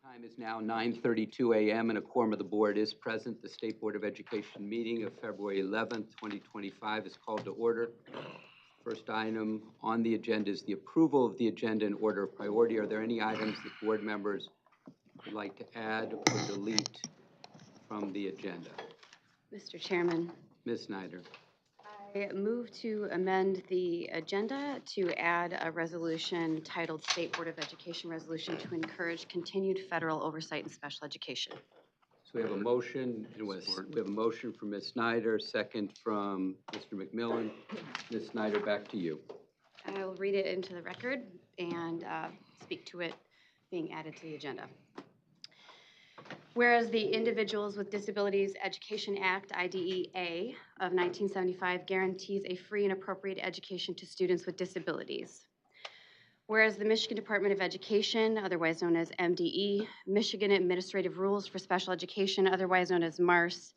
Time is now 9:32 a.m. and a quorum of the board is present. The State Board of Education meeting of February 11th, 2025 is called to order. First item on the agenda is the approval of the agenda in order of priority. Are there any items that board members would like to add or delete from the agenda? Mr. Chairman, Ms. Snyder. I move to amend the agenda to add a resolution titled State Board of Education Resolution to encourage continued federal oversight in special education. So we have a motion, and we have a motion from Ms. Snyder, second from Mr. McMillan. Ms. Snyder, back to you. I'll read it into the record and speak to it being added to the agenda. Whereas the Individuals with Disabilities Education Act, IDEA, of 1975 guarantees a free and appropriate education to students with disabilities. Whereas the Michigan Department of Education, otherwise known as MDE, Michigan Administrative Rules for Special Education, otherwise known as MARS,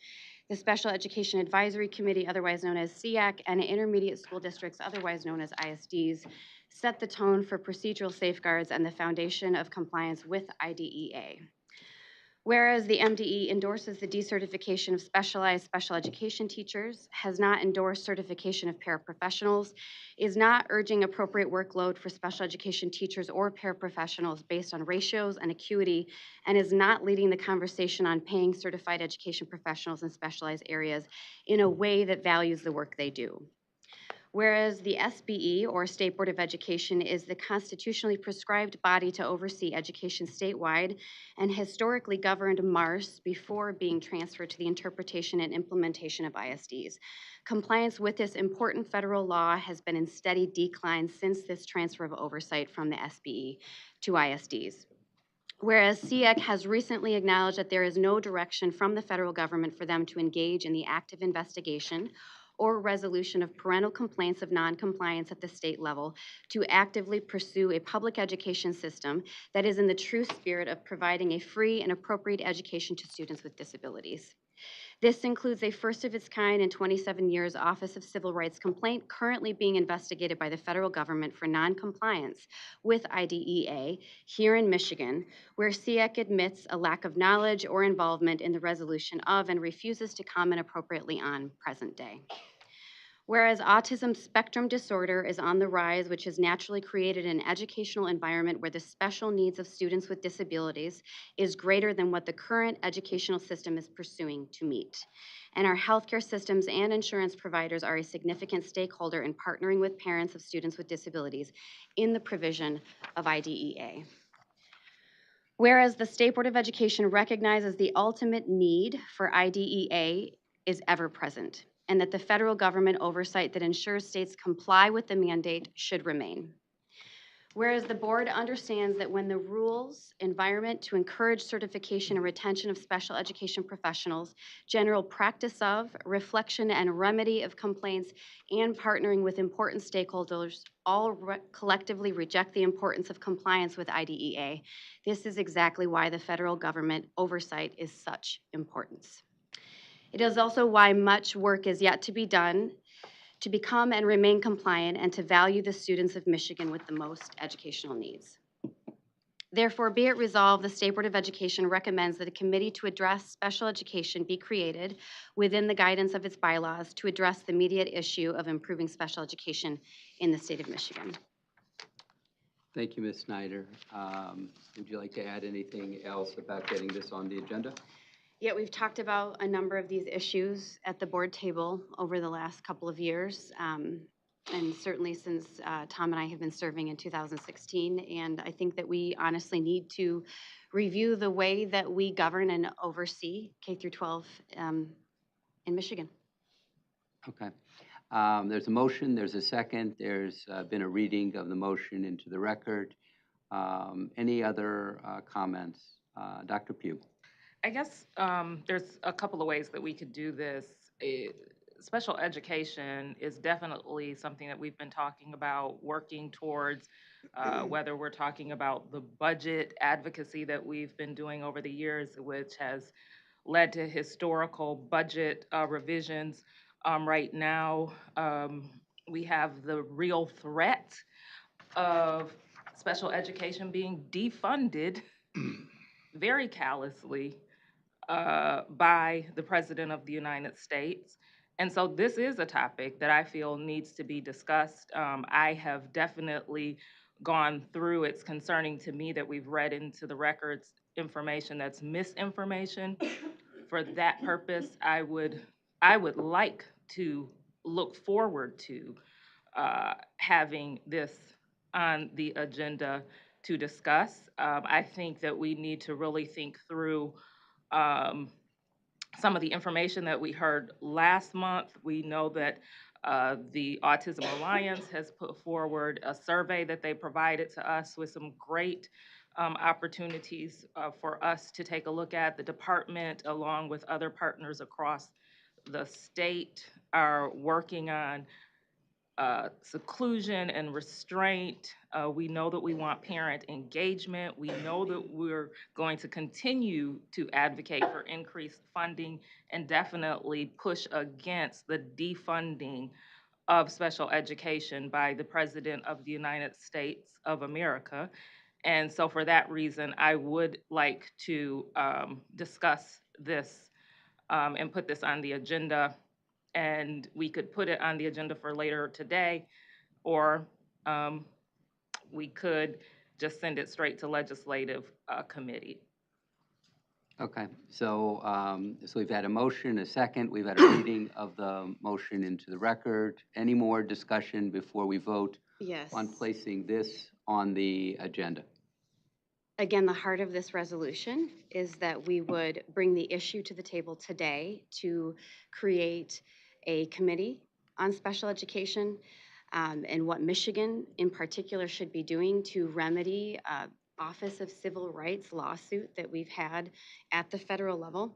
the Special Education Advisory Committee, otherwise known as SEAC, and intermediate school districts, otherwise known as ISDs, set the tone for procedural safeguards and the foundation of compliance with IDEA. Whereas the MDE endorses the decertification of specialized special education teachers, has not endorsed certification of paraprofessionals, is not urging appropriate workload for special education teachers or paraprofessionals based on ratios and acuity, and is not leading the conversation on paying certified education professionals in specialized areas in a way that values the work they do. Whereas the SBE, or State Board of Education, is the constitutionally prescribed body to oversee education statewide and historically governed MARS before being transferred to the interpretation and implementation of ISDs. Compliance with this important federal law has been in steady decline since this transfer of oversight from the SBE to ISDs. Whereas SEAC has recently acknowledged that there is no direction from the federal government for them to engage in the active investigation or resolution of parental complaints of noncompliance at the state level to actively pursue a public education system that is in the true spirit of providing a free and appropriate education to students with disabilities. This includes a first of its kind in 27 years Office of Civil Rights complaint currently being investigated by the federal government for noncompliance with IDEA here in Michigan, where SEAC admits a lack of knowledge or involvement in the resolution of and refuses to comment appropriately on present day. Whereas autism spectrum disorder is on the rise, which has naturally created an educational environment where the special needs of students with disabilities is greater than what the current educational system is pursuing to meet. And our healthcare systems and insurance providers are a significant stakeholder in partnering with parents of students with disabilities in the provision of IDEA. Whereas the State Board of Education recognizes the ultimate need for IDEA is ever present, and that the federal government oversight that ensures states comply with the mandate should remain. Whereas the board understands that when the rules, environment to encourage certification and retention of special education professionals, general practice of, reflection and remedy of complaints, and partnering with important stakeholders all collectively reject the importance of compliance with IDEA, this is exactly why the federal government oversight is such importance. It is also why much work is yet to be done to become and remain compliant and to value the students of Michigan with the most educational needs. Therefore, be it resolved, the State Board of Education recommends that a committee to address special education be created within the guidance of its bylaws to address the immediate issue of improving special education in the state of Michigan. Thank you, Ms. Snyder. Would you like to add anything else about getting this on the agenda? Yeah, we've talked about a number of these issues at the board table over the last couple of years, and certainly since Tom and I have been serving in 2016, and I think that we honestly need to review the way that we govern and oversee K through 12 in Michigan. Okay. There's a motion, there's a second, there's been a reading of the motion into the record. Any other comments? Dr. Pugh. I guess there's a couple of ways that we could do this. Special education is definitely something that we've been talking about, working towards, whether we're talking about the budget advocacy that we've been doing over the years, which has led to historical budget revisions. Right now, we have the real threat of special education being defunded very callously by the President of the United States. And so this is a topic that I feel needs to be discussed. I have definitely gone through, it's concerning to me that we've read into the records information that's misinformation. For that purpose, I would like to look forward to having this on the agenda to discuss. I think that we need to really think through um, some of the information that we heard last month. We know that the Autism Alliance has put forward a survey that they provided to us with some great opportunities for us to take a look at. The department, along with other partners across the state, are working on seclusion and restraint. We know that we want parent engagement. We know that we're going to continue to advocate for increased funding and definitely push against the defunding of special education by the President of the United States of America. And so for that reason, I would like to discuss this and put this on the agenda, and we could put it on the agenda for later today, or we could just send it straight to legislative committee. Okay, so, so we've had a motion, a second, we've had a reading of the motion into the record. Any more discussion before we vote Yes. on placing this on the agenda? Again, the heart of this resolution is that we would bring the issue to the table today to create a committee on special education and what Michigan in particular should be doing to remedy Office of Civil Rights lawsuit that we've had at the federal level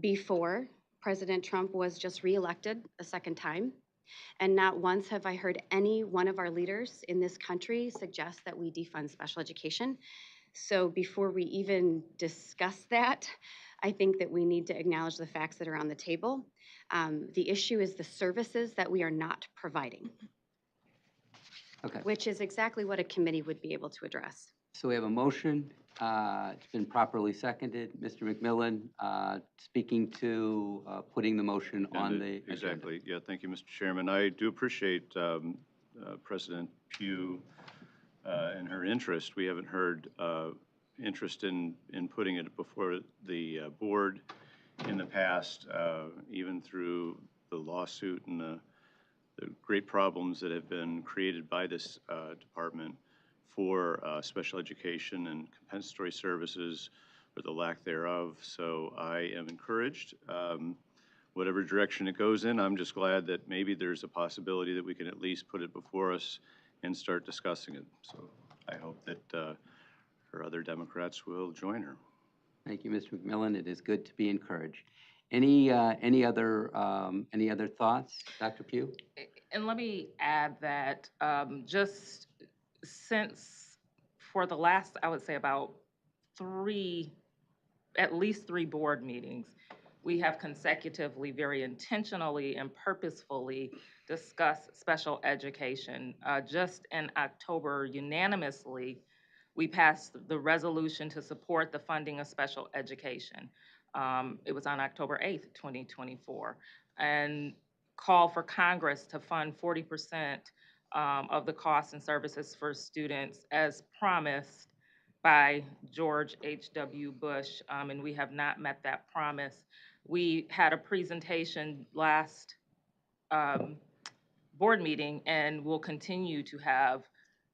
before President Trump was just reelected a second time. And not once have I heard any one of our leaders in this country suggest that we defund special education. So before we even discuss that, I think that we need to acknowledge the facts that are on the table. The issue is the services that we are not providing, Okay, which is exactly what a committee would be able to address. so we have a motion. It's been properly seconded. Mr. McMillan, speaking to putting the motion on the agenda. Exactly. Yeah, thank you, Mr. Chairman. I do appreciate President Pugh and her interest. We haven't heard interest in putting it before the board in the past, even through the lawsuit and the great problems that have been created by this department for special education and compensatory services, or the lack thereof. So I am encouraged. Whatever direction it goes in, I'm just glad that maybe there's a possibility that we can at least put it before us and start discussing it. So I hope that her other Democrats will join her. Thank you, Mr. McMillan. It is good to be encouraged. Any other thoughts, Dr. Pugh? And let me add that just since for the last, I would say about at least three board meetings, we have consecutively, very intentionally and purposefully discussed special education. Just in October, unanimously, we passed the resolution to support the funding of special education. It was on October 8th, 2024, and call for Congress to fund 40% of the costs and services for students as promised by George H.W. Bush, and we have not met that promise. We had a presentation last board meeting, and we'll continue to have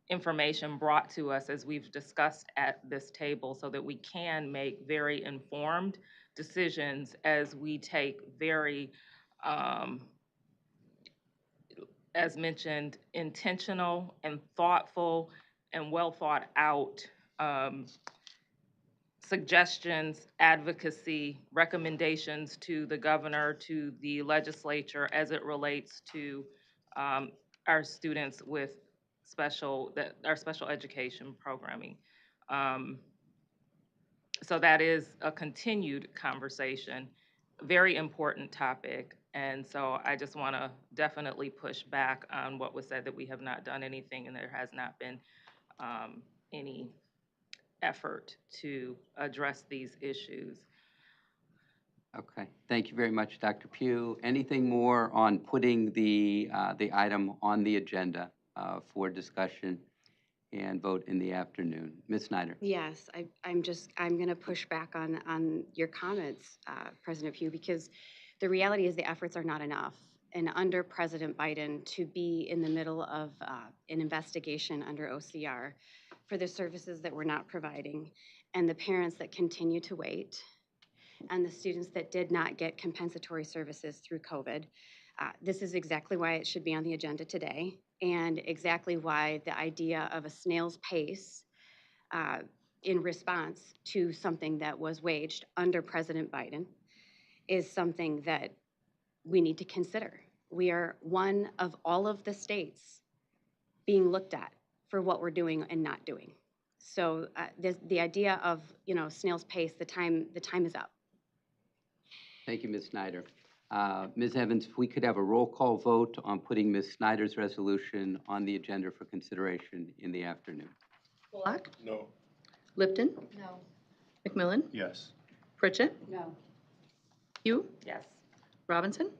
information brought to us as we've discussed at this table so that we can make very informed decisions as we take very, as mentioned, intentional and thoughtful and well thought out suggestions, advocacy, recommendations to the governor, to the legislature as it relates to our students with our special education programming. So that is a continued conversation, very important topic. And so I just want to definitely push back on what was said that we have not done anything and there has not been any effort to address these issues. Okay, thank you very much, Dr. Pugh. Anything more on putting the item on the agenda for discussion and vote in the afternoon? Ms. Snyder? Yes, I'm going to push back on your comments, President Pugh, because the reality is the efforts are not enough. And under President Biden, to be in the middle of an investigation under OCR for the services that we're not providing, and the parents that continue to wait, and the students that did not get compensatory services through COVID, this is exactly why it should be on the agenda today, and exactly why the idea of a snail's pace in response to something that was waged under President Biden is something that we need to consider. We are one of all of the states being looked at for what we're doing and not doing. So the idea of, snail's pace, the time is up. Thank you, Ms. Snyder. Ms. Evans, if we could have a roll call vote on putting Ms. Snyder's resolution on the agenda for consideration in the afternoon. Bullock? No. Lipton? No. McMillan? Yes. Pritchett? No. Pugh? Yes. Robinson?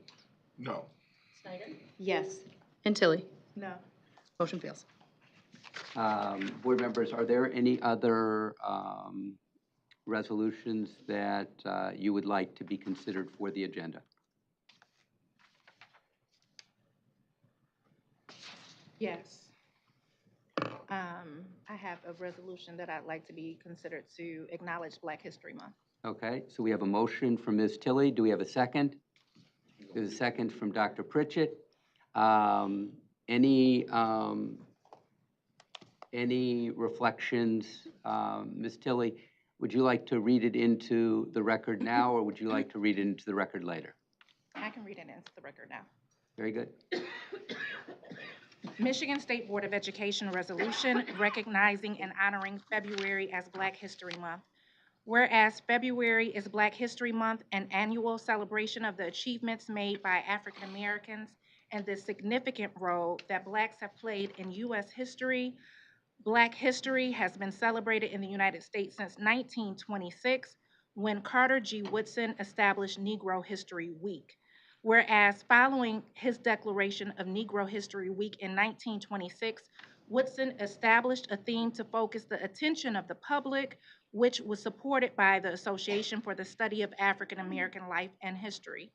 No. Snyder? Yes. And Tilly? No. Motion fails. Board members, are there any other resolutions that you would like to be considered for the agenda? Yes. I have a resolution that I'd like to be considered to acknowledge Black History Month. Okay, so we have a motion from Ms. Tilly. Do we have a second? There's a second from Dr. Pritchett. Any reflections? Ms. Tilly, would you like to read it into the record now, or would you like to read it into the record later? I can read it into the record now. Very good. Michigan State Board of Education resolution recognizing and honoring February as Black History Month. Whereas February is Black History Month, an annual celebration of the achievements made by African Americans and the significant role that Blacks have played in U.S. history, Black history has been celebrated in the United States since 1926, when Carter G. Woodson established Negro History Week. Whereas following his declaration of Negro History Week in 1926, Woodson established a theme to focus the attention of the public, which was supported by the Association for the Study of African American Life and History.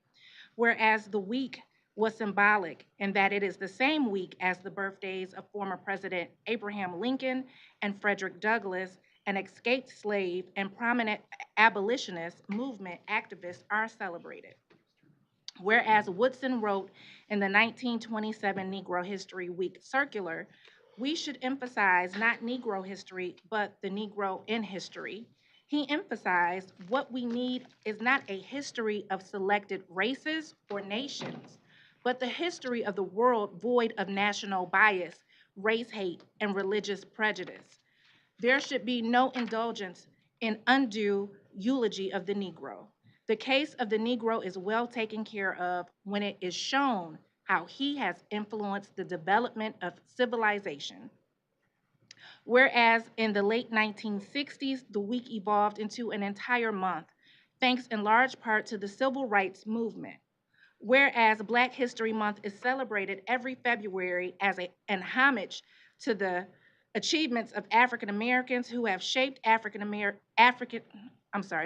Whereas the week was symbolic in that it is the same week as the birthdays of former President Abraham Lincoln and Frederick Douglass, an escaped slave and prominent abolitionist movement activists are celebrated. Whereas Woodson wrote in the 1927 Negro History Week circular, we should emphasize not Negro history, but the Negro in history. He emphasized what we need is not a history of selected races or nations, but the history of the world void of national bias, race hate, and religious prejudice. There should be no indulgence in undue eulogy of the Negro. The case of the Negro is well taken care of when it is shown how he has influenced the development of civilization. Whereas in the late 1960s, the week evolved into an entire month, thanks in large part to the civil rights movement. Whereas Black History Month is celebrated every February as an homage to the achievements of African Americans who have shaped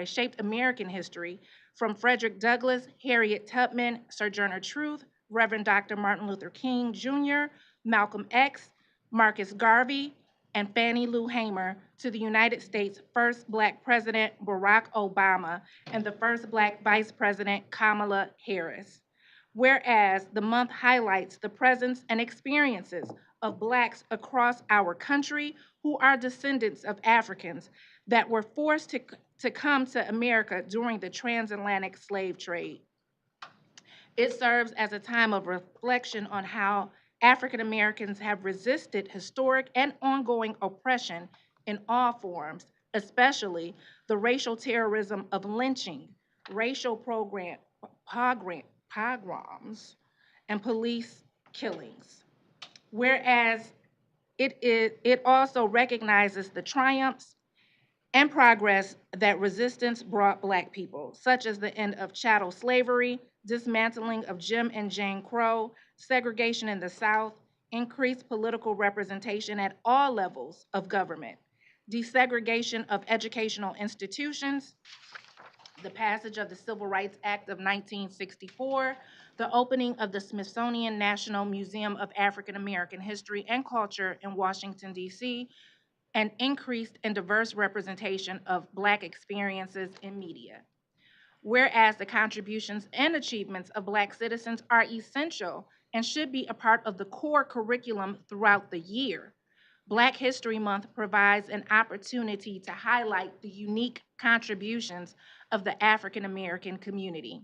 shaped American history, from Frederick Douglass, Harriet Tubman, Sojourner Truth, Reverend Dr. Martin Luther King Jr., Malcolm X, Marcus Garvey, and Fannie Lou Hamer, to the United States' first Black president, Barack Obama, and the first Black vice president, Kamala Harris. Whereas the month highlights the presence and experiences of Blacks across our country who are descendants of Africans that were forced to come to America during the transatlantic slave trade. It serves as a time of reflection on how African Americans have resisted historic and ongoing oppression in all forms, especially the racial terrorism of lynching, racial pogroms, and police killings. Whereas it also recognizes the triumphs and progress that resistance brought Black people, such as the end of chattel slavery, dismantling of Jim and Jane Crow, segregation in the South, increased political representation at all levels of government, desegregation of educational institutions, the passage of the Civil Rights Act of 1964, the opening of the Smithsonian National Museum of African American History and Culture in Washington, D.C., and increased and diverse representation of Black experiences in media. Whereas the contributions and achievements of Black citizens are essential and should be a part of the core curriculum throughout the year, Black History Month provides an opportunity to highlight the unique contributions of the African American community.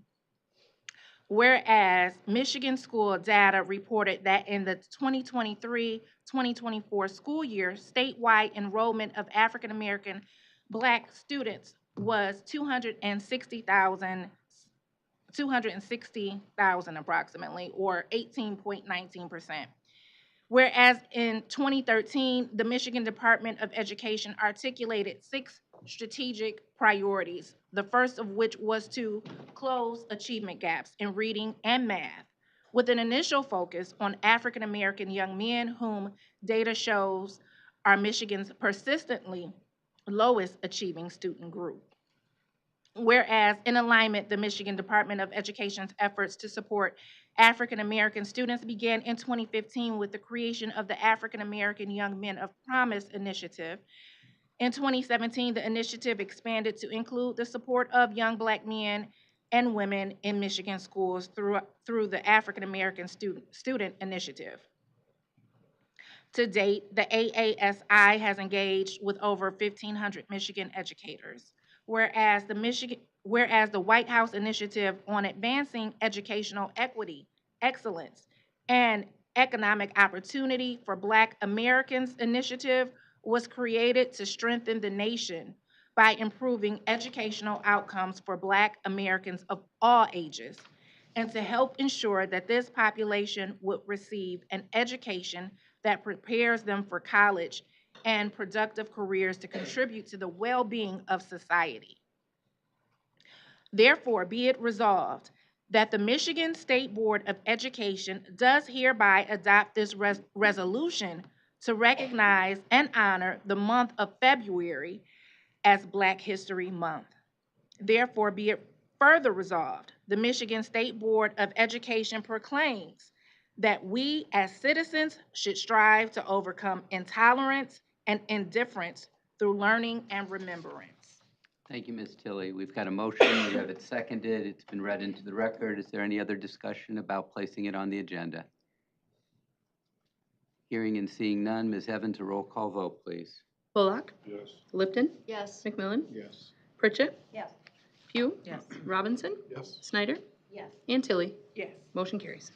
Whereas Michigan school data reported that in the 2023-2024 school year, statewide enrollment of African American Black students was 260,000 approximately, or 18.19%. Whereas in 2013, the Michigan Department of Education articulated 6 strategic priorities, the first of which was to close achievement gaps in reading and math, with an initial focus on African American young men whom data shows are Michigan's persistently lowest achieving student group. Whereas, in alignment, the Michigan Department of Education's efforts to support African American students began in 2015 with the creation of the African American Young Men of Promise initiative. In 2017, the initiative expanded to include the support of young Black men and women in Michigan schools through the African American Student Initiative. To date, the AASI has engaged with over 1,500 Michigan educators, whereas the White House Initiative on Advancing Educational Equity, Excellence, and Economic Opportunity for Black Americans initiative was created to strengthen the nation by improving educational outcomes for Black Americans of all ages, and to help ensure that this population would receive an education that prepares them for college and productive careers to contribute to the well-being of society. Therefore, be it resolved that the Michigan State Board of Education does hereby adopt this resolution to recognize and honor the month of February as Black History Month. Therefore, be it further resolved, the Michigan State Board of Education proclaims that we as citizens should strive to overcome intolerance and indifference through learning and remembrance. Thank you, Ms. Tilley. We've got a motion. We have it seconded. It's been read into the record. Is there any other discussion about placing it on the agenda? Hearing and seeing none, Ms. Evans, a roll call vote, please. Bullock. Yes. Lipton. Yes. McMillan. Yes. Pritchett. Yes. Pugh. Yes. Robinson. Yes. Snyder. Yes. And Tilly. Yes. Motion carries.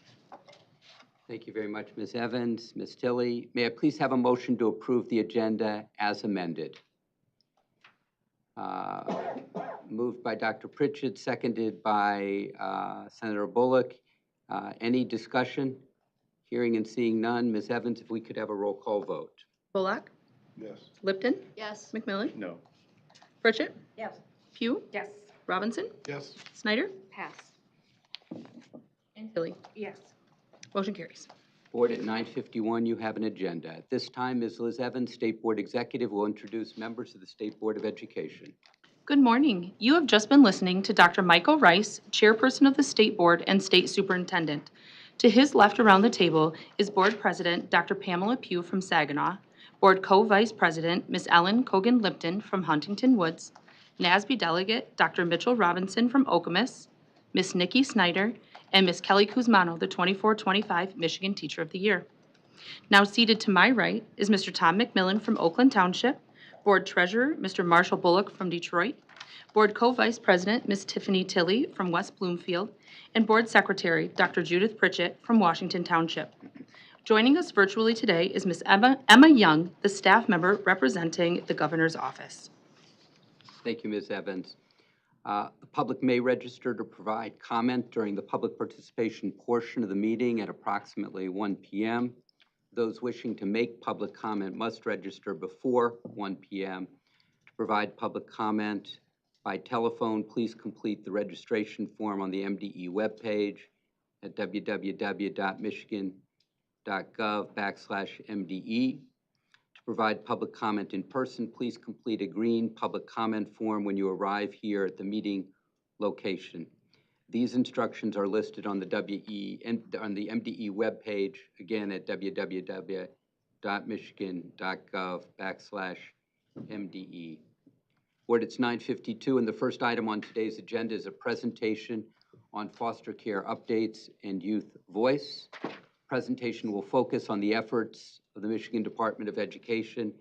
Thank you very much, Ms. Evans. Ms. Tilley, may I please have a motion to approve the agenda as amended? Moved by Dr. Pritchett, seconded by Senator Bullock. Any discussion? Hearing and seeing none. Ms. Evans, if we could have a roll call vote. Bullock. Yes. Lipton. Yes. McMillan. No. Pritchett. Yes. Pugh. Yes. Robinson. Yes. Snyder. Pass. And Tilly. Yes. Motion carries. Board, at 9:51, you have an agenda. At this time, Ms. Liz Evans, State Board Executive, will introduce members of the State Board of Education. Good morning. You have just been listening to Dr. Michael Rice, Chairperson of the State Board and State Superintendent. To his left around the table is Board President Dr. Pamela Pugh from Saginaw, Board Co-Vice President Ms. Ellen Cogan-Lipton from Huntington Woods, NASB Delegate Dr. Mitchell Robinson from Okemos, Ms. Nikki Snyder, and Ms. Kelly Kuzmano, the 24-25 Michigan Teacher of the Year. Now seated to my right is Mr. Tom McMillan from Oakland Township, Board Treasurer Mr. Marshall Bullock from Detroit, Board Co-Vice President Ms. Tiffany Tilley from West Bloomfield, and Board Secretary Dr. Judith Pritchett from Washington Township. Joining us virtually today is Ms. Emma Young, the staff member representing the Governor's Office. Thank you, Ms. Evans. The public may register to provide comment during the public participation portion of the meeting at approximately 1 p.m. Those wishing to make public comment must register before 1 p.m. To provide public comment by telephone, please complete the registration form on the MDE webpage at www.michigan.gov/MDE. To provide public comment in person, please complete a green public comment form when you arrive here at the meeting location. These instructions are listed on the MDE webpage, again at www.michigan.gov/MDE. Ordinance 952, and the first item on today's agenda is a presentation on foster care updates and youth voice. Presentation will focus on the efforts of the Michigan Department of Education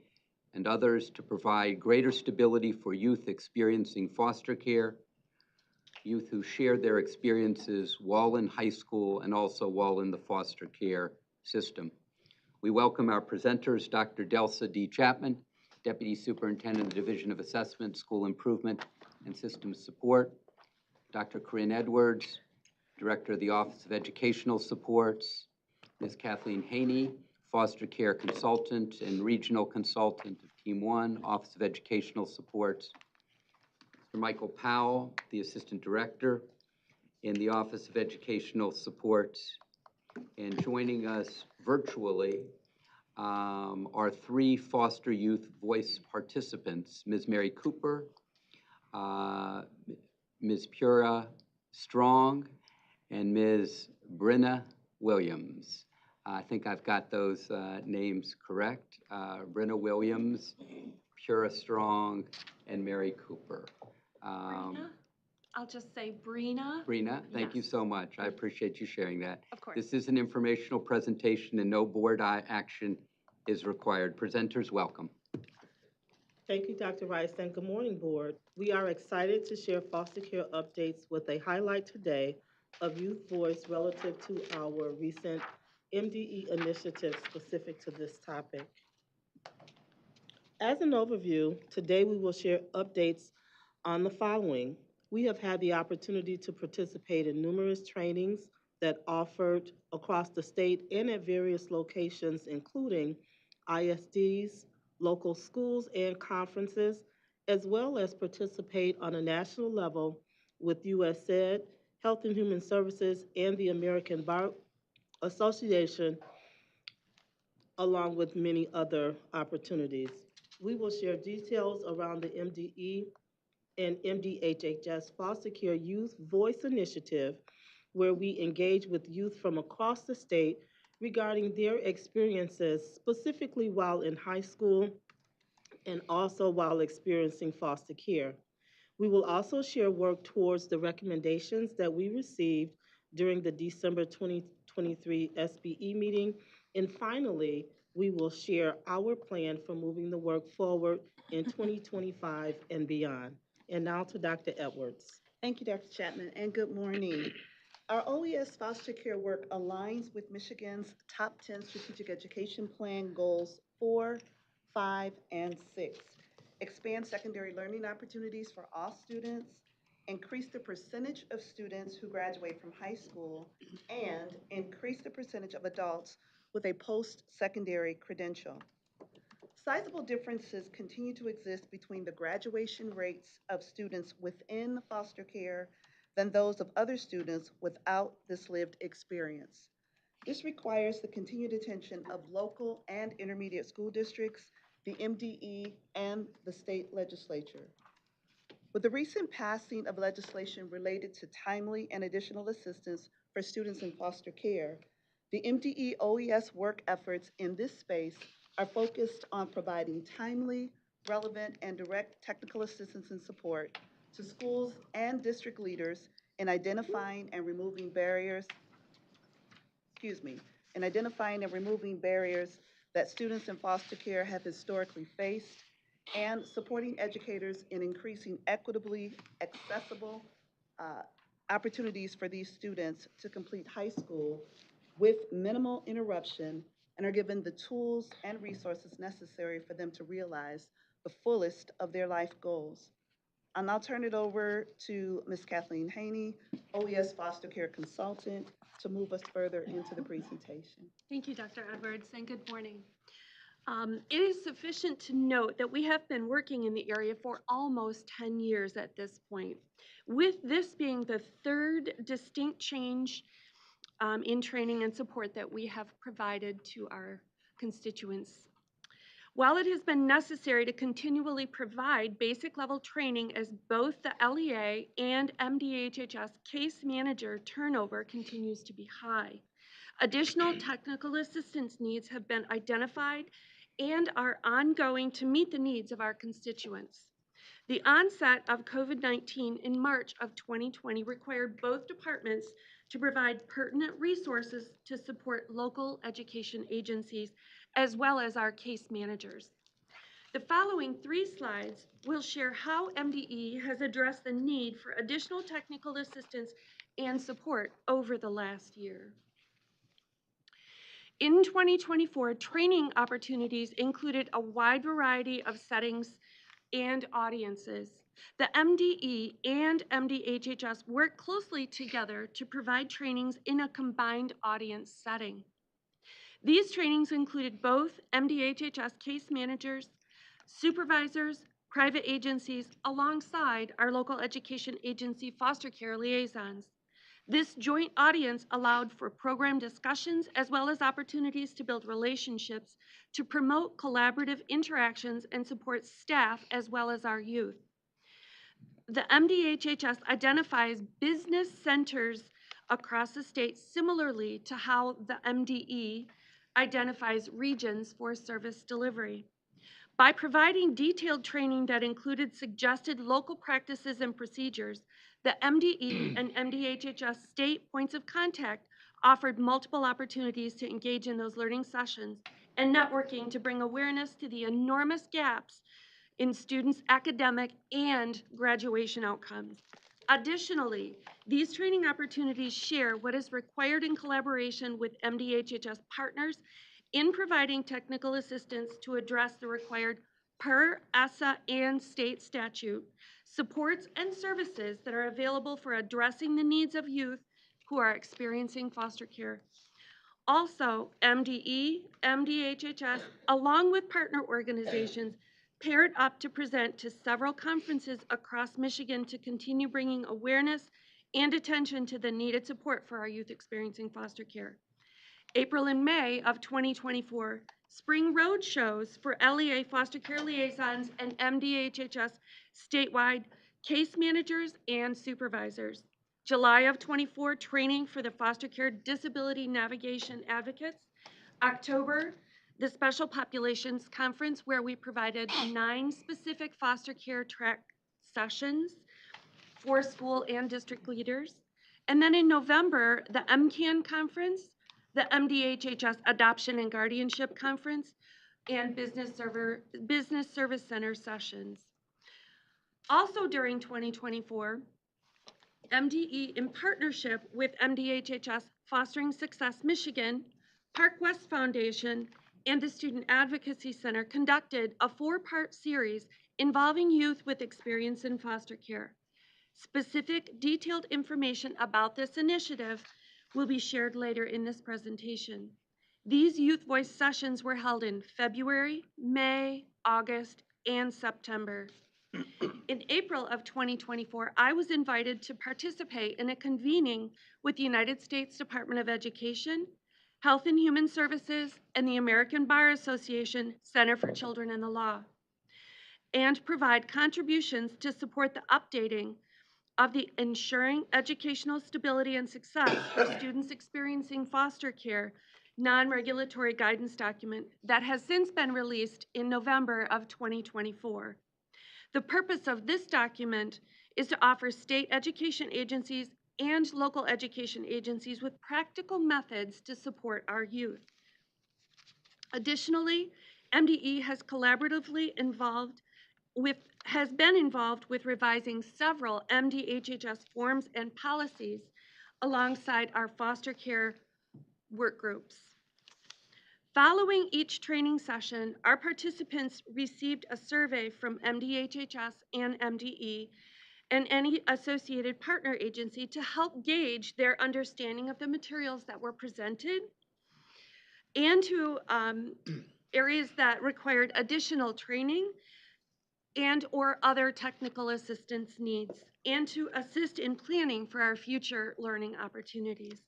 and others to provide greater stability for youth experiencing foster care, youth who shared their experiences while in high school and also while in the foster care system. We welcome our presenters, Dr. Delsa D. Chapman, Deputy Superintendent of the Division of Assessment, School Improvement, and Systems Support, Dr. Corinne Edwards, Director of the Office of Educational Supports, Ms. Kathleen Haney, Foster Care Consultant and Regional Consultant of Team 1, Office of Educational Supports, Mr. Michael Powell, the Assistant Director in the Office of Educational Supports, and joining us virtually are 3 foster youth voice participants, Ms. Mary Cooper, Ms. Pura Strong, and Ms. Brenna Williams. I think I've got those names correct. Brenna Williams, Pura Strong, and Mary Cooper. Brina? I'll just say Brina. Brina, thank you Yes. so much. I appreciate you sharing that. Of course. This is an informational presentation and no board action is required. Presenters, welcome. Thank you, Dr. Rice, and good morning, Board. We are excited to share foster care updates with a highlight today of youth voice relative to our recent MDE initiative specific to this topic. As an overview, today we will share updates on the following. We have had the opportunity to participate in numerous trainings that offered across the state and at various locations, including ISDs, local schools, and conferences, as well as participate on a national level with USAID, Health and Human Services, and the American Bar Association, along with many other opportunities. We will share details around the MDE and MDHHS Foster Care Youth Voice Initiative, where we engage with youth from across the state regarding their experiences, specifically while in high school and also while experiencing foster care. We will also share work towards the recommendations that we received during the December 2023 SBE meeting. And finally, we will share our plan for moving the work forward in 2025 and beyond. And now to Dr. Edwards. Thank you, Dr. Chapman, and good morning. Our OES foster care work aligns with Michigan's top 10 strategic education plan goals 4, 5, and 6. Expand secondary learning opportunities for all students, increase the percentage of students who graduate from high school, and increase the percentage of adults with a post-secondary credential. Sizable differences continue to exist between the graduation rates of students within foster care than those of other students without this lived experience. This requires the continued attention of local and intermediate school districts, the MDE, and the state legislature. With the recent passing of legislation related to timely and additional assistance for students in foster care, the MDE OES work efforts in this space are focused on providing timely, relevant, and direct technical assistance and support to schools and district leaders in identifying and removing barriers, that students in foster care have historically faced, and supporting educators in increasing equitably accessible opportunities for these students to complete high school with minimal interruption and are given the tools and resources necessary for them to realize the fullest of their life goals. I'll now turn it over to Ms. Kathleen Haney, OES Foster Care Consultant, to move us further into the presentation. Thank you, Dr. Edwards, and good morning. It is sufficient to note that we have been working in the area for almost 10 years at this point, with this being the third distinct change in training and support that we have provided to our constituents. While it has been necessary to continually provide basic level training as both the LEA and MDHHS case manager turnover continues to be high, additional technical assistance needs have been identified and are ongoing to meet the needs of our constituents. The onset of COVID-19 in March of 2020 required both departments to provide pertinent resources to support local education agencies as well as our case managers. The following 3 slides will share how MDE has addressed the need for additional technical assistance and support over the last year. In 2024, training opportunities included a wide variety of settings and audiences. The MDE and MDHHS work closely together to provide trainings in a combined audience setting. These trainings included both MDHHS case managers, supervisors, private agencies, alongside our local education agency foster care liaisons. This joint audience allowed for program discussions as well as opportunities to build relationships to promote collaborative interactions and support staff as well as our youth. The MDHHS identifies business centers across the state similarly to how the MDE identifies regions for service delivery. By providing detailed training that included suggested local practices and procedures, the MDE and MDHHS state points of contact offered multiple opportunities to engage in those learning sessions and networking to bring awareness to the enormous gaps in students' academic and graduation outcomes. Additionally, these training opportunities share what is required in collaboration with MDHHS partners in providing technical assistance to address the required per ESSA and state statute supports and services that are available for addressing the needs of youth who are experiencing foster care. Also, MDE, MDHHS, along with partner organizations, paired up to present to several conferences across Michigan to continue bringing awareness and attention to the needed support for our youth experiencing foster care. April and May of 2024, spring road shows for LEA foster care liaisons and MDHHS statewide case managers and supervisors. July of 24, training for the foster care disability navigation advocates. October, the Special Populations Conference, where we provided 9 specific foster care track sessions for school and district leaders. And then in November, the MCAN conference, the MDHHS Adoption and Guardianship Conference, and Business Service Center sessions. Also during 2024, MDE, in partnership with MDHHS Fostering Success Michigan, Park West Foundation, and the Student Advocacy Center, conducted a 4-part series involving youth with experience in foster care. Specific, detailed information about this initiative will be shared later in this presentation. These Youth Voice sessions were held in February, May, August, and September. In April of 2024, I was invited to participate in a convening with the United States Department of Education, Health and Human Services, and the American Bar Association Center for Children and the Law, and provide contributions to support the updating of the Ensuring Educational Stability and Success for Students Experiencing Foster Care non-regulatory guidance document that has since been released in November of 2024. The purpose of this document is to offer state education agencies and local education agencies with practical methods to support our youth. Additionally, MDE has been involved with revising several MDHHS forms and policies alongside our foster care work groups. Following each training session, our participants received a survey from MDHHS and MDE and any associated partner agency to help gauge their understanding of the materials that were presented and to areas that required additional training and/or other technical assistance needs, and to assist in planning for our future learning opportunities.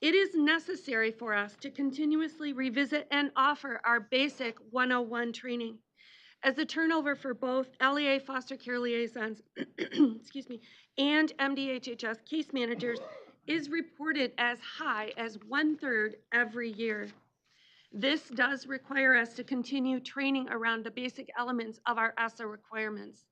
It is necessary for us to continuously revisit and offer our basic 101 training, as the turnover for both LEA foster care liaisons excuse me, and MDHHS case managers is reported as high as 1/3 every year. This does require us to continue training around the basic elements of our ESSA requirements.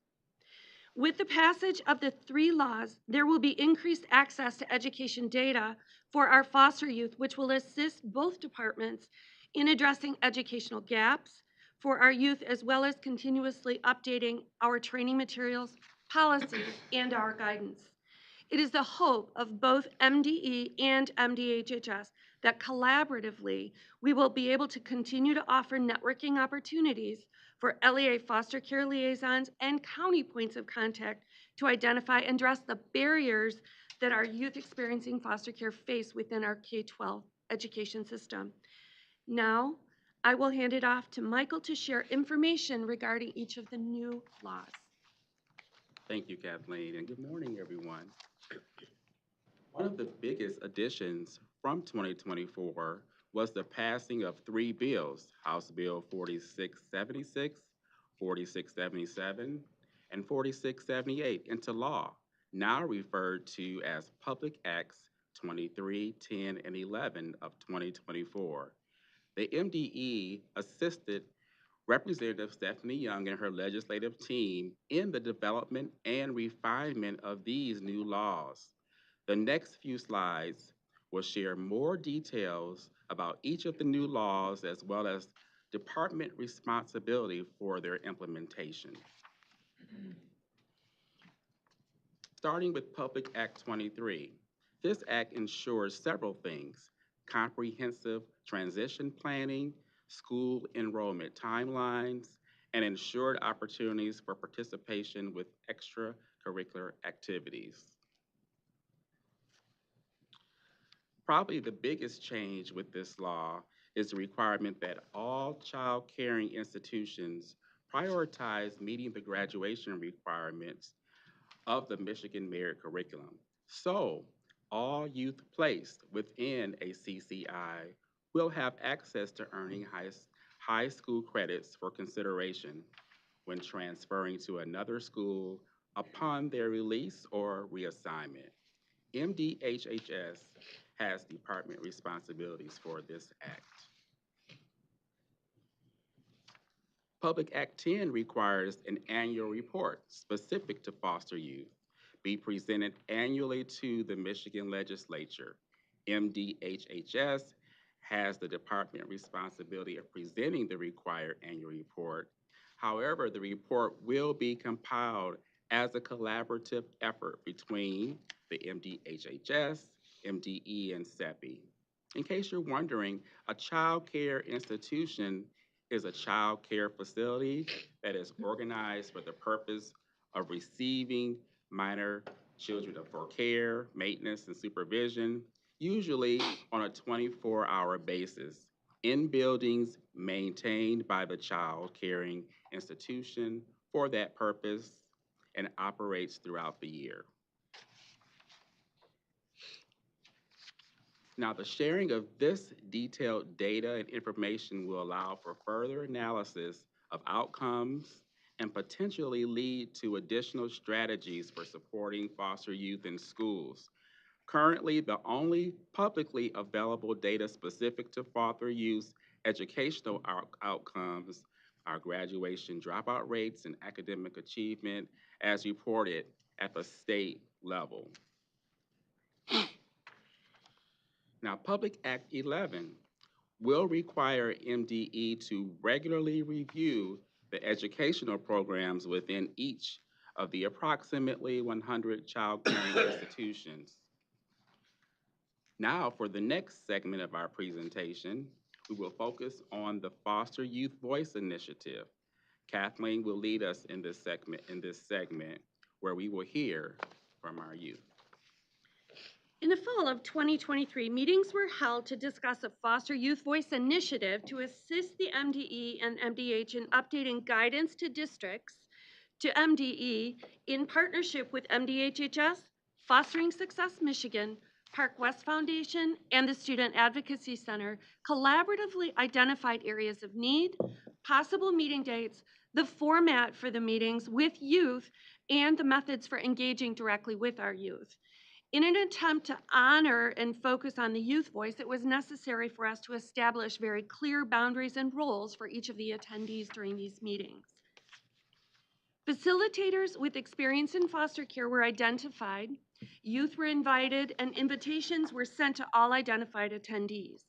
With the passage of the 3 laws, there will be increased access to education data for our foster youth, which will assist both departments in addressing educational gaps for our youth, as well as continuously updating our training materials, policies, and our guidance. It is the hope of both MDE and MDHHS that collaboratively we will be able to continue to offer networking opportunities for LEA foster care liaisons and county points of contact to identify and address the barriers that our youth experiencing foster care face within our K-12 education system. Now, I will hand it off to Michael to share information regarding each of the new laws. Thank you, Kathleen, and good morning, everyone. One of the biggest additions from 2024 was the passing of 3 bills, House Bill 4676, 4677, and 4678 into law, now referred to as Public Acts 23, 10, and 11 of 2024. The MDE assisted Representative Stephanie Young and her legislative team in the development and refinement of these new laws. The next few slides will share more details about each of the new laws as well as department responsibility for their implementation. Starting with Public Act 23. This act ensures several things: comprehensive transition planning, school enrollment timelines, and ensured opportunities for participation with extracurricular activities. Probably the biggest change with this law is the requirement that all child caring institutions prioritize meeting the graduation requirements of the Michigan Merit Curriculum. So, all youth placed within a CCI will have access to earning high school credits for consideration when transferring to another school upon their release or reassignment. MDHHS has department responsibilities for this act. Public Act 10 requires an annual report specific to foster youth be presented annually to the Michigan Legislature. MDHHS has the department responsibility of presenting the required annual report. However, the report will be compiled as a collaborative effort between the MDHHS, MDE, and CEPI. In case you're wondering, a child care institution is a child care facility that is organized for the purpose of receiving minor children for care, maintenance, and supervision, usually on a 24-hour basis, in buildings maintained by the child caring institution for that purpose and operates throughout the year. Now, the sharing of this detailed data and information will allow for further analysis of outcomes and potentially lead to additional strategies for supporting foster youth in schools. Currently, the only publicly available data specific to foster youth educational outcomes are graduation dropout rates and academic achievement as reported at the state level. Now, Public Act 11 will require MDE to regularly review the educational programs within each of the approximately 100 child caring institutions. Now, for the next segment of our presentation, we will focus on the Foster Youth Voice Initiative. Kathleen will lead us in this segment where we will hear from our youth. In the fall of 2023, meetings were held to discuss a Foster Youth Voice initiative to assist the MDE and MDH in updating guidance to districts to MDE in partnership with MDHHS, Fostering Success Michigan, Park West Foundation, and the Student Advocacy Center collaboratively identified areas of need, possible meeting dates, the format for the meetings with youth, and the methods for engaging directly with our youth. In an attempt to honor and focus on the youth voice, it was necessary for us to establish very clear boundaries and roles for each of the attendees during these meetings. Facilitators with experience in foster care were identified, youth were invited, and invitations were sent to all identified attendees.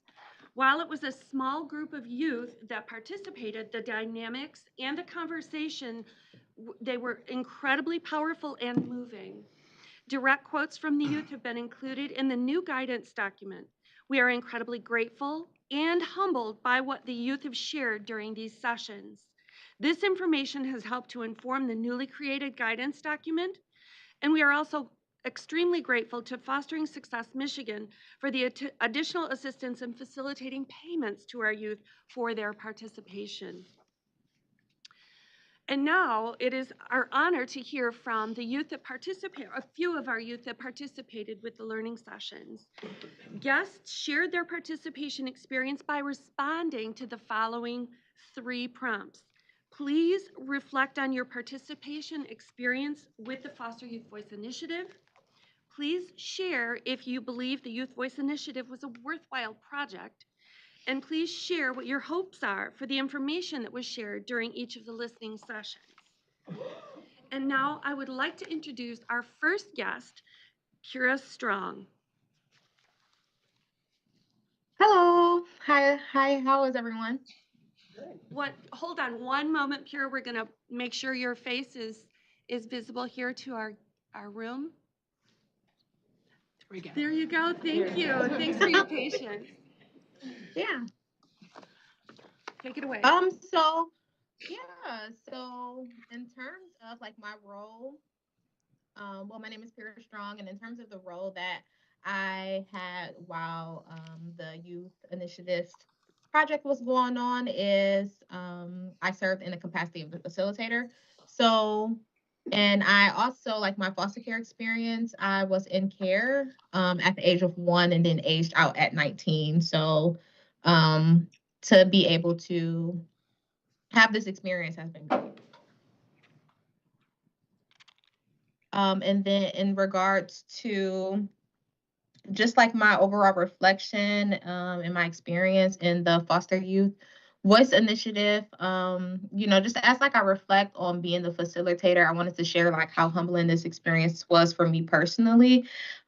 While it was a small group of youth that participated, the dynamics and the conversation, they were incredibly powerful and moving. Direct quotes from the youth have been included in the new guidance document. We are incredibly grateful and humbled by what the youth have shared during these sessions. This information has helped to inform the newly created guidance document, and we are also extremely grateful to Fostering Success Michigan for the additional assistance in facilitating payments to our youth for their participation. And now it is our honor to hear from the youth that participate, a few of our youth that participated with the learning sessions. Guests shared their participation experience by responding to the following 3 prompts. Please reflect on your participation experience with the Foster Youth Voice Initiative. Please share if you believe the Youth Voice Initiative was a worthwhile project. And please share what your hopes are for the information that was shared during each of the listening sessions. And now I would like to introduce our first guest, Kira Strong. Hello. Hi, how is everyone? Hold on one moment, Kira. We're gonna make sure your face is visible here to our room. There you go. Thank you. Thanks for your patience. Yeah. Take it away. So in terms of like my role, well, my name is Kira Strong, and in terms of the role that I had while the youth initiative project was going on is I served in the capacity of the facilitator. So, and I also, like my foster care experience, I was in care at the age of 1 and then aged out at 19. So to be able to have this experience has been great. And then in regards to just like my overall reflection and my experience in the Foster Youth Voice Initiative, just as like I reflect on being the facilitator, I wanted to share like how humbling this experience was for me personally,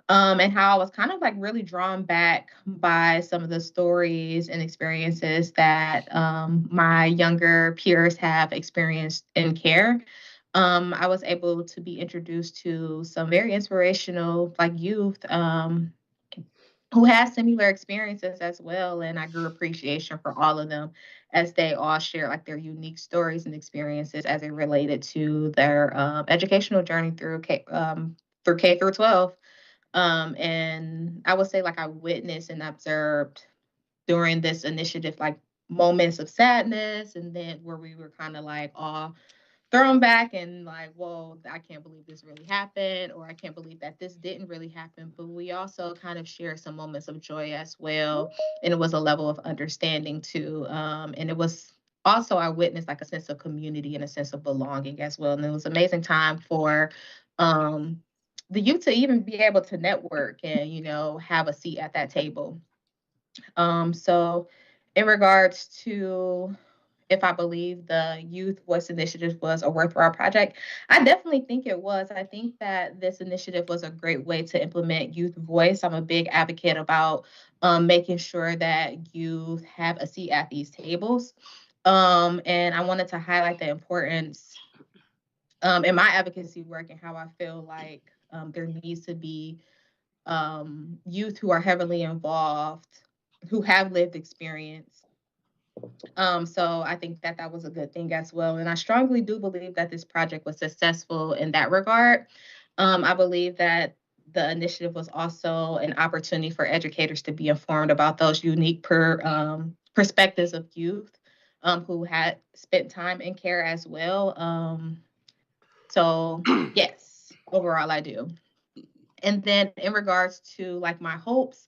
and how I was kind of like really drawn back by some of the stories and experiences that my younger peers have experienced in care. I was able to be introduced to some very inspirational like youth who had similar experiences as well, and I grew appreciation for all of them as they all share like their unique stories and experiences as it related to their educational journey through K through 12. And I would say like I witnessed and observed during this initiative like moments of sadness, and then where we were kind of like all thrown back and like, whoa, I can't believe this really happened, or I can't believe that this didn't really happen. But we also kind of shared some moments of joy as well. And it was a level of understanding too. And it was also, I witnessed like a sense of community and a sense of belonging as well. And it was an amazing time for the youth to even be able to network and, have a seat at that table. So in regards to if I believe the Youth Voice Initiative was a worthwhile project, I definitely think it was. I think that this initiative was a great way to implement youth voice. I'm a big advocate about making sure that youth have a seat at these tables. And I wanted to highlight the importance in my advocacy work and how I feel like there needs to be youth who are heavily involved, who have lived experience. So I think that that was a good thing as well. And I strongly do believe that this project was successful in that regard. I believe that the initiative was also an opportunity for educators to be informed about those unique perspectives of youth who had spent time in care as well. So yes, overall I do. And then in regards to like my hopes,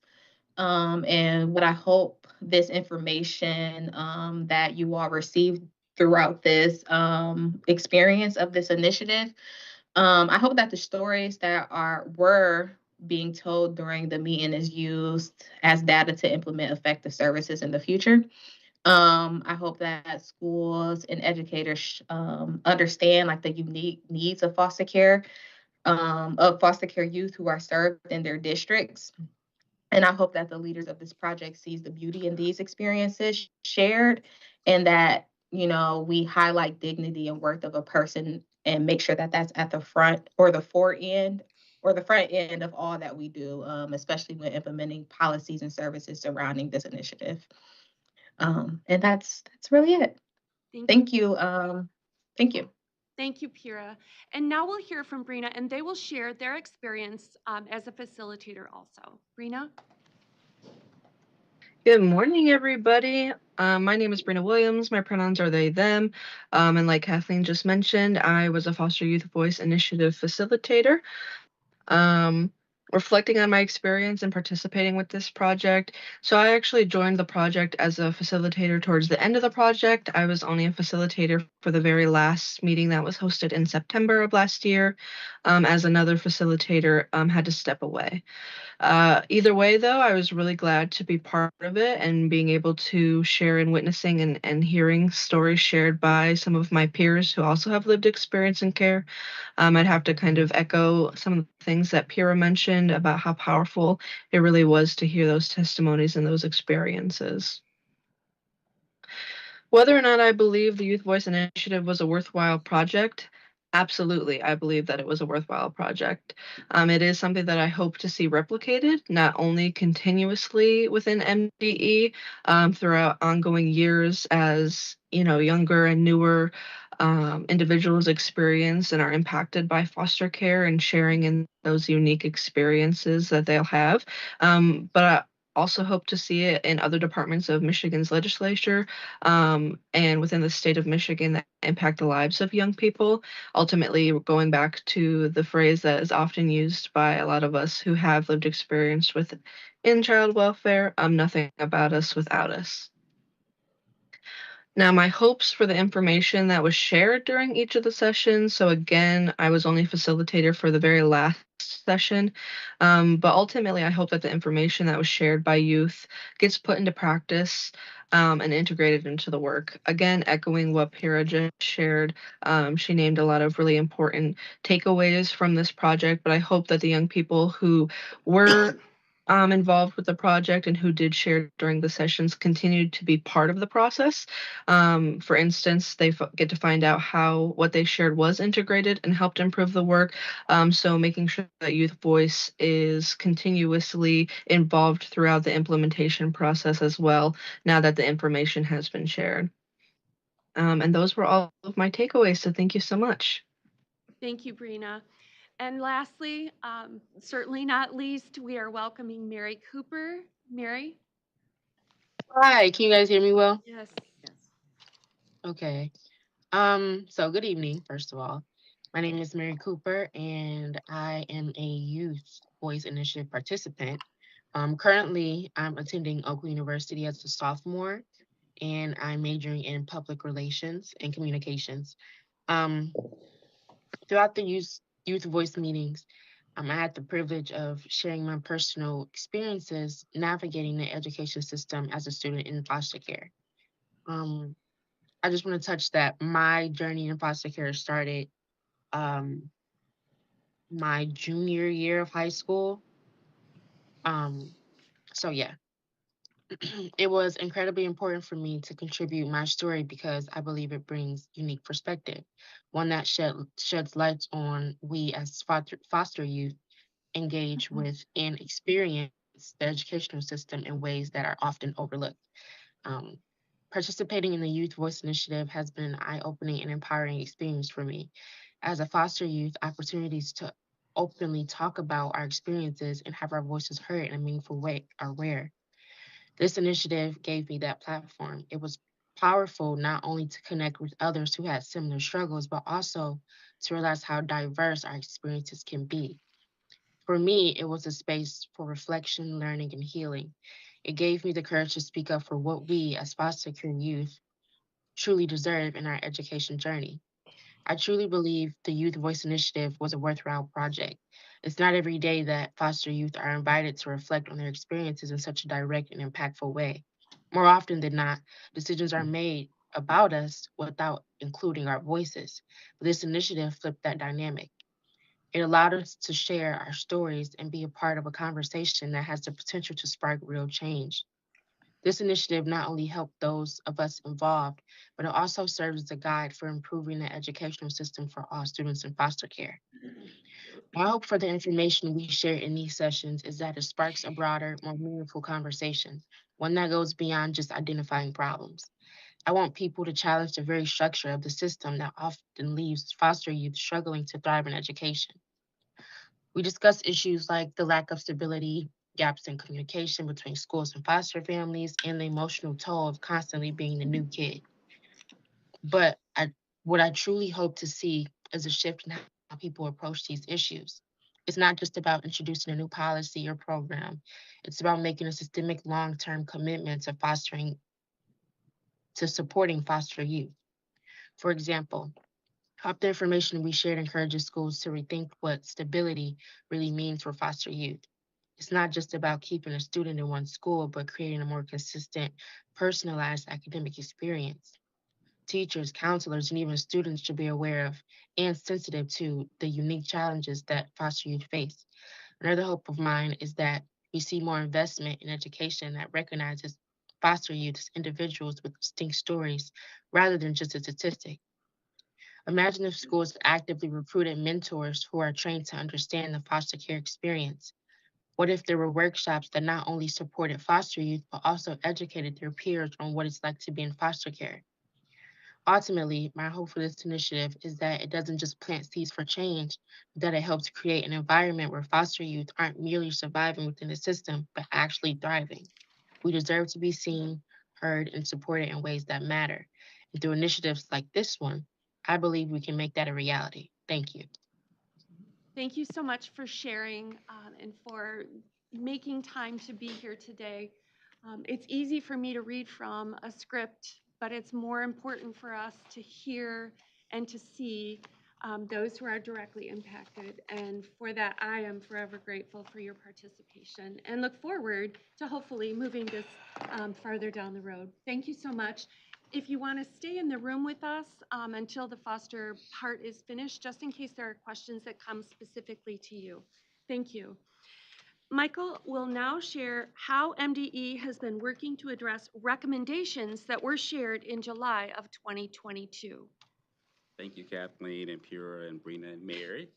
and what I hope this information that you all received throughout this experience of this initiative, I hope that the stories that were being told during the meeting is used as data to implement effective services in the future. I hope that schools and educators understand like the unique needs of foster care youth who are served in their districts. And I hope that the leaders of this project sees the beauty in these experiences shared, and that, we highlight dignity and worth of a person and make sure that that's at the front or the forend or the front end of all that we do, especially when implementing policies and services surrounding this initiative. And that's really it. Thank you. Thank you. Thank you, Pira. And now we'll hear from Brina, and they will share their experience as a facilitator also. Brina? Good morning, everybody. My name is Brina Williams. My pronouns are they, them. And like Kathleen just mentioned, I was a Foster Youth Voice Initiative facilitator. Reflecting on my experience in participating with this project. So I actually joined the project as a facilitator towards the end of the project. I was only a facilitator for the very last meeting that was hosted in September of last year, as another facilitator had to step away. Either way, though, I was really glad to be part of it and being able to share in witnessing and hearing stories shared by some of my peers who also have lived experience in care. I'd have to kind of echo some of the things that Pira mentioned about how powerful it really was to hear those testimonies and those experiences. Whether or not I believe the Youth Voice Initiative was a worthwhile project, absolutely, I believe that it was a worthwhile project. It is something that I hope to see replicated, not only continuously within MDE throughout ongoing years as, younger and newer individuals experience and are impacted by foster care and sharing in those unique experiences that they'll have. But I also hope to see it in other departments of Michigan's legislature and within the state of Michigan that impact the lives of young people. Ultimately, going back to the phrase that is often used by a lot of us who have lived experience with in child welfare, nothing about us without us. Now, my hopes for the information that was shared during each of the sessions. So again, I was only facilitator for the very last session, but ultimately I hope that the information that was shared by youth gets put into practice and integrated into the work. Again, echoing what Pira just shared, she named a lot of really important takeaways from this project, but I hope that the young people who were involved with the project and who did share during the sessions continued to be part of the process. For instance, they get to find out how what they shared was integrated and helped improve the work. So making sure that Youth Voice is continuously involved throughout the implementation process as well, now that the information has been shared. And those were all of my takeaways, so thank you so much. Thank you, Brina. And lastly, certainly not least, we are welcoming Mary Cooper. Mary? Hi, can you guys hear me well? Yes. Okay. So good evening, first of all. My name is Mary Cooper, and I am a Youth Voice Initiative participant. Currently, I'm attending Oakland University as a sophomore, and I'm majoring in public relations and communications. Throughout the youth Voice meetings, I had the privilege of sharing my personal experiences navigating the education system as a student in foster care. I just want to touch that my journey in foster care started my junior year of high school. So yeah, it was incredibly important for me to contribute my story because I believe it brings unique perspective, one that sheds light on we as foster youth engage with and experience the educational system in ways that are often overlooked. Um, Participating in the Youth Voice Initiative has been an eye-opening and empowering experience for me. As a foster youth, opportunities to openly talk about our experiences and have our voices heard in a meaningful way are rare. This initiative gave me that platform. It was powerful not only to connect with others who had similar struggles, but also to realize how diverse our experiences can be. For me, it was a space for reflection, learning, and healing. It gave me the courage to speak up for what we, as foster care youth, truly deserve in our education journey. I truly believe the Youth Voice Initiative was a worthwhile project. It's not every day that foster youth are invited to reflect on their experiences in such a direct and impactful way. More often than not, decisions are made about us without including our voices. But this initiative flipped that dynamic. It allowed us to share our stories and be a part of a conversation that has the potential to spark real change. This initiative not only helped those of us involved, but it also serves as a guide for improving the educational system for all students in foster care. My hope for the information we share in these sessions is that it sparks a broader, more meaningful conversation, one that goes beyond just identifying problems. I want people to challenge the very structure of the system that often leaves foster youth struggling to thrive in education. We discuss issues like the lack of stability, gaps in communication between schools and foster families, and the emotional toll of constantly being the new kid. But what I truly hope to see is a shift in how people approach these issues. It's not just about introducing a new policy or program. It's about making a systemic long-term commitment to supporting foster youth. For example, hope the information we shared encourages schools to rethink what stability really means for foster youth. It's not just about keeping a student in one school, but creating a more consistent, personalized academic experience. Teachers, counselors, and even students should be aware of and sensitive to the unique challenges that foster youth face. Another hope of mine is that we see more investment in education that recognizes foster youth as individuals with distinct stories rather than just a statistic. Imagine if schools actively recruited mentors who are trained to understand the foster care experience. What if there were workshops that not only supported foster youth, but also educated their peers on what it's like to be in foster care? Ultimately, my hope for this initiative is that it doesn't just plant seeds for change, but that it helps create an environment where foster youth aren't merely surviving within the system, but actually thriving. We deserve to be seen, heard, and supported in ways that matter. And through initiatives like this one, I believe we can make that a reality. Thank you. Thank you so much for sharing and for making time to be here today. It's easy for me to read from a script, but it's more important for us to hear and to see those who are directly impacted. And for that, I am forever grateful for your participation and look forward to hopefully moving this farther down the road. Thank you so much. If you want to stay in the room with us until the foster part is finished, just in case there are questions that come specifically to you. Thank you. Michael will now share how MDE has been working to address recommendations that were shared in July of 2022. Thank you, Kathleen and Pura and Brina and Mary.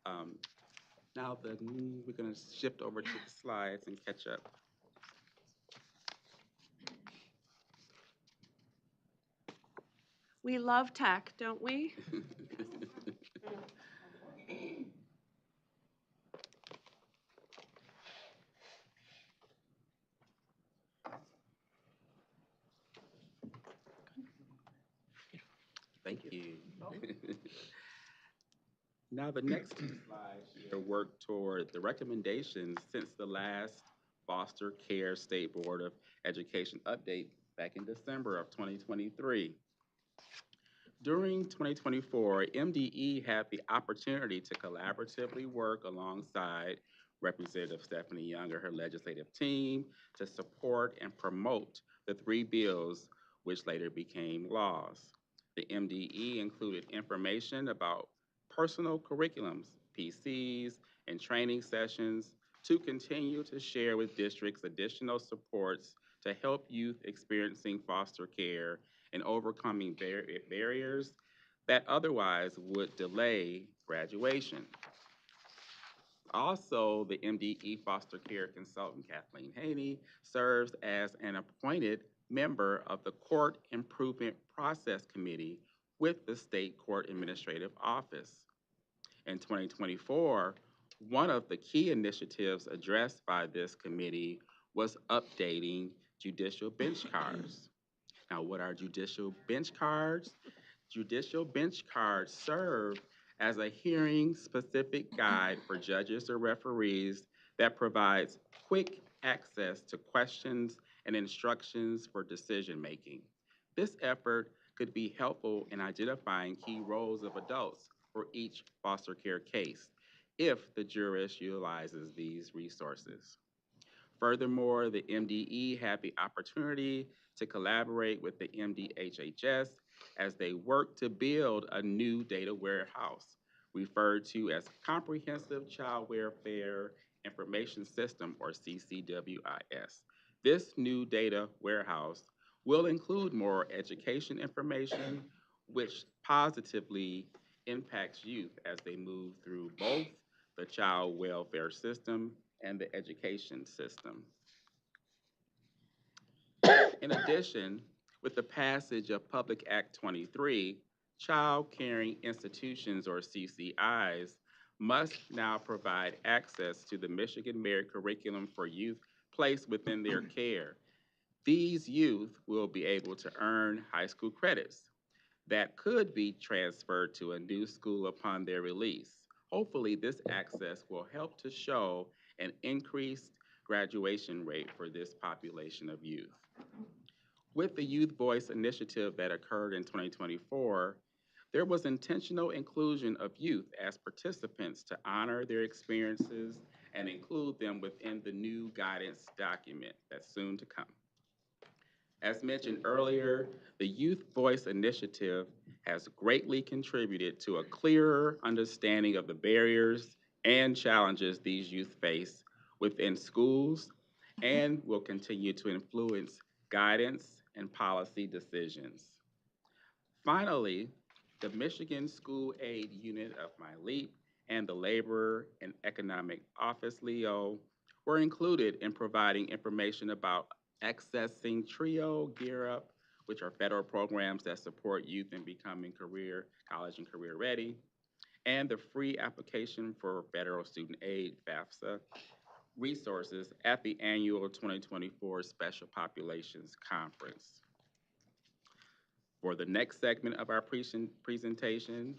Now we're going to shift over to the slides and catch up. We love tech, don't we? Thank you. Now, the next two slides here work toward the recommendations since the last Foster Care State Board of Education update back in December of 2023. During 2024, MDE had the opportunity to collaboratively work alongside Representative Stephanie Young and her legislative team to support and promote the three bills which later became laws. The MDE included information about personal curriculums, PCs, and training sessions to continue to share with districts additional supports to help youth experiencing foster care and overcoming barriers that otherwise would delay graduation. Also, the MDE foster care consultant, Kathleen Haney, serves as an appointed member of the Court Improvement Process Committee with the State Court Administrative Office. In 2024, One of the key initiatives addressed by this committee was updating judicial bench cards. Now, what are judicial bench cards? Judicial bench cards serve as a hearing-specific guide for judges or referees that provides quick access to questions and instructions for decision-making. This effort could be helpful in identifying key roles of adults for each foster care case if the jurist utilizes these resources. Furthermore, the MDE had the opportunity to collaborate with the MDHHS as they work to build a new data warehouse, referred to as Comprehensive Child Welfare Information System, or CCWIS. This new data warehouse will include more education information, which positively impacts youth as they move through both the child welfare system and the education system. In addition, with the passage of Public Act 23, child caring institutions, or CCIs, must now provide access to the Michigan Merit Curriculum for youth placed within their care. These youth will be able to earn high school credits that could be transferred to a new school upon their release. Hopefully, this access will help to show an increased graduation rate for this population of youth. With the Youth Voice initiative that occurred in 2024, there was intentional inclusion of youth as participants to honor their experiences and include them within the new guidance document that's soon to come. As mentioned earlier, the Youth Voice Initiative has greatly contributed to a clearer understanding of the barriers and challenges these youth face within schools and will continue to influence guidance and policy decisions. Finally, the Michigan School Aid Unit of My LEAP and the Labor and Economic Office, LEO, were included in providing information about accessing TRIO, Gear Up, which are federal programs that support youth in becoming college and career ready, and the free application for federal student aid, FAFSA, resources at the annual 2024 Special Populations Conference. For the next segment of our presentation,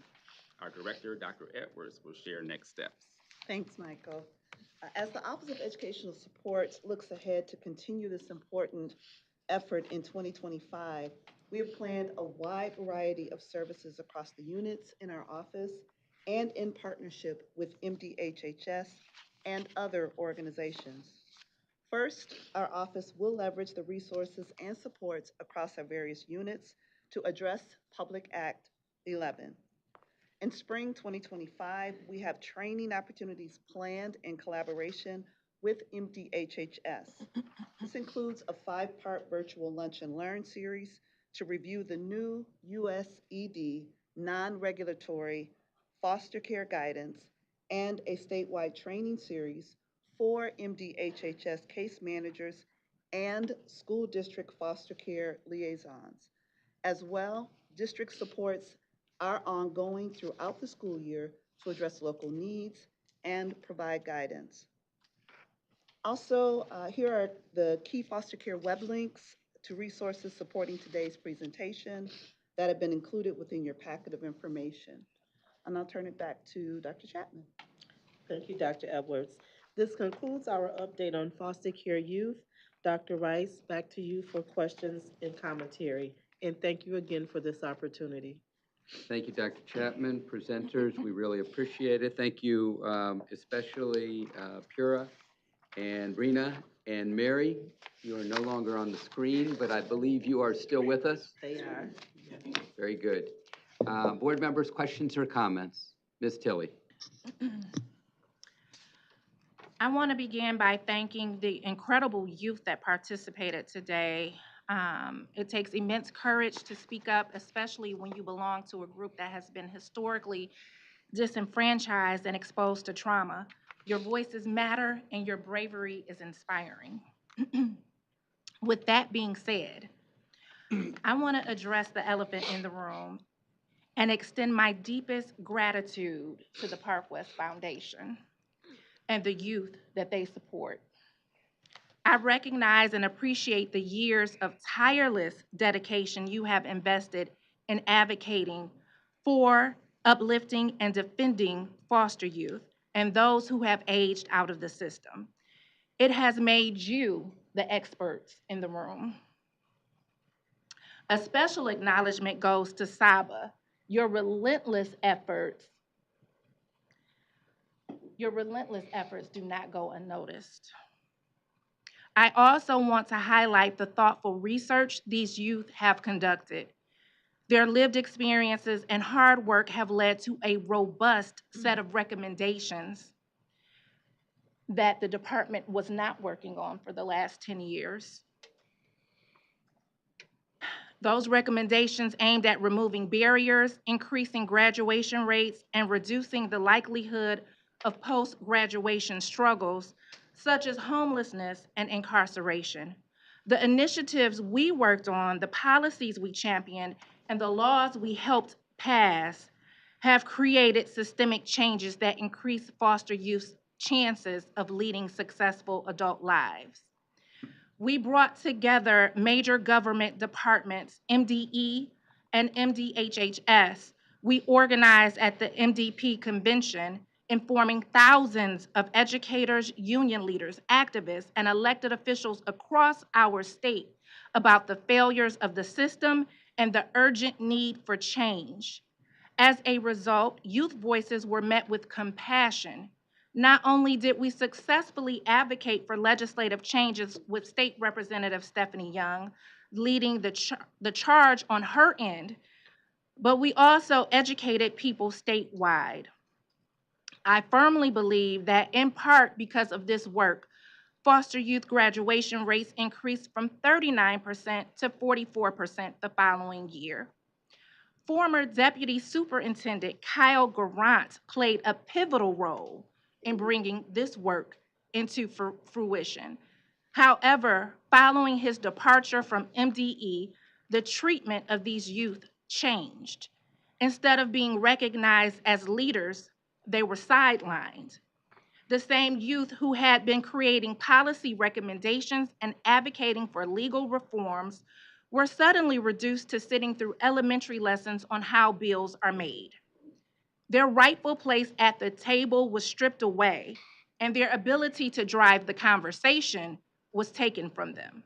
our director, Dr. Edwards, will share next steps. Thanks, Michael. As the Office of Educational Support looks ahead to continue this important effort in 2025, we have planned a wide variety of services across the units in our office and in partnership with MDHHS and other organizations. First, our office will leverage the resources and supports across our various units to address Public Act 11. In spring 2025, we have training opportunities planned in collaboration with MDHHS. This includes a 5-part virtual Lunch and Learn series to review the new USED non-regulatory foster care guidance and a statewide training series for MDHHS case managers and school district foster care liaisons. As well, district supports are ongoing throughout the school year to address local needs and provide guidance. Also, here are the key foster care web links to resources supporting today's presentation that have been included within your packet of information. And I'll turn it back to Dr. Chapman. Thank you, Dr. Edwards. This concludes our update on foster care youth. Dr. Rice, back to you for questions and commentary. And thank you again for this opportunity. Thank you, Dr. Chapman. Presenters, we really appreciate it. Thank you especially Pura and Rena and Mary. You are no longer on the screen, but I believe you are still with us. They are. Very good. Board members, questions or comments? Ms. Tilley. I want to begin by thanking the incredible youth that participated today. It takes immense courage to speak up, especially when you belong to a group that has been historically disenfranchised and exposed to trauma. Your voices matter and your bravery is inspiring. With that being said, I want to address the elephant in the room and extend my deepest gratitude to the Park West Foundation. and the youth that they support. I recognize and appreciate the years of tireless dedication you have invested in advocating for, uplifting, and defending foster youth and those who have aged out of the system. It has made you the experts in the room. A special acknowledgement goes to Saba. Your relentless efforts do not go unnoticed. I also want to highlight the thoughtful research these youth have conducted. Their lived experiences and hard work have led to a robust set of recommendations that the department was not working on for the last 10 years. Those recommendations aimed at removing barriers, increasing graduation rates, and reducing the likelihood of post-graduation struggles, such as homelessness and incarceration. The initiatives we worked on, the policies we championed, and the laws we helped pass have created systemic changes that increase foster youth's chances of leading successful adult lives. We brought together major government departments, MDE and MDHHS. We organized at the MDP convention, informing thousands of educators, union leaders, activists, and elected officials across our state about the failures of the system and the urgent need for change. As a result, youth voices were met with compassion. Not only did we successfully advocate for legislative changes with State Representative Stephanie Young leading the charge on her end, but we also educated people statewide. I firmly believe that in part because of this work, foster youth graduation rates increased from 39% to 44% the following year. Former Deputy Superintendent Kyle Garant played a pivotal role in bringing this work into fruition. However, following his departure from MDE, the treatment of these youth changed. Instead of being recognized as leaders, they were sidelined. The same youth who had been creating policy recommendations and advocating for legal reforms were suddenly reduced to sitting through elementary lessons on how bills are made. Their rightful place at the table was stripped away, and their ability to drive the conversation was taken from them.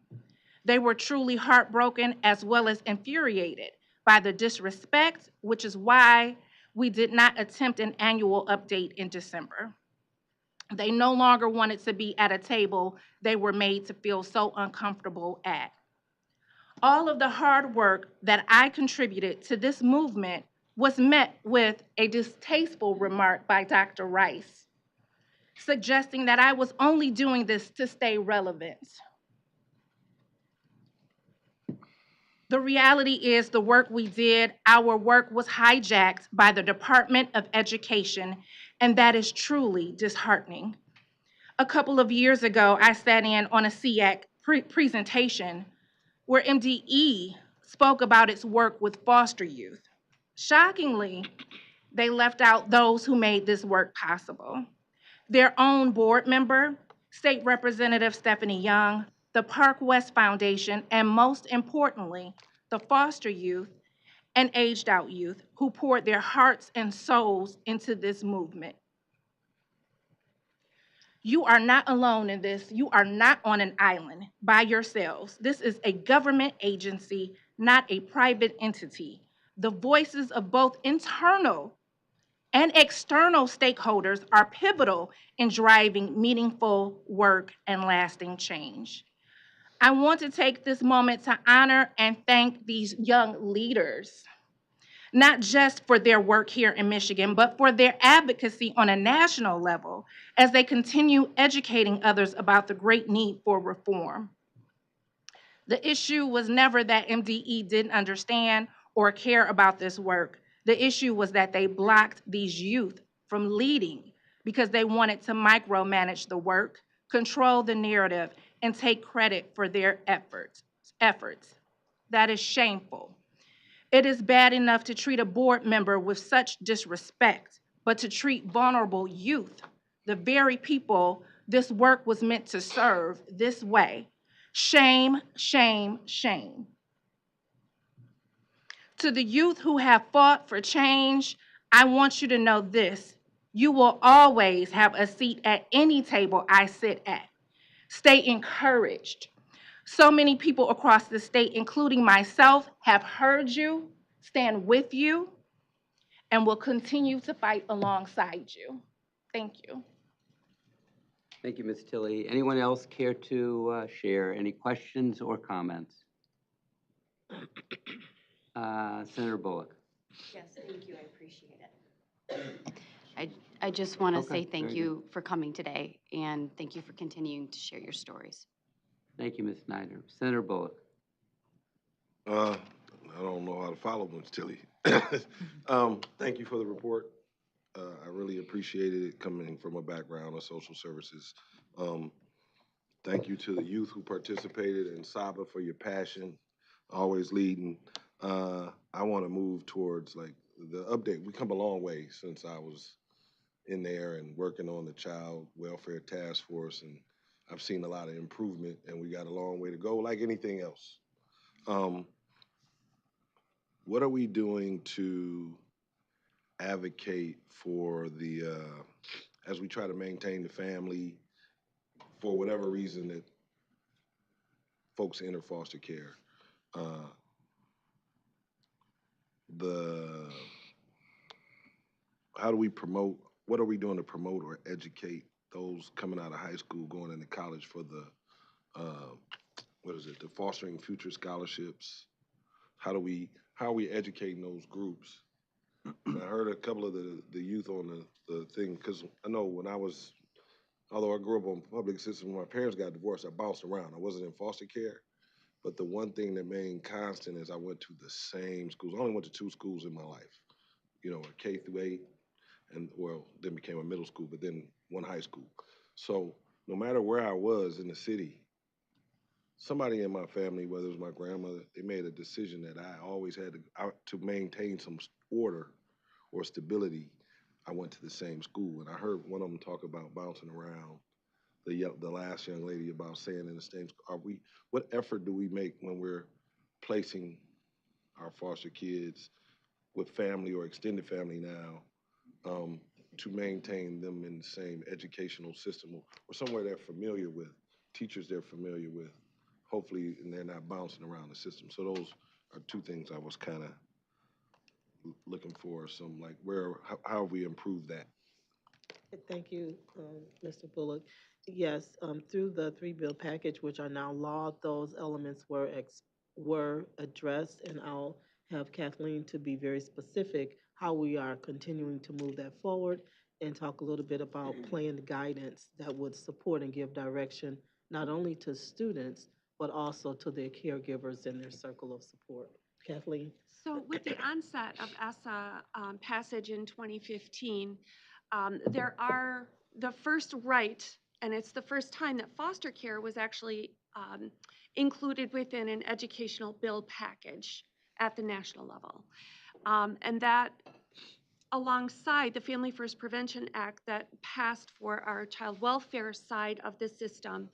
They were truly heartbroken as well as infuriated by the disrespect, which is why we did not attempt an annual update in December. They no longer wanted to be at a table they were made to feel so uncomfortable at. All of the hard work that I contributed to this movement was met with a distasteful remark by Dr. Rice, suggesting that I was only doing this to stay relevant. The reality is the work we did, our work was hijacked by the Department of Education, and that is truly disheartening. A couple of years ago, I sat in on a SEAC presentation where MDE spoke about its work with foster youth. Shockingly, they left out those who made this work possible. Their own board member, State Representative Stephanie Young, the Park West Foundation, and most importantly, the foster youth and aged out youth who poured their hearts and souls into this movement. You are not alone in this. You are not on an island by yourselves. This is a government agency, not a private entity. The voices of both internal and external stakeholders are pivotal in driving meaningful work and lasting change. I want to take this moment to honor and thank these young leaders, not just for their work here in Michigan, but for their advocacy on a national level as they continue educating others about the great need for reform. The issue was never that MDE didn't understand or care about this work. The issue was that they blocked these youth from leading because they wanted to micromanage the work, control the narrative, and take credit for their efforts. That is shameful. It is bad enough to treat a board member with such disrespect, but to treat vulnerable youth the very people this work was meant to serve this way. Shame, shame, shame. To the youth who have fought for change, I want you to know this. You will always have a seat at any table I sit at. Stay encouraged. So many people across the state, including myself, have heard you, stand with you, and will continue to fight alongside you. Thank you. Thank you, Ms. Tilley. Anyone else care to share any questions or comments? Senator Bullock. Yes, thank you, I appreciate it. I just want to Okay, say thank very you for coming today, and thank you for continuing to share your stories. Thank you, Ms. Snyder. Senator Bullock. I don't know how to follow Ms. Tilley. Thank you for the report. I really appreciated it coming from a background of social services. Thank you to the youth who participated, and Saba for your passion, always leading. I want to move towards like the update. We come a long way since I was in there and working on the Child Welfare Task Force, and I've seen a lot of improvement, and we got a long way to go, like anything else. What are we doing to advocate for the, as we try to maintain the family, for whatever reason that folks enter foster care? How do we promote, what are we doing to promote or educate those coming out of high school, going into college for the, the Fostering Future Scholarships? How are we educating those groups? And I heard a couple of the youth on the thing, because I know when I was, although I grew up on public system, when my parents got divorced, I bounced around. I wasn't in foster care, but the one thing that remained constant is I went to the same schools. I only went to 2 schools in my life, you know, a K through 8, and well, then became a middle school, but then one high school. So no matter where I was in the city, somebody in my family, whether it was my grandmother, they made a decision that I always had to maintain some order or stability. I went to the same school, and I heard one of them talk about bouncing around. The last young lady about saying in the same school. What effort do we make when we're placing our foster kids with family or extended family now, to maintain them in the same educational system or somewhere they're familiar with, teachers they're familiar with, hopefully, and they're not bouncing around the system. So those are 2 things I was kind of looking for, some like how have we improved that? Thank you, Mr. Bullock. Yes, through the 3-bill package, which are now law, those elements were addressed, and I'll have Kathleen to be very specific how we are continuing to move that forward and talk a little bit about planned guidance that would support and give direction not only to students, but also to their caregivers and their circle of support. Kathleen? So with the onset of ESSA passage in 2015, there are the first right, and it's the first time that foster care was actually included within an educational bill package at the national level. And that, alongside the Family First Prevention Act that passed for our child welfare side of the system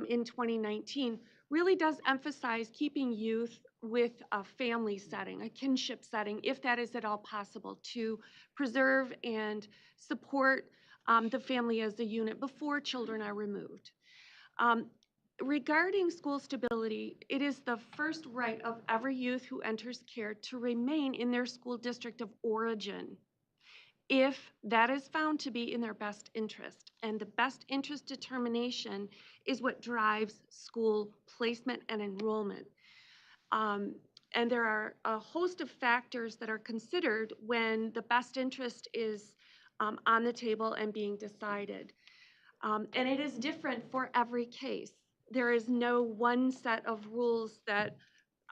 in 2019, really does emphasize keeping youth with a family setting, a kinship setting, if that is at all possible, to preserve and support the family as a unit before children are removed. Regarding school stability, it is the first right of every youth who enters care to remain in their school district of origin, if that is found to be in their best interest. And the best interest determination is what drives school placement and enrollment. And there are a host of factors that are considered when the best interest is on the table and being decided. And it is different for every case. There is no one set of rules that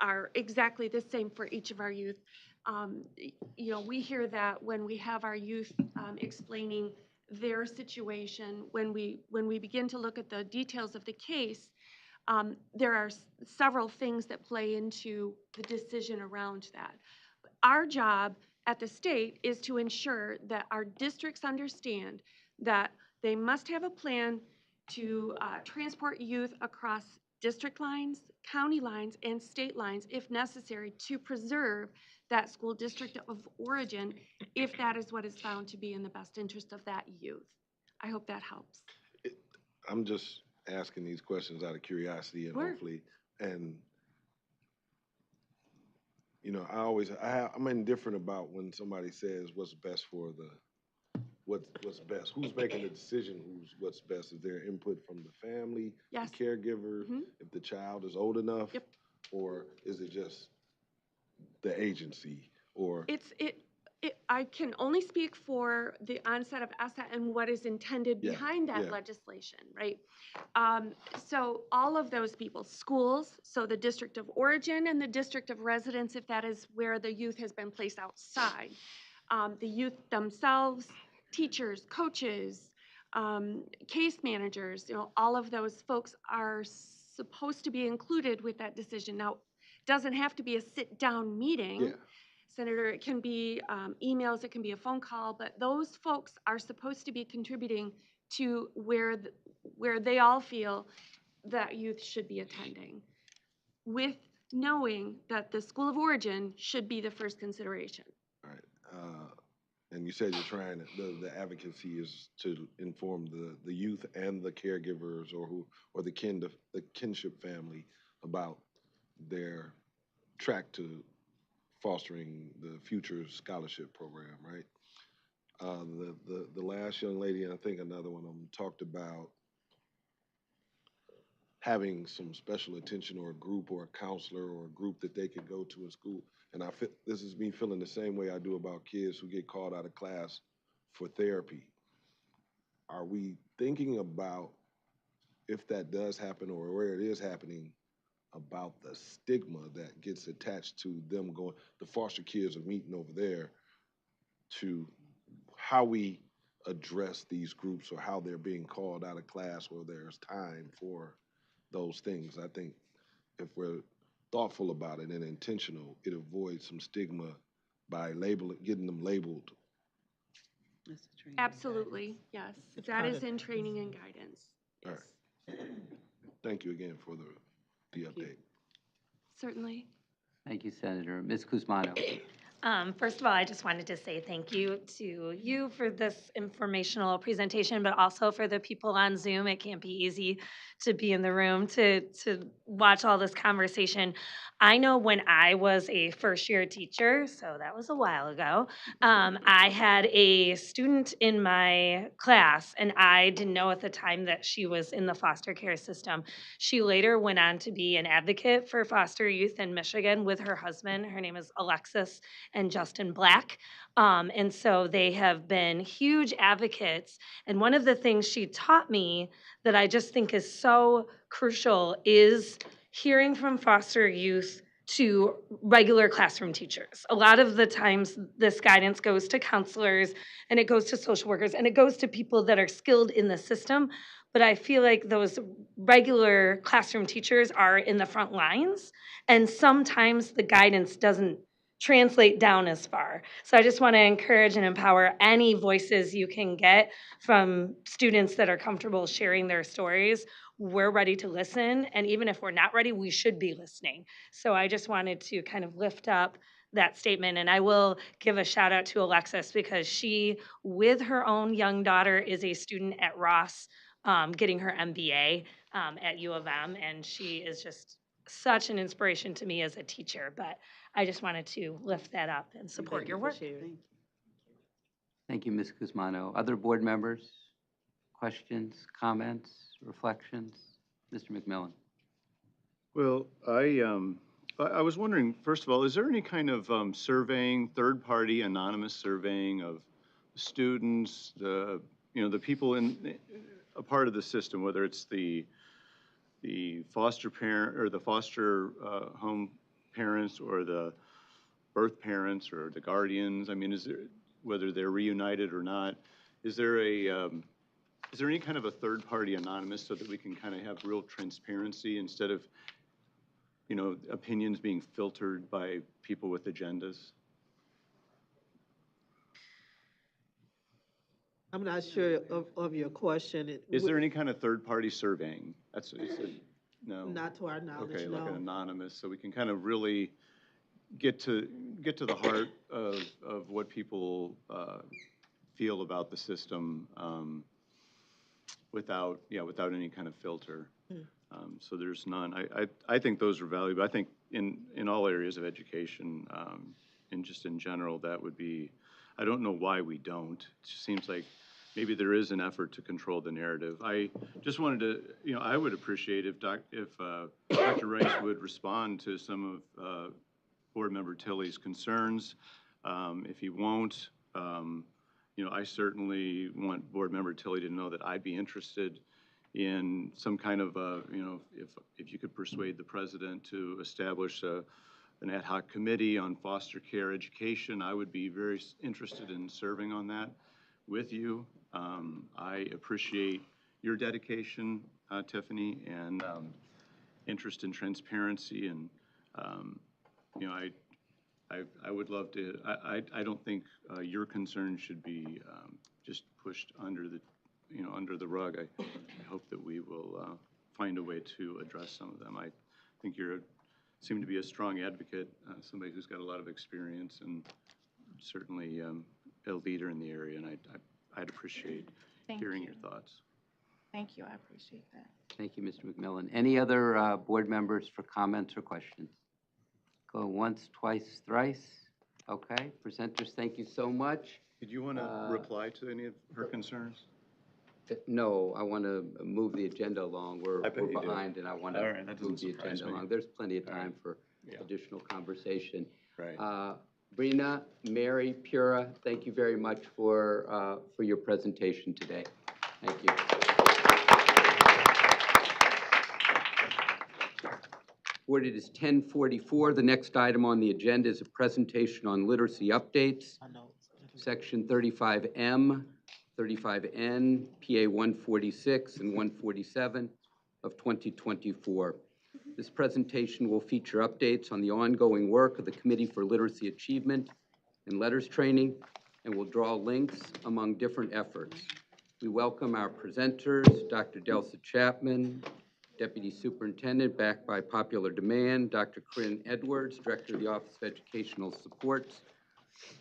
are exactly the same for each of our youth. You know, we hear that when we have our youth explaining their situation, when we begin to look at the details of the case, there are several things that play into the decision around that. Our job at the state is to ensure that our districts understand that They must have a plan to transport youth across district lines, county lines, and state lines if necessary to preserve that school district of origin if that is what is found to be in the best interest of that youth. I hope that helps. I'm just asking these questions out of curiosity and Sure. hopefully, and you know, I'm indifferent about when somebody says what's best for what's best. Who's making the decision? What's best? Is there input from the family, Yes. the caregiver, if the child is old enough, Yep. or is it just the agency? Or I can only speak for the onset of ESSA and what is intended behind that legislation, right? So all of those people, schools, so the district of origin and the district of residence, if that is where the youth has been placed outside, the youth themselves, teachers, coaches, case managers, you know, all of those folks are supposed to be included with that decision. Now, it doesn't have to be a sit-down meeting. Yeah. Senator, it can be emails, it can be a phone call, but those folks are supposed to be contributing to where they all feel that youth should be attending, with knowing that the school of origin should be the first consideration. all right. And you said you're trying to, the advocacy is to inform the youth and the caregivers or the kinship family about their track to fostering the future scholarship program, right? The last young lady, and I think another one of them, talked about having some special attention or a group or a counselor or a group that they could go to in school. And this is me feeling the same way I do about kids who get called out of class for therapy. Are we thinking about, if that does happen or where it is happening, about the stigma that gets attached to them going, the foster kids are meeting over there, to how we address these groups or how they're being called out of class where there's time for those things? I think if we're thoughtful about it and intentional, it avoids some stigma by getting them labeled. Absolutely, yes. That is in training and guidance. All right. Thank you again for the update. Certainly. Thank you, Senator. Ms. Kuzmano. First of all, I just wanted to say thank you to you for this informational presentation, but also for the people on Zoom. It can't be easy to be in the room to watch all this conversation. I know when I was a first-year teacher, so that was a while ago, I had a student in my class, and I didn't know at the time that she was in the foster care system. She later went on to be an advocate for foster youth in Michigan with her husband. Her name is Alexis and Justin Black. And so they have been huge advocates. And one of the things she taught me that I just think is so crucial is hearing from foster youth to regular classroom teachers. A lot of the times this guidance goes to counselors and it goes to social workers and it goes to people that are skilled in the system. But I feel like those regular classroom teachers are in the front lines, and sometimes the guidance doesn't translate down as far. So I just want to encourage and empower any voices you can get from students that are comfortable sharing their stories. We're ready to listen, and even if we're not ready, we should be listening. So I just wanted to kind of lift up that statement, and I will give a shout out to Alexis because she, with her own young daughter, is a student at Ross, getting her MBA at U of M, and she is just such an inspiration to me as a teacher. But I just wanted to lift that up and support your work. Thank you, Ms. Kuzmano. Other board members? Questions, comments, reflections? Mr. McMillan. Well, I was wondering, first of all, is there any kind of surveying, third-party anonymous surveying of students, the people in a part of the system, whether it's the foster parent or the foster home parents or the birth parents or the guardians? I mean, whether they're reunited or not, is there any kind of a third-party anonymous so that we can kind of have real transparency instead of, opinions being filtered by people with agendas? I'm not sure of your question. Is there any kind of third-party surveying? No? Not to our knowledge, Okay, like an no. anonymous, so we can kind of really get to the heart of what people feel about the system without any kind of filter. So there's none. I think those are valuable. I think in all areas of education, and just in general, that would be, I don't know why we don't. It just seems like maybe there is an effort to control the narrative. I just wanted to, I would appreciate if Dr. Rice would respond to some of Board Member Tilley's concerns. If he won't, I certainly want Board Member Tilley to know that I'd be interested in some kind of, if you could persuade the president to establish an ad hoc committee on foster care education, I would be very interested in serving on that with you. I appreciate your dedication, Tiffany, and interest in transparency, and I would love to. I don't think your concerns should be just pushed under the rug. I hope that we will find a way to address some of them. I think seem to be a strong advocate, somebody who's got a lot of experience, and certainly a leader in the area. And I'd appreciate hearing your thoughts. Thank you, I appreciate that. Thank you, Mr. McMillan. Any other board members for comments or questions? Go once, twice, thrice. Okay, presenters, thank you so much. Did you want to reply to any of her concerns? No, I want to move the agenda along. We're behind, and I want to move the agenda along. There's plenty of time for additional conversation. Right. Brina, Mary, Pura, thank you very much for your presentation today. Thank you. Board, it is 10:44. The next item on the agenda is a presentation on literacy updates. Section 35M, 35N, PA 146 and 147 of 2024. This presentation will feature updates on the ongoing work of the Committee for Literacy Achievement and Letters Training, and will draw links among different efforts. We welcome our presenters, Dr. Delsa Chapman, Deputy Superintendent, backed by popular demand, Dr. Corinne Edwards, Director of the Office of Educational Supports.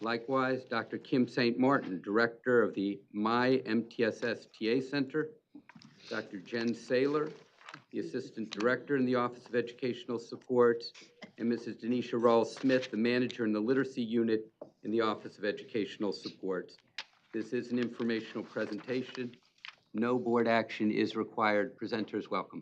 Likewise, Dr. Kim St. Martin, Director of the My MTSS TA Center, Dr. Jen Saylor, the Assistant Director in the Office of Educational Supports, and Mrs. Denisha Rawls-Smith, the Manager in the Literacy Unit in the Office of Educational Supports. This is an informational presentation. No board action is required. Presenters, welcome.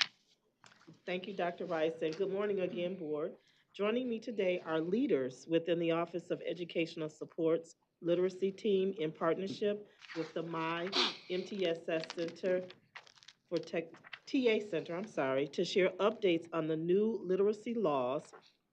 Thank you, Dr. Rice, and good morning again, Board. Joining me today are leaders within the Office of Educational Supports Literacy Team in partnership with the My MTSS Center for TA Center, to share updates on the new literacy laws,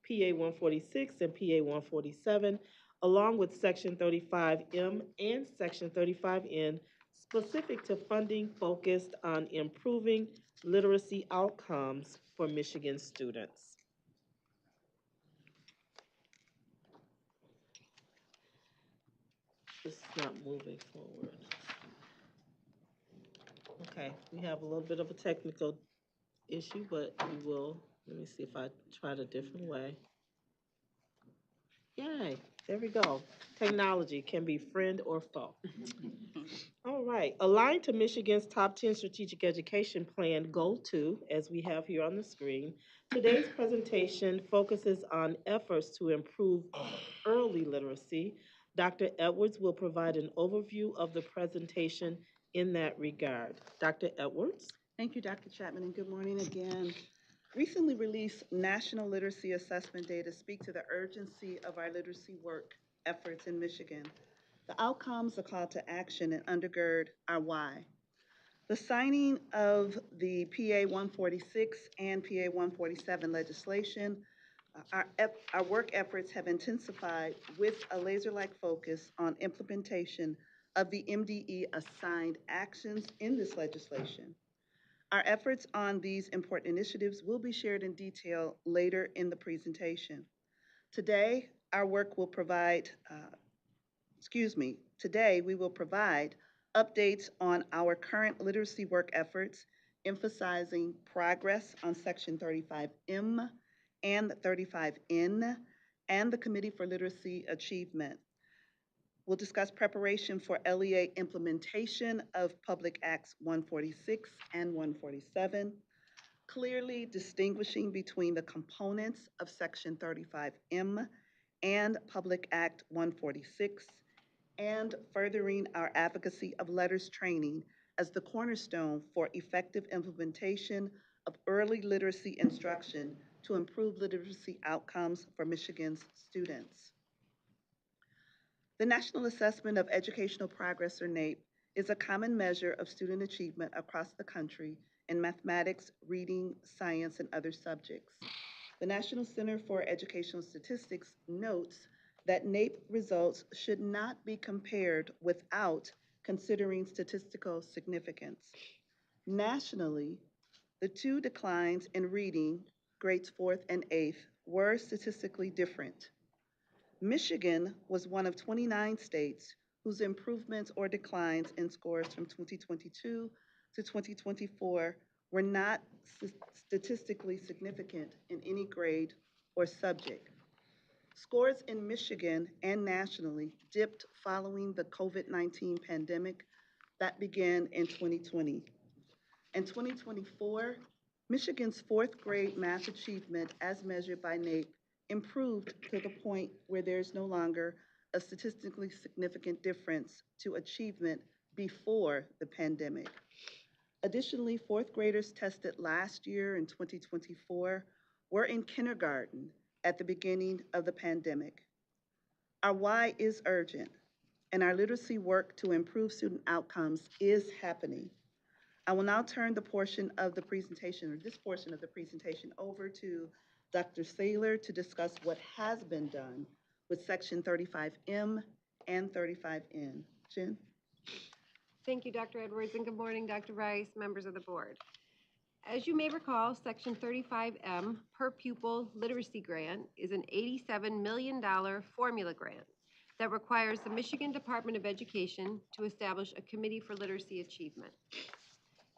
PA 146 and PA 147, along with Section 35M and Section 35N, specific to funding focused on improving literacy outcomes for Michigan students. This is not moving forward. Okay, we have a little bit of a technical issue, but we will, let me see if I try it a different way. Yay, there we go. Technology can be friend or foe. All right, aligned to Michigan's top 10 strategic education plan, Goal 2, as we have here on the screen, today's presentation focuses on efforts to improve early literacy. Dr. Edwards will provide an overview of the presentation in that regard. Dr. Edwards? Thank you, Dr. Chapman, and good morning again. Recently released national literacy assessment data speak to the urgency of our literacy work efforts in Michigan. The outcomes, a call to action, and undergird our why. The signing of the PA 146 and PA 147 legislation, our work efforts have intensified with a laser-like focus on implementation of the MDE assigned actions in this legislation. Our efforts on these important initiatives will be shared in detail later in the presentation. Today, our work will provide, today we will provide updates on our current literacy work efforts, emphasizing progress on Section 35M and 35N, and the Committee for Literacy Achievement. We'll discuss preparation for LEA implementation of Public Acts 146 and 147, clearly distinguishing between the components of Section 35M and Public Act 146, and furthering our advocacy of letters training as the cornerstone for effective implementation of early literacy instruction to improve literacy outcomes for Michigan's students. The National Assessment of Educational Progress, or NAEP, is a common measure of student achievement across the country in mathematics, reading, science, and other subjects. The National Center for Educational Statistics notes that NAEP results should not be compared without considering statistical significance. Nationally, the two declines in reading, grades 4th and 8th, were statistically different. Michigan was one of 29 states whose improvements or declines in scores from 2022 to 2024 were not statistically significant in any grade or subject. Scores in Michigan and nationally dipped following the COVID-19 pandemic that began in 2020. In 2024, Michigan's 4th grade math achievement as measured by NAEP improved to the point where there's no longer a statistically significant difference to achievement before the pandemic. Additionally, 4th graders tested last year in 2024 were in kindergarten at the beginning of the pandemic. Our why is urgent, and our literacy work to improve student outcomes is happening. I will now turn this portion of the presentation over to Dr. Saylor to discuss what has been done with Section 35M and 35N. Jen? Thank you, Dr. Edwards, and good morning, Dr. Rice, members of the board. As you may recall, Section 35M per pupil literacy grant is an $87 million formula grant that requires the Michigan Department of Education to establish a committee for literacy achievement.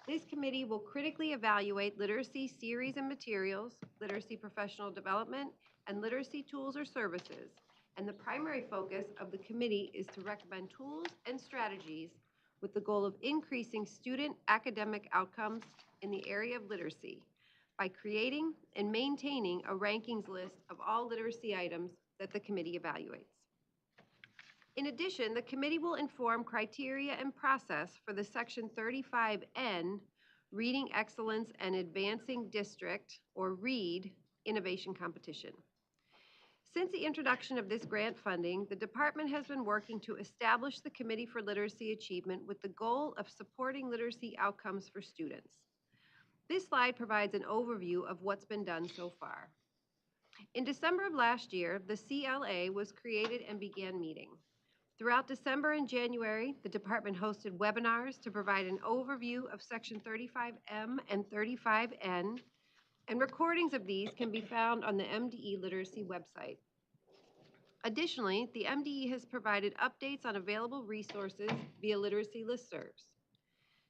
This committee will critically evaluate literacy series and materials, literacy professional development, and literacy tools or services. And the primary focus of the committee is to recommend tools and strategies with the goal of increasing student academic outcomes in the area of literacy by creating and maintaining a rankings list of all literacy items that the committee evaluates. In addition, the committee will inform criteria and process for the Section 35N Reading Excellence and Advancing District, or READ, innovation competition. Since the introduction of this grant funding, the department has been working to establish the Committee for Literacy Achievement with the goal of supporting literacy outcomes for students. This slide provides an overview of what's been done so far. In December of last year, the CLA was created and began meeting. Throughout December and January, the department hosted webinars to provide an overview of Section 35M and 35N, and recordings of these can be found on the MDE Literacy website. Additionally, the MDE has provided updates on available resources via literacy listservs.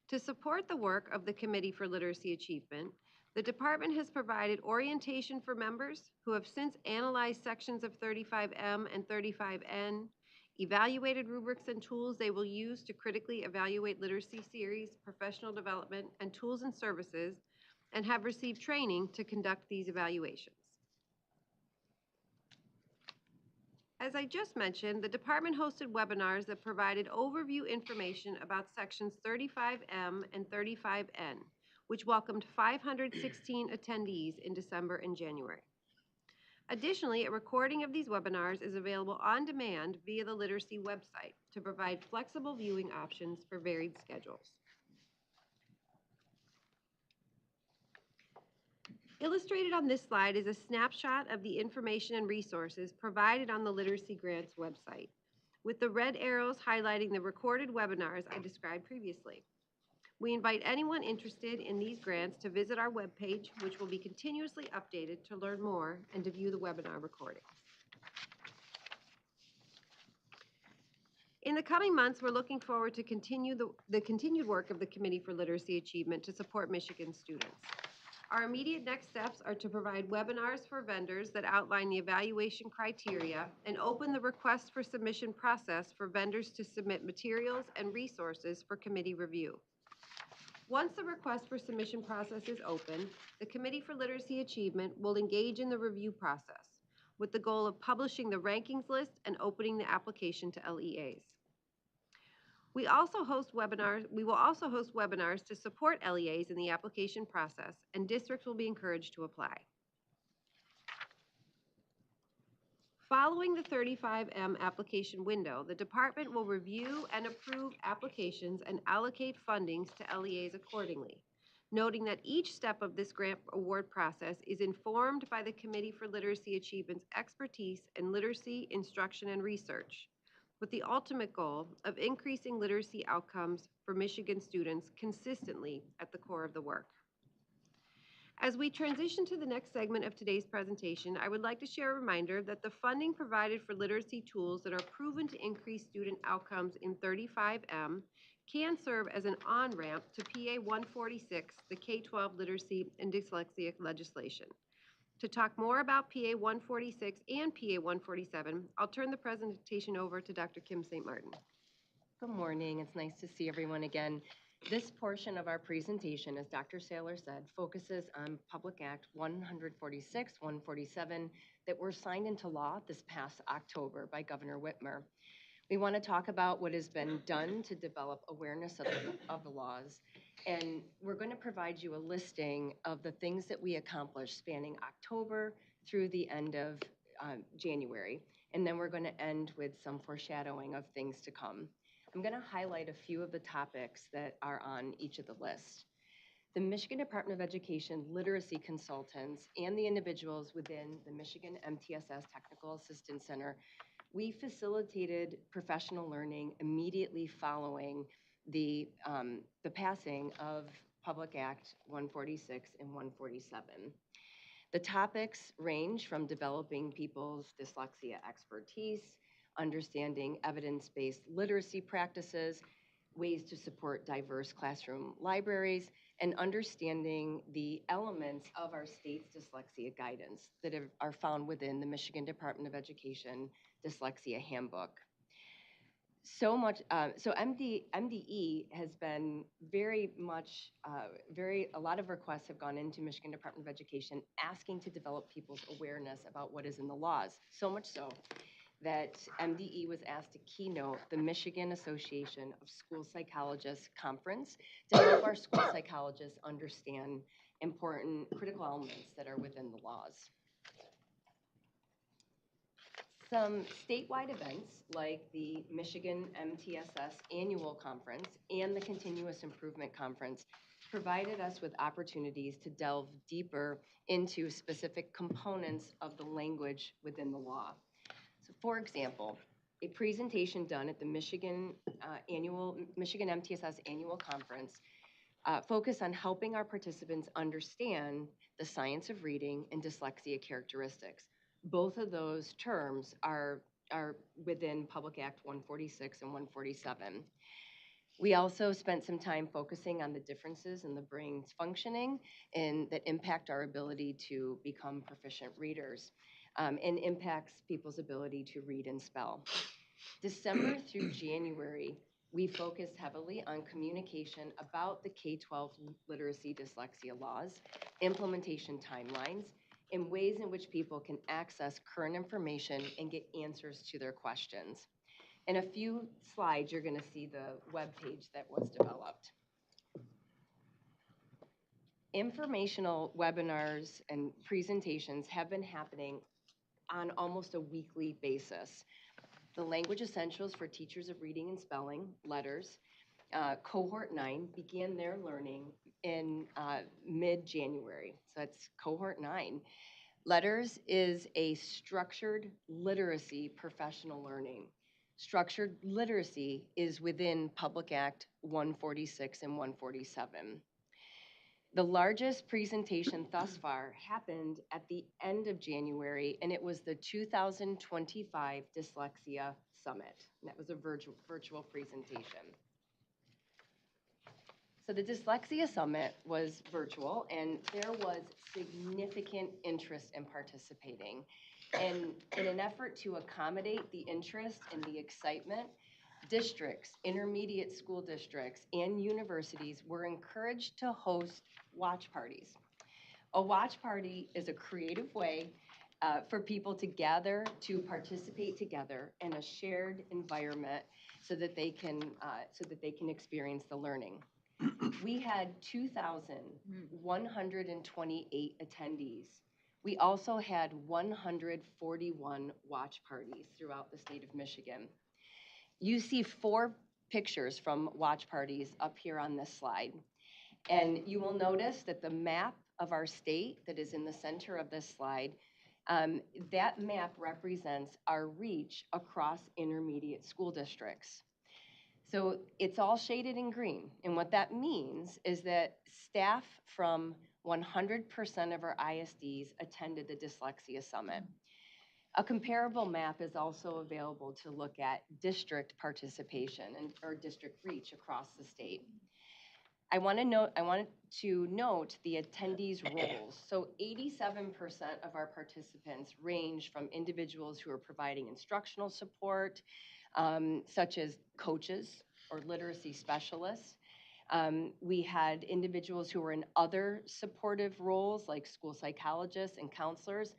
To support the work of the Committee for Literacy Achievement, the department has provided orientation for members who have since analyzed sections of 35M and 35N, evaluated rubrics and tools they will use to critically evaluate literacy series, professional development, and tools and services, and have received training to conduct these evaluations. As I just mentioned, the department hosted webinars that provided overview information about sections 35M and 35N, which welcomed 516 attendees in December and January. Additionally, a recording of these webinars is available on demand via the literacy website to provide flexible viewing options for varied schedules. Illustrated on this slide is a snapshot of the information and resources provided on the Literacy Grants website, with the red arrows highlighting the recorded webinars I described previously. We invite anyone interested in these grants to visit our webpage, which will be continuously updated to learn more and to view the webinar recordings. In the coming months, we're looking forward to continue the continued work of the Committee for Literacy Achievement to support Michigan students. Our immediate next steps are to provide webinars for vendors that outline the evaluation criteria and open the request for submission process for vendors to submit materials and resources for committee review. Once the request for submission process is open, the Committee for Literacy Achievement will engage in the review process with the goal of publishing the rankings list and opening the application to LEAs. We will also host webinars to support LEAs in the application process, and districts will be encouraged to apply. Following the 35M application window, the department will review and approve applications and allocate fundings to LEAs accordingly, noting that each step of this grant award process is informed by the Committee for Literacy Achievement's expertise in literacy, instruction, and research, with the ultimate goal of increasing literacy outcomes for Michigan students consistently at the core of the work. As we transition to the next segment of today's presentation, I would like to share a reminder that the funding provided for literacy tools that are proven to increase student outcomes in 35M can serve as an on-ramp to PA 146, the K-12 literacy and dyslexia legislation. To talk more about PA 146 and PA 147, I'll turn the presentation over to Dr. Kim St. Martin. Good morning. It's nice to see everyone again. This portion of our presentation, as Dr. Saylor said, focuses on Public Act 146, 147 that were signed into law this past October by Governor Whitmer. We want to talk about what has been done to develop awareness of the laws, and we're going to provide you a listing of the things that we accomplished spanning October through the end of January, and then we're going to end with some foreshadowing of things to come. I'm going to highlight a few of the topics that are on each of the lists. The Michigan Department of Education literacy consultants and the individuals within the Michigan MTSS Technical Assistance Center, we facilitated professional learning immediately following the passing of Public Act 146 and 147. The topics range from developing people's dyslexia expertise, understanding evidence-based literacy practices, ways to support diverse classroom libraries, and understanding the elements of our state's dyslexia guidance that are found within the Michigan Department of Education Dyslexia Handbook. So MDE has been very much, a lot of requests have gone into Michigan Department of Education asking to develop people's awareness about what is in the laws, so much so that MDE was asked to keynote the Michigan Association of School Psychologists Conference to help our school psychologists understand important critical elements that are within the laws. Some statewide events like the Michigan MTSS Annual Conference and the Continuous Improvement Conference provided us with opportunities to delve deeper into specific components of the language within the law. So for example, a presentation done at the Michigan MTSS Annual Conference focused on helping our participants understand the science of reading and dyslexia characteristics. Both of those terms are within Public Act 146 and 147. We also spent some time focusing on the differences in the brain's functioning and that impact our ability to become proficient readers and impacts people's ability to read and spell. December through January, we focused heavily on communication about the K-12 literacy dyslexia laws, implementation timelines, and ways in which people can access current information and get answers to their questions. In a few slides, you're going to see the web page that was developed. Informational webinars and presentations have been happening on almost a weekly basis. The Language Essentials for Teachers of Reading and Spelling, LETTERS, Cohort 9 began their learning in mid-January. So that's Cohort 9. LETTERS is a structured literacy professional learning. Structured literacy is within Public Act 146 and 147. The largest presentation thus far happened at the end of January, and it was the 2025 Dyslexia Summit. And that was a virtual presentation. So the Dyslexia Summit was virtual, and there was significant interest in participating. And in an effort to accommodate the interest and the excitement, districts, intermediate school districts, and universities were encouraged to host watch parties. A watch party is a creative way for people to gather, to participate together in a shared environment so that they can experience the learning. We had 2,128 attendees. We also had 141 watch parties throughout the state of Michigan. You see 4 pictures from watch parties up here on this slide. And you will notice that the map of our state that is in the center of this slide, that map represents our reach across intermediate school districts. So it's all shaded in green. And what that means is that staff from 100% of our ISDs attended the Dyslexia Summit. A comparable map is also available to look at district participation or district reach across the state. I wanted to note the attendees' roles. So 87% of our participants range from individuals who are providing instructional support, such as coaches or literacy specialists. We had individuals who were in other supportive roles like school psychologists and counselors.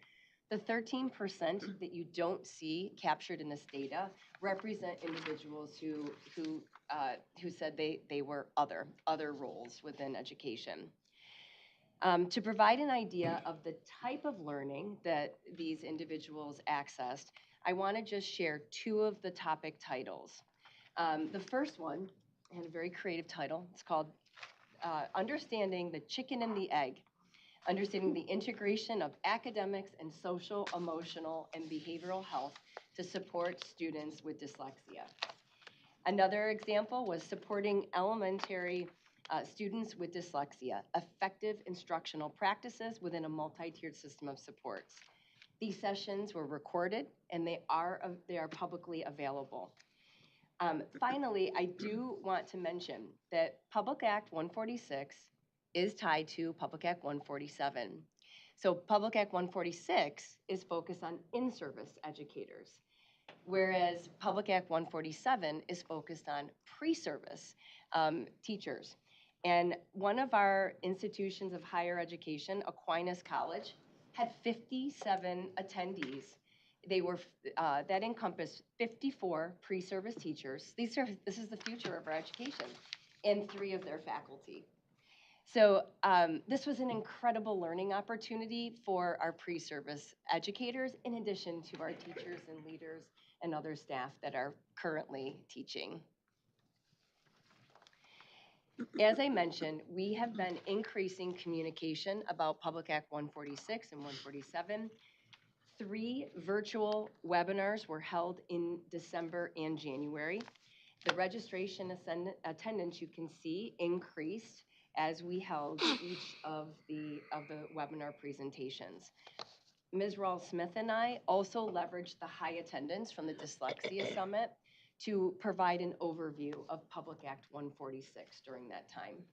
The 13% that you don't see captured in this data represent individuals who said they were other roles within education. To provide an idea of the type of learning that these individuals accessed, I want to just share 2 of the topic titles. The first one had a very creative title. It's called Understanding the Chicken and the Egg, Understanding the Integration of Academics and Social, Emotional, and Behavioral Health to Support Students with Dyslexia. Another example was Supporting Elementary Students with Dyslexia, Effective Instructional Practices Within a Multi-Tiered System of Supports. These sessions were recorded, and they are publicly available. Finally, I do want to mention that Public Act 146 is tied to Public Act 147. So Public Act 146 is focused on in-service educators, whereas Public Act 147 is focused on pre-service teachers. And one of our institutions of higher education, Aquinas College, had 57 attendees. That encompassed 54 pre-service teachers. This is the future of our education, and 3 of their faculty. So this was an incredible learning opportunity for our pre-service educators, in addition to our teachers and leaders and other staff that are currently teaching. As I mentioned, we have been increasing communication about Public Act 146 and 147. 3 virtual webinars were held in December and January. The registration attendance, you can see, increased as we held each of the webinar presentations. Ms. Rawls-Smith and I also leveraged the high attendance from the Dyslexia Summit to provide an overview of Public Act 146 during that time.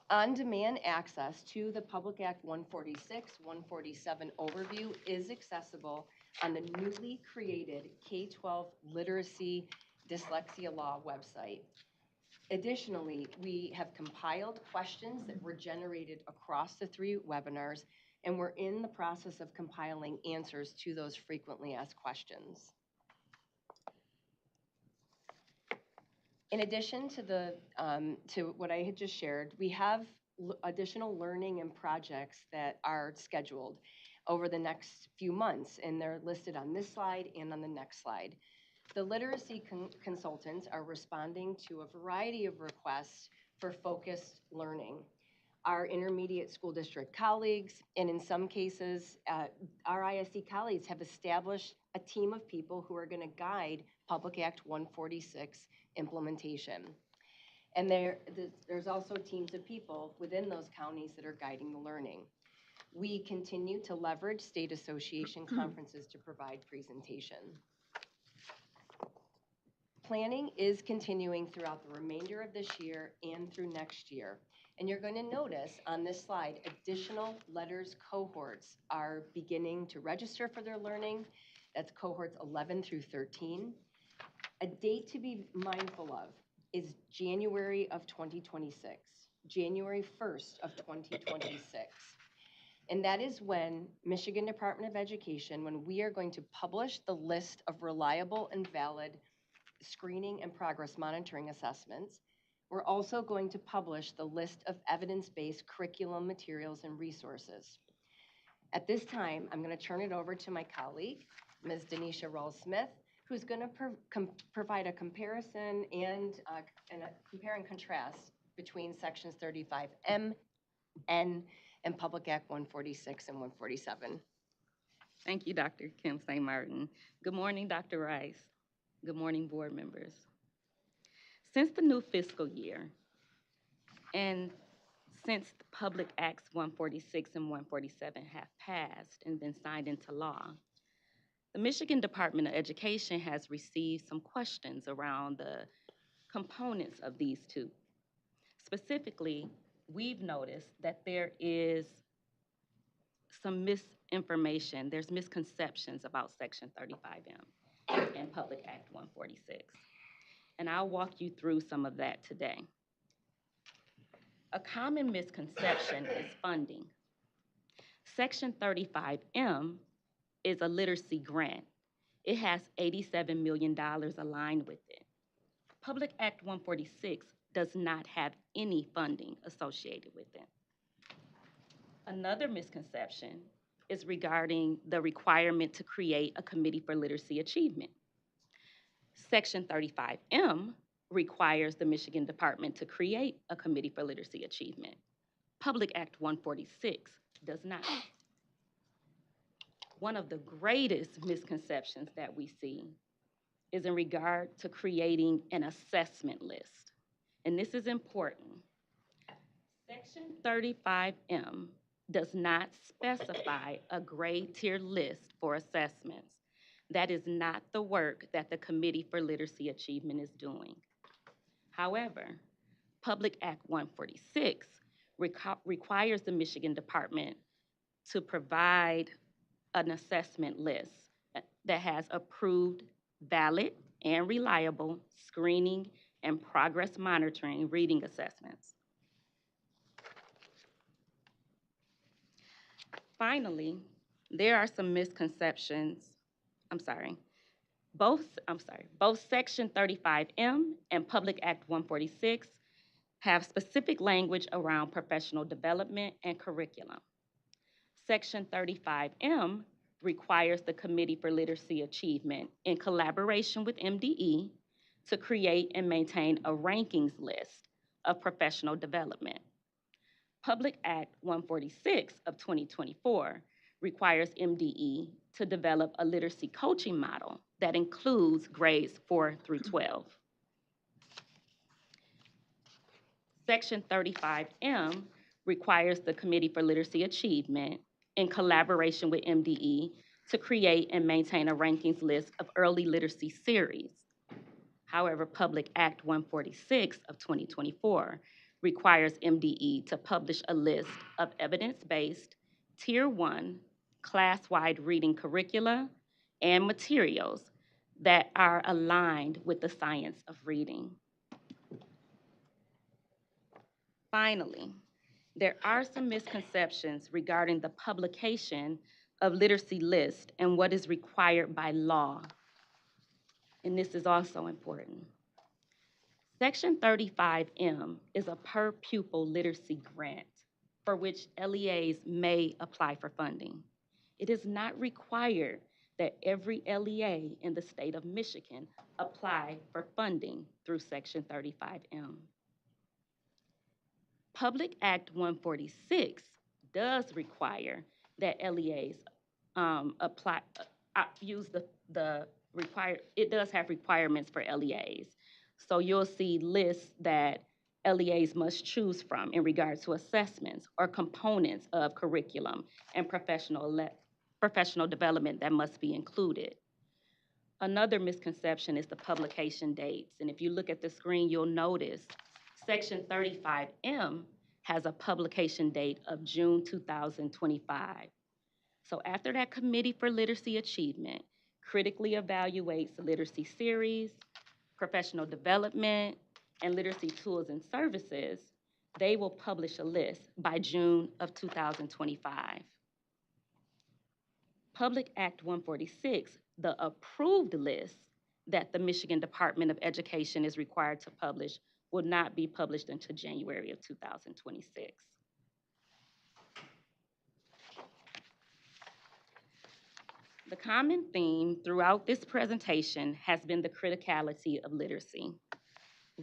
On-demand access to the Public Act 146, 147 overview is accessible on the newly created K-12 Literacy Dyslexia Law website. Additionally, we have compiled questions that were generated across the 3 webinars, and we're in the process of compiling answers to those frequently asked questions. In addition to what I had just shared, we have additional learning and projects that are scheduled over the next few months, and they're listed on this slide and on the next slide. The literacy consultants are responding to a variety of requests for focused learning. Our intermediate school district colleagues, and in some cases, our ISD colleagues have established a team of people who are going to guide Public Act 146 implementation. And there's also teams of people within those counties that are guiding the learning. We continue to leverage state association conferences to provide presentation. Planning is continuing throughout the remainder of this year and through next year. And you're going to notice on this slide, additional letters cohorts are beginning to register for their learning. That's cohorts 11 through 13. A date to be mindful of is January of 2026, January 1st of 2026. And that is when Michigan Department of Education, when we are going to publish the list of reliable and valid screening and progress monitoring assessments. We're also going to publish the list of evidence-based curriculum materials and resources. At this time, I'm going to turn it over to my colleague, Ms. Denisha Rawls-Smith, who's going to provide a comparison and compare and contrast between sections 35M, N, and Public Act 146 and 147. Thank you, Dr. Kim St. Martin. Good morning, Dr. Rice. Good morning, board members. Since the new fiscal year, and since the Public Acts 146 and 147 have passed and been signed into law, the Michigan Department of Education has received some questions around the components of these two. Specifically, we've noticed that there is some misinformation, there's misconceptions about Section 35M and Public Act 146. And I'll walk you through some of that today. A common misconception is funding. Section 35M is a literacy grant. It has $87 million aligned with it. Public Act 146 does not have any funding associated with it. Another misconception is regarding the requirement to create a committee for literacy achievement. Section 35M requires the Michigan Department to create a committee for literacy achievement. Public Act 146 does not. One of the greatest misconceptions that we see is in regard to creating an assessment list. And this is important. Section 35M does not specify a grade tier list for assessments. That is not the work that the Committee for Literacy Achievement is doing. However, Public Act 146 requires the Michigan Department to provide an assessment list that has approved, valid, and reliable screening and progress monitoring reading assessments. Finally, there are some misconceptions. Both Section 35M and Public Act 146 have specific language around professional development and curriculum. Section 35M requires the Committee for Literacy Achievement, in collaboration with MDE, to create and maintain a rankings list of professional development. Public Act 146 of 2024 requires MDE to develop a literacy coaching model that includes grades 4 through 12. Section 35M requires the Committee for Literacy Achievement, in collaboration with MDE, to create and maintain a rankings list of early literacy series. However, Public Act 146 of 2024 requires MDE to publish a list of evidence-based, Tier 1, class-wide reading curricula and materials that are aligned with the science of reading. Finally, there are some misconceptions regarding the publication of literacy lists and what is required by law. And this is also important. Section 35M is a per pupil literacy grant for which LEAs may apply for funding. It is not required that every LEA in the state of Michigan apply for funding through Section 35M. Public Act 146 does require that LEAs it does have requirements for LEAs. So you'll see lists that LEAs must choose from in regards to assessments or components of curriculum and professional development that must be included. Another misconception is the publication dates. And if you look at the screen, you'll notice Section 35M has a publication date of June 2025. So after that Committee for Literacy Achievement critically evaluates literacy series, professional development, and literacy tools and services, they will publish a list by June of 2025. Public Act 146, the approved list that the Michigan Department of Education is required to publish, will not be published until January of 2026. The common theme throughout this presentation has been the criticality of literacy.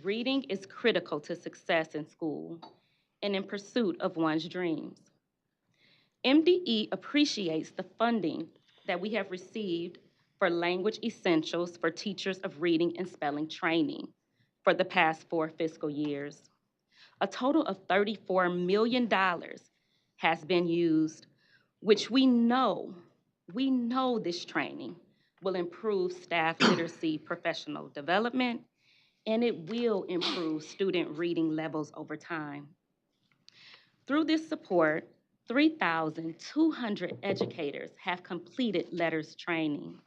Reading is critical to success in school and in pursuit of one's dreams. MDE appreciates the funding that we have received for language essentials for teachers of reading and spelling training for the past 4 fiscal years. A total of $34 million has been used, which we know this training will improve staff literacy professional development, and it will improve student reading levels over time. Through this support, 3,200 educators have completed LETRS training.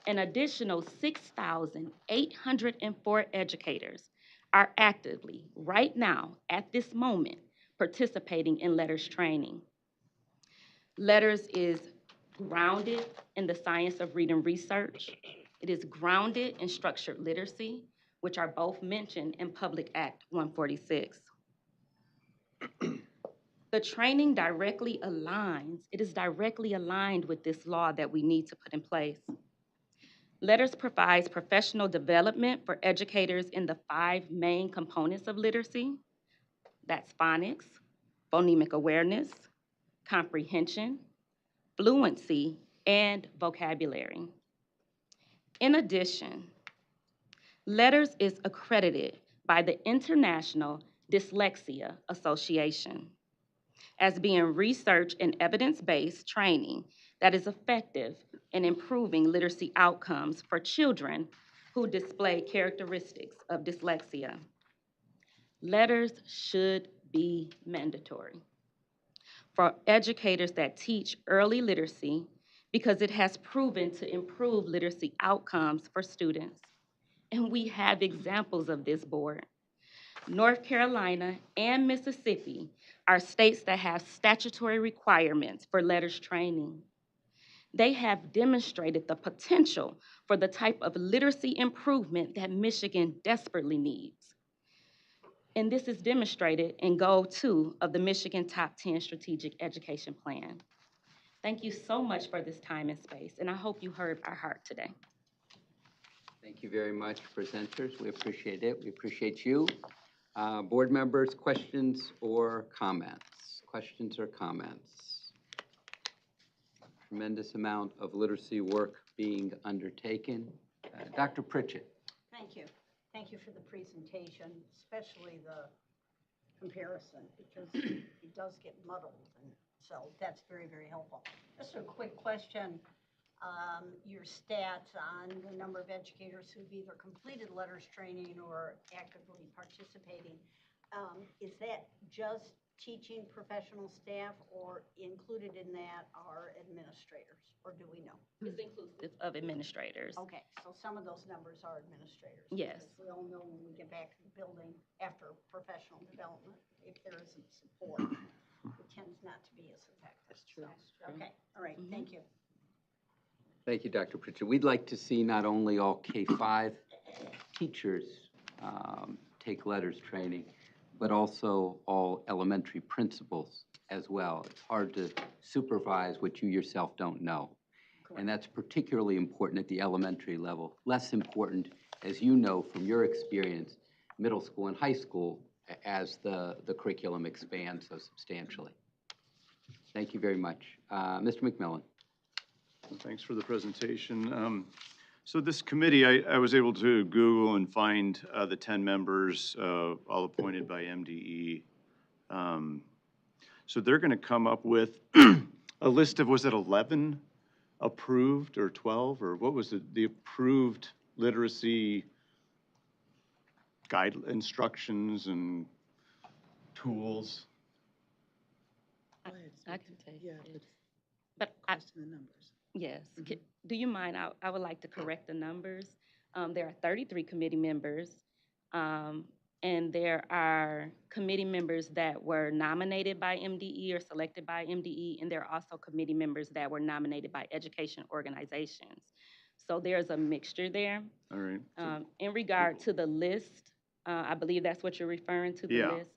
An additional 6,804 educators are actively, right now, at this moment, participating in LETRS training. LETRS is grounded in the science of reading research. It is grounded in structured literacy, which are both mentioned in Public Act 146. The training directly aligned with this law that we need to put in place. LETRS provides professional development for educators in the 5 main components of literacy. That's phonics, phonemic awareness, comprehension, fluency, and vocabulary. In addition, LETRS is accredited by the International Dyslexia Association as being research and evidence-based training that is effective in improving literacy outcomes for children who display characteristics of dyslexia. LETRS should be mandatory for educators that teach early literacy because it has proven to improve literacy outcomes for students. And we have examples of this, board. North Carolina and Mississippi are states that have statutory requirements for LETRS training. They have demonstrated the potential for the type of literacy improvement that Michigan desperately needs. And this is demonstrated in Goal 2 of the Michigan Top 10 Strategic Education Plan. Thank you so much for this time and space, and I hope you heard our heart today. Thank you very much, presenters. We appreciate it. We appreciate you. Board members, questions or comments? Questions or comments? Tremendous amount of literacy work being undertaken. Dr. Pritchett. Thank you. Thank you for the presentation, especially the comparison, because it does get muddled, and so that's very, very helpful. Just a quick question. Your stats on the number of educators who've either completed LETRS training or actively participating, is that just teaching professional staff, or included in that are administrators, or do we know? It's inclusive of administrators. Okay, so some of those numbers are administrators. Yes. Because we all know when we get back to the building after professional development, if there isn't support, it tends not to be as effective. That's true. So, okay, all right, thank you. Thank you, Dr. Pritchett. We'd like to see not only all K-5 teachers take LETRS training, but also all elementary principals as well. It's hard to supervise what you yourself don't know. Correct. And that's particularly important at the elementary level. Less important, as you know from your experience, middle school and high school, as the curriculum expands so substantially. Thank you very much. Mr. McMillan. Thanks for the presentation. So this committee, I was able to Google and find the 10 members, all appointed by MDE. So they're going to come up with a list of, was it 11 approved or 12, or what was it? The approved literacy guide instructions and tools. I can take Yeah, it. But question the numbers. yes, do you mind? I would like to correct the numbers. There are 33 committee members, and there are committee members that were nominated by MDE or selected by MDE, and there are also committee members that were nominated by education organizations. So there's a mixture there. All right. In regard to the list, I believe that's what you're referring to, the Yeah. list.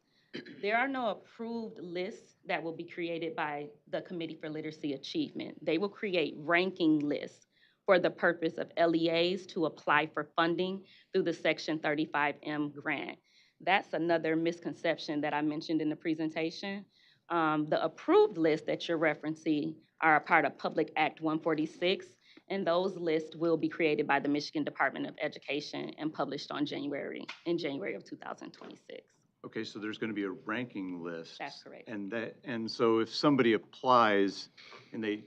There are no approved lists that will be created by the Committee for Literacy Achievement. They will create ranking lists for the purpose of LEAs to apply for funding through the Section 35M grant. That's another misconception that I mentioned in the presentation. The approved lists that you're referencing are a part of Public Act 146, and those lists will be created by the Michigan Department of Education and published in January of 2026. Okay, so there's going to be a ranking list. That's correct. And so if somebody applies and they,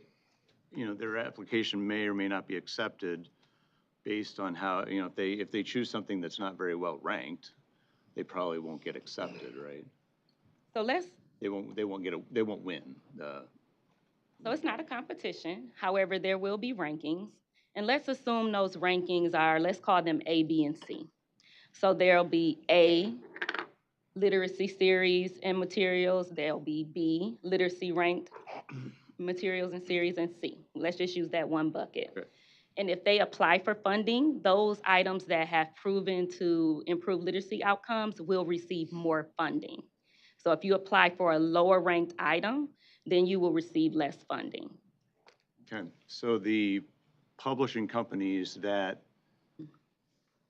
their application may or may not be accepted based on how, if they choose something that's not very well ranked, they probably won't get accepted, right? So They won't win. So it's not a competition. However, there will be rankings. And let's assume those rankings are, let's call them A, B, and C. So there'll be A, literacy series and materials. There'll be B, literacy ranked materials and series, and C. Let's just use that one bucket. Okay. And if they apply for funding, those items that have proven to improve literacy outcomes will receive more funding. So if you apply for a lower ranked item, then you will receive less funding. Okay, so the publishing companies that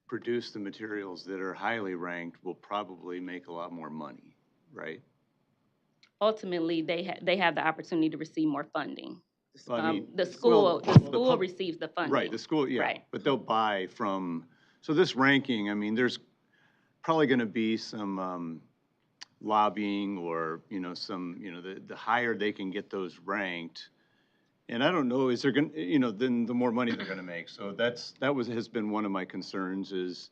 produce the materials that are highly ranked will probably make a lot more money, right? Ultimately, they have the opportunity to receive more funding. Well, I mean, The school receives the funding. Right, the school, yeah, Right. but they'll buy from, so this ranking, I mean, there's probably going to be some lobbying or, the higher they can get those ranked. And I don't know, is there going to, then the more money they're going to make. So has been one of my concerns is,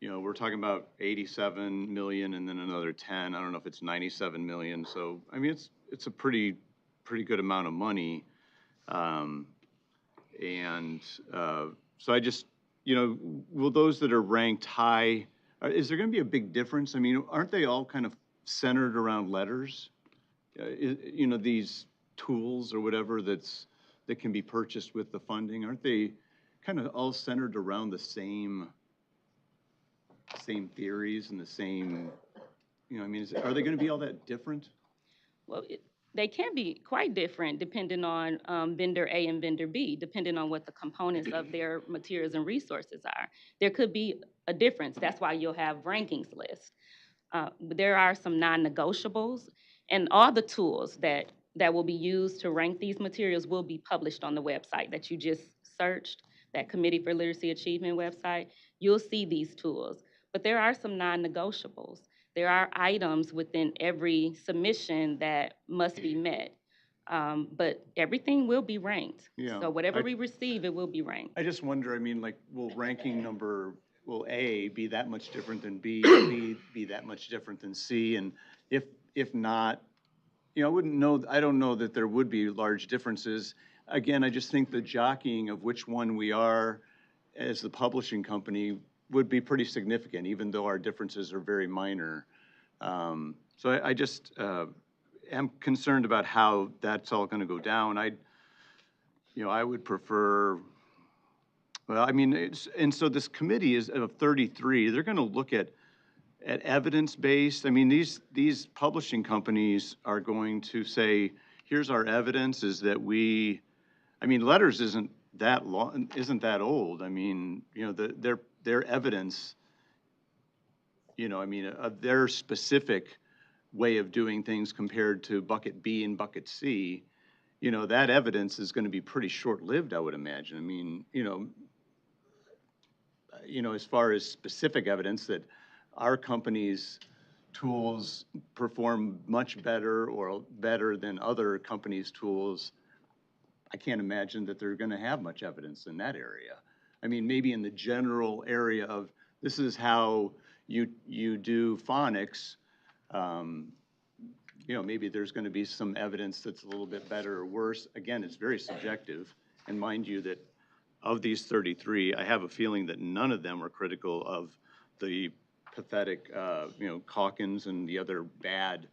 we're talking about 87 million and then another 10. I don't know if it's 97 million. So, I mean, it's a pretty good amount of money. So I just, will those that are ranked high, is there going to be a big difference? I mean, aren't they all kind of centered around letters? These tools or whatever that can be purchased with the funding, aren't they kind of all centered around the same theories and the same, I mean, are they going to be all that different? Well, they can be quite different depending on vendor A and vendor B, depending on what the components of their materials and resources are. There could be a difference. That's why you'll have rankings lists. But there are some non-negotiables, and all the tools that will be used to rank these materials will be published on the website that you just searched, that Committee for Literacy Achievement website. You'll see these tools. But there are some non-negotiables. There are items within every submission that must be met. But everything will be ranked. Yeah. So whatever we receive, it will be ranked. I just wonder, I mean, like, will A be that much different than B, be that much different than C? And if not, I don't know that there would be large differences. Again, I just think the jockeying of which one we are as the publishing company would be pretty significant, even though our differences are very minor. So I just am concerned about how that's all going to go down. I would prefer, well, I mean, and so this committee is of 33. They're going to look at evidence-based. I mean, these publishing companies are going to say, here's our evidence is that letters isn't that old. I mean, their evidence, of their specific way of doing things compared to bucket B and bucket C, that evidence is going to be pretty short-lived, I would imagine. I mean, as far as specific evidence that our company's tools perform much better or better than other companies' tools, I can't imagine that they're going to have much evidence in that area. I mean, maybe in the general area of this is how you do phonics, maybe there's going to be some evidence that's a little bit better or worse. Again, it's very subjective. And mind you that of these 33, I have a feeling that none of them are critical of the pathetic, Calkins and the other bad,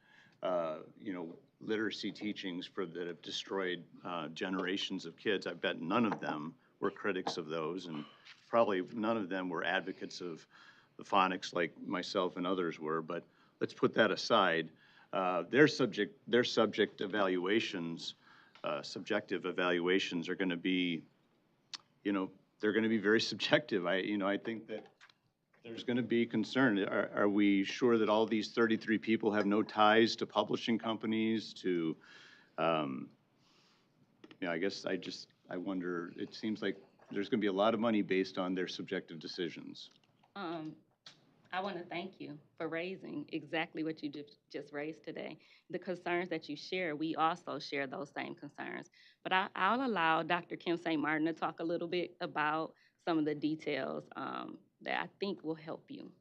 literacy teachings that have destroyed generations of kids. I bet none of them were critics of those, and probably none of them were advocates of the phonics like myself and others were. But let's put that aside. Their subject evaluations, subjective evaluations are going to be, they're going to be very subjective. I think that there's going to be concern. Are we sure that all these 33 people have no ties to publishing companies, to, I guess I wonder, it seems like there's going to be a lot of money based on their subjective decisions. I want to thank you for raising exactly what you just raised today. The concerns that you share, we also share those same concerns. But I'll allow Dr. Kim St. Martin to talk a little bit about some of the details that I think will help you.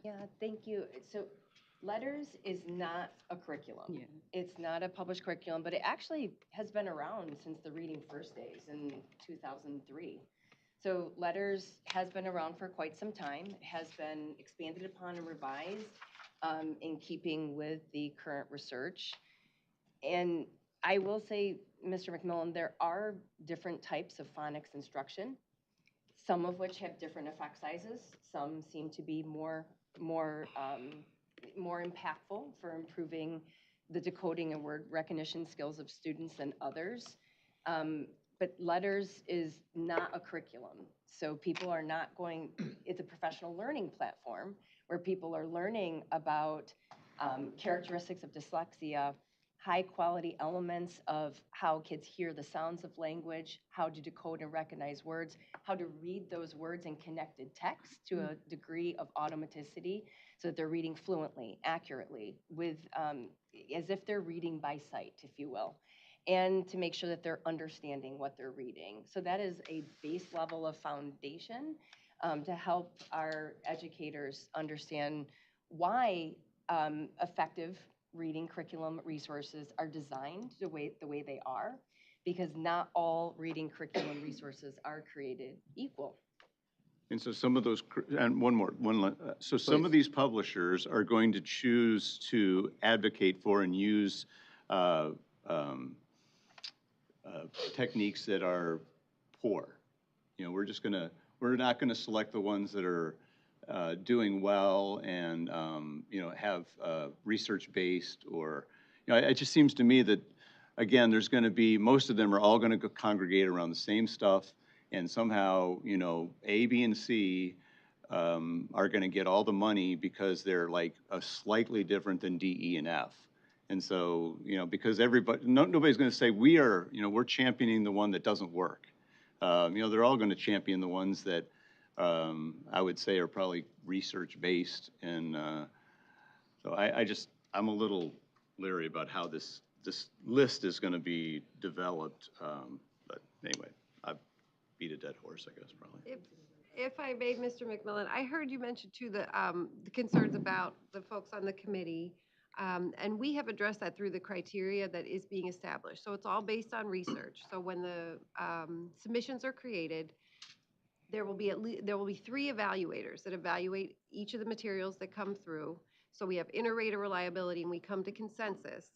Yeah, thank you. So letters is not a curriculum. Yeah. It's not a published curriculum, but it actually has been around since the Reading First days in 2003. So letters has been around for quite some time, has been expanded upon and revised in keeping with the current research. And I will say, Mr. McMillan, there are different types of phonics instruction, some of which have different effect sizes. Some seem to be more impactful for improving the decoding and word recognition skills of students than others. But letters is not a curriculum. So people are not going, it's a professional learning platform where people are learning about characteristics of dyslexia, high quality elements of how kids hear the sounds of language, how to decode and recognize words, how to read those words in connected text to a degree of automaticity so that they're reading fluently, accurately, with as if they're reading by sight, if you will, and to make sure that they're understanding what they're reading. So that is a base level of foundation to help our educators understand why effective reading curriculum resources are designed the way they are, because not all reading curriculum resources are created equal. And so some of those, and so some of these publishers are going to choose to advocate for and use techniques that are poor. We're not gonna select the ones that are doing well and have research-based, or it just seems to me that, again, there's going to be, most of them are all going to congregate around the same stuff, and somehow A, B, and C are going to get all the money because they're like a slightly different than D, E, and F. And so because nobody's going to say we're championing the one that doesn't work. They're all going to champion the ones that I would say are probably research-based, and so I'm a little leery about how this list is going to be developed. But anyway, I beat a dead horse, I guess, probably. If I may, Mr. McMillan, I heard you mention too the concerns about the folks on the committee, and we have addressed that through the criteria that is being established. So it's all based on research. So when the submissions are created, there will be 3 evaluators that evaluate each of the materials that come through. So we have inter-rater reliability, and we come to consensus.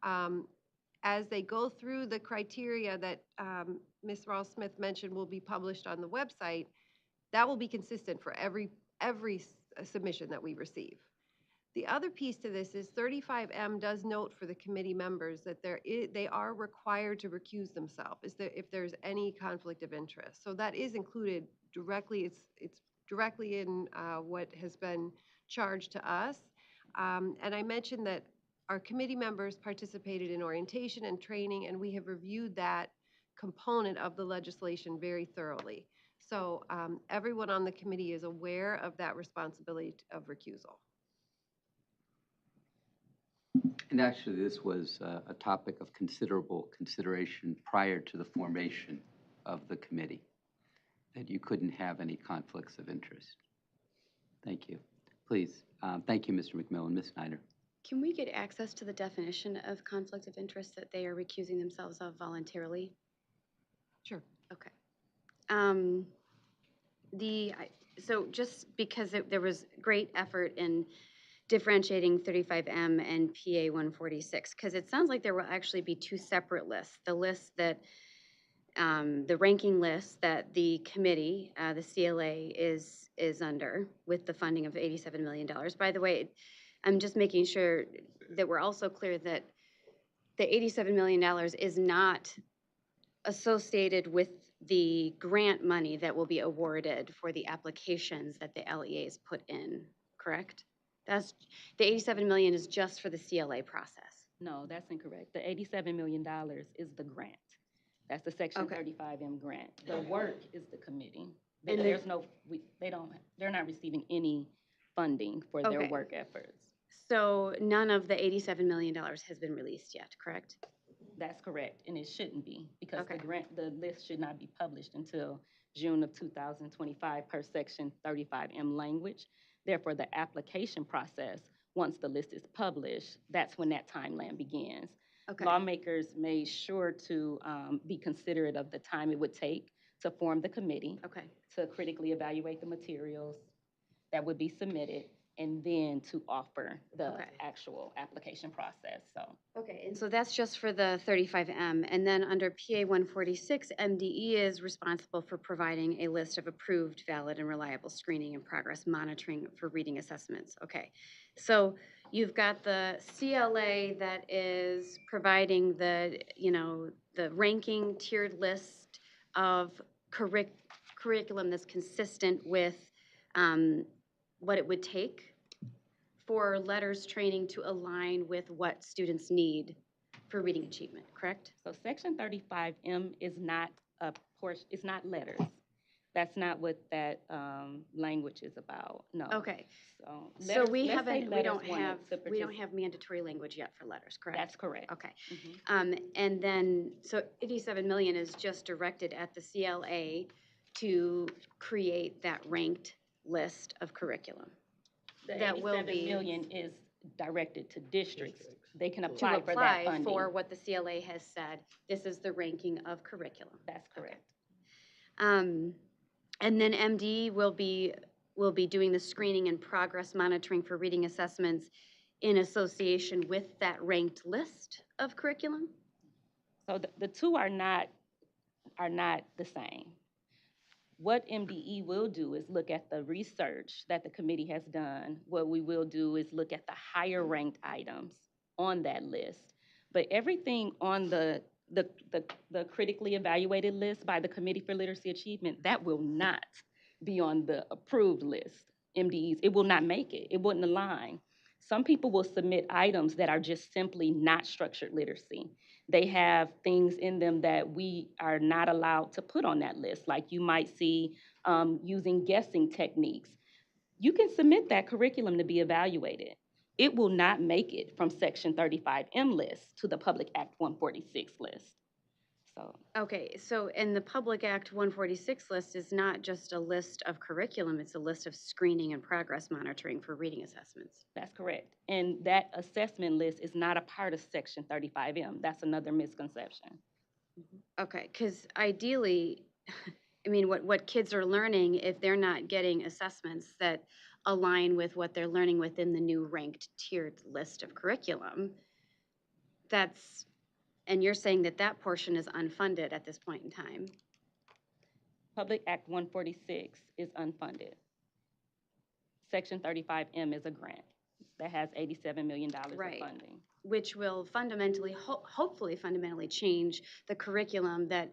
As they go through the criteria that Ms. Ross-Smith mentioned will be published on the website, that will be consistent for every submission that we receive. The other piece to this is 35M does note for the committee members that they are required to recuse themselves if there's any conflict of interest. So that is included directly. It's directly in what has been charged to us. And I mentioned that our committee members participated in orientation and training, and we have reviewed that component of the legislation very thoroughly. So everyone on the committee is aware of that responsibility of recusal. And actually, this was a topic of considerable consideration prior to the formation of the committee, that you couldn't have any conflicts of interest. Thank you. Please, thank you, Mr. McMillan. Ms. Snyder. Can we get access to the definition of conflict of interest that they are recusing themselves of voluntarily? Sure. Okay. So just because there was great effort in differentiating 35M and PA 146, because it sounds like there will actually be two separate lists. The list that, the ranking list that the committee, the CLA, is under with the funding of $87 million. By the way, I'm just making sure that we're also clear that the $87 million is not associated with the grant money that will be awarded for the applications that the LEAs put in, correct? That's, the $87 million is just for the CLA process. No, that's incorrect. The $87 million is the grant. That's the Section Okay. 35M grant. The work is the committee. And There's no, they're not receiving any funding for their Okay. work efforts. So none of the $87 million has been released yet, correct? That's correct, and it shouldn't be, because Okay. the list should not be published until June of 2025 per Section 35M language. Therefore, the application process, once the list is published, that's when that timeline begins. Okay. Lawmakers made sure to be considerate of the time it would take to form the committee, Okay. to critically evaluate the materials that would be submitted, and then to offer the actual application process. So. Okay, and so that's just for the 35M. And then under PA 146, MDE is responsible for providing a list of approved, valid, and reliable screening and progress monitoring for reading assessments. Okay, so you've got the CLA that is providing the, the ranking tiered list of curriculum that's consistent with what it would take for letters training to align with what students need for reading achievement, correct? So Section 35M is not a portion, it's not letters. That's not what that language is about, no. Okay. So So letters, we let's say haven't, we letters don't wanted have, to we don't participate. have mandatory language yet for letters, correct? That's correct. Okay. And then, so 87 million is just directed at the CLA to create that ranked list of curriculum. The That will 87 be million is directed to districts. They can to apply for that apply funding. for what the CLA has said. This is the ranking of curriculum. That's correct. And then MD will be doing the screening and progress monitoring for reading assessments in association with that ranked list of curriculum? So the two are not the same. What MDE will do is look at the research that the committee has done. What we will do is look at the higher ranked items on that list. But everything on the critically evaluated list by the Committee for Literacy Achievement, that will not be on the approved list, MDEs. It will not make it. It wouldn't align. Some people will submit items that are just simply not structured literacy. They have things in them that we are not allowed to put on that list, like you might see using guessing techniques. You can submit that curriculum to be evaluated. It will not make it from Section 35M list to the Public Act 146 list. So. Okay, so in the Public Act 146 list is not just a list of curriculum, it's a list of screening and progress monitoring for reading assessments. That's correct. And that assessment list is not a part of Section 35M. That's another misconception. Okay, because ideally, I mean, what kids are learning, if they're not getting assessments that align with what they're learning within the new ranked tiered list of curriculum, and you're saying that that portion is unfunded at this point in time. Public Act 146 is unfunded. Section 35M is a grant that has $87 million of funding. Which will fundamentally, hopefully fundamentally change the curriculum that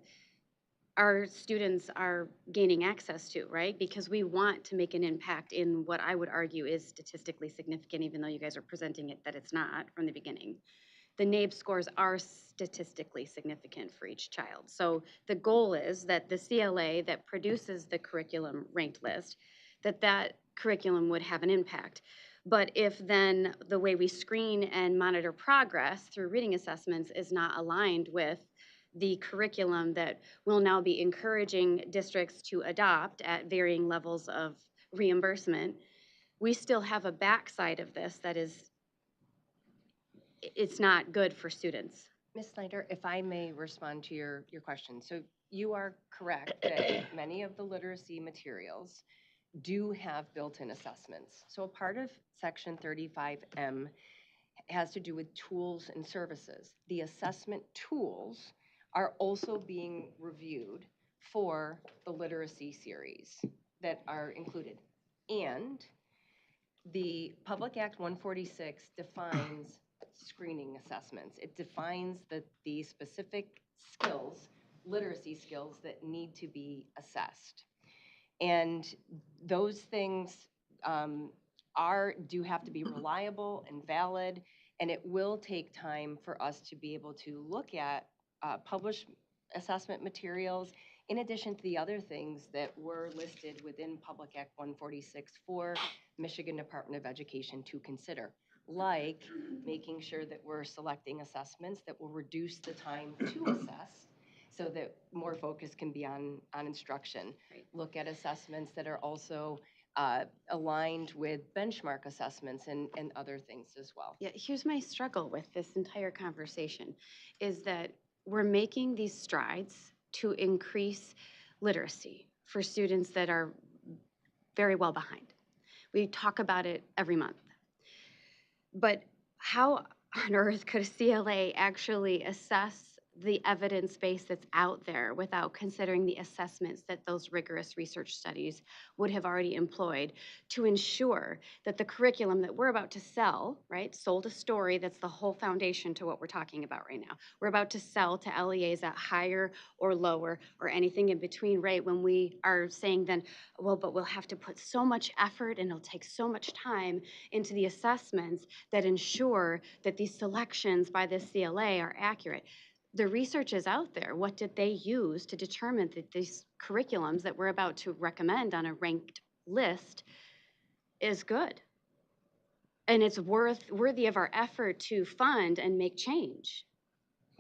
our students are gaining access to, right? Because we want to make an impact in what I would argue is statistically significant, even though you guys are presenting it that it's not from the beginning. the NAEB scores are statistically significant for each child. So the goal is that the CLA that produces the curriculum ranked list, that curriculum would have an impact. But if then the way we screen and monitor progress through reading assessments is not aligned with the curriculum that we'll now be encouraging districts to adopt at varying levels of reimbursement, we still have a backside of this that is, it's not good for students. Ms. Snyder, if I may respond to your question. So you are correct that many of the literacy materials do have built-in assessments. So a part of Section 35M has to do with tools and services. The assessment tools are also being reviewed for the literacy series that are included. And the Public Act 146 defines screening assessments. It defines the specific skills, literacy skills that need to be assessed. And those things do have to be reliable and valid, and it will take time for us to be able to look at published assessment materials in addition to the other things that were listed within Public Act 146 for Michigan Department of Education to consider, like making sure that we're selecting assessments that will reduce the time to assess so that more focus can be on instruction. Right. Look at assessments that are also aligned with benchmark assessments and other things as well. Yeah, here's my struggle with this entire conversation, is that we're making these strides to increase literacy for students that are very well behind. We talk about it every month. But how on earth could a CLA actually assess the evidence base that's out there without considering the assessments that those rigorous research studies would have already employed to ensure that the curriculum that we're about to sell, right, sold a story that's the whole foundation to what we're talking about right now. We're about to sell to LEAs at higher or lower or anything in between, right, when we are saying then, well, but we'll have to put so much effort and it'll take so much time into the assessments that ensure that these selections by the CLA are accurate. The research is out there. What did they use to determine that these curriculums that we're about to recommend on a ranked list is good? And it's worthy of our effort to fund and make change.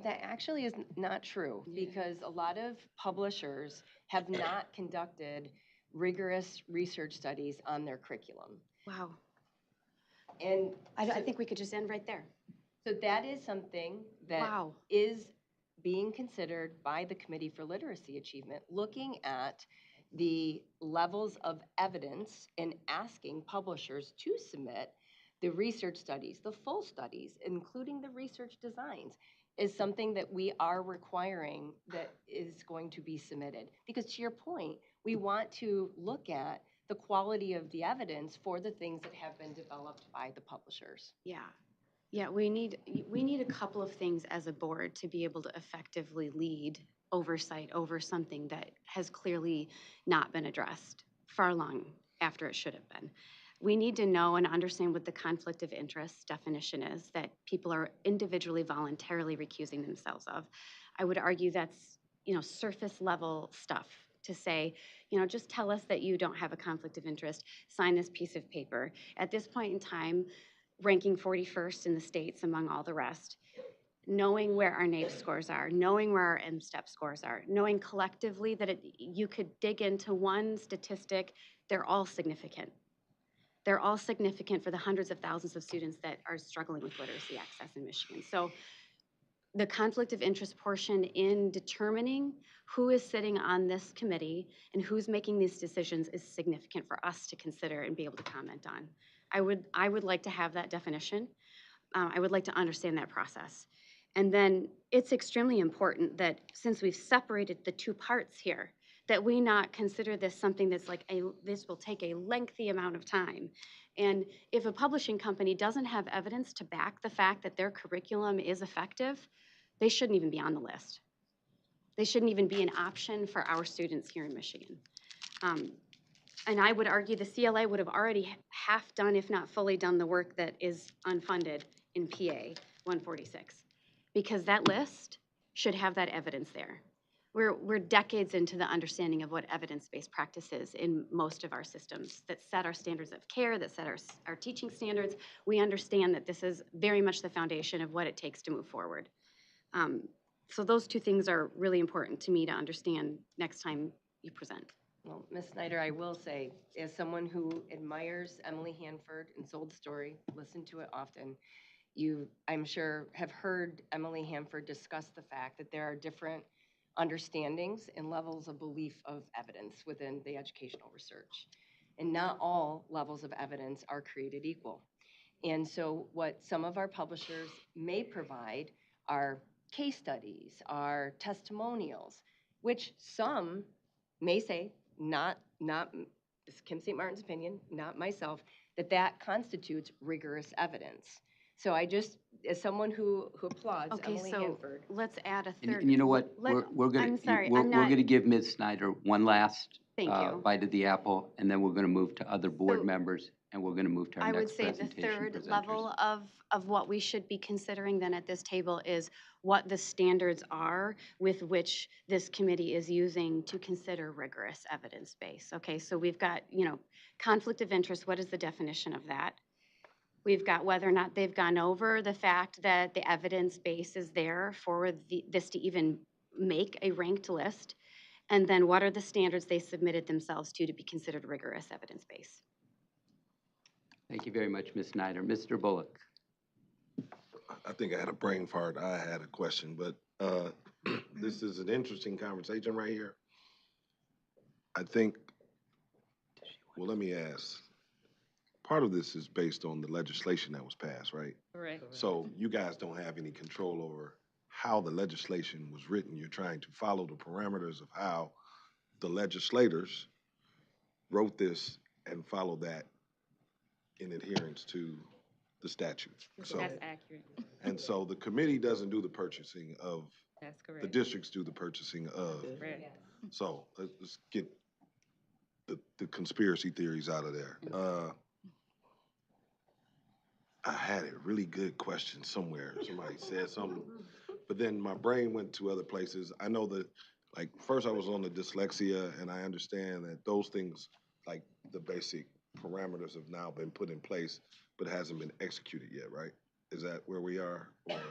That actually is not true because a lot of publishers have not conducted rigorous research studies on their curriculum. Wow. And I think we could just end right there. So that is something that is being considered by the Committee for Literacy Achievement, looking at the levels of evidence and asking publishers to submit the research studies, the full studies, including the research designs, is something that we are requiring that is going to be submitted. Because to your point, we want to look at the quality of the evidence for the things that have been developed by the publishers. Yeah. Yeah, we need a couple of things as a board to be able to effectively lead oversight over something that has clearly not been addressed far long after it should have been. We need to know and understand what the conflict of interest definition is that people are individually voluntarily recusing themselves of. I would argue that's, surface level stuff to say, just tell us that you don't have a conflict of interest, sign this piece of paper. At this point in time, ranking 41st in the states among all the rest, knowing where our NAEP scores are, knowing where our MSTEP scores are, knowing collectively that you could dig into one statistic, they're all significant. They're all significant for the hundreds of thousands of students that are struggling with literacy access in Michigan. So the conflict of interest portion in determining who is sitting on this committee and who's making these decisions is significant for us to consider and be able to comment on. I would like to have that definition. I would like to understand that process. And then it's extremely important that since we've separated the two parts here, that we not consider this something that's like this will take a lengthy amount of time. And if a publishing company doesn't have evidence to back the fact that their curriculum is effective, they shouldn't even be on the list. They shouldn't even be an option for our students here in Michigan. And I would argue the CLA would have already half done, if not fully done, the work that is unfunded in PA 146. because that list should have that evidence there. We're decades into the understanding of what evidence-based practice is in most of our systems that set our standards of care, that set our teaching standards. We understand that this is very much the foundation of what it takes to move forward. So those two things are really important to me to understand next time you present. Well, Ms. Snyder, I will say, as someone who admires Emily Hanford and Sold Story, listened to it often, you, I'm sure, have heard Emily Hanford discuss the fact that there are different understandings and levels of belief of evidence within the educational research. And not all levels of evidence are created equal. And so what some of our publishers may provide are case studies, are testimonials, which some may say, not this is Kim St. Martin's opinion, not myself, that constitutes rigorous evidence. So I just, as someone who applauds Okay, Emily so Hanford. let's add a third. And you know what? We're gonna, I'm sorry, we're I'm not. gonna give Ms. Snyder one last Thank you. bite of the apple, and then we're gonna move to other board So, members, and we're gonna move to our I would next say the presentation third presenters. level of what we should be considering then at this table is what the standards are with which this committee is using to consider rigorous evidence base. Okay, so we've got, conflict of interest. What is the definition of that? We've got whether or not they've gone over the fact that the evidence base is there for this to even make a ranked list. And then what are the standards they submitted themselves to be considered rigorous evidence base? Thank you very much, Ms. Snyder. Mr. Bullock. I think I had a brain fart. I had a question, but this is an interesting conversation right here. I think, well, let me ask. Part of this is based on the legislation that was passed, right? Correct. So you guys don't have any control over how the legislation was written. You're trying to follow the parameters of how the legislators wrote this and follow that in adherence to the statute. So, That's accurate. and so the committee doesn't do the purchasing of, That's correct. the districts do the purchasing of. Correct. So let's get the conspiracy theories out of there. I had a really good question somewhere. Somebody said something, but then my brain went to other places. I know that, like, first I was on the dyslexia, and I understand that those things, like the basic parameters, have now been put in place, but hasn't been executed yet, right? Is that where we are? Or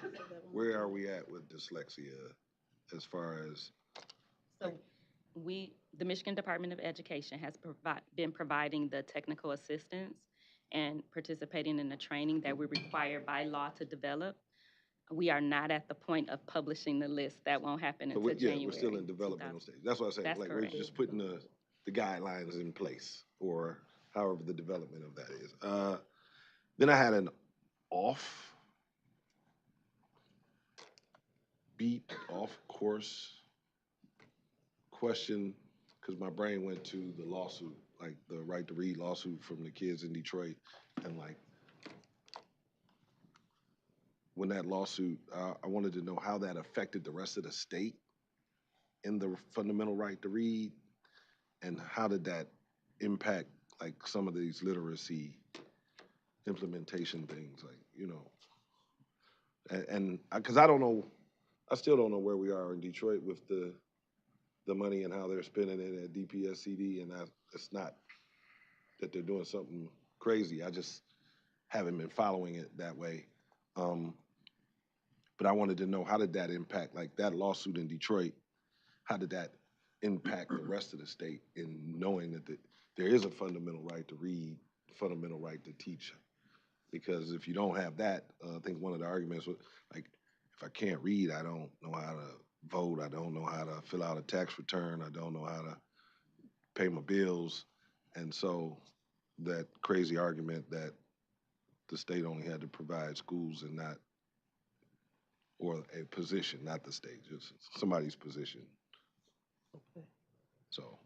where are we at with dyslexia as far as? So the Michigan Department of Education has been providing the technical assistance and participating in the training that we're required by law to develop. We are not at the point of publishing the list. That won't happen until January. We're still in developmental stage. That's what I'm saying. That's like correct. We're just putting the guidelines in place, or however the development of that is. Then I had an off course question, because my brain went to the lawsuit, like the Right to Read lawsuit from the kids in Detroit, and like when that lawsuit, I wanted to know how that affected the rest of the state in the fundamental right to read, and how did that impact like some of these literacy implementation things, like, and because I don't know, I still don't know where we are in Detroit with the money and how they're spending it at DPSCD, and it's not that they're doing something crazy. I just haven't been following it that way. But I wanted to know, how did that impact, like that lawsuit in Detroit, how did that impact the rest of the state in knowing that there is a fundamental right to read, fundamental right to teach? Because if you don't have that, I think one of the arguments was, like, if I can't read, I don't know how to vote, I don't know how to fill out a tax return, I don't know how to pay my bills. And so that crazy argument that the state only had to provide schools and not, or a position, not the state, just somebody's position. So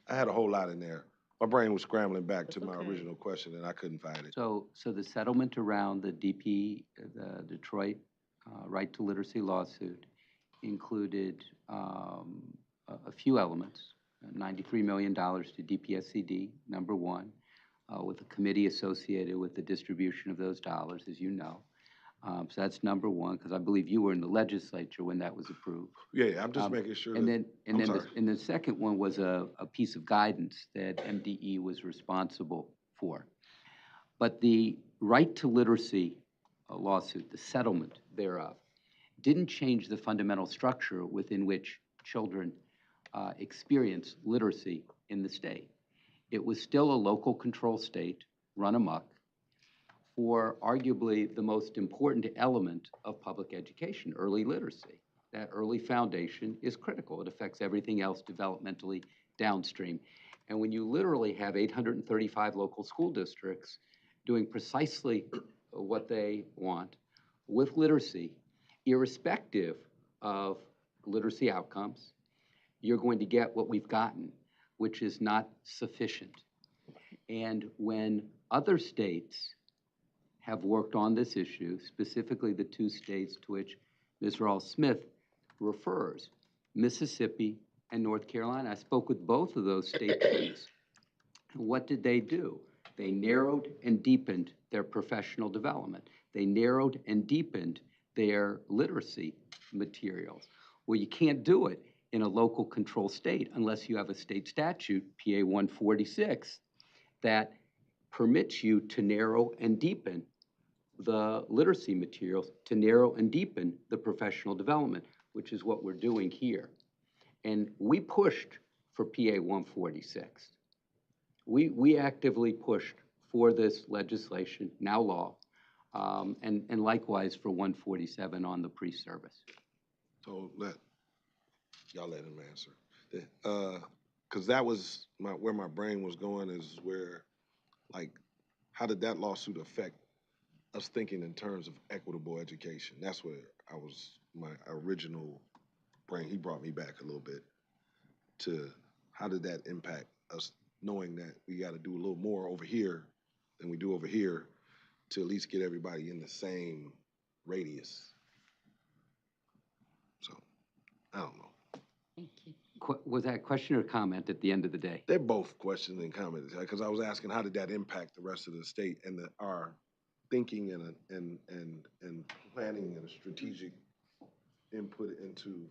I had a whole lot in there. My brain was scrambling back to my original question, and I couldn't find it. So the settlement around the Detroit Right to Literacy lawsuit included a few elements. $93 million to DPSCD, number one, with a committee associated with the distribution of those dollars, as you know. So that's number one, because I believe you were in the legislature when that was approved. Yeah, I'm just making sure And that, then, I'm sorry. and the second one was a piece of guidance that MDE was responsible for. But the right to literacy lawsuit, the settlement thereof, didn't change the fundamental structure within which children experience literacy in the state. It was still a local control state, run amok, for arguably the most important element of public education, early literacy. That early foundation is critical. It affects everything else developmentally downstream. And when you literally have 835 local school districts doing precisely what they want with literacy, irrespective of literacy outcomes, you're going to get what we've gotten, which is not sufficient. And when other states have worked on this issue, specifically the two states to which Ms. Rawls-Smith refers, Mississippi and North Carolina. I spoke with both of those state attorneys. What did they do? They narrowed and deepened their professional development. They narrowed and deepened their literacy materials. Well, you can't do it in a local control state unless you have a state statute, PA 146, that permits you to narrow and deepen the literacy materials, to narrow and deepen the professional development, which is what we're doing here. And we pushed for PA 146. We actively pushed for this legislation, now law, and likewise for 147 on the pre-service. So y'all let him answer. Because that was where my brain was going, is where, like, how did that lawsuit affect us thinking in terms of equitable education? That's where my original brain, he brought me back a little bit to how did that impact us, knowing that we got to do a little more over here than we do over here to at least get everybody in the same radius. So, I don't know. Thank you. Was that a question or comment at the end of the day? They're both questions and comments, because I was asking how did that impact the rest of the state and our thinking and planning and a strategic input into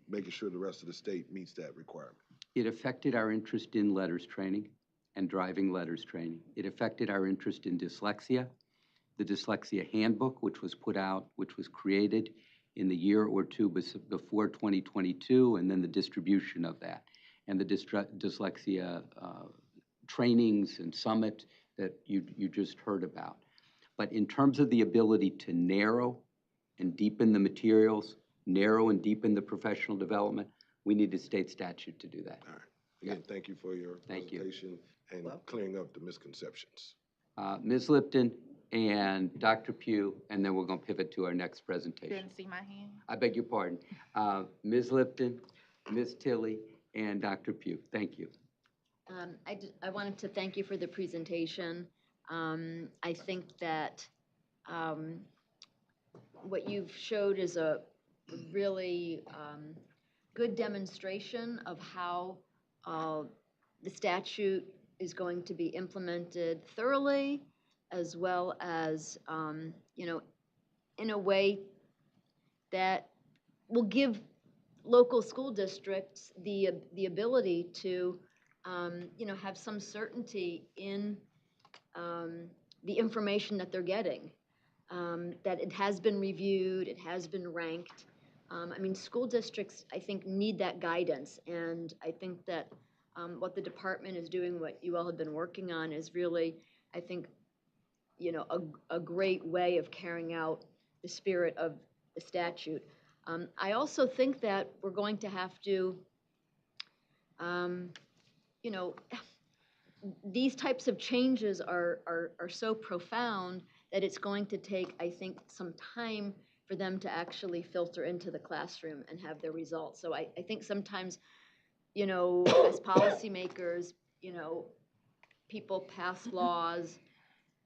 making sure the rest of the state meets that requirement. It affected our interest in letters training and driving letters training. It affected our interest in dyslexia, the dyslexia handbook, which was put out, which was created in the year or two before 2022, and then the distribution of that, and the dyslexia trainings and summit that you just heard about. But in terms of the ability to narrow and deepen the materials, narrow and deepen the professional development, we need a state statute to do that. All right. Again, thank you for your presentation and clearing up the misconceptions. Ms. Lipton and Dr. Pugh, and then we're going to pivot to our next presentation. Didn't see my hand. I beg your pardon. Ms. Lipton, Ms. Tilley, and Dr. Pugh. Thank you. I wanted to thank you for the presentation. I think that what you've showed is a really good demonstration of how the statute is going to be implemented thoroughly, as well as, in a way that will give local school districts the ability to, have some certainty in the information that they're getting, that it has been reviewed, it has been ranked. School districts, I think, need that guidance, and I think that what the department is doing, what you all have been working on, is really, I think, a great way of carrying out the spirit of the statute. I also think that we're going to have to, these types of changes are so profound that it's going to take, I think, some time for them to actually filter into the classroom and have their results. So I think sometimes, as policymakers, people pass laws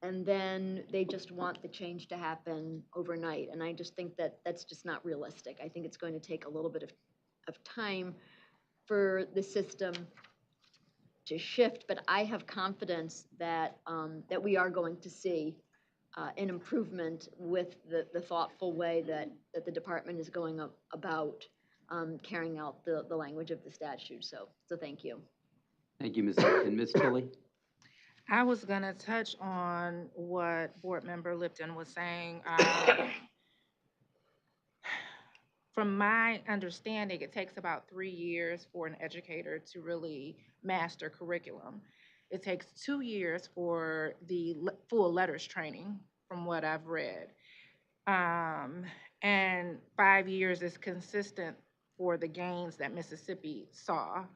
and then they just want the change to happen overnight. And I just think that that's just not realistic. I think it's going to take a little bit of time for the system to shift, but I have confidence that that we are going to see an improvement with the thoughtful way that the department is going about carrying out the language of the statute. So thank you. Thank you, Ms. Lipton. Ms. Tilly? I was gonna touch on what Board Member Lipton was saying. From my understanding, it takes about 3 years for an educator to really master curriculum. It takes 2 years for the full letters training, from what I've read. And 5 years is consistent for the gains that Mississippi saw.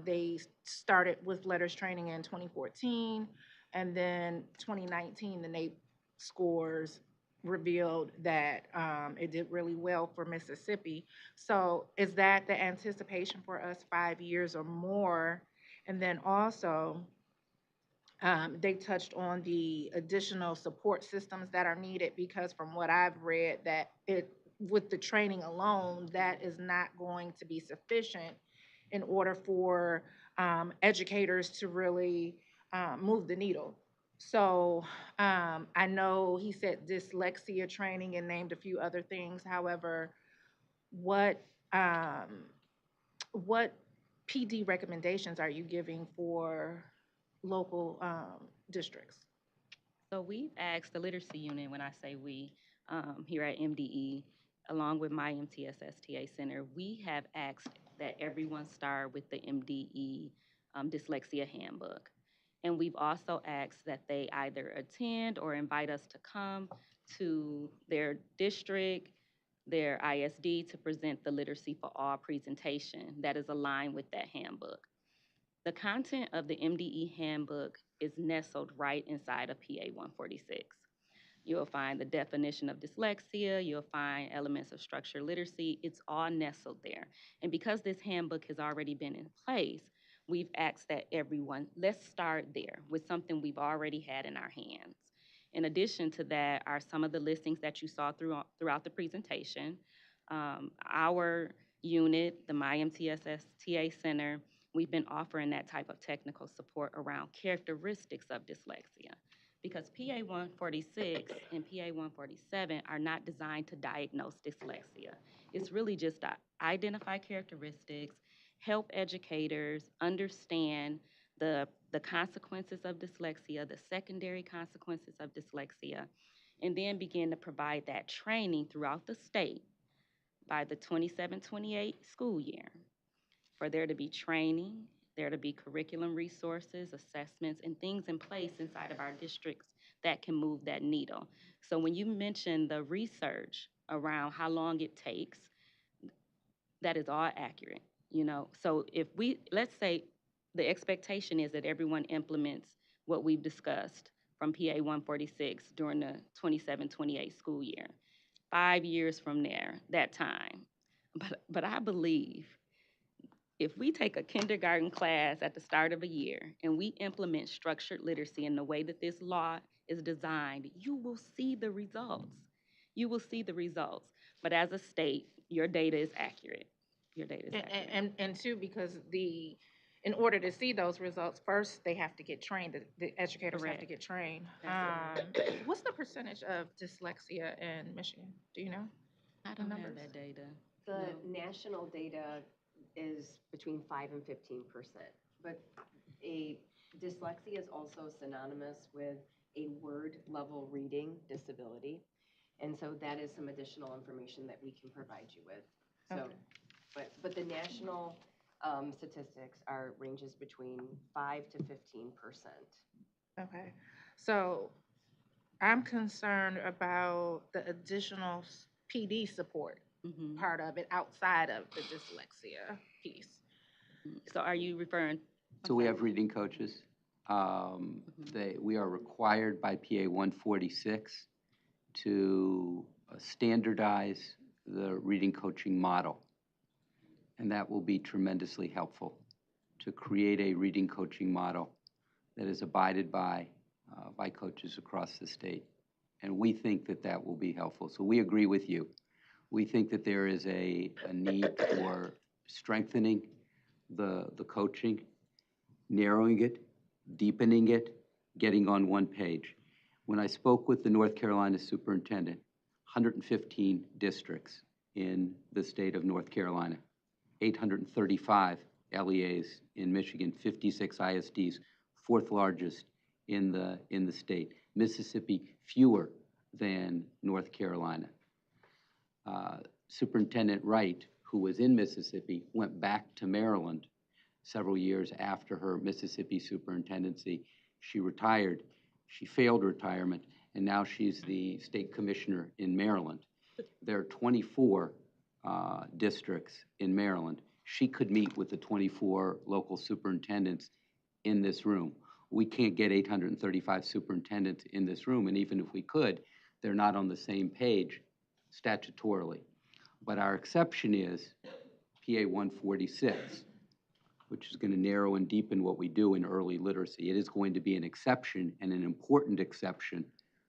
They started with letters training in 2014, and then 2019, the NAEP scores revealed that it did really well for Mississippi. So is that the anticipation for us 5 years or more? And then also, they touched on the additional support systems that are needed, because from what I've read, that with the training alone, that is not going to be sufficient in order for educators to really move the needle. So I know he said dyslexia training and named a few other things. However, what PD recommendations are you giving for local districts? So we've asked the literacy unit, when I say we, here at MDE, along with my MTSS-TA Center, we have asked that everyone start with the MDE dyslexia handbook. And we've also asked that they either attend or invite us to come to their district, their ISD, to present the Literacy for All presentation that is aligned with that handbook. The content of the MDE handbook is nestled right inside of PA 146. You'll find the definition of dyslexia, you'll find elements of structured literacy, it's all nestled there. And because this handbook has already been in place, we've asked that everyone, let's start there with something we've already had in our hands. In addition to that are some of the listings that you saw throughout the presentation. Our unit, the MyMTSS TA Center, we've been offering that type of technical support around characteristics of dyslexia, because PA 146 and PA 147 are not designed to diagnose dyslexia. It's really just to identify characteristics, help educators understand the consequences of dyslexia, the secondary consequences of dyslexia, and then begin to provide that training throughout the state by the 27-28 school year. For there to be training, there to be curriculum resources, assessments, and things in place inside of our districts that can move that needle. So when you mention the research around how long it takes, that is all accurate, you know? So if let's say the expectation is that everyone implements what we've discussed from PA 146 during the 27-28 school year. 5 years from there, that time. But I believe if we take a kindergarten class at the start of a year and we implement structured literacy in the way that this law is designed, you will see the results. You will see the results. But as a state, your data is accurate. Your data is accurate. And two, because in order to see those results, first they have to get trained. The educators have to get trained. What's the percentage of dyslexia in Michigan? Do you know? I don't have that data. The national data is between 5 and 15%, but dyslexia is also synonymous with a word level reading disability, and so that is some additional information that we can provide you with. So, okay. but the national statistics ranges between 5 to 15%. Okay, so I'm concerned about the additional PD support part of it outside of the dyslexia piece. So are you referring? So we have reading coaches. We are required by PA 146 to standardize the reading coaching model. And that will be tremendously helpful to create a reading coaching model that is abided by coaches across the state. And we think that that will be helpful. So we agree with you. We think that there is a need for strengthening the coaching, narrowing it, deepening it, getting on one page. When I spoke with the North Carolina superintendent, 115 districts in the state of North Carolina, 835 LEAs in Michigan, 56 ISDs, fourth largest in the state. Mississippi, fewer than North Carolina. Superintendent Wright, who was in Mississippi, went back to Maryland several years after her Mississippi superintendency. She retired. She failed retirement, and now she's the state commissioner in Maryland. There are 24 districts in Maryland. She could meet with the 24 local superintendents in this room. We can't get 835 superintendents in this room, and even if we could, they're not on the same page statutorily. But our exception is PA 146, which is going to narrow and deepen what we do in early literacy. It is going to be an exception, and an important exception,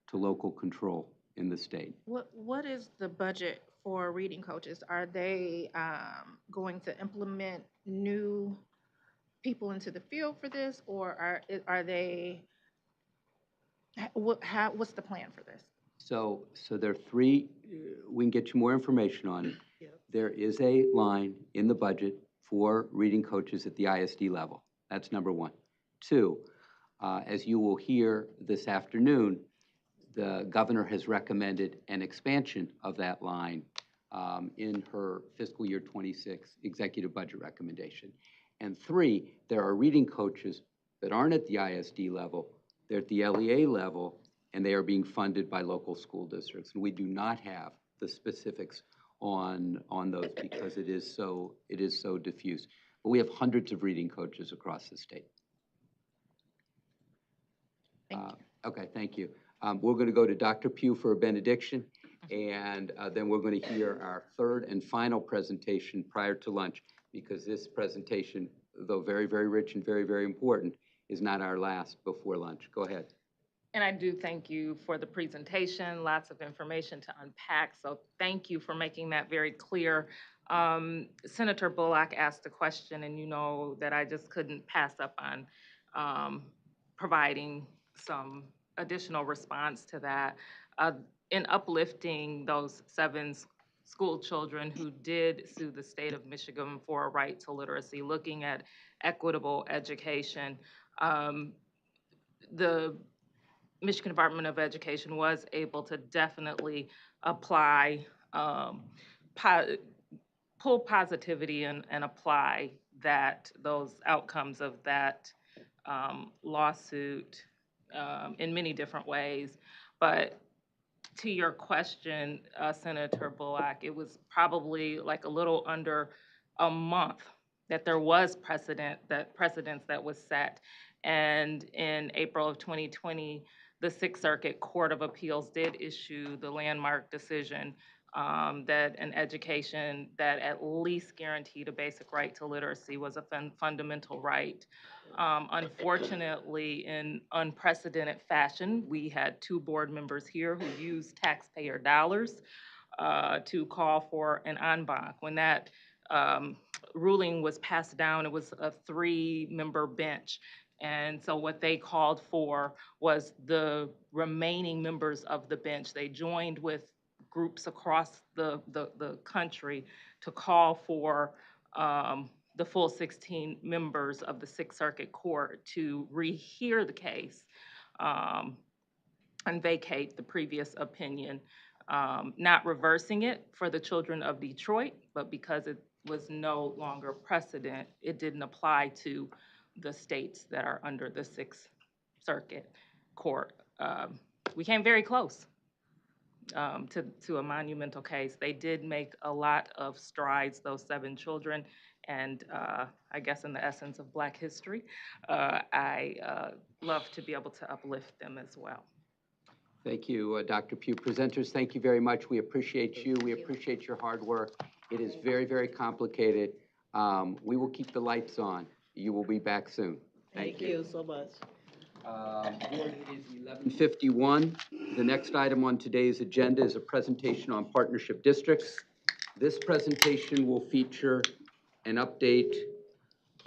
to local control in the state. What is the budget for reading coaches? Are they going to implement new people into the field for this, or are they? What's the plan for this? So there are three. We can get you more information on it. Yep. There is a line in the budget for reading coaches at the ISD level. That's number one. Two, as you will hear this afternoon, the governor has recommended an expansion of that line in her fiscal year 26 executive budget recommendation. And three, there are reading coaches that aren't at the ISD level, they're at the LEA level, and they are being funded by local school districts. And we do not have the specifics on those because it is so diffuse. But we have hundreds of reading coaches across the state. Thank you. Okay, thank you. We're going to go to Dr. Pugh for a benediction, and then we're going to hear our third and final presentation prior to lunch, because this presentation, though very, very rich and very, very important, is not our last before lunch. Go ahead. And I do thank you for the presentation, lots of information to unpack, so thank you for making that very clear. Senator Bullock asked a question, and you know that I just couldn't pass up on providing some additional response to that. In uplifting those 7 school children who did sue the state of Michigan for a right to literacy, looking at equitable education, the Michigan Department of Education was able to definitely apply, pull positivity and apply those outcomes of that lawsuit in many different ways. But to your question, Senator Bullock, it was probably like a little under a month that there was precedence that was set. And in April of 2020, the Sixth Circuit Court of Appeals did issue the landmark decision that an education that at least guaranteed a basic right to literacy was a fundamental right. Unfortunately, in unprecedented fashion, we had 2 board members here who used taxpayer dollars to call for an en banc. When that ruling was passed down, it was a 3-member bench. And so what they called for was the remaining members of the bench. They joined with groups across the country to call for the full 16 members of the Sixth Circuit Court to rehear the case and vacate the previous opinion, not reversing it for the children of Detroit, but because it was no longer precedent, it didn't apply to the states that are under the Sixth Circuit Court. We came very close to a monumental case. They did make a lot of strides, those 7 children, and I guess in the essence of Black history, I love to be able to uplift them as well. Thank you, Dr. Pugh. Presenters, thank you very much. We appreciate you. We appreciate your hard work. It is very, very complicated. We will keep the lights on. You will be back soon. Thank you so much. Board, it is 11:51. The next item on today's agenda is a presentation on partnership districts. This presentation will feature an update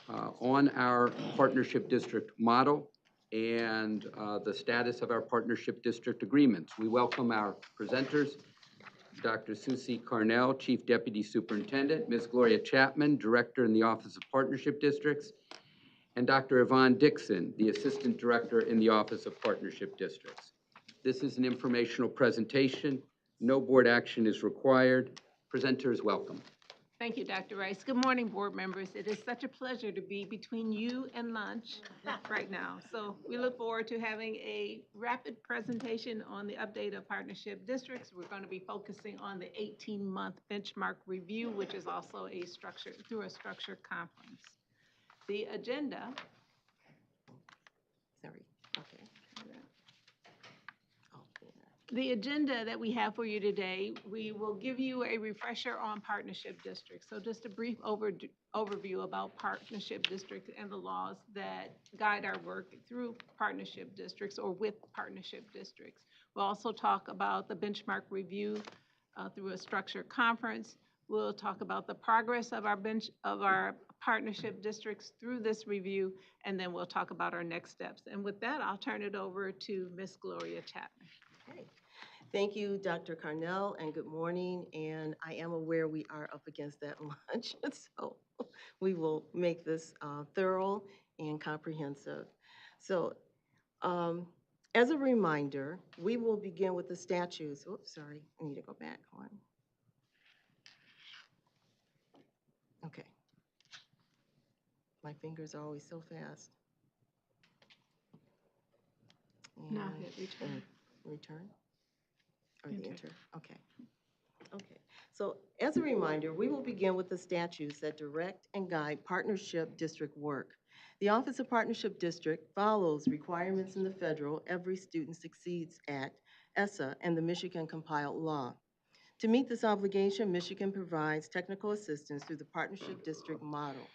on our partnership district model and the status of our partnership district agreements. We welcome our presenters, Dr. Susie Carnell, Chief Deputy Superintendent, Ms. Gloria Chapman, Director in the Office of Partnership Districts, and Dr. Yvonne Dixon, the Assistant Director in the Office of Partnership Districts. This is an informational presentation. No board action is required. Presenters, welcome. Thank you, Dr. Rice. Good morning, board members. It is such a pleasure to be between you and lunch right now. So we look forward to having a rapid presentation on the update of partnership districts. We're going to be focusing on the 18-month benchmark review, which is also a structured conference. The agenda. Sorry. Okay. The agenda that we have for you today, we will give you a refresher on partnership districts. So just a brief overview about partnership districts and the laws that guide our work through partnership districts or with partnership districts. We'll also talk about the benchmark review through a structured conference. We'll talk about the progress of our partnership districts through this review, and then we'll talk about our next steps. And with that, I'll turn it over to Ms. Gloria Chapman. Okay. Thank you, Dr. Carnell, and good morning. And I am aware we are up against that lunch, so we will make this thorough and comprehensive. So as a reminder, we will begin with the statutes. Oops, sorry, I need to go back one. Okay. My fingers are always so fast. And Now hit return. Return? Or the enter? Okay. Okay. So as a reminder, we will begin with the statutes that direct and guide partnership district work. The Office of Partnership District follows requirements in the federal Every Student Succeeds Act, ESSA, and the Michigan compiled law. To meet this obligation, Michigan provides technical assistance through the partnership district model.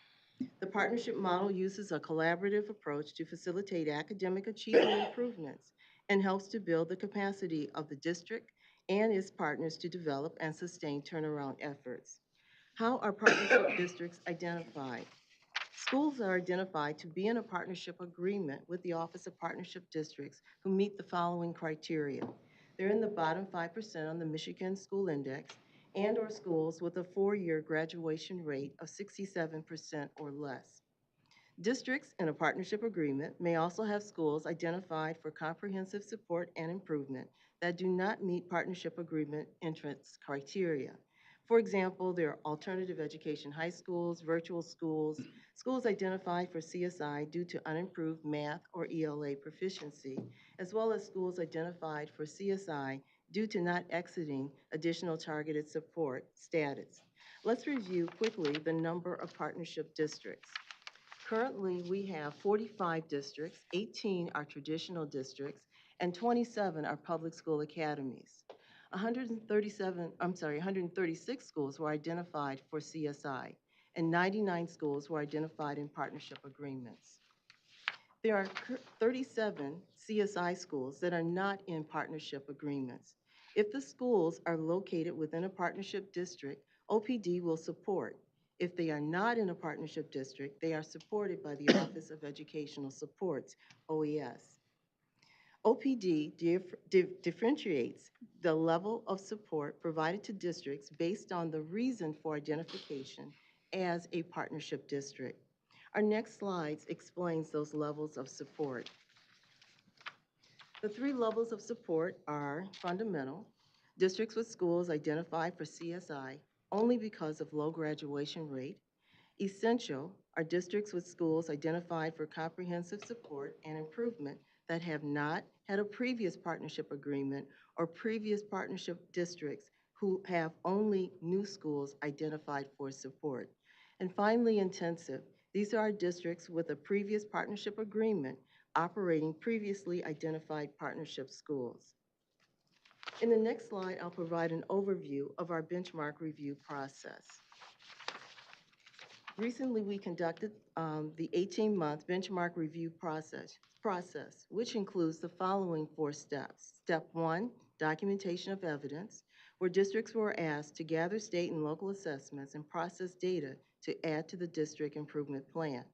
The partnership model uses a collaborative approach to facilitate academic achievement improvements and helps to build the capacity of the district and its partners to develop and sustain turnaround efforts. How are partnership districts identified? Schools are identified to be in a partnership agreement with the Office of Partnership Districts who meet the following criteria. They're in the bottom 5% on the Michigan School Index and/or schools with a 4-year graduation rate of 67% or less. Districts in a partnership agreement may also have schools identified for comprehensive support and improvement that do not meet partnership agreement entrance criteria. For example, there are alternative education high schools, virtual schools, schools identified for CSI due to unimproved math or ELA proficiency, as well as schools identified for CSI due to not exiting additional targeted support status. Let's review quickly the number of partnership districts. Currently, we have 45 districts, 18 are traditional districts, and 27 are public school academies. 136 schools were identified for CSI, and 99 schools were identified in partnership agreements. There are 37 CSI schools that are not in partnership agreements. If the schools are located within a partnership district, OPD will support. If they are not in a partnership district, they are supported by the Office of Educational Supports, OES. OPD differentiates the level of support provided to districts based on the reason for identification as a partnership district. Our next slide explains those levels of support. The 3 levels of support are fundamental, districts with schools identified for CSI only because of low graduation rate. Essential are districts with schools identified for comprehensive support and improvement that have not had a previous partnership agreement or previous partnership districts who have only new schools identified for support. And finally, intensive. These are districts with a previous partnership agreement operating previously identified partnership schools. In the next slide, I'll provide an overview of our benchmark review process. Recently, we conducted the 18-month benchmark review process, which includes the following 4 steps. Step 1, documentation of evidence, where districts were asked to gather state and local assessments and process data to add to the district improvement plan.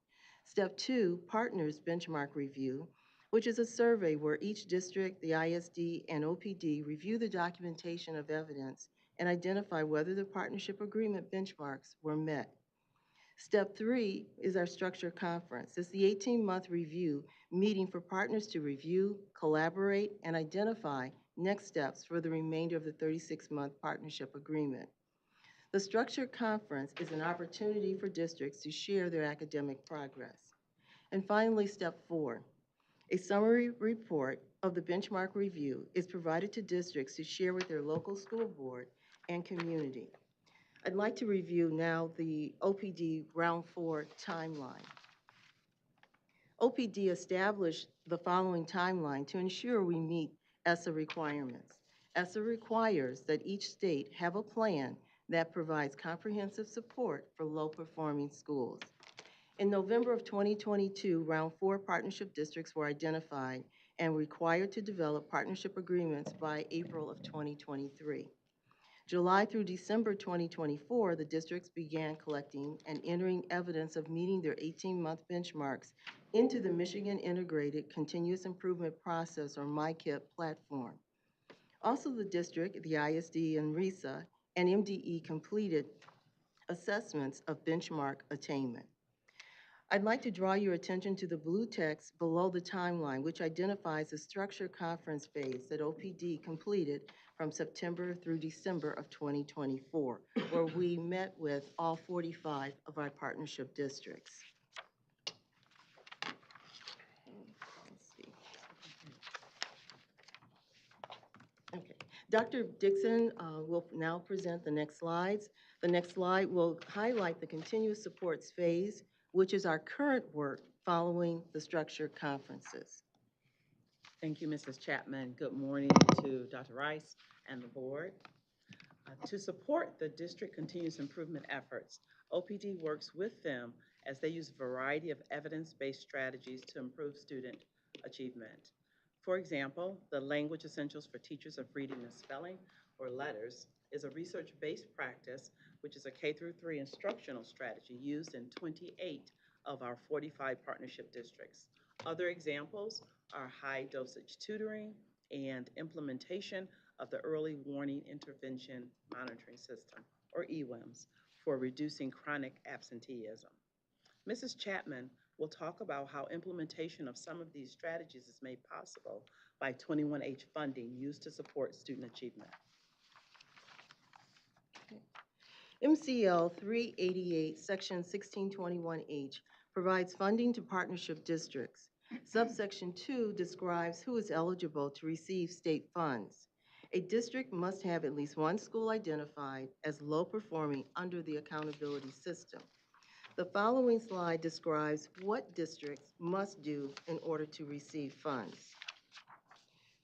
Step 2, partners benchmark review, which is a survey where each district, the ISD, and OPD review the documentation of evidence and identify whether the partnership agreement benchmarks were met. Step 3 is our structure conference. It's the 18-month review meeting for partners to review, collaborate, and identify next steps for the remainder of the 36-month partnership agreement. The structure conference is an opportunity for districts to share their academic progress. And finally, step 4. A summary report of the benchmark review is provided to districts to share with their local school board and community. I'd like to review now the OPD Round 4 timeline. OPD established the following timeline to ensure we meet ESSA requirements. ESSA requires that each state have a plan that provides comprehensive support for low-performing schools. In November of 2022, Round 4 partnership districts were identified and required to develop partnership agreements by April of 2023. July through December 2024, the districts began collecting and entering evidence of meeting their 18-month benchmarks into the Michigan Integrated Continuous Improvement Process, or MICIP platform. Also, the district, the ISD, and RESA and MDE completed assessments of benchmark attainment. I'd like to draw your attention to the blue text below the timeline, which identifies the structure conference phase that OPD completed from September through December of 2024, where we met with all 45 of our partnership districts. Let's see. Okay. Dr. Dixon will now present the next slides. The next slide will highlight the continuous supports phase, which is our current work following the structured conferences. Thank you, Mrs. Chapman. Good morning to Dr. Rice and the board. To support the district continuous improvement efforts, OPD works with them as they use a variety of evidence-based strategies to improve student achievement. For example, the Language Essentials for Teachers of Reading and Spelling, or LETTERS, is a research-based practice which is a K-3 instructional strategy used in 28 of our 45 partnership districts. Other examples are high-dosage tutoring and implementation of the Early Warning Intervention Monitoring System, or EWIMS, for reducing chronic absenteeism. Mrs. Chapman will talk about how implementation of some of these strategies is made possible by 21H funding used to support student achievement. MCL 388, Section 1621H, provides funding to partnership districts. Subsection 2 describes who is eligible to receive state funds. A district must have at least one school identified as low performing under the accountability system. The following slide describes what districts must do in order to receive funds.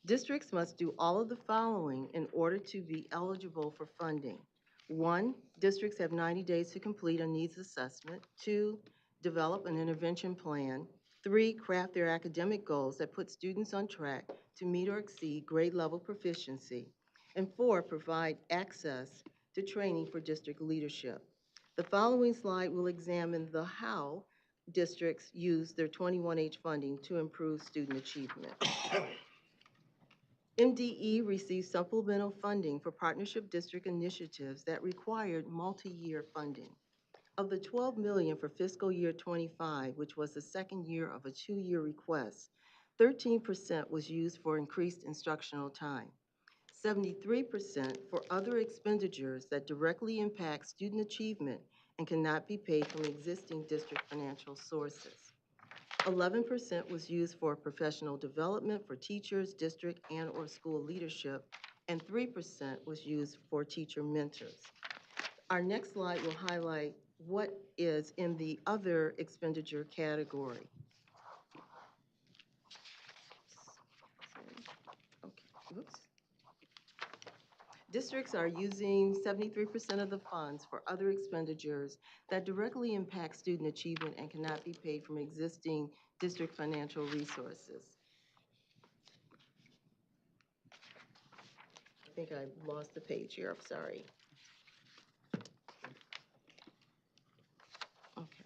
Districts must do all of the following in order to be eligible for funding. 1, districts have 90 days to complete a needs assessment. 2, develop an intervention plan. 3, craft their academic goals that put students on track to meet or exceed grade level proficiency. And 4, provide access to training for district leadership. The following slide will examine the how districts use their 21H funding to improve student achievement. MDE received supplemental funding for partnership district initiatives that required multi-year funding. Of the $12 million for fiscal year 25, which was the second year of a 2-year request, 13% was used for increased instructional time, 73% for other expenditures that directly impact student achievement and cannot be paid from existing district financial sources. 11% was used for professional development for teachers, district, and/or school leadership, and 3% was used for teacher mentors. Our next slide will highlight what is in the other expenditure category. Okay, oops. Districts are using 73% of the funds for other expenditures that directly impact student achievement and cannot be paid from existing district financial resources. I think I lost the page here, I'm sorry. Okay.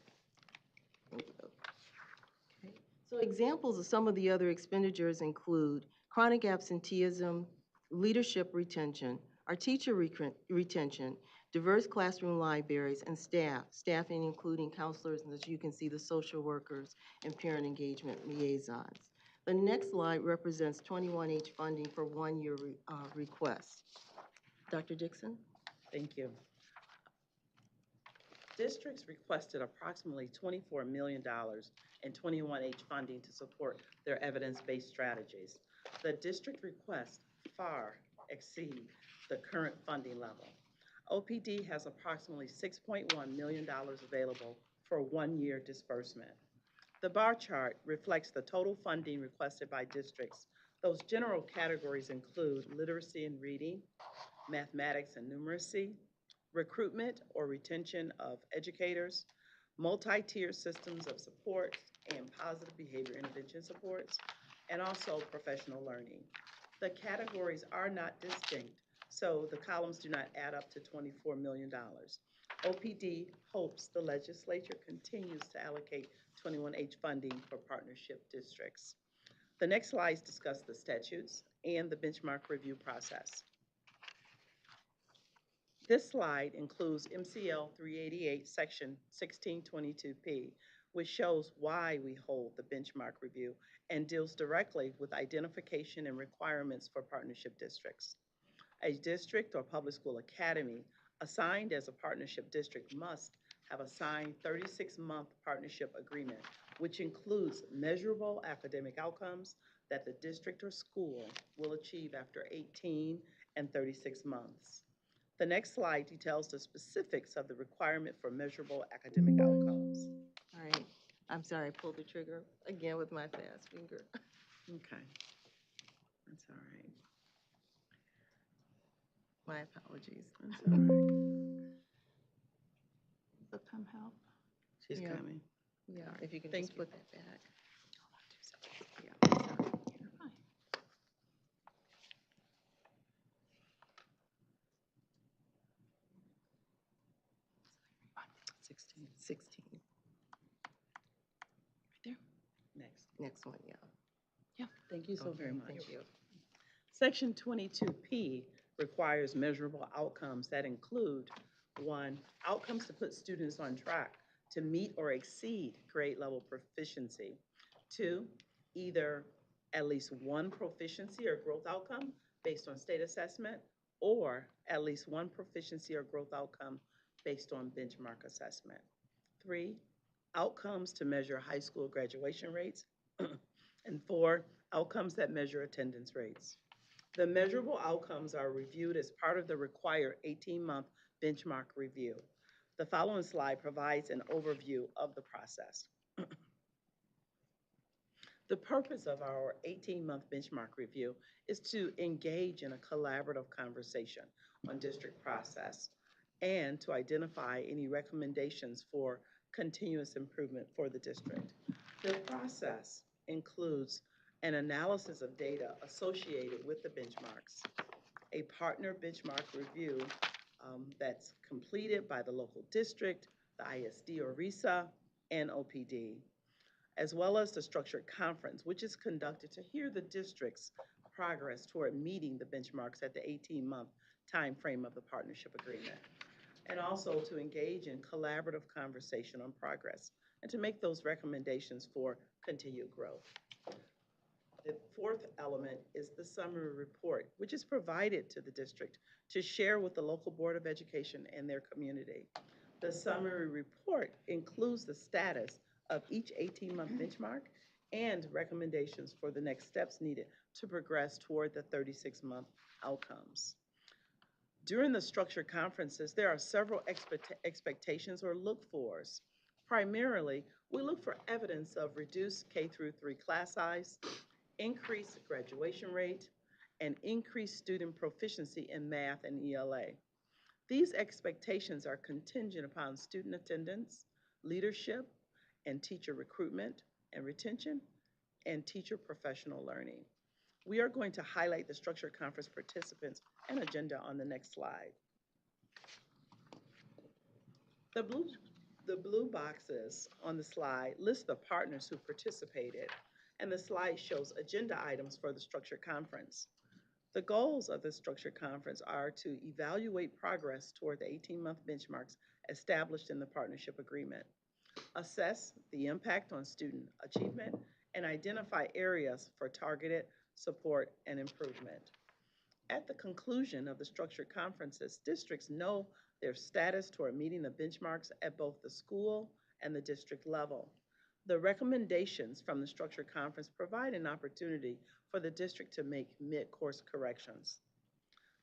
So examples of some of the other expenditures include chronic absenteeism, leadership retention, our teacher retention, diverse classroom libraries, and staffing including counselors, and as you can see, the social workers and parent engagement liaisons. The next slide represents 21H funding for one-year requests. Dr. Dixon? Thank you. Districts requested approximately $24 million in 21H funding to support their evidence-based strategies. The district requests far exceed the current funding level. OPD has approximately $6.1 million available for one-year disbursement. The bar chart reflects the total funding requested by districts. Those general categories include literacy and reading, mathematics and numeracy, recruitment or retention of educators, multi-tier systems of support and positive behavior intervention supports, and also professional learning. The categories are not distinct, so the columns do not add up to $24 million. OPD hopes the legislature continues to allocate 21H funding for partnership districts. The next slides discuss the statutes and the benchmark review process. This slide includes MCL 388, section 1622P, which shows why we hold the benchmark review and deals directly with identification and requirements for partnership districts. A district or public school academy assigned as a partnership district must have a signed 36-month partnership agreement, which includes measurable academic outcomes that the district or school will achieve after 18 and 36 months. The next slide details the specifics of the requirement for measurable academic outcomes. All right. I'm sorry, I pulled the trigger again with my fast finger. Okay, that's all right. My apologies. That's all right. So come help. She's Yeah. coming. Yeah, if you can Thank just you. put that back. Yeah, sorry. You're fine. 16. Right there. Next. Next one, yeah. Yeah, thank you so Okay, very much. Thank you. Section 22P requires measurable outcomes that include, 1, outcomes to put students on track to meet or exceed grade level proficiency. 2, either at least one proficiency or growth outcome based on state assessment, or at least one proficiency or growth outcome based on benchmark assessment. 3, outcomes to measure high school graduation rates. And 4, outcomes that measure attendance rates. The measurable outcomes are reviewed as part of the required 18-month benchmark review. The following slide provides an overview of the process. The purpose of our 18-month benchmark review is to engage in a collaborative conversation on district process and to identify any recommendations for continuous improvement for the district. The process includes an analysis of data associated with the benchmarks, a partner benchmark review that's completed by the local district, the ISD or RESA, and OPD, as well as the structured conference, which is conducted to hear the district's progress toward meeting the benchmarks at the 18-month time frame of the partnership agreement, and also to engage in collaborative conversation on progress and to make those recommendations for continued growth. The fourth element is the summary report, which is provided to the district to share with the local Board of Education and their community. The summary report includes the status of each 18-month benchmark and recommendations for the next steps needed to progress toward the 36-month outcomes. During the structured conferences, there are several expectations or look-fors. Primarily, we look for evidence of reduced K-3 class size, increased graduation rate, and increased student proficiency in math and ELA. These expectations are contingent upon student attendance, leadership, and teacher recruitment and retention, and teacher professional learning. We are going to highlight the structured conference participants and agenda on the next slide. The blue boxes on the slide list the partners who participated. and the slide shows agenda items for the structured conference. The goals of the structured conference are to evaluate progress toward the 18-month benchmarks established in the partnership agreement, assess the impact on student achievement, and identify areas for targeted support and improvement. At the conclusion of the structured conferences, districts know their status toward meeting the benchmarks at both the school and the district level. The recommendations from the structured conference provide an opportunity for the district to make mid-course corrections.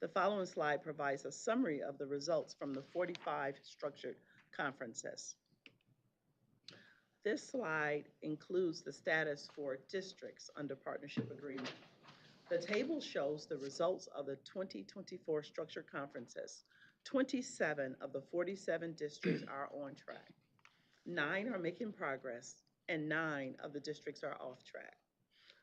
The following slide provides a summary of the results from the 45 structured conferences. This slide includes the status for districts under partnership agreement. The table shows the results of the 2024 structured conferences. 27 of the 47 districts are on track. 9 are making progress, and 9 of the districts are off track.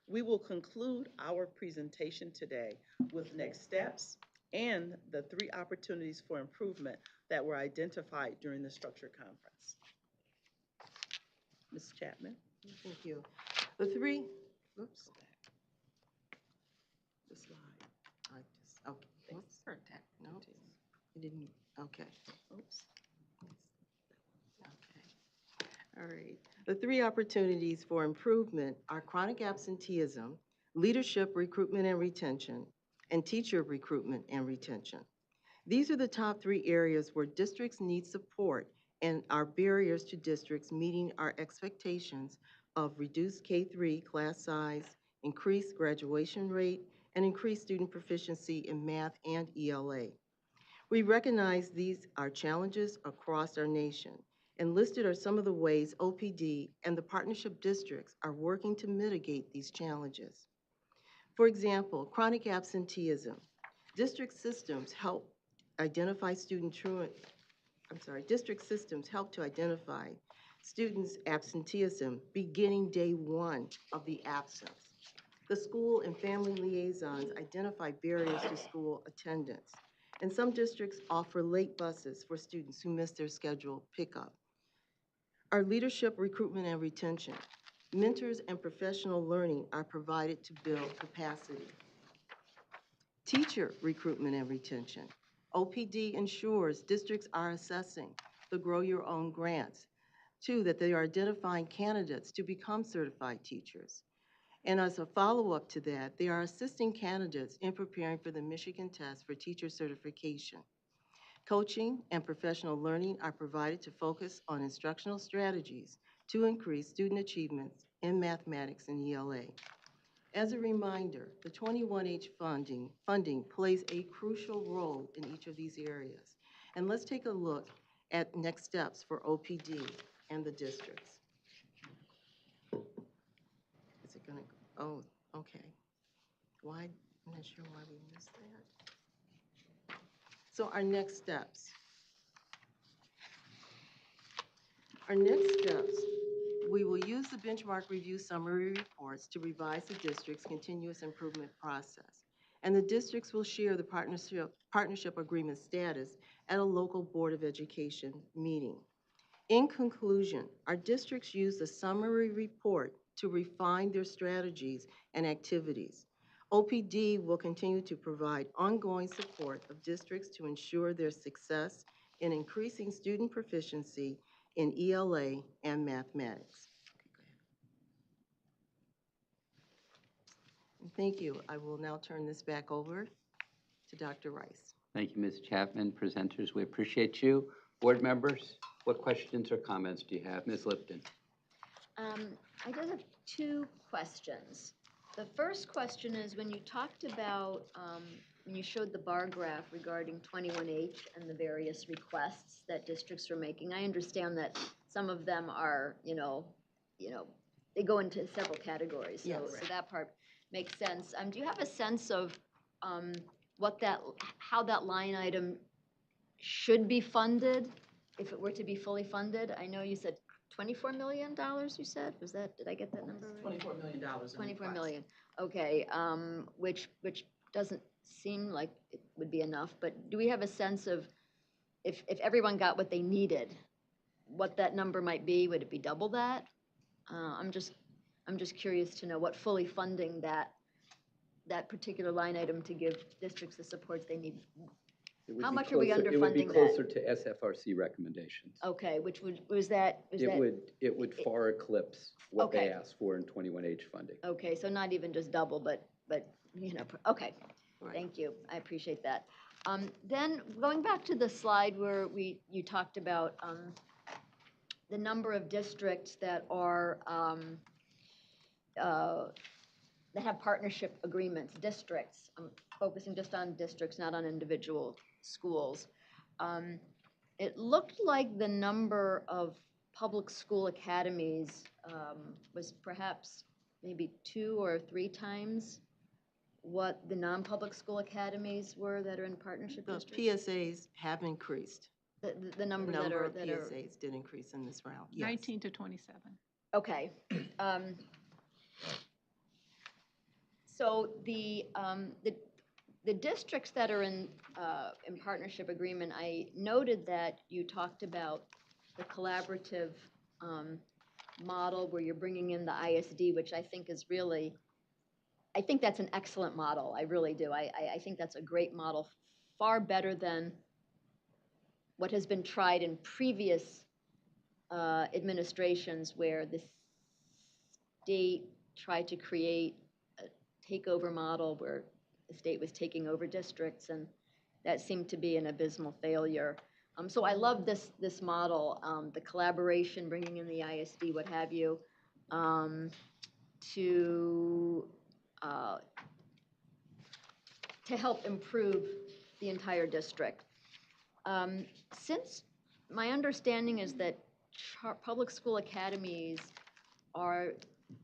We will conclude our presentation today with next steps and the 3 opportunities for improvement that were identified during the structured conference. Ms. Chapman? Thank you. The 3, oops. The slide. Okay, thanks. No, you didn't, okay. Oops. Okay. All right. The 3 opportunities for improvement are chronic absenteeism, leadership recruitment and retention, and teacher recruitment and retention. These are the top 3 areas where districts need support and are barriers to districts meeting our expectations of reduced K-3 class size, increased graduation rate, and increased student proficiency in math and ELA. We recognize these are challenges across our nation, and listed are some of the ways OPD and the partnership districts are working to mitigate these challenges. For example, chronic absenteeism. District systems help to identify students' absenteeism beginning day 1 of the absence. The school and family liaisons identify barriers to school attendance, and some districts offer late buses for students who miss their scheduled pickup. Our leadership recruitment and retention. Mentors and professional learning are provided to build capacity. Teacher recruitment and retention. OPD ensures districts are assessing the Grow Your Own grants. 2, that they are identifying candidates to become certified teachers. And as a follow-up to that, they are assisting candidates in preparing for the Michigan test for teacher certification. Coaching and professional learning are provided to focus on instructional strategies to increase student achievements in mathematics and ELA. As a reminder, the 21H funding plays a crucial role in each of these areas. And let's take a look at next steps for OPD and the districts. Is it gonna, oh, okay. Why, I'm not sure why we missed that. So our next steps. We will use the benchmark review summary reports to revise the district's continuous improvement process. And the districts will share the partnership agreement status at a local Board of Education meeting. In conclusion, our districts use the summary report to refine their strategies and activities. OPD will continue to provide ongoing support of districts to ensure their success in increasing student proficiency in ELA and mathematics. Thank you. I will now turn this back over to Dr. Rice. Thank you, Ms. Chapman. Presenters, we appreciate you. Board members, what questions or comments do you have? Ms. Lipton. I just have 2 questions. The first question is when you talked about, when you showed the bar graph regarding 21H and the various requests that districts are making, I understand that some of them are, they go into several categories. Yes. So that part makes sense. Do you have a sense of how that line item should be funded if it were to be fully funded? I know you said $24 million, you said? Did I get that number right? $24 million. $24 million, okay, which doesn't seem like it would be enough, but do we have a sense of if everyone got what they needed, what that number might be? Would it be double that? I'm just I'm just curious to know what fully funding that particular line item to give districts the supports they need. It would How be much are we closer- It would be underfunding that? closer to SFRC recommendations. Okay, which was that? It would far eclipse what they Okay. asked for in 21H funding. Okay, so not even just double, but, you know, okay. Thank you, I appreciate that. Then, going back to the slide where you talked about the number of districts that are, that have partnership agreements, districts. I'm focusing just on districts, not on individual schools. It looked like the number of public school academies was perhaps maybe 2 or 3 times what the non-public school academies were that are in partnership The districts? PSAs have increased. The numbers that number are, of PSAs did increase in this round, yes. 19 to 27. Okay. So the districts that are in partnership agreement, I noted that you talked about the collaborative model where you're bringing in the ISD, which I think is really, I think that's an excellent model. I really do. I think that's a great model, far better than what has been tried in previous administrations where the state tried to create a takeover model where the state was taking over districts, and that seemed to be an abysmal failure. So I love this model, the collaboration, bringing in the ISD, what have you, to help improve the entire district. Since my understanding is that public school academies are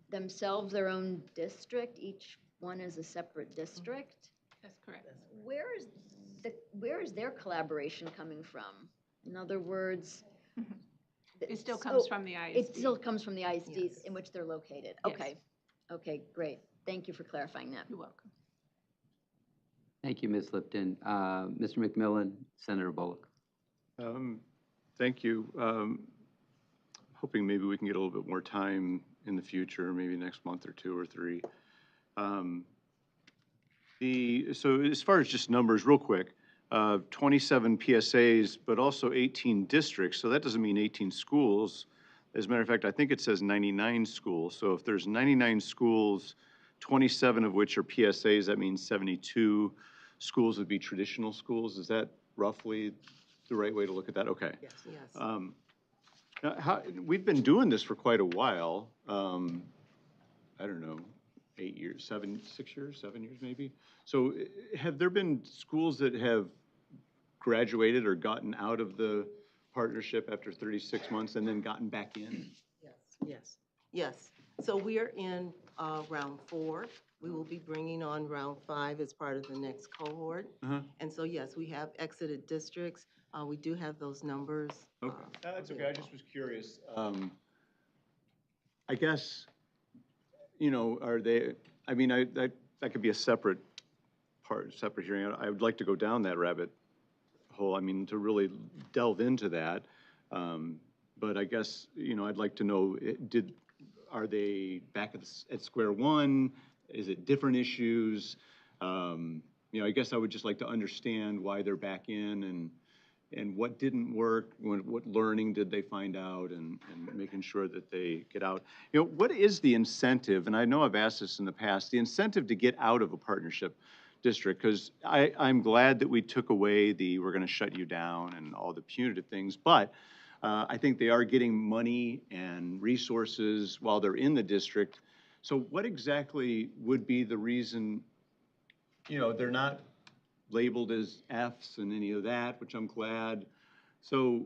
themselves their own district, each one is a separate district. That's correct. Where is their collaboration coming from? In other words, It still comes from the ISD. It still comes from the ISDs Yes. in which they're located. Yes. Okay. Okay, great. Thank you for clarifying that. You're welcome. Thank you, Ms. Lipton. Mr. McMillan, Senator Bullock. Thank you. Hoping maybe we can get a little bit more time in the future, maybe next month or 2 or 3. So as far as just numbers, real quick, 27 PSAs, but also 18 districts. So that doesn't mean 18 schools. As a matter of fact, I think it says 99 schools. So if there's 99 schools, 27 of which are PSAs, that means 72 schools would be traditional schools. Is that roughly the right way to look at that? Okay. Yes, yes. Now, we've been doing this for quite a while. I don't know, 8 years, 6 years, 7 years maybe. So have there been schools that have graduated or gotten out of the partnership after 36 months and then gotten back in? Yes. So we are in round 4. We will be bringing on round 5 as part of the next cohort. And so, yes, we have exited districts. We do have those numbers. Okay, that's okay. I just was curious. I guess, you know, are they, I mean, that could be a separate hearing. I would like to go down that rabbit hole, I mean, to really delve into that. But I guess, you know, I'd like to know, are they back at square one? Is it different issues? You know, I guess I would just like to understand why they're back in and what didn't work, what learning did they find out, and making sure that they get out. You know, what is the incentive, and I know I've asked this in the past, the incentive to get out of a partnership district? Because I'm glad that we took away we're gonna shut you down and all the punitive things, but I think they are getting money and resources while they're in the district. So what exactly would be the reason, you know, they're not labeled as Fs and any of that, which I'm glad. So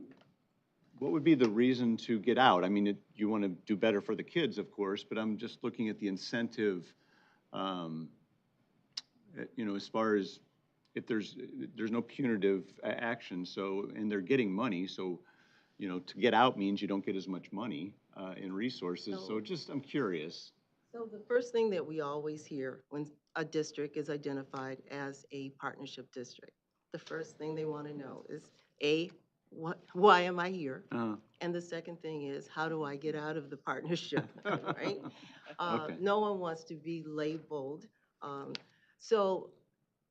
what would be the reason to get out? I mean, you want to do better for the kids, of course, but I'm just looking at the incentive, you know, as far as if there's no punitive action, so, and they're getting money, so, you know, to get out means you don't get as much money in resources. So just, I'm curious. So the first thing that we always hear when a district is identified as a partnership district, the first thing they want to know is, A, why am I here? Uh, And the second thing is, how do I get out of the partnership, right? Okay. No one wants to be labeled. So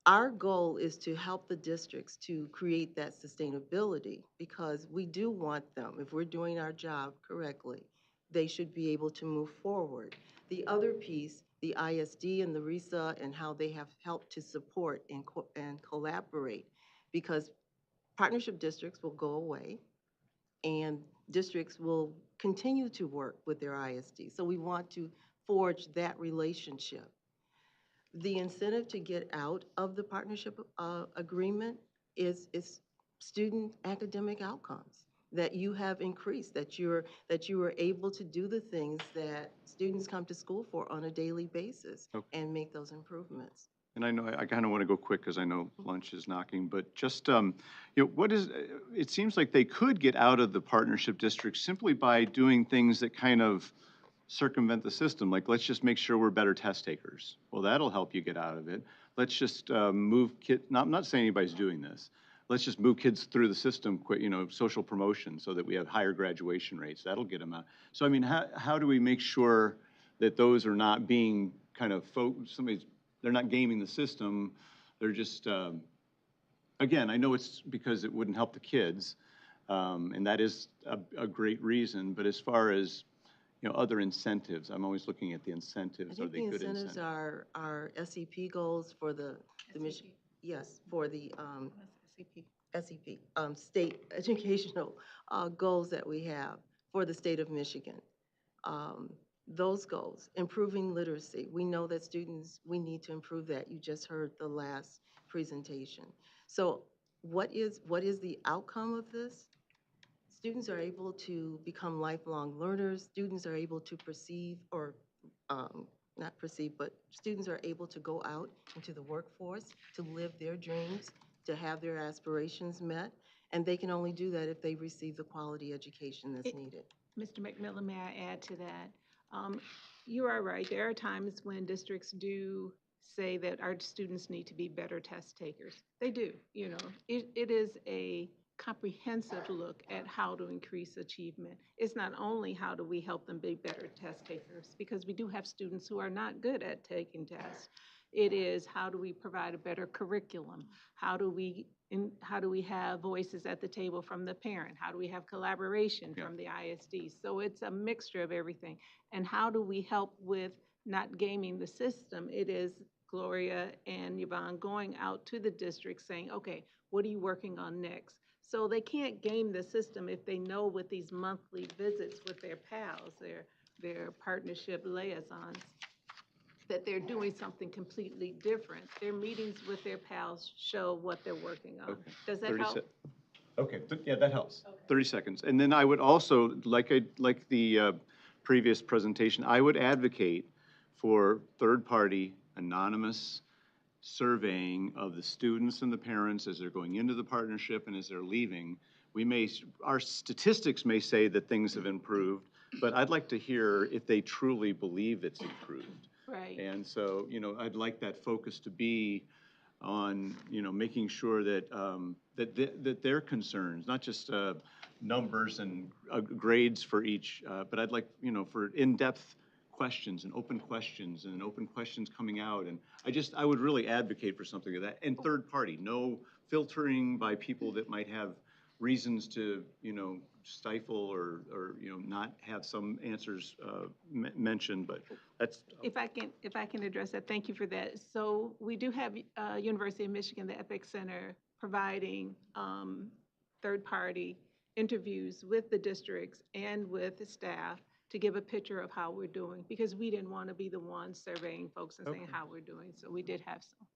our goal is to help the districts to create that sustainability because we do want them, if we're doing our job correctly, they should be able to move forward. The other piece, the ISD and the RISA and how they have helped to support and collaborate because partnership districts will go away and districts will continue to work with their ISD. So we want to forge that relationship. The incentive to get out of the partnership agreement is student academic outcomes that you have increased, that you are able to do the things that students come to school for on a daily basis and make those improvements. And I know I kind of want to go quick because I know lunch is knocking, but just, what is, it seems like they could get out of the partnership district simply by doing things that kind of circumvent the system. Like, let's just make sure we're better test takers. Well, that'll help you get out of it. Let's just move kids, I'm not saying anybody's doing this. Let's just move kids through the system, quick, social promotion so that we have higher graduation rates. That'll get them out. So, I mean, how do we make sure that those are not being kind of, they're not gaming the system. They're just, again, I know it's because it wouldn't help the kids, and that is a great reason, but as far as, other incentives, I'm always looking at the incentives. I Are think they the good incentives incentives? are SEP goals for the mission. Yes, for the SEP, state educational goals that we have for the state of Michigan. Those goals, improving literacy. We know that students, we need to improve that. You just heard the last presentation. So what is the outcome of this? Students are able to become lifelong learners. Students are able to perceive or not perceive, but students are able to go out into the workforce, to live their dreams, to have their aspirations met. And they can only do that if they receive the quality education that's needed. Mr. McMillan, may I add to that? You are right. There are times when districts do say that our students need to be better test takers. They do, It is a comprehensive look at how to increase achievement. It's not only how do we help them be better test takers, because we do have students who are not good at taking tests. It is how do we provide a better curriculum? How do we have voices at the table from the parent? How do we have collaboration from the ISD? So it's a mixture of everything. And how do we help with not gaming the system? It is Gloria and Yvonne going out to the district saying, okay, what are you working on next? So they can't game the system if they know with these monthly visits with their pals, their partnership liaisons, that they're doing something completely different. Their meetings with their pals show what they're working on. Okay. Does that help? Okay, yeah, that helps. Okay. 30 seconds. And then I would also, like the previous presentation, I would advocate for third-party anonymous surveying of the students and the parents as they're going into the partnership and as they're leaving. Our statistics may say that things have improved, but I'd like to hear if they truly believe it's improved. Right. And so, I'd like that focus to be on, making sure that that their concerns, not just numbers and grades for each, but I'd like, for in-depth questions and open questions coming out. And I would really advocate for something like that. And third party, no filtering by people that might have reasons to, stifle or not have some answers mentioned, but that's. If I can address that, thank you for that. So we do have University of Michigan, the Epic Center, providing third-party interviews with the districts and with the staff to give a picture of how we're doing, because we didn't want to be the ones surveying folks and saying how we're doing. So we did have some.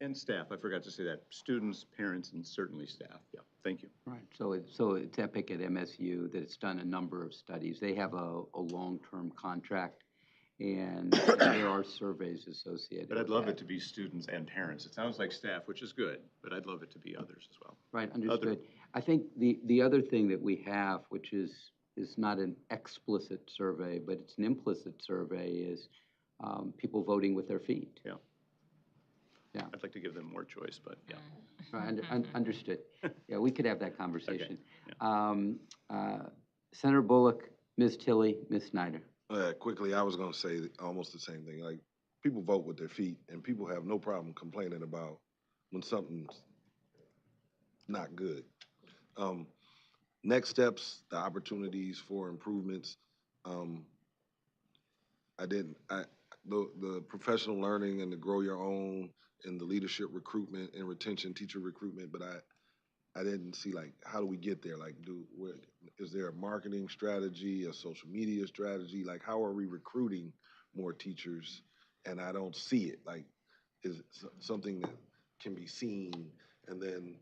And staff, I forgot to say that. Students, parents, and certainly staff. Yeah, thank you. Right, so it's Epic at MSU that it's done a number of studies. They have a long-term contract, and there are surveys associated But I'd with love that. it to be students and parents. It sounds like staff, which is good, but I'd love it to be others as well. Right, understood. I think the other thing that we have, which is not an explicit survey, but it's an implicit survey, is people voting with their feet. Yeah. Yeah. I'd like to give them more choice, but yeah. Understood. Yeah, we could have that conversation. Okay, Senator Bullock, Ms. Tilley, Ms. Snyder. Quickly, I was gonna say almost the same thing. Like, people vote with their feet, and people have no problem complaining about when something's not good. Next steps, the opportunities for improvements. Um, the professional learning and the grow your own and the leadership recruitment and retention, teacher recruitment, but I didn't see, like, how do we get there? Like, is there a marketing strategy, a social media strategy? Like, how are we recruiting more teachers? And I don't see it. Like, is it something that can be seen? And then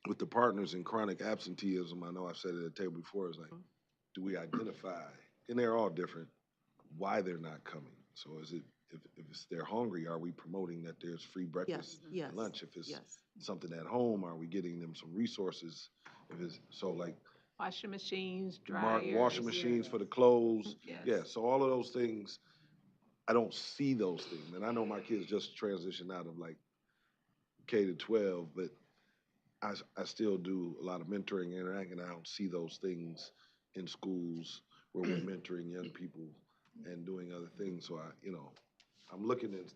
with the partners in chronic absenteeism, I know I've said it at the table before, it's like, do we identify, and they're all different, why they're not coming? So is it, if they're hungry, are we promoting that there's free breakfast Yes, and lunch? If it's yes. something at home, are we getting them some resources? If it's, so like, Washing machines, dryers. washing machines for the clothes. Yes. Yeah, so all of those things, I don't see those things. And I know my kids just transitioned out of like K to 12, but I still do a lot of mentoring and interacting. I don't see those things in schools where we're mentoring young people and doing other things. So I'm looking at,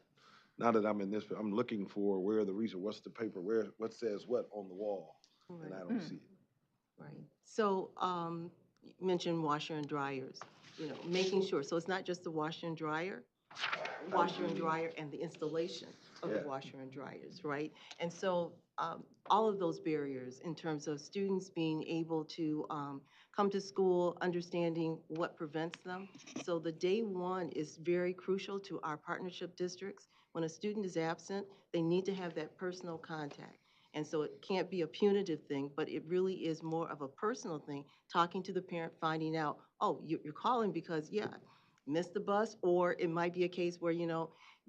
now that I'm in this, I'm looking for where are the reason, what's the paper, what says what on the wall, and I don't see it. Right. So, you mentioned washer and dryers, making sure, so it's not just the washer and dryer and the installation of the Yeah. washer and dryers, right? And so, all of those barriers in terms of students being able to, come to school, understanding what prevents them. So the day one is very crucial to our partnership districts. When a student is absent, they need to have that personal contact. And so it can't be a punitive thing, but it really is more of a personal thing, talking to the parent, finding out, oh, you're calling because, yeah, missed the bus, or it might be a case where,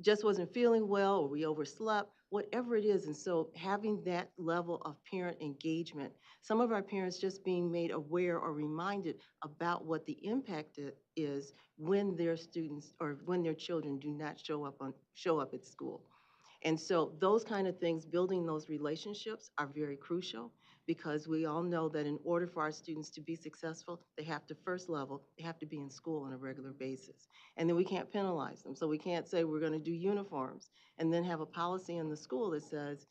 just wasn't feeling well, or we overslept, whatever it is. And so having that level of parent engagement, some of our parents just being made aware or reminded about what the impact is when their students or when their children do not show up at school. And so those kind of things, building those relationships are very crucial, because we all know that in order for our students to be successful, they have to, first level, they have to be in school on a regular basis. And then we can't penalize them. So we can't say we're going to do uniforms and then have a policy in the school that says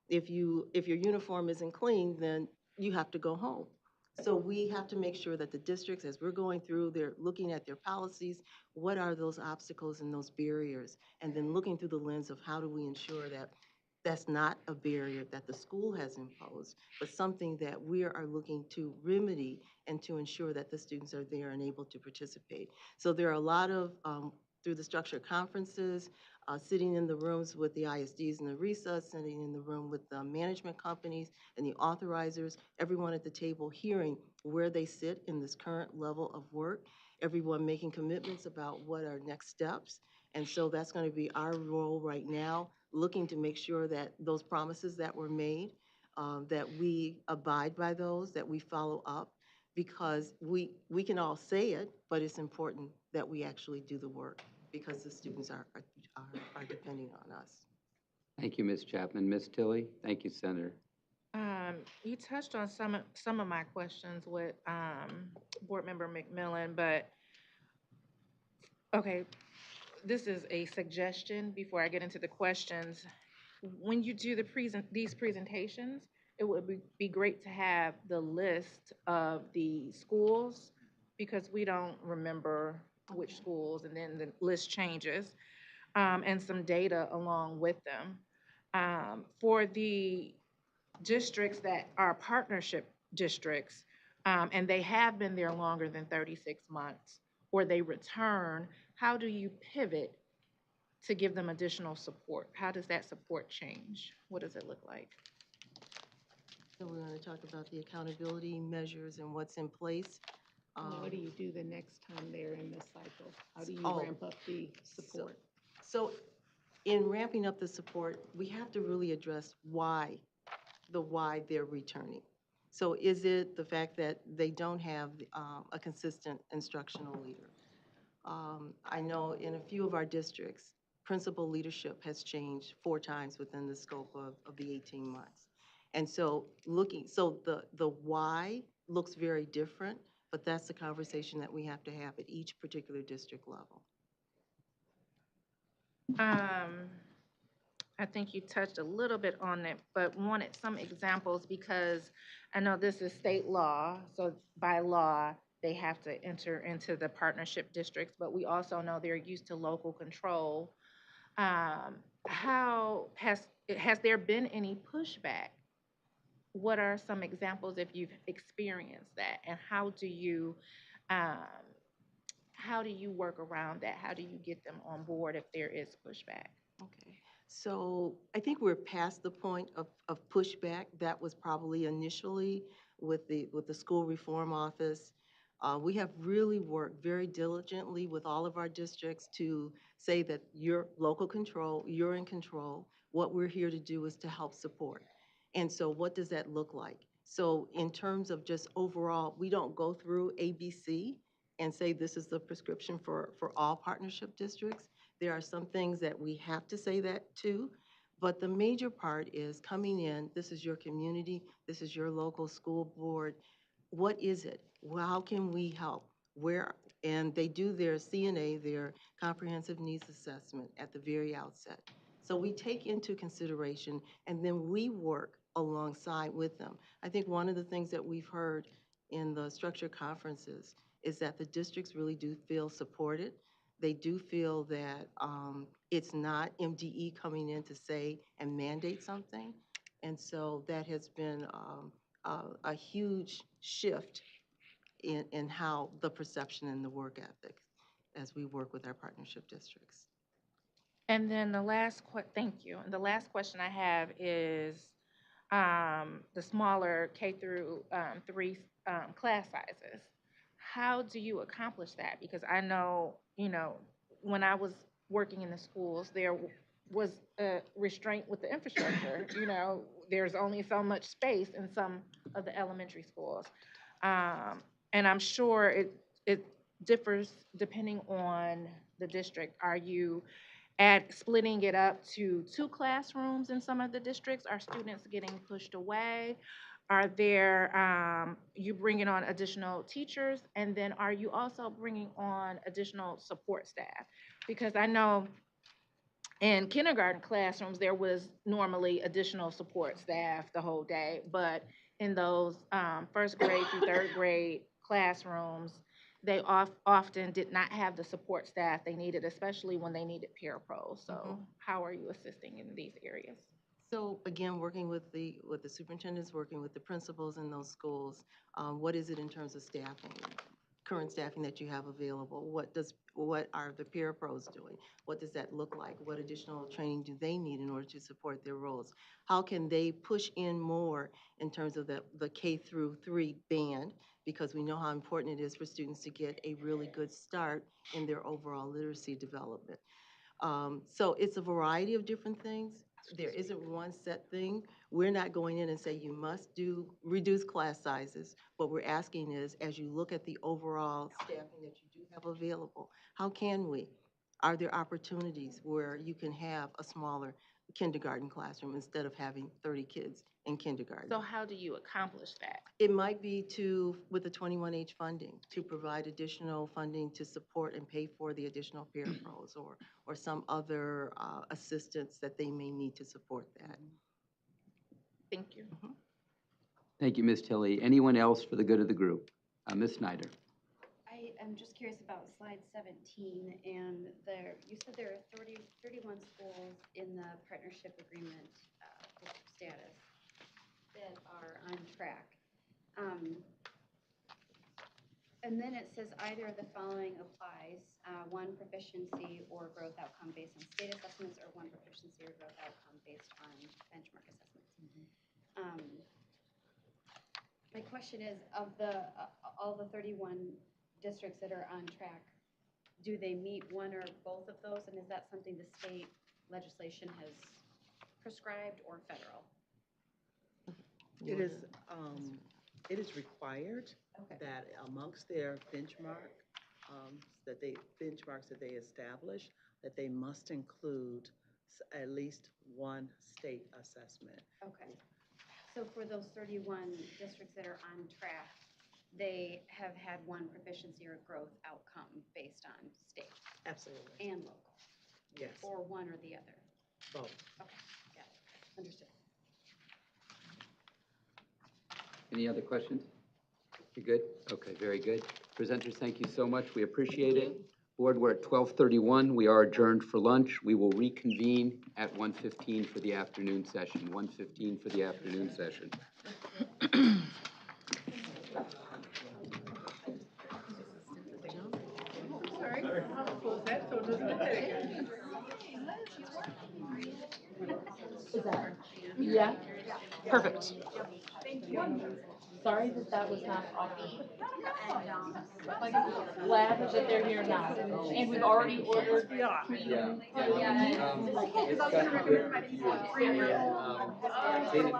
if your uniform isn't clean, then you have to go home. So we have to make sure that the districts, as we're going through, they're looking at their policies, what are those obstacles and those barriers? And then looking through the lens of how do we ensure that that's not a barrier that the school has imposed, but something that we are looking to remedy and to ensure that the students are there and able to participate. So there are a lot of, through the structured conferences, sitting in the rooms with the ISDs and the recess, sitting in the room with the management companies and the authorizers, everyone at the table hearing where they sit in this current level of work, everyone making commitments about what are next steps. And so that's going to be our role right now, looking to make sure that those promises that were made, that we abide by those, that we follow up, because we can all say it, but it's important that we actually do the work, because the students are depending on us. Thank you, Ms. Chapman. Ms. Tilley? Thank you, Senator. You touched on some of my questions with Board Member McMillan, but okay, this is a suggestion before I get into the questions. When you do these presentations, it would be great to have the list of the schools, because we don't remember which schools, and then the list changes, and some data along with them. For the districts that are partnership districts, and they have been there longer than 36 months, or they return, how do you pivot to give them additional support? How does that support change? What does it look like? So we're going to talk about the accountability measures and what's in place. What do you do the next time they're in this cycle? How do you ramp up the support? So in ramping up the support, we have to really address why they're returning. So is it the fact that they don't have a consistent instructional leader? I know in a few of our districts, principal leadership has changed 4 times within the scope of the 18 months. And so the why looks very different, but that's the conversation that we have to have at each particular district level. I think you touched a little bit on it, but wanted some examples because I know this is state law, so by law, they have to enter into the partnership districts, but we also know they're used to local control. How has there been any pushback? What are some examples if you've experienced that, and how do you work around that? How do you get them on board if there is pushback? Okay. So I think we're past the point of pushback. That was probably initially with the school reform office. We have really worked very diligently with all of our districts to say that you're local control, you're in control. What we're here to do is to help support. And so what does that look like? So in terms of just overall, we don't go through ABC and say this is the prescription for all partnership districts. There are some things that we have to say that too, but the major part is coming in, this is your community, this is your local school board. What is it? Well, how can we help? Where, and they do their CNA, their comprehensive needs assessment at the very outset. So we take into consideration and then we work alongside with them. I think one of the things that we've heard in the structured conferences is that the districts really do feel supported. They do feel that it's not MDE coming in to say and mandate something. And so that has been a huge shift in how the perception and the work ethic as we work with our partnership districts. And then thank you. And the last question I have is the smaller K through 3 class sizes. How do you accomplish that? Because I know, when I was working in the schools, there was a restraint with the infrastructure. There's only so much space in some of the elementary schools. And I'm sure it differs depending on the district. Are you splitting it up to 2 classrooms in some of the districts? Are students getting pushed away? Are there, you bringing on additional teachers? And then are you also bringing on additional support staff? Because I know in kindergarten classrooms, there was normally additional support staff the whole day, but in those first grade through third grade classrooms, they often did not have the support staff they needed, especially when they needed parapros. So how are you assisting in these areas? So again, working with the superintendents, working with the principals in those schools, what is it in terms of staffing, current staffing that you have available? What are the parapros doing? What does that look like? What additional training do they need in order to support their roles? How can they push in more in terms of the K through 3 band? Because we know how important it is for students to get a really good start in their overall literacy development. So it's a variety of different things. There isn't one set thing. We're not going in and say you must reduce class sizes. What we're asking is, as you look at the overall staffing that you do have available, how can we? Are there opportunities where you can have a smaller kindergarten classroom instead of having 30 kids in kindergarten? So how do you accomplish that? It might be with the 21H funding, to provide additional funding to support and pay for the additional parapros or some other assistance that they may need to support that. Thank you. Thank you, Ms. Tilley. Anyone else for the good of the group? Ms. Snyder. I am just curious about slide 17, and you said there are 31 schools in the partnership agreement status that are on track. And then it says either of the following applies, one proficiency or growth outcome based on state assessments, or one proficiency or growth outcome based on benchmark assessments. My question is, of all the 31 districts that are on track, do they meet one or both of those? And is that something the state legislation has prescribed or federal? It is required that amongst their benchmarks that they establish, that they must include at least one state assessment. Okay. So for those 31 districts that are on track, they have had one proficiency or growth outcome based on state Absolutely. and local? Yes. Or one or the other? Both. Okay, got it. Understood. Any other questions? You good? Okay, very good. Presenters, thank you so much. We appreciate it. Board, we're at 12:31. We are adjourned for lunch. We will reconvene at 1:15 for the afternoon session. 1:15 for the afternoon session. Yeah, perfect. Sorry that that was not offered. Glad that they're here now, and we've already ordered. Yeah. It's good.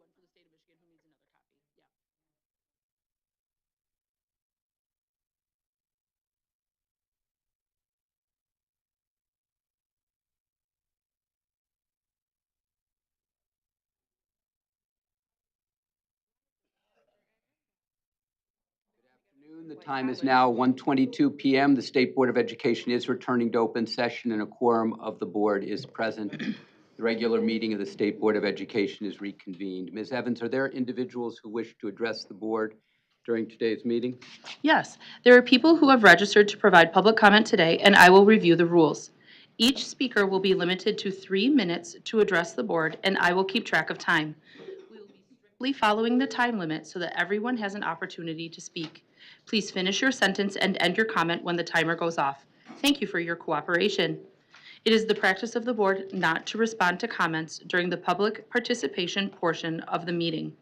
one for the state of Michigan who needs another copy. Yeah. The time is now 1:22 p.m. The State Board of Education is returning to open session and a quorum of the board is present. The regular meeting of the State Board of Education is reconvened. Ms. Evans, are there individuals who wish to address the board during today's meeting? Yes, there are people who have registered to provide public comment today, and I will review the rules. Each speaker will be limited to 3 minutes to address the board, and I will keep track of time. We will be strictly following the time limit so that everyone has an opportunity to speak. Please finish your sentence and end your comment when the timer goes off. Thank you for your cooperation. It is the practice of the board not to respond to comments during the public participation portion of the meeting.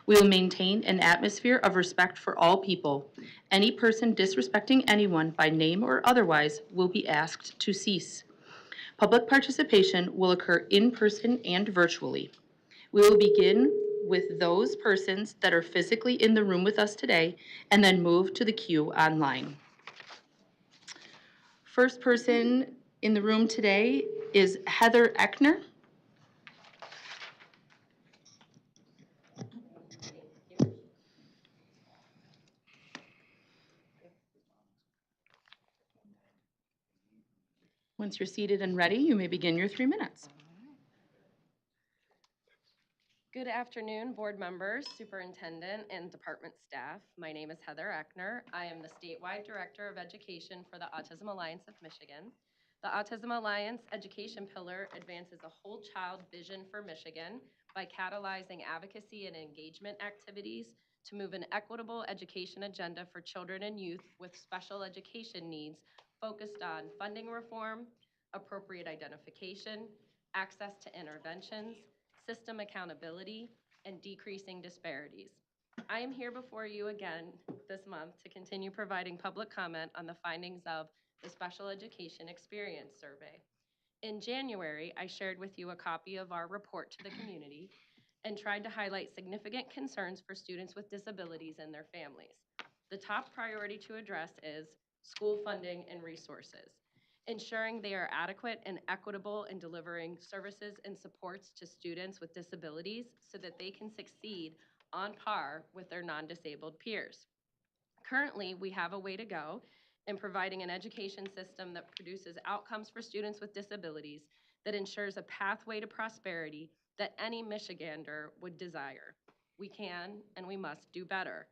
We will maintain an atmosphere of respect for all people. Any person disrespecting anyone by name or otherwise will be asked to cease. Public participation will occur in person and virtually. We will begin with those persons that are physically in the room with us today and then move to the queue online. First person in the room today is Heather Eckner. Once you're seated and ready, you may begin your 3 minutes. Good afternoon, board members, superintendent, and department staff. My name is Heather Eckner. I am the statewide director of education for the Autism Alliance of Michigan. The Autism Alliance education pillar advances a whole child vision for Michigan by catalyzing advocacy and engagement activities to move an equitable education agenda for children and youth with special education needs focused on funding reform, appropriate identification, access to interventions, system accountability, and decreasing disparities. I am here before you again this month to continue providing public comment on the findings of the Special Education Experience Survey. In January, I shared with you a copy of our report to the community and tried to highlight significant concerns for students with disabilities and their families. The top priority to address is school funding and resources, ensuring they are adequate and equitable in delivering services and supports to students with disabilities so that they can succeed on par with their non-disabled peers. Currently, we have a way to go in providing an education system that produces outcomes for students with disabilities that ensures a pathway to prosperity that any Michigander would desire. We can and we must do better.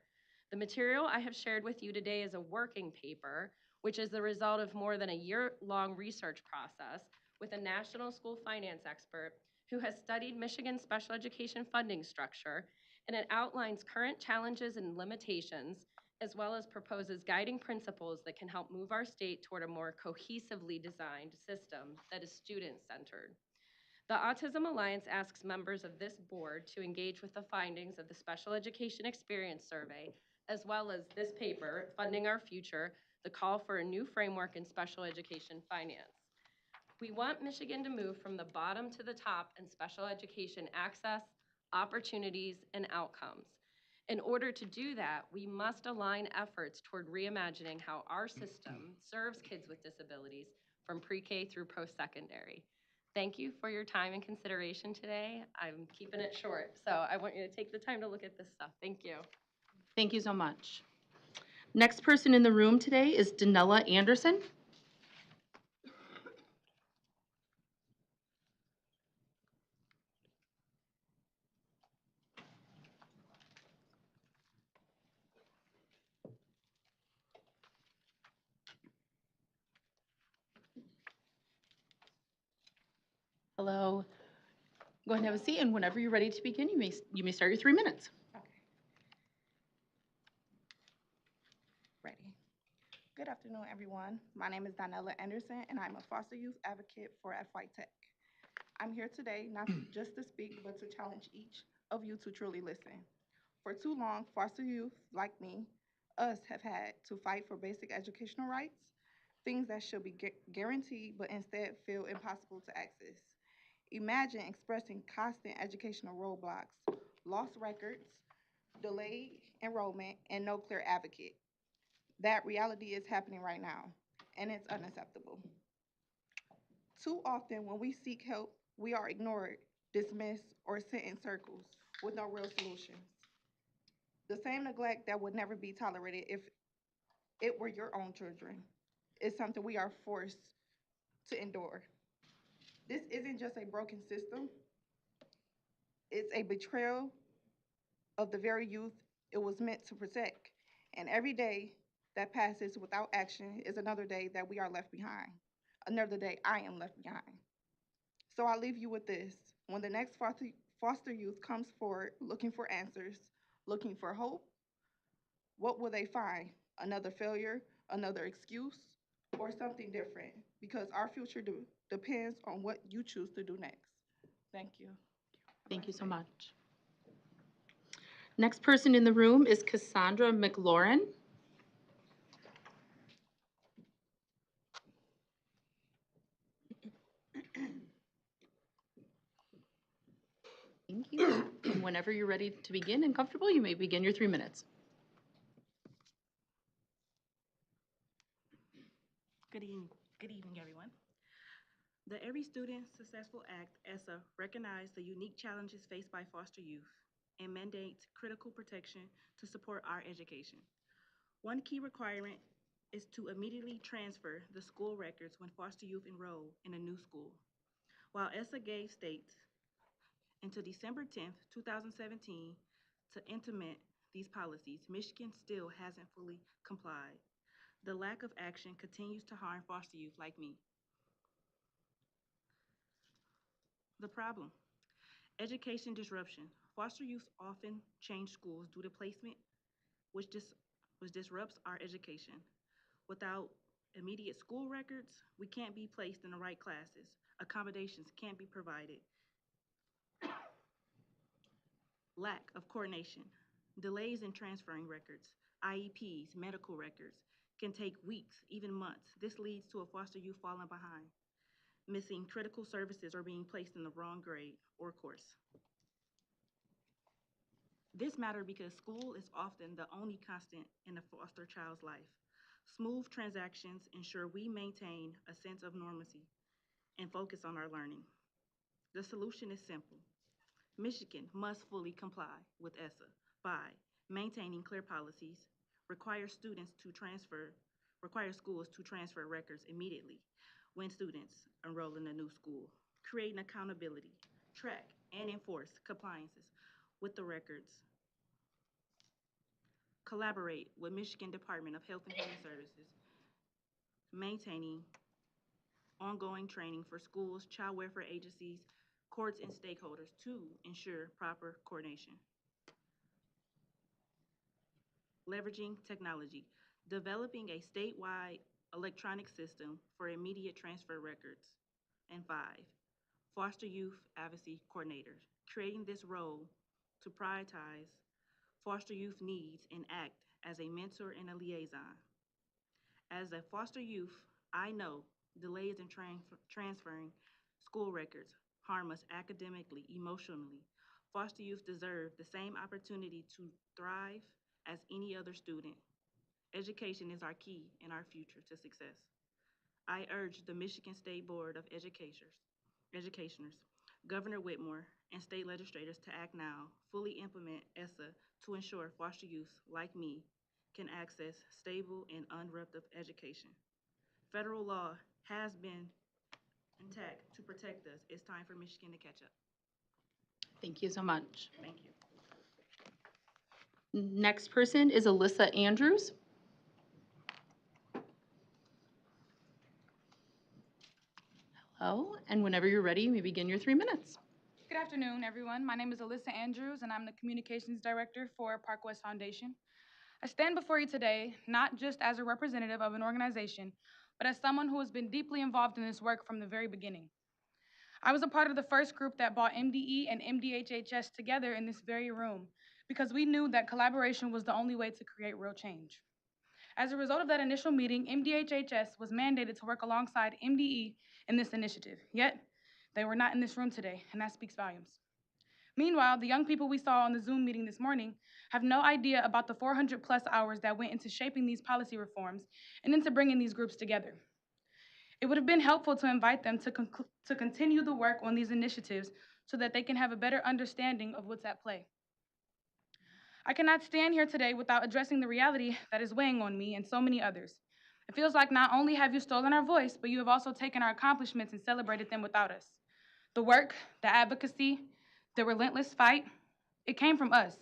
The material I have shared with you today is a working paper, which is the result of more than a year-long research process with a national school finance expert who has studied Michigan's special education funding structure, and it outlines current challenges and limitations, as well as proposes guiding principles that can help move our state toward a more cohesively designed system that is student-centered. The Autism Alliance asks members of this board to engage with the findings of the Special Education Experience Survey, as well as this paper, Funding Our Future, the call for a new framework in special education finance. We want Michigan to move from the bottom to the top in special education access, opportunities, and outcomes. In order to do that, we must align efforts toward reimagining how our system serves kids with disabilities from pre-K through post-secondary. Thank you for your time and consideration today. I'm keeping it short, so I want you to take the time to look at this stuff. Thank you. Thank you so much. Next person in the room today is Danella Anderson. Hello. Go ahead and have a seat, and whenever you're ready to begin, you may start your 3 minutes. Ready. Good afternoon, everyone. My name is Donella Anderson, and I'm a foster youth advocate for Flight Tech. I'm here today not just to speak, but to challenge each of you to truly listen. For too long, foster youth, like me, us, have had to fight for basic educational rights, things that should be guaranteed, but instead feel impossible to access. Imagine expressing constant educational roadblocks, lost records, delayed enrollment, and no clear advocate. That reality is happening right now, and it's unacceptable. Too often, when we seek help, we are ignored, dismissed, or sent in circles with no real solutions. The same neglect that would never be tolerated if it were your own children is something we are forced to endure. This isn't just a broken system, it's a betrayal of the very youth it was meant to protect. And every day that passes without action is another day that we are left behind. Another day I am left behind. So I leave you with this. When the next foster youth comes forward looking for answers, looking for hope, what will they find? Another failure, another excuse, or something different? Because our future depends on what you choose to do next. Thank you. Thank you so much. Next person in the room is Cassandra McLaurin. Thank you. And whenever you're ready to begin and comfortable, you may begin your 3 minutes. Good evening, everyone. The Every Student Successful Act, ESSA, recognizes the unique challenges faced by foster youth and mandates critical protection to support our education. One key requirement is to immediately transfer the school records when foster youth enroll in a new school. While ESSA gave states until December 10th, 2017 to implement these policies, Michigan still hasn't fully complied. The lack of action continues to harm foster youth like me. The problem: education disruption. Foster youth often change schools due to placement, which disrupts our education. Without immediate school records, we can't be placed in the right classes. Accommodations can't be provided. Lack of coordination. Delays in transferring records, IEPs, medical records can take weeks, even months. This leads to a foster youth falling behind, missing critical services, or being placed in the wrong grade or course. This matters because school is often the only constant in a foster child's life. Smooth transactions ensure we maintain a sense of normalcy and focus on our learning. The solution is simple. Michigan must fully comply with ESSA by maintaining clear policies, require schools to transfer records immediately when students enroll in a new school, creating accountability, track and enforce compliances with the records, collaborate with Michigan Department of Health and Human Services, maintaining ongoing training for schools, child welfare agencies, courts, and stakeholders to ensure proper coordination. Leveraging technology, developing a statewide electronic system for immediate transfer records. And 5, foster youth advocacy coordinators, creating this role to prioritize foster youth needs and act as a mentor and a liaison. As a foster youth, I know delays in transferring school records harm us academically, emotionally. Foster youth deserve the same opportunity to thrive as any other student. Education is our key and our future to success. I urge the Michigan State Board of Educationers, Governor Whitmore, and state legislators to act now, fully implement ESSA to ensure foster youth like me can access stable and uninterrupted education. Federal law has been intact to protect us. It's time for Michigan to catch up. Thank you so much. Thank you. Next person is Alyssa Andrews. Hello, and whenever you're ready, you may begin your 3 minutes. Good afternoon, everyone. My name is Alyssa Andrews, and I'm the Communications Director for Park West Foundation. I stand before you today not just as a representative of an organization, but as someone who has been deeply involved in this work from the very beginning. I was a part of the first group that brought MDE and MDHHS together in this very room because we knew that collaboration was the only way to create real change. As a result of that initial meeting, MDHHS was mandated to work alongside MDE in this initiative, yet they were not in this room today, and that speaks volumes. Meanwhile, the young people we saw on the Zoom meeting this morning have no idea about the 400+ hours that went into shaping these policy reforms and into bringing these groups together. It would have been helpful to invite them to continue the work on these initiatives so that they can have a better understanding of what's at play. I cannot stand here today without addressing the reality that is weighing on me and so many others. It feels like not only have you stolen our voice, but you have also taken our accomplishments and celebrated them without us. The work, the advocacy, the relentless fight, it came from us.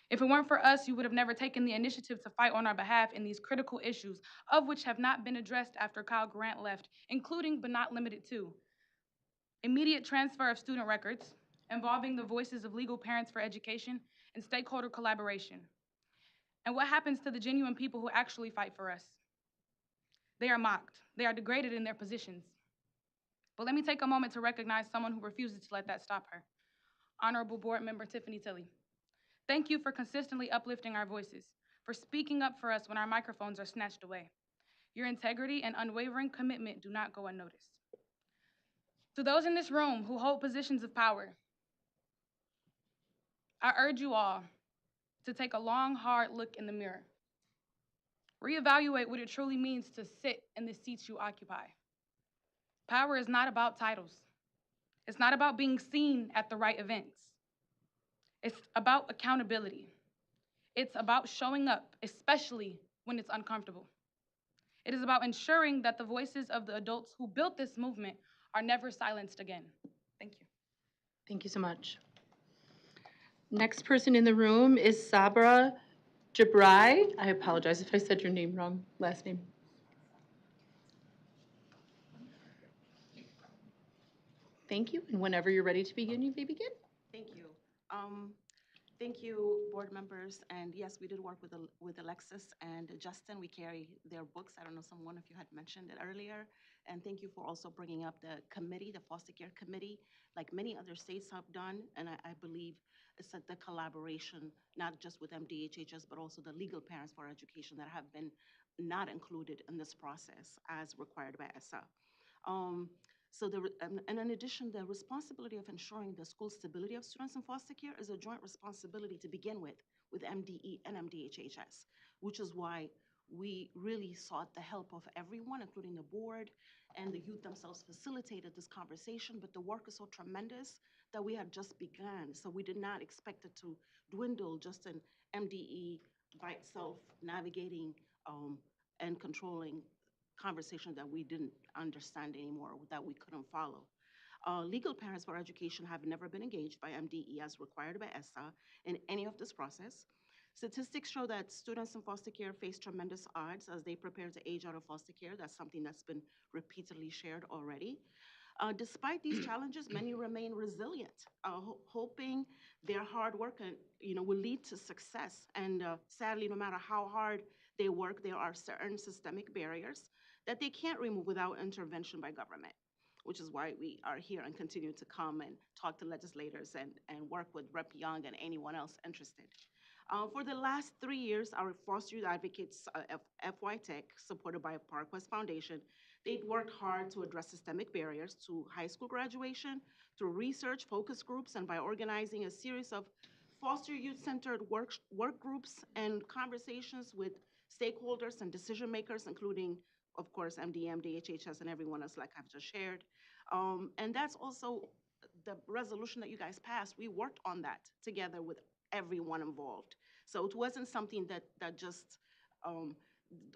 If it weren't for us, you would have never taken the initiative to fight on our behalf in these critical issues, of which have not been addressed after Kyle Grant left, including but not limited to immediate transfer of student records, involving the voices of legal parents for education, and stakeholder collaboration. And what happens to the genuine people who actually fight for us? They are mocked. They are degraded in their positions. But let me take a moment to recognize someone who refuses to let that stop her. Honorable Board Member Tiffany Tilley. Thank you for consistently uplifting our voices, for speaking up for us when our microphones are snatched away. Your integrity and unwavering commitment do not go unnoticed. To those in this room who hold positions of power, I urge you all to take a long, hard look in the mirror. Reevaluate what it truly means to sit in the seats you occupy. Power is not about titles. It's not about being seen at the right events. It's about accountability. It's about showing up, especially when it's uncomfortable. It is about ensuring that the voices of the adults who built this movement are never silenced again. Thank you. Thank you so much. Next person in the room is Sabra Jabrai. I apologize if I said your name wrong, last name. Thank you, and whenever you're ready to begin, you may begin. Thank you. Thank you, board members. And yes, we did work with Alexis and Justin. We carry their books. I don't know, one of you had mentioned it earlier. And thank you for also bringing up the committee, the foster care committee, like many other states have done. And I believe it's the collaboration, not just with MDHHS, but also the legal parents for education that have been not included in this process as required by ESSA. And in addition, the responsibility of ensuring the school stability of students in foster care is a joint responsibility to begin with MDE and MDHHS, which is why we really sought the help of everyone, including the board, and the youth themselves facilitated this conversation, but the work is so tremendous that we had just begun, so we did not expect it to dwindle just in MDE by itself, navigating and controlling conversation that we didn't understand anymore, that we couldn't follow. Legal parents for education have never been engaged by MDE as required by ESSA in any of this process. Statistics show that students in foster care face tremendous odds as they prepare to age out of foster care. That's something that's been repeatedly shared already. Despite these challenges, many remain resilient, hoping their hard work will lead to success. And sadly, no matter how hard they work, there are certain systemic barriers that they can't remove without intervention by government, which is why we are here and continue to come and talk to legislators and work with Rep. Young and anyone else interested. For the last 3 years, our foster youth advocates, FY Tech, supported by Parkwest Foundation, they've worked hard to address systemic barriers to high school graduation through research, focus groups, and by organizing a series of foster youth-centered work groups and conversations with stakeholders and decision makers, including, of course, MD, DHHS, and everyone else like I've just shared. And that's also the resolution that you guys passed. We worked on that together with everyone involved. So it wasn't something that just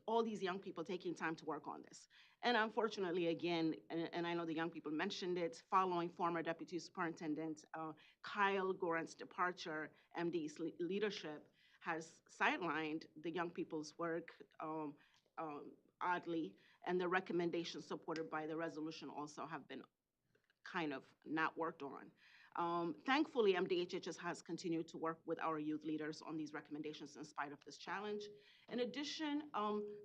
all these young people taking time to work on this. And unfortunately, again, and I know the young people mentioned it, following former Deputy Superintendent Kyle Gorant's departure, MD's leadership has sidelined the young people's work oddly, and the recommendations supported by the resolution also have been kind of not worked on. Thankfully, MDHHS has continued to work with our youth leaders on these recommendations in spite of this challenge. In addition,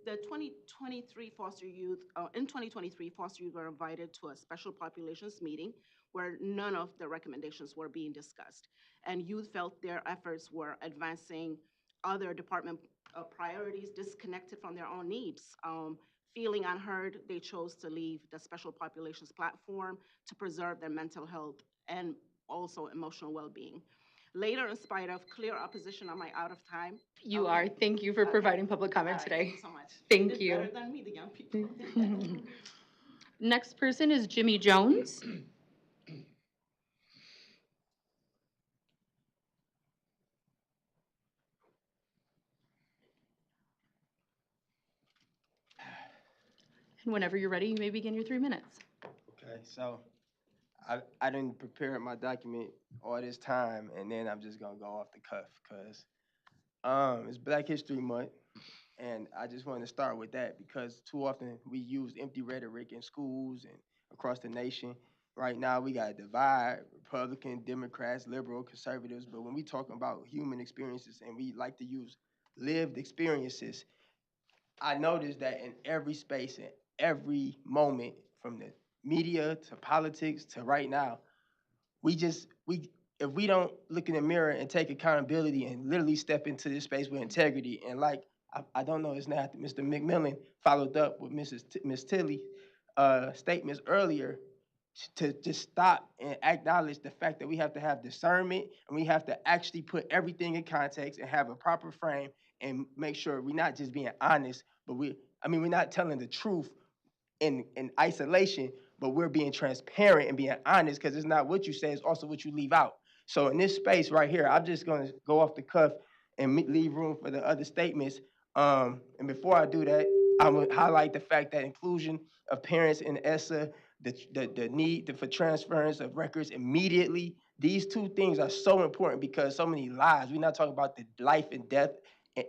the 2023 foster youth, in 2023, foster youth were invited to a special populations meeting where none of the recommendations were being discussed. And youth felt their efforts were advancing other department priorities disconnected from their own needs. Feeling unheard, they chose to leave the special populations platform to preserve their mental health and also emotional well-being. Later, in spite of clear opposition, am I out of time? You Okay. are. Thank you for providing public comment All right, today. thank you so much. Thank Did you. better than me, the young people. Next person is Jimmy Jones. And whenever you're ready, you may begin your 3 minutes. Okay, so I didn't prepare my document all this time, and then I'm just gonna go off the cuff because it's Black History Month, and I just want to start with that because too often we use empty rhetoric in schools and across the nation. Right now, we got a divide: Republican, Democrats, liberal, conservatives. But when we talk about human experiences, and we like to use lived experiences, I noticed that in every space, in every moment, from the media to politics to right now, we if we don't look in the mirror and take accountability and literally step into this space with integrity and like I don't know his name, Mr. McMillan followed up with Miss Tilly statements earlier to just stop and acknowledge the fact that we have to have discernment and we have to actually put everything in context and have a proper frame and make sure we're not just being honest, but we're not telling the truth in isolation, but we're being transparent and being honest because it's not what you say, it's also what you leave out. So in this space right here, I'm just going to go off the cuff and leave room for the other statements. And before I do that, I'm going to highlight the fact that inclusion of parents in ESSA, the need for transference of records immediately. These two things are so important because so many lives, we're not talking about the life and death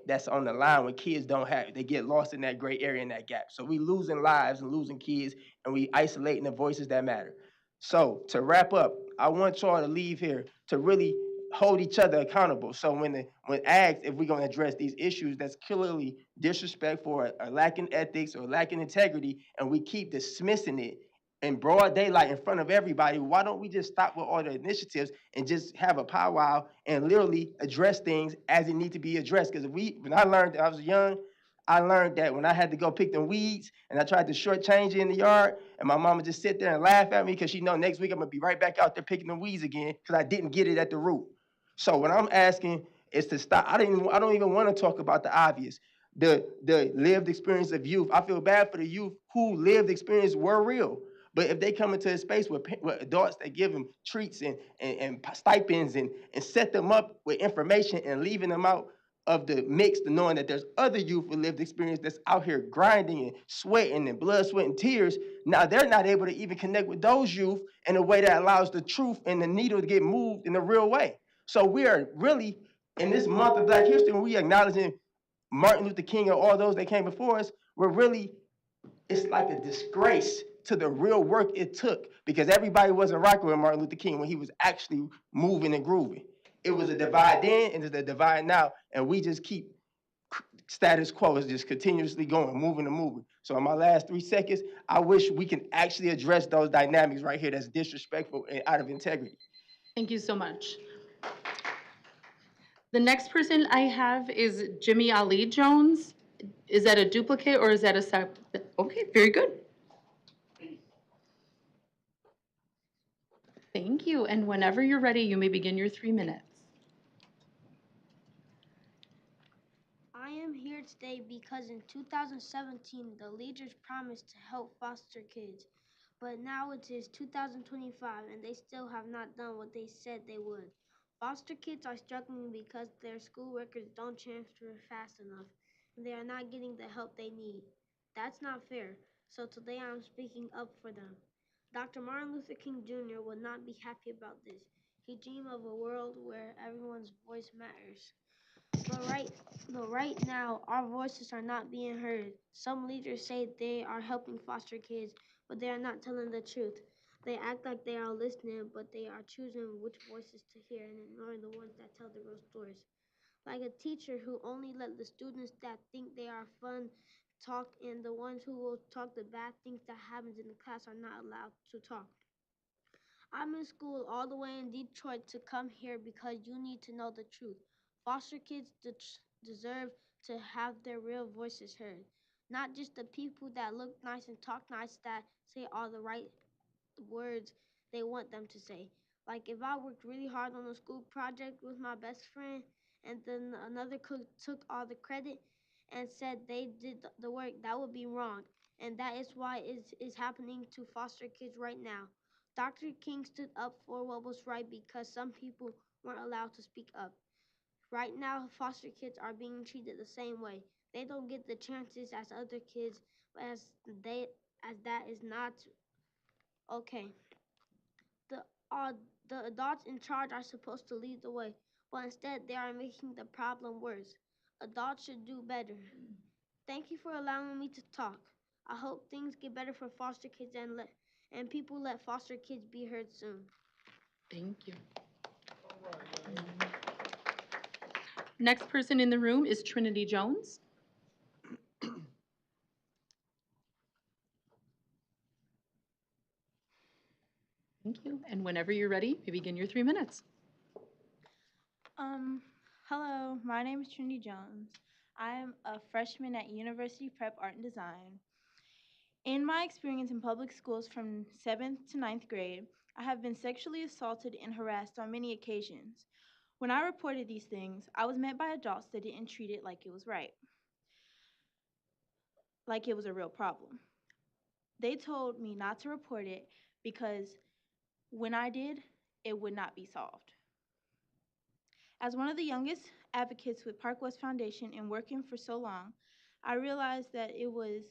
that's on the line when kids don't have it. They get lost in that gray area in that gap. So we losing lives and losing kids and we isolating the voices that matter. So to wrap up, I want y'all to leave here to really hold each other accountable. So when asked if we're gonna address these issues that's clearly disrespectful or lacking ethics or lacking integrity, and we keep dismissing it in broad daylight in front of everybody, why don't we just stop with all the initiatives and just have a powwow and literally address things as it need to be addressed? Because when I learned, I was young, I learned that when I had to go pick them weeds and I tried to shortchange it in the yard, and my mama just sit there and laugh at me because she know next week I'm gonna be right back out there picking the weeds again because I didn't get it at the root. So what I'm asking is to stop. I don't even want to talk about the obvious. The lived experience of youth. I feel bad for the youth who lived experience were real. But if they come into a space with adults that give them treats and stipends and set them up with information and leaving them out of the mix, to knowing that there's other youth with lived experience that's out here grinding and sweating and blood, sweat, and tears, now they're not able to even connect with those youth in a way that allows the truth and the needle to get moved in a real way. So we are really, in this month of Black History, when we acknowledging Martin Luther King and all those that came before us, we're really, it's like a disgrace to the real work it took because everybody wasn't rocking with Martin Luther King when he was actually moving and grooving. It was a divide then and it's a divide now, and we just keep status quo is just continuously going, moving and moving. So in my last 3 seconds, I wish we can actually address those dynamics right here that's disrespectful and out of integrity. Thank you so much. The next person I have is Jimmy Ali Jones. Is that a duplicate or is that a separate? Okay, very good. Thank you. And whenever you're ready, you may begin your 3 minutes. I am here today because in 2017, the leaders promised to help foster kids, but now it is 2025 and they still have not done what they said they would. Foster kids are struggling because their school records don't transfer fast enough and they are not getting the help they need. That's not fair, so today I'm speaking up for them. Dr. Martin Luther King Jr. would not be happy about this. He dreamed of a world where everyone's voice matters. But right now, our voices are not being heard. Some leaders say they are helping foster kids, but they are not telling the truth. They act like they are listening, but they are choosing which voices to hear and ignoring the ones that tell the real stories. Like a teacher who only let the students that think they are fun talk, and the ones who will talk the bad things that happens in the class are not allowed to talk. I'm in school all the way in Detroit to come here because you need to know the truth. Foster kids deserve to have their real voices heard, not just the people that look nice and talk nice that say all the right words they want them to say. Like if I worked really hard on a school project with my best friend and then another cook took all the credit and said they did the work, that would be wrong. And that is why it is happening to foster kids right now. Dr. King stood up for what was right because some people weren't allowed to speak up. Right now, foster kids are being treated the same way. They don't get the chances as other kids, they as that is not okay. The uh, the adults in charge are supposed to lead the way, but instead they are making the problem worse. Adults should do better. Thank you for allowing me to talk. I hope things get better for foster kids and people let foster kids be heard soon. Thank you. Next person in the room is Trinity Jones. Thank you. And whenever you're ready, you begin your 3 minutes. Hello, my name is Trinity Jones. I am a freshman at University Prep Art and Design. In my experience in public schools from 7th to 9th grade, I have been sexually assaulted and harassed on many occasions. When I reported these things, I was met by adults that didn't treat it like it was right, like it was a real problem. They told me not to report it because when I did, it would not be solved. As one of the youngest advocates with Park West Foundation and working for so long, I realized that it was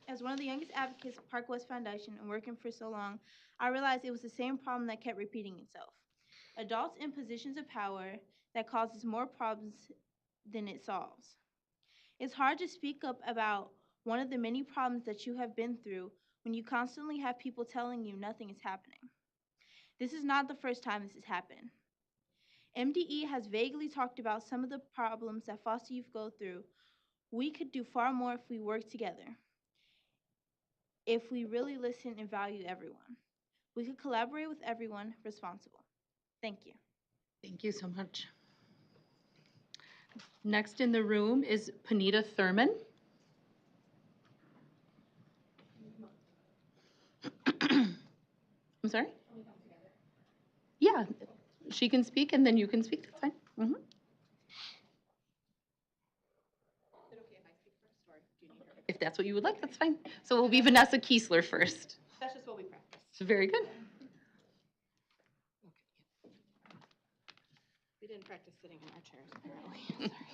As one of the youngest advocates of Park West Foundation and working for so long, I realized it was the same problem that kept repeating itself. Adults in positions of power that causes more problems than it solves. It's hard to speak up about one of the many problems that you have been through when you constantly have people telling you nothing is happening. This is not the first time this has happened. MDE has vaguely talked about some of the problems that foster youth go through. We could do far more if we work together. If we really listen and value everyone, we could collaborate with everyone responsible. Thank you. Thank you so much. Next in the room is Panita Thurman. I'm sorry? Yeah, she can speak and then you can speak, that's fine. Mhm. If that's what you would like, that's fine. So we'll be Vanessa Kiesler first. That's just what we practice. Very good. We didn't practice sitting in our chairs, apparently.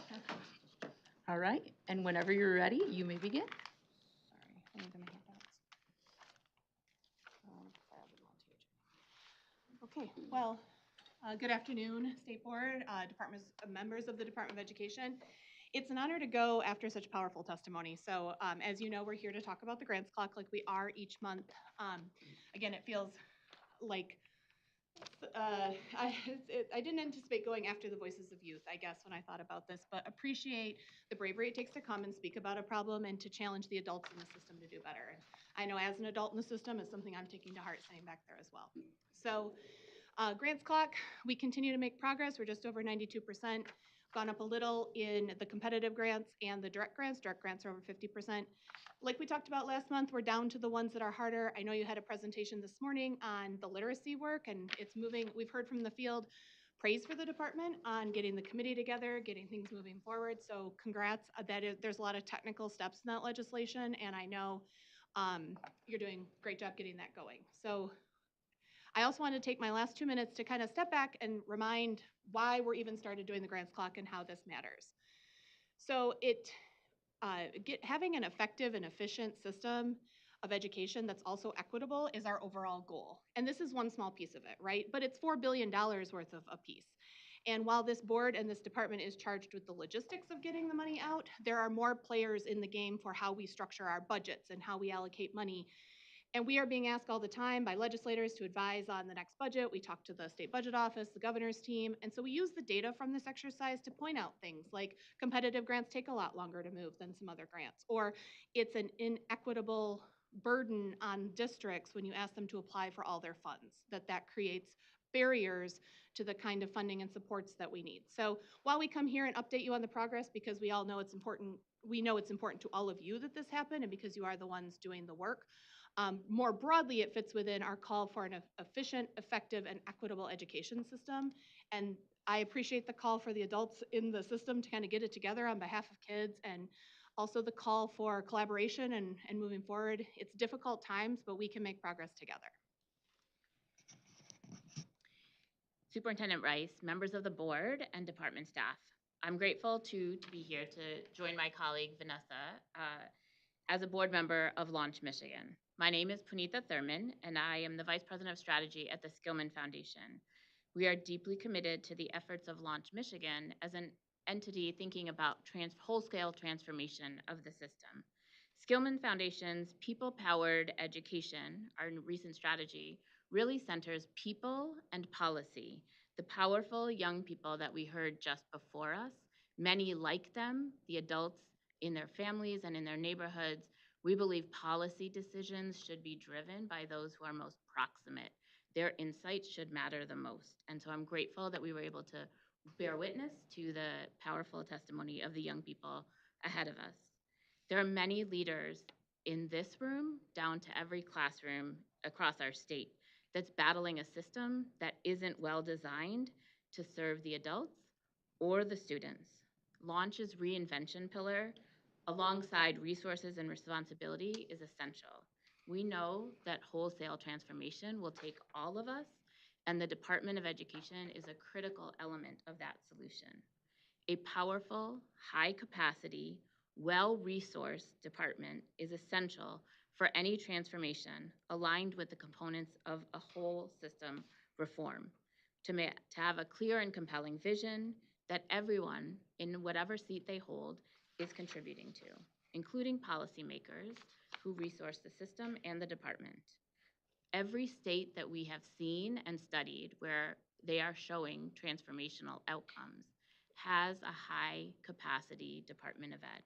Sorry. All right, and whenever you're ready, you may begin. Sorry, I need to make handouts. Okay, well, good afternoon, State Board, members of the Department of Education. It's an honor to go after such powerful testimony. So as you know, we're here to talk about the grants clock like we are each month. Again, it feels like I didn't anticipate going after the voices of youth, I guess, when I thought about this, but appreciate the bravery it takes to come and speak about a problem and to challenge the adults in the system to do better. And I know as an adult in the system, it's something I'm taking to heart sitting back there as well. So grants clock, we continue to make progress. We're just over 92%. Gone up a little in the competitive grants and the direct grants. Direct grants are over 50%. Like we talked about last month, we're down to the ones that are harder. I know you had a presentation this morning on the literacy work, and it's moving. We've heard from the field praise for the department on getting the committee together, getting things moving forward. So congrats. There's a lot of technical steps in that legislation, and I know you're doing a great job getting that going. So I also want to take my last 2 minutes to kind of step back and remind why we're even started doing the grants clock and how this matters. So having an effective and efficient system of education that's also equitable is our overall goal. And this is one small piece of it, right? But it's $4 billion worth of a piece. And while this board and this department is charged with the logistics of getting the money out, there are more players in the game for how we structure our budgets and how we allocate money. And we are being asked all the time by legislators to advise on the next budget. We talk to the state budget office, the governor's team, and so we use the data from this exercise to point out things like competitive grants take a lot longer to move than some other grants, or it's an inequitable burden on districts when you ask them to apply for all their funds, that creates barriers to the kind of funding and supports that we need. So while we come here and update you on the progress because we all know it's important, we know it's important to all of you that this happened and because you are the ones doing the work, More broadly, it fits within our call for an efficient, effective, and equitable education system. And I appreciate the call for the adults in the system to kind of get it together on behalf of kids, and also the call for collaboration and moving forward. It's difficult times, but we can make progress together. Superintendent Rice, members of the board, and department staff. I'm grateful to be here to join my colleague Vanessa as a board member of Launch Michigan. My name is Punitha Thurman, and I am the Vice President of Strategy at the Skillman Foundation. We are deeply committed to the efforts of Launch Michigan as an entity thinking about whole-scale transformation of the system. Skillman Foundation's people-powered education, our recent strategy, really centers people and policy, the powerful young people that we heard just before us, many like them, the adults in their families and in their neighborhoods. We believe policy decisions should be driven by those who are most proximate. Their insights should matter the most. And so I'm grateful that we were able to bear witness to the powerful testimony of the young people ahead of us. There are many leaders in this room, down to every classroom across our state, that's battling a system that isn't well designed to serve the adults or the students. Launch's reinvention pillar, alongside resources and responsibility, is essential. We know that wholesale transformation will take all of us, and the Department of Education is a critical element of that solution. A powerful, high-capacity, well-resourced department is essential for any transformation aligned with the components of a whole system reform, to have a clear and compelling vision that everyone, in whatever seat they hold, is contributing to, including policymakers who resource the system and the department. Every state that we have seen and studied where they are showing transformational outcomes has a high-capacity Department of Ed.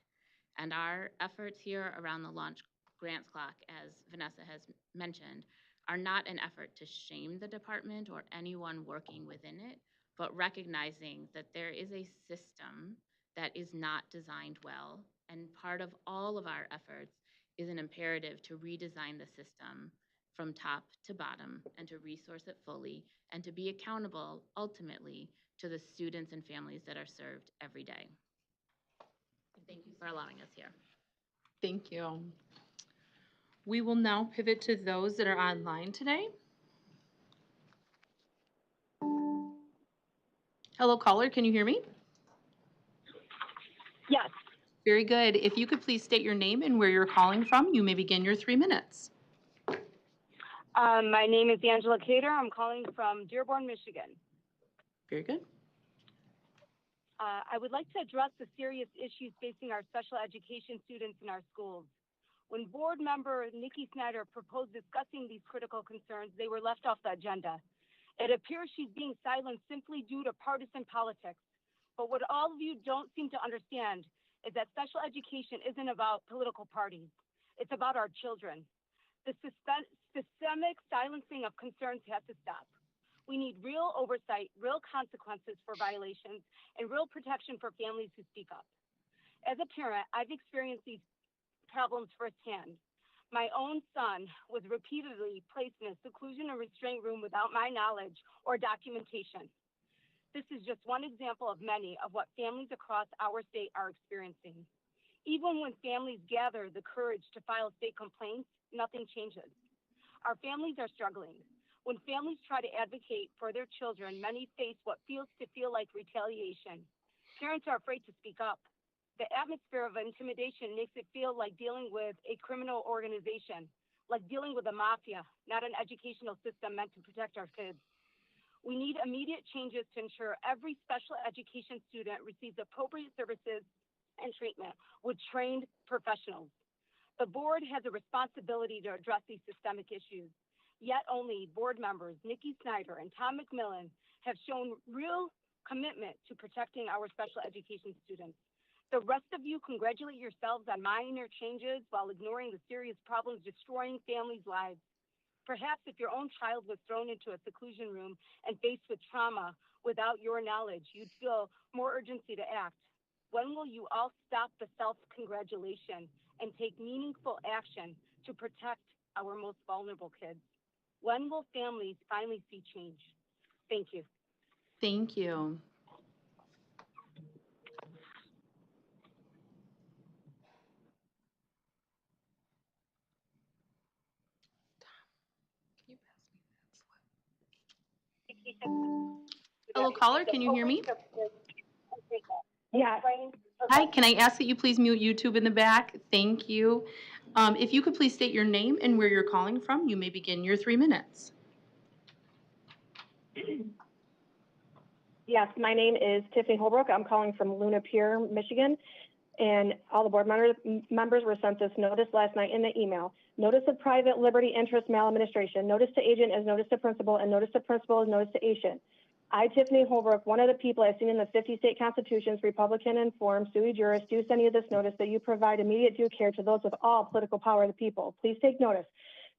And our efforts here around the Launch Grants Clock, as Vanessa has mentioned, are not an effort to shame the department or anyone working within it, but recognizing that there is a system that is not designed well, and part of all of our efforts is an imperative to redesign the system from top to bottom and to resource it fully and to be accountable ultimately to the students and families that are served every day. Thank you for allowing us here. Thank you. We will now pivot to those that are online today. Hello, caller, can you hear me? Yes. Very good. If you could please state your name and where you're calling from, you may begin your 3 minutes. My name is Angela Cater. I'm calling from Dearborn, Michigan. Very good. I would like to address the serious issues facing our special education students in our schools. When board member Nikki Snyder proposed discussing these critical concerns, they were left off the agenda. It appears she's being silenced simply due to partisan politics. But what all of you don't seem to understand is that special education isn't about political parties. It's about our children. The systemic silencing of concerns has to stop. We need real oversight, real consequences for violations, and real protection for families who speak up. As a parent, I've experienced these problems firsthand. My own son was repeatedly placed in a seclusion and restraint room without my knowledge or documentation. This is just one example of many of what families across our state are experiencing. Even when families gather the courage to file state complaints, nothing changes. Our families are struggling. When families try to advocate for their children, many face what feels like retaliation. Parents are afraid to speak up. The atmosphere of intimidation makes it feel like dealing with a criminal organization, like dealing with a mafia, not an educational system meant to protect our kids. We need immediate changes to ensure every special education student receives appropriate services and treatment with trained professionals. The board has a responsibility to address these systemic issues. Yet only board members Nikki Snyder and Tom McMillan have shown real commitment to protecting our special education students. The rest of you congratulate yourselves on minor changes while ignoring the serious problems destroying families' lives. Perhaps if your own child was thrown into a seclusion room and faced with trauma without your knowledge, you'd feel more urgency to act. When will you all stop the self-congratulation and take meaningful action to protect our most vulnerable kids? When will families finally see change? Thank you. Thank you. Hello, caller, can you hear me? Yeah. Hi, can I ask that you please mute YouTube in the back? Thank you. If you could please state your name and where you're calling from, you may begin your 3 minutes. Yes, my name is Tiffany Holbrook. I'm calling from Luna Pier, Michigan, and all the board members were sent this notice last night in the email. Notice of private liberty interest maladministration, notice to agent as notice to principal, and notice to principal as notice to agent. I, Tiffany Holbrook, one of the people I've seen in the 50 state constitutions, Republican and form, sui juris, do send you this notice that you provide immediate due care to those with all political power of the people. Please take notice.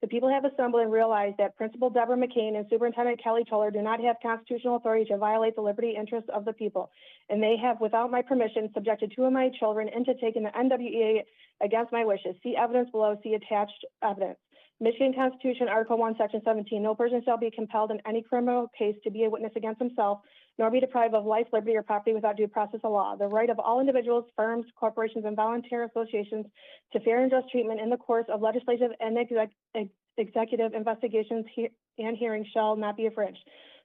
The people have assembled and realized that Principal Deborah McCain and Superintendent Kelly Toller do not have constitutional authority to violate the liberty interests of the people. And they have, without my permission, subjected 2 of my children into taking the NWEA against my wishes. See evidence below, see attached evidence. Michigan Constitution, Article 1, Section 17, no person shall be compelled in any criminal case to be a witness against himself, nor be deprived of life, liberty, or property without due process of law. The right of all individuals, firms, corporations, and volunteer associations to fair and just treatment in the course of legislative and executive investigations and hearings shall not be infringed.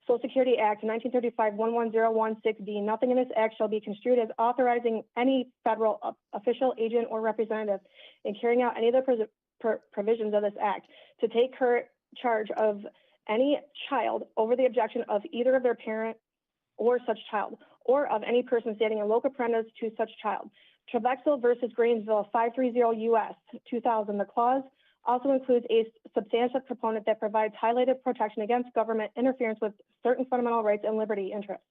Social Security Act 1935 11016D, nothing in this act shall be construed as authorizing any federal official, agent, or representative in carrying out any of the provisions of this act to take charge of any child over the objection of either of their parent or such child, or of any person standing in loco parentis to such child. Trevexel versus Grainsville 530 U.S. 2000, the clause also includes a substantial component that provides highlighted protection against government interference with certain fundamental rights and liberty interests.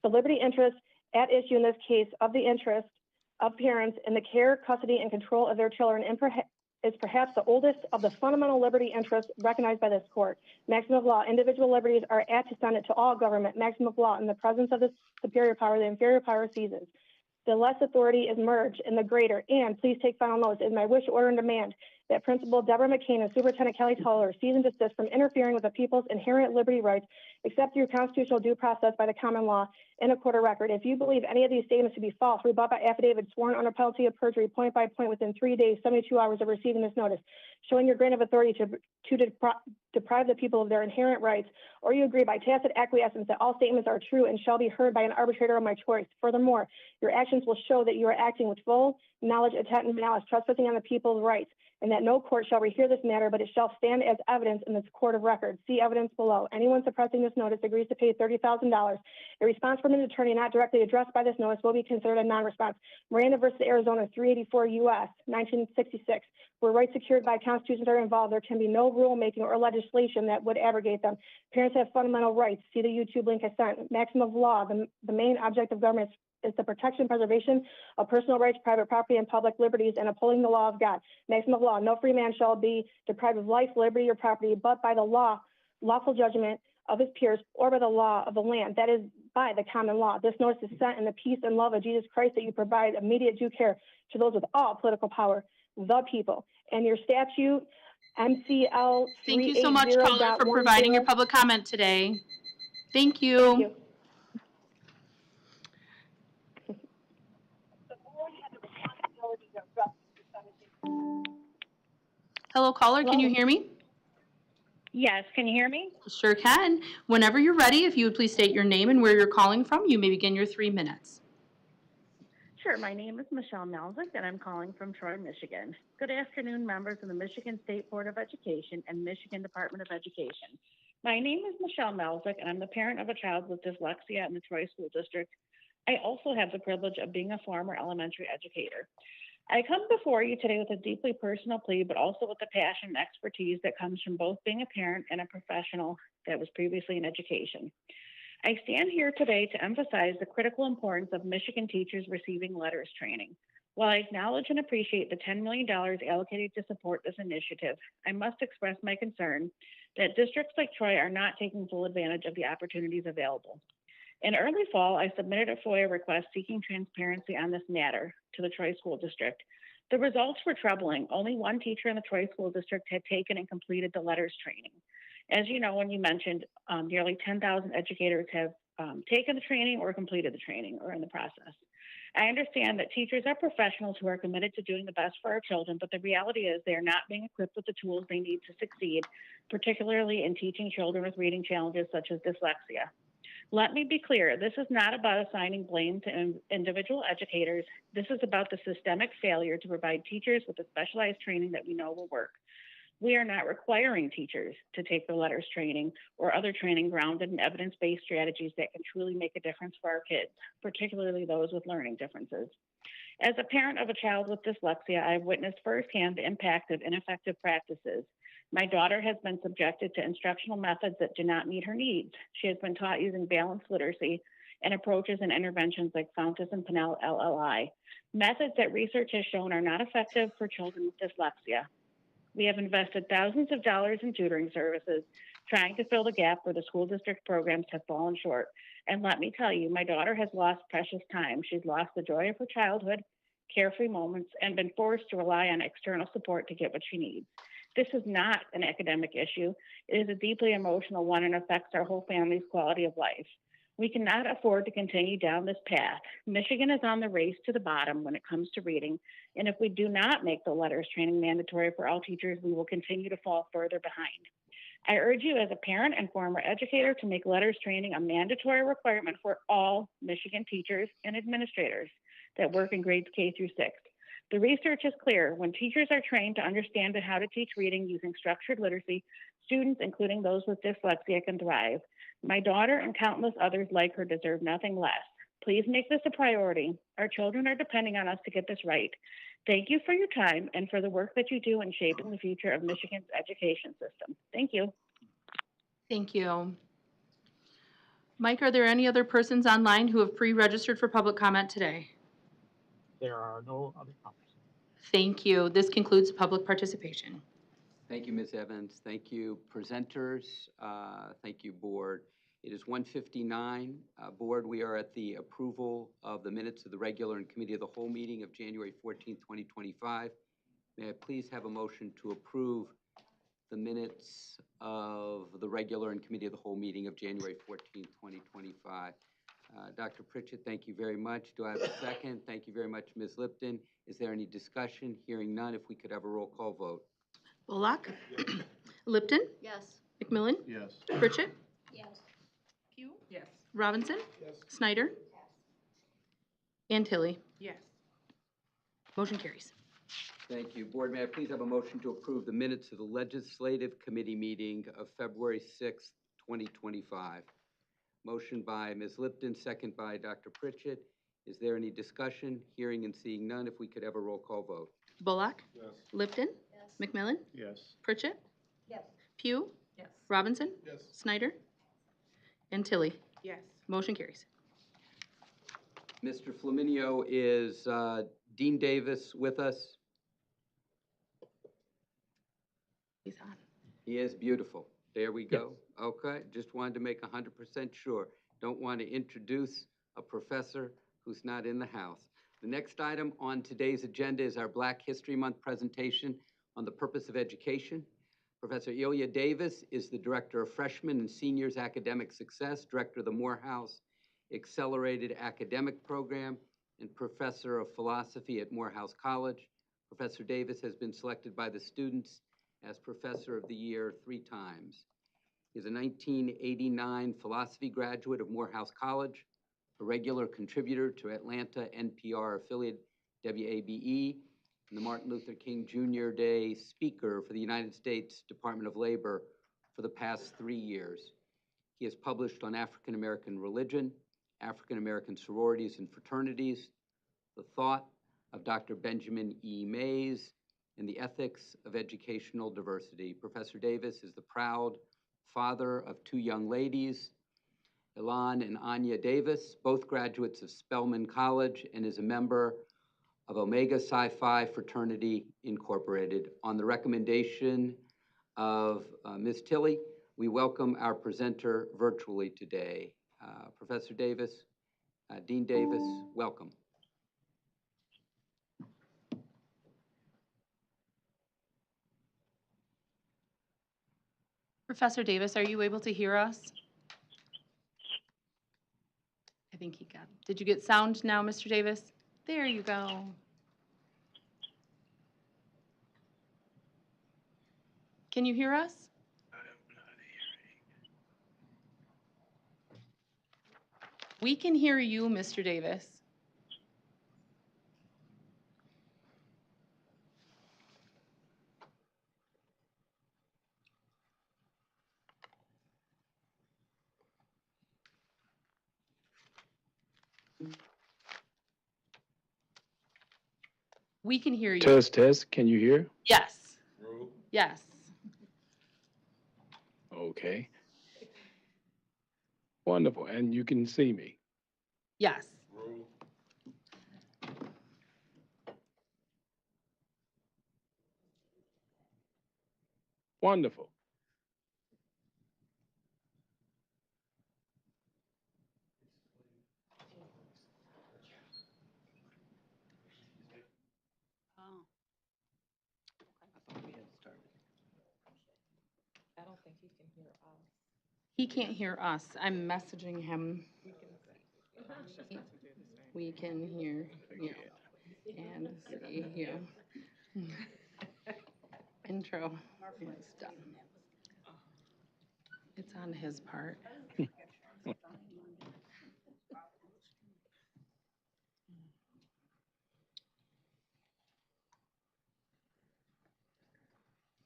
The liberty interest at issue in this case of the interest of parents in the care, custody, and control of their children is perhaps the oldest of the fundamental liberty interests recognized by this court. Maximum of law, individual liberties are antecedent to all government. Maximum of law, in the presence of the superior power, the inferior power ceases. The less authority is merged in the greater, and please take final notice, is my wish, order, and demand that Principal Deborah McCain and Superintendent Kelly Toller cease and desist from interfering with the people's inherent liberty rights, except through constitutional due process by the common law in a court of record. If you believe any of these statements to be false, rebut by affidavit sworn under penalty of perjury, point by point, within 3 days, 72 hours of receiving this notice, showing your grant of authority to deprive the people of their inherent rights, or you agree by tacit acquiescence that all statements are true and shall be heard by an arbitrator of my choice. Furthermore, your actions will show that you are acting with full knowledge, intent, and malice, trespassing on the people's rights, and that no court shall rehear this matter, but it shall stand as evidence in this court of record. See evidence below. Anyone suppressing this notice agrees to pay $30,000. A response from an attorney not directly addressed by this notice will be considered a non-response. Miranda versus Arizona 384 U.S. 1966. Where rights secured by constitutions are involved, there can be no rulemaking or legislation that would abrogate them. Parents have fundamental rights. See the YouTube link I sent. Maximum of law. The main object of government is the protection, preservation of personal rights, private property, and public liberties, and upholding the law of God. Maximum of law. No free man shall be deprived of life, liberty, or property, but by the lawful judgment of his peers, or by the law of the land, that is, by the common law. This notice is sent in the peace and love of Jesus Christ, that you provide immediate due care to those with all political power, the people. And your statute, MCL 380.10. Thank you so much, caller, for providing your public comment today. Thank you. Thank you. Hello, caller, can you hear me? Yes, can you hear me? Sure can. Whenever you're ready, if you would please state your name and where you're calling from, you may begin your 3 minutes. Sure, my name is Michelle Melzick, and I'm calling from Troy, Michigan. Good afternoon, members of the Michigan State Board of Education and Michigan Department of Education. My name is Michelle Melzick, and I'm the parent of a child with dyslexia in the Troy School District. I also have the privilege of being a former elementary educator. I come before you today with a deeply personal plea, but also with the passion and expertise that comes from both being a parent and a professional that was previously in education. I stand here today to emphasize the critical importance of Michigan teachers receiving letters training. While I acknowledge and appreciate the $10 million allocated to support this initiative, I must express my concern that districts like Troy are not taking full advantage of the opportunities available. In early fall, I submitted a FOIA request seeking transparency on this matter to the Troy School District. The results were troubling. Only one teacher in the Troy School District had taken and completed the letters training. As you know, when you mentioned, nearly 10,000 educators have taken the training or completed the training or in the process. I understand that teachers are professionals who are committed to doing the best for our children, but the reality is they are not being equipped with the tools they need to succeed, particularly in teaching children with reading challenges such as dyslexia. Let me be clear, this is not about assigning blame to individual educators. This is about the systemic failure to provide teachers with the specialized training that we know will work. We are not requiring teachers to take the letters training or other training grounded in evidence-based strategies that can truly make a difference for our kids, particularly those with learning differences. As a parent of a child with dyslexia, I've witnessed firsthand the impact of ineffective practices. My daughter has been subjected to instructional methods that do not meet her needs. She has been taught using balanced literacy and approaches and interventions like Fountas and Pinnell LLI, methods that research has shown are not effective for children with dyslexia. We have invested thousands of dollars in tutoring services, trying to fill the gap where the school district programs have fallen short. And let me tell you, my daughter has lost precious time. She's lost the joy of her childhood, carefree moments, and been forced to rely on external support to get what she needs. This is not an academic issue. It is a deeply emotional one and affects our whole family's quality of life. We cannot afford to continue down this path. Michigan is on the race to the bottom when it comes to reading, and if we do not make the letters training mandatory for all teachers, we will continue to fall further behind. I urge you as a parent and former educator to make letters training a mandatory requirement for all Michigan teachers and administrators that work in grades K through 6. The research is clear. When teachers are trained to understand how to teach reading using structured literacy, students, including those with dyslexia, can thrive. My daughter and countless others like her deserve nothing less. Please make this a priority. Our children are depending on us to get this right. Thank you for your time and for the work that you do in shaping the future of Michigan's education system. Thank you. Thank you. Mike, are there any other persons online who have pre-registered for public comment today? There are no other comments. Thank you. This concludes public participation. Thank you, Ms. Evans. Thank you, presenters. Thank you, board. It is 1:59. Board, we are at the approval of the minutes of the regular and committee of the whole meeting of January 14, 2025. May I please have a motion to approve the minutes of the regular and committee of the whole meeting of January 14, 2025? Dr. Pritchett, thank you very much. Do I have a second? Thank you very much, Ms. Lipton. Is there any discussion? Hearing none, if we could have a roll call vote. Bullock? Yes. Lipton? Yes. McMillan? Yes. Pritchett? Yes. Pugh? Yes. Robinson? Yes. Snyder? And Tilly? Yes. Motion carries. Thank you. Board, may I please have a motion to approve the minutes of the Legislative Committee meeting of February 6, 2025? Motion by Ms. Lipton, second by Dr. Pritchett. Is there any discussion? Hearing and seeing none, if we could have a roll call vote. Bullock? Yes. Lipton? Yes. McMillan? Yes. Pritchett? Yes. Pugh? Yes. Robinson? Yes. Snyder? And Tilly? Yes. Motion carries. Mr. Flaminio, is Dean Davis with us? He's on. He is beautiful. There we go. Okay, just wanted to make 100% sure. Don't want to introduce a professor who's not in the house. The next item on today's agenda is our Black History Month presentation on the purpose of education. Professor Ilya Davis is the Director of Freshman and Seniors Academic Success, Director of the Morehouse Accelerated Academic Program, and Professor of Philosophy at Morehouse College. Professor Davis has been selected by the students as Professor of the Year 3 times. He is a 1989 philosophy graduate of Morehouse College, a regular contributor to Atlanta NPR affiliate WABE, and the Martin Luther King Jr. Day speaker for the United States Department of Labor for the past 3 years. He has published on African American religion, African American sororities and fraternities, the thought of Dr. Benjamin E. Mays, and the ethics of educational diversity. Professor Davis is the proud father of 2 young ladies, Elan and Anya Davis, both graduates of Spelman College, and is a member of Omega Psi Phi Fraternity Incorporated. On the recommendation of Ms. Tilly, we welcome our presenter virtually today. Professor Davis, Dean Davis, welcome. Professor Davis, are you able to hear us? I think he got, did you get sound now, Mr. Davis? There you go. Can you hear us? We can hear you, Mr. Davis. We can hear you. Test, test. Can you hear? Yes. Yes. Okay. Wonderful. And you can see me. Yes. Wonderful. I don't think he can hear us. He can't hear us. I'm messaging him. We can hear you and see you. Intro is done. It's on his part.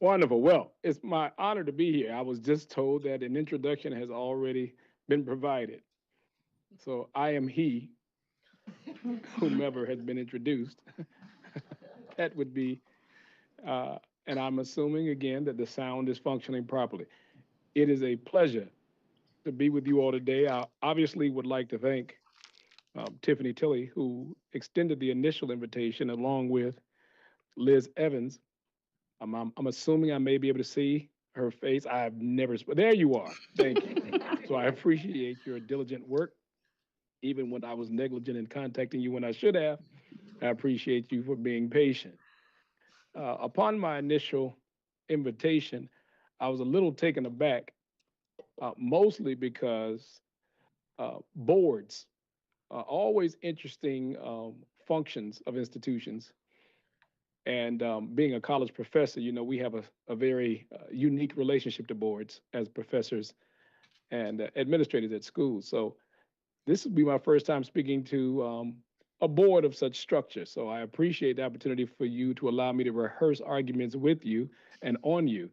Wonderful. Well, it's my honor to be here. I was just told that an introduction has already been provided. So I am he, whomever has been introduced. That would be, and I'm assuming again that the sound is functioning properly. It is a pleasure to be with you all today. I obviously would like to thank Tiffany Tilley, who extended the initial invitation, along with Liz Evans. I'm assuming I may be able to see her face. I've never, there you are. Thank you. So I appreciate your diligent work, even when I was negligent in contacting you when I should have. I appreciate you for being patient. Upon my initial invitation, I was a little taken aback, mostly because boards are always interesting functions of institutions. And being a college professor, you know, we have a very unique relationship to boards as professors and administrators at schools. So this will be my first time speaking to a board of such structure. So I appreciate the opportunity for you to allow me to rehearse arguments with you and on you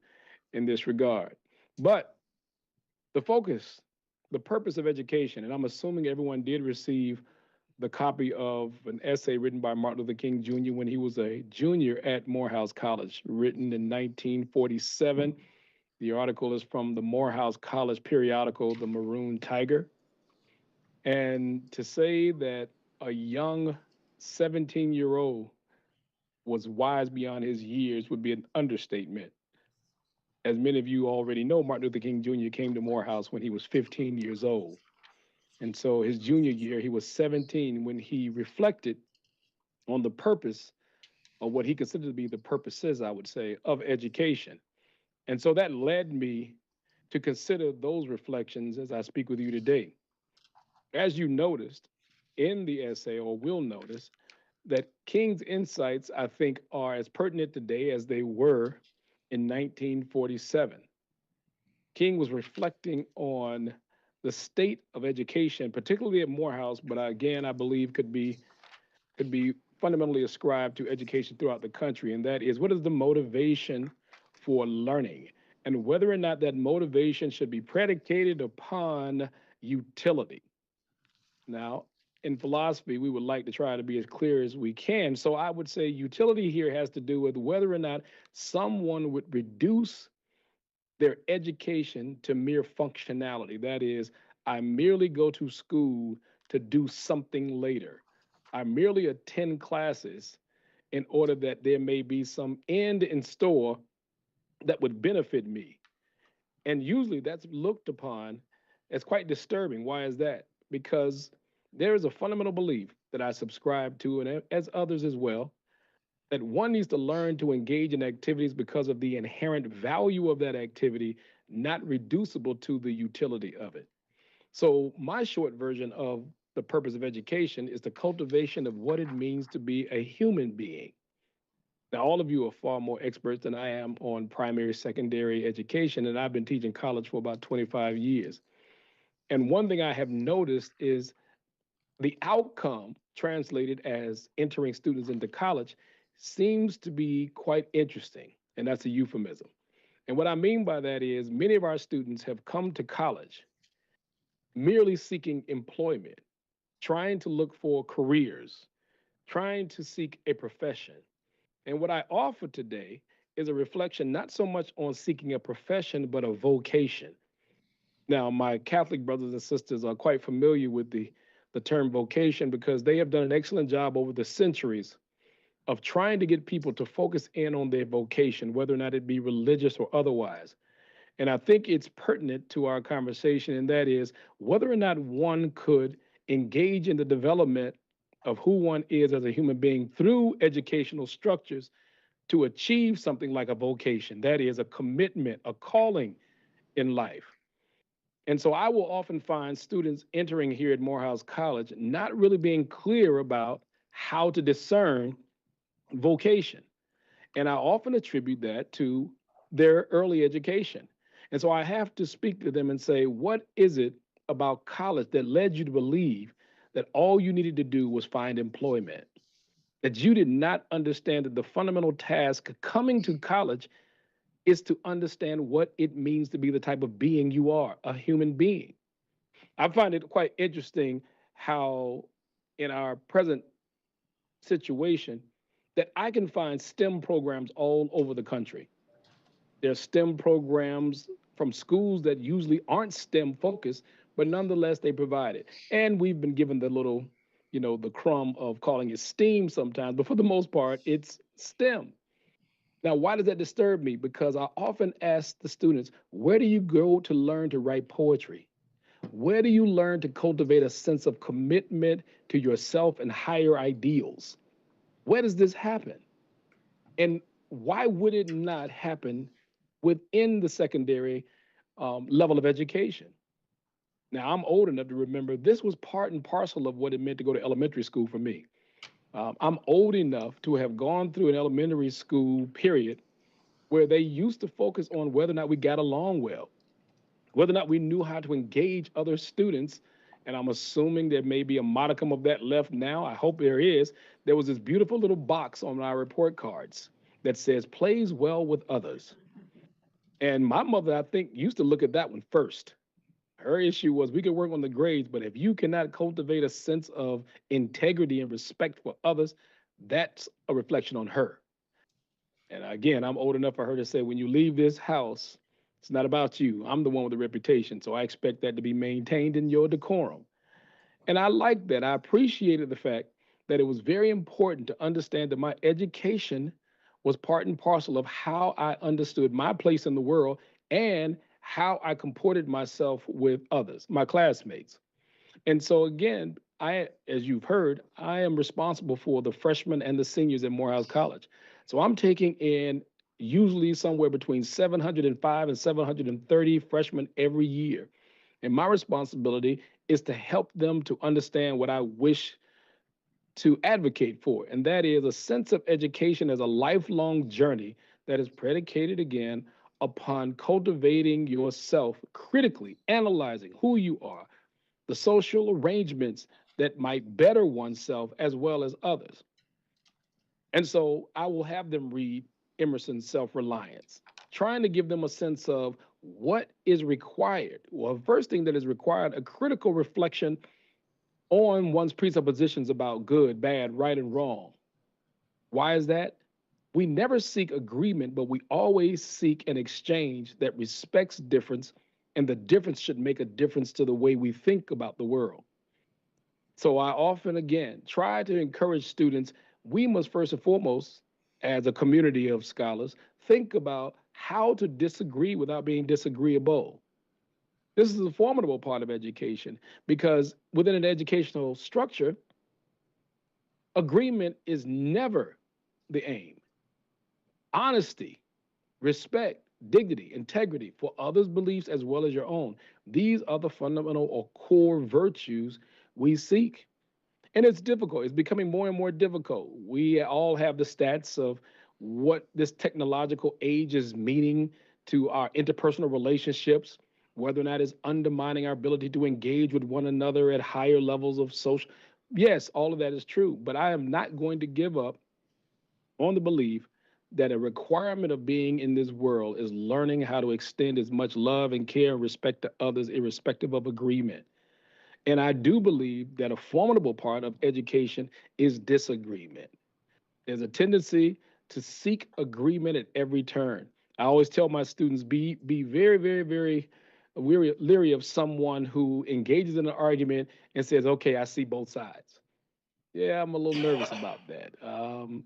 in this regard. But the focus, the purpose of education, and I'm assuming everyone did receive the copy of an essay written by Martin Luther King Jr. when he was a junior at Morehouse College, written in 1947. The article is from the Morehouse College periodical, The Maroon Tiger. And to say that a young 17-year-old was wise beyond his years would be an understatement. As many of you already know, Martin Luther King Jr. came to Morehouse when he was 15 years old. And so his junior year, he was 17 when he reflected on the purpose of what he considered to be the purposes, I would say, of education. And so that led me to consider those reflections as I speak with you today. As you noticed in the essay, or will notice, that King's insights, I think, are as pertinent today as they were in 1947. King was reflecting on the state of education, particularly at Morehouse, but again, I believe could be fundamentally ascribed to education throughout the country, and that is, what is the motivation for learning, and whether or not that motivation should be predicated upon utility. Now, in philosophy, we would like to try to be as clear as we can. So I would say utility here has to do with whether or not someone would reduce their education to mere functionality. That is, I merely go to school to do something later. I merely attend classes in order that there may be some end in store that would benefit me. And usually that's looked upon as quite disturbing. Why is that? Because there is a fundamental belief that I subscribe to, and as others as well, that one needs to learn to engage in activities because of the inherent value of that activity, not reducible to the utility of it. So my short version of the purpose of education is the cultivation of what it means to be a human being. Now, all of you are far more experts than I am on primary, secondary education, and I've been teaching college for about 25 years. And one thing I have noticed is the outcome translated as entering students into college seems to be quite interesting, and that's a euphemism. And what I mean by that is many of our students have come to college merely seeking employment, trying to look for careers, trying to seek a profession. And what I offer today is a reflection not so much on seeking a profession, but a vocation. Now, my Catholic brothers and sisters are quite familiar with the term vocation because they have done an excellent job over the centuries of trying to get people to focus in on their vocation, whether or not it be religious or otherwise. And I think it's pertinent to our conversation, and that is whether or not one could engage in the development of who one is as a human being through educational structures to achieve something like a vocation, that is, a commitment, a calling in life. And so I will often find students entering here at Morehouse College not really being clear about how to discern vocation. And I often attribute that to their early education. And so I have to speak to them and say, what is it about college that led you to believe that all you needed to do was find employment? That you did not understand that the fundamental task coming to college is to understand what it means to be the type of being you are, a human being. I find it quite interesting how, in our present situation, that I can find STEM programs all over the country. There are STEM programs from schools that usually aren't STEM focused, but nonetheless they provide it. And we've been given the little, the crumb of calling it STEAM sometimes, but for the most part, it's STEM. Now, why does that disturb me? Because I often ask the students, where do you go to learn to write poetry? Where do you learn to cultivate a sense of commitment to yourself and higher ideals? Where does this happen? And why would it not happen within the secondary level of education? Now, I'm old enough to remember this was part and parcel of what it meant to go to elementary school for me. I'm old enough to have gone through an elementary school period where they used to focus on whether or not we got along well, whether or not we knew how to engage other students. And I'm assuming there may be a modicum of that left now. I hope there is. There was this beautiful little box on our report cards that says, plays well with others. And my mother, I think, used to look at that one first. Her issue was we could work on the grades, but if you cannot cultivate a sense of integrity and respect for others, that's a reflection on her. And again, I'm old enough for her to say, when you leave this house, it's not about you. I'm the one with the reputation. So I expect that to be maintained in your decorum. And I like that. I appreciated the fact that it was very important to understand that my education was part and parcel of how I understood my place in the world and how I comported myself with others, my classmates. And so again, as you've heard, I am responsible for the freshmen and the seniors at Morehouse College. So I'm taking in usually somewhere between 705 and 730 freshmen every year. And my responsibility is to help them to understand what I wish to advocate for, and that is a sense of education as a lifelong journey that is predicated again upon cultivating yourself critically, analyzing who you are, the social arrangements that might better oneself as well as others. And so I will have them read Emerson's Self-Reliance, trying to give them a sense of what is required. Well, the first thing that is required, a critical reflection on one's presuppositions about good, bad, right, and wrong. Why is that? We never seek agreement, but we always seek an exchange that respects difference, and the difference should make a difference to the way we think about the world. So I often, again, try to encourage students, we must first and foremost, as a community of scholars, think about how to disagree without being disagreeable. This is a formidable part of education because within an educational structure, agreement is never the aim. Honesty, respect, dignity, integrity for others' beliefs as well as your own. These are the fundamental or core virtues we seek. And it's difficult. It's becoming more and more difficult. We all have the stats of what this technological age is meaning to our interpersonal relationships, whether or not it's undermining our ability to engage with one another at higher levels of social. Yes, all of that is true, but I am not going to give up on the belief that a requirement of being in this world is learning how to extend as much love and care and respect to others, irrespective of agreement. And I do believe that a formidable part of education is disagreement. There's a tendency to seek agreement at every turn. I always tell my students be very, very, very leery of someone who engages in an argument and says, okay, I see both sides. Yeah, I'm a little nervous about that.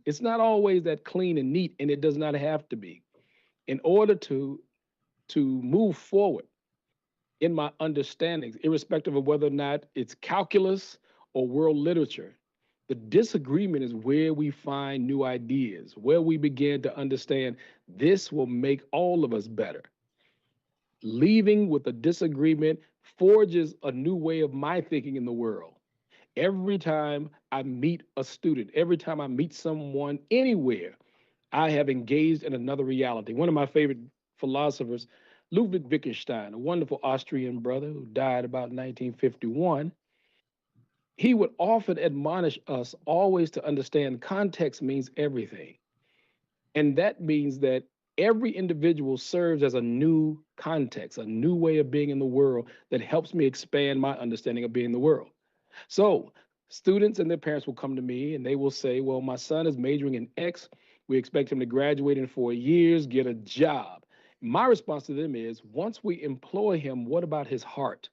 It's not always that clean and neat, and it does not have to be. In order to move forward in my understandings, irrespective of whether or not it's calculus or world literature, the disagreement is where we find new ideas, where we begin to understand this will make all of us better. Leaving with a disagreement forges a new way of my thinking in the world. Every time I meet a student, every time I meet someone anywhere, I have engaged in another reality. One of my favorite philosophers, Ludwig Wittgenstein, a wonderful Austrian brother who died about 1951, he would often admonish us always to understand context means everything. And that means that every individual serves as a new context, a new way of being in the world that helps me expand my understanding of being in the world. So students and their parents will come to me and they will say, well, my son is majoring in X. We expect him to graduate in 4 years, get a job. My response to them is, once we employ him, what about his heart?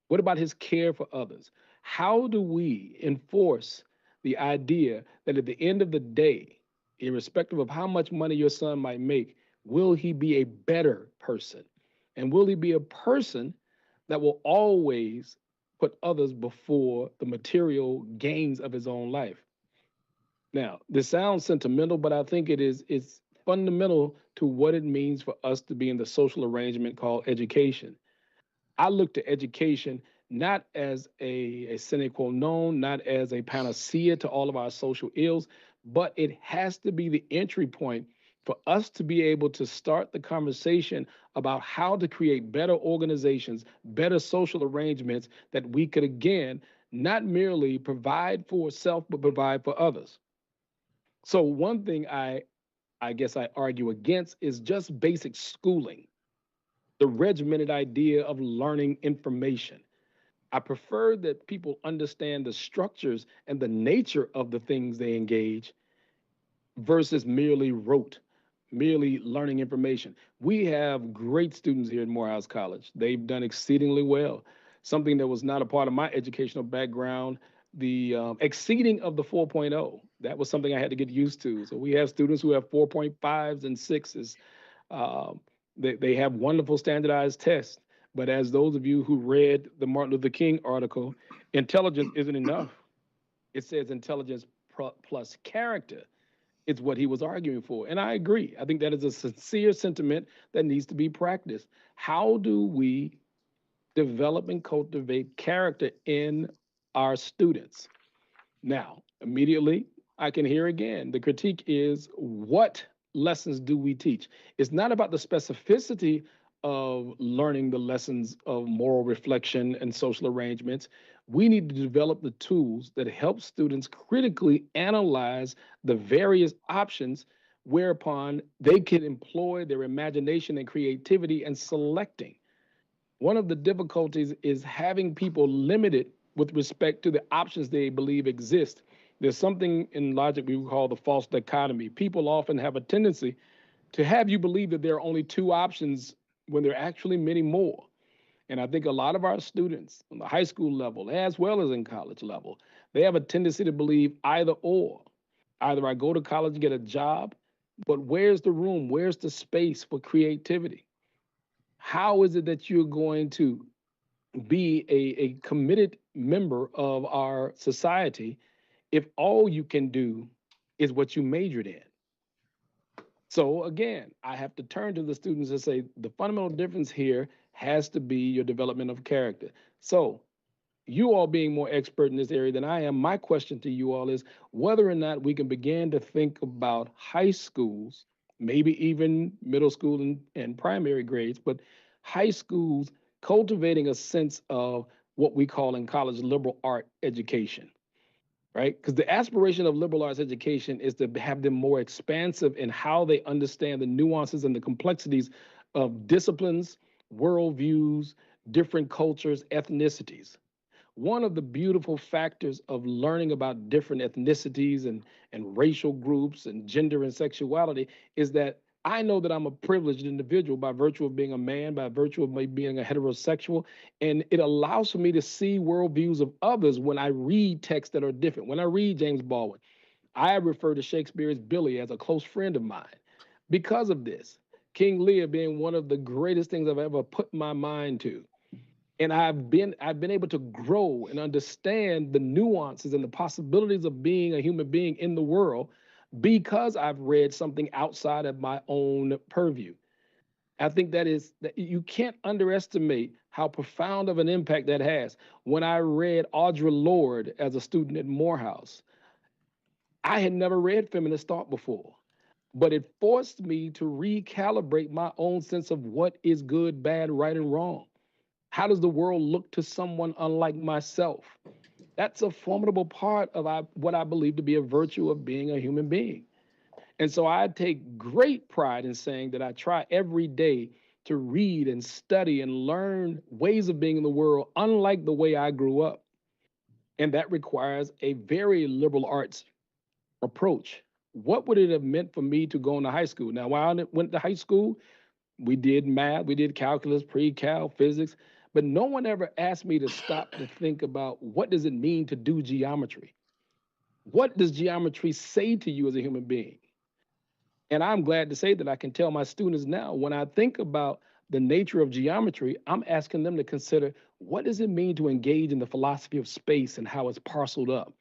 What about his care for others? How do we enforce the idea that at the end of the day, irrespective of how much money your son might make, will he be a better person? And will he be a person that will always put others before the material gains of his own life? Now, this sounds sentimental, but I think it's fundamental to what it means for us to be in the social arrangement called education. I look to education not as a sine qua non, not as a panacea to all of our social ills, but it has to be the entry point for us to be able to start the conversation about how to create better organizations, better social arrangements that we could, again, not merely provide for self, but provide for others. So one thing I guess I argue against is just basic schooling, the regimented idea of learning information. I prefer that people understand the structures and the nature of the things they engage versus merely rote, merely learning information. We have great students here at Morehouse College. They've done exceedingly well. Something that was not a part of my educational background, the exceeding of the 4.0, that was something I had to get used to. So we have students who have 4.5s and 6s. Um, they have wonderful standardized tests. But as those of you who read the Martin Luther King article, intelligence isn't enough. It says intelligence plus character is what he was arguing for. And I agree. I think that is a sincere sentiment that needs to be practiced. How do we develop and cultivate character in our students? Now, immediately, I can hear again the critique is, what lessons do we teach? It's not about the specificity of learning the lessons of moral reflection and social arrangements. We need to develop the tools that help students critically analyze the various options whereupon they can employ their imagination and creativity and selecting. One of the difficulties is having people limited with respect to the options they believe exist. There's something in logic we call the false dichotomy. People often have a tendency to have you believe that there are only two options when there are actually many more. And I think a lot of our students on the high school level, as well as in college level, they have a tendency to believe either or. Either I go to college and get a job, but where's the room? Where's the space for creativity? How is it that you're going to be a committed member of our society if all you can do is what you majored in? So again, I have to turn to the students and say the fundamental difference here has to be your development of character. So you all being more expert in this area than I am, my question to you all is whether or not we can begin to think about high schools, maybe even middle school and primary grades, but high schools cultivating a sense of what we call in college liberal art education, right? Because the aspiration of liberal arts education is to have them more expansive in how they understand the nuances and the complexities of disciplines, worldviews, different cultures, ethnicities. One of the beautiful factors of learning about different ethnicities and racial groups and gender and sexuality is that I know that I'm a privileged individual by virtue of being a man, by virtue of me being a heterosexual, and it allows for me to see worldviews of others when I read texts that are different. When I read James Baldwin, I refer to Shakespeare's Billy as a close friend of mine because of this. King Lear being one of the greatest things I've ever put my mind to, and I've been able to grow and understand the nuances and the possibilities of being a human being in the world because I've read something outside of my own purview. I think that you can't underestimate how profound of an impact that has. When I read Audre Lorde as a student at Morehouse, I had never read feminist thought before, but it forced me to recalibrate my own sense of what is good, bad, right, and wrong. How does the world look to someone unlike myself? That's a formidable part of what I believe to be a virtue of being a human being. And so I take great pride in saying that I try every day to read and study and learn ways of being in the world unlike the way I grew up. And that requires a very liberal arts approach. What would it have meant for me to go into high school? Now, while I went to high school, we did math, we did calculus, pre-cal, physics, but no one ever asked me to stop to think about what does it mean to do geometry? What does geometry say to you as a human being? And I'm glad to say that I can tell my students now, when I think about the nature of geometry, I'm asking them to consider what does it mean to engage in the philosophy of space and how it's parceled up,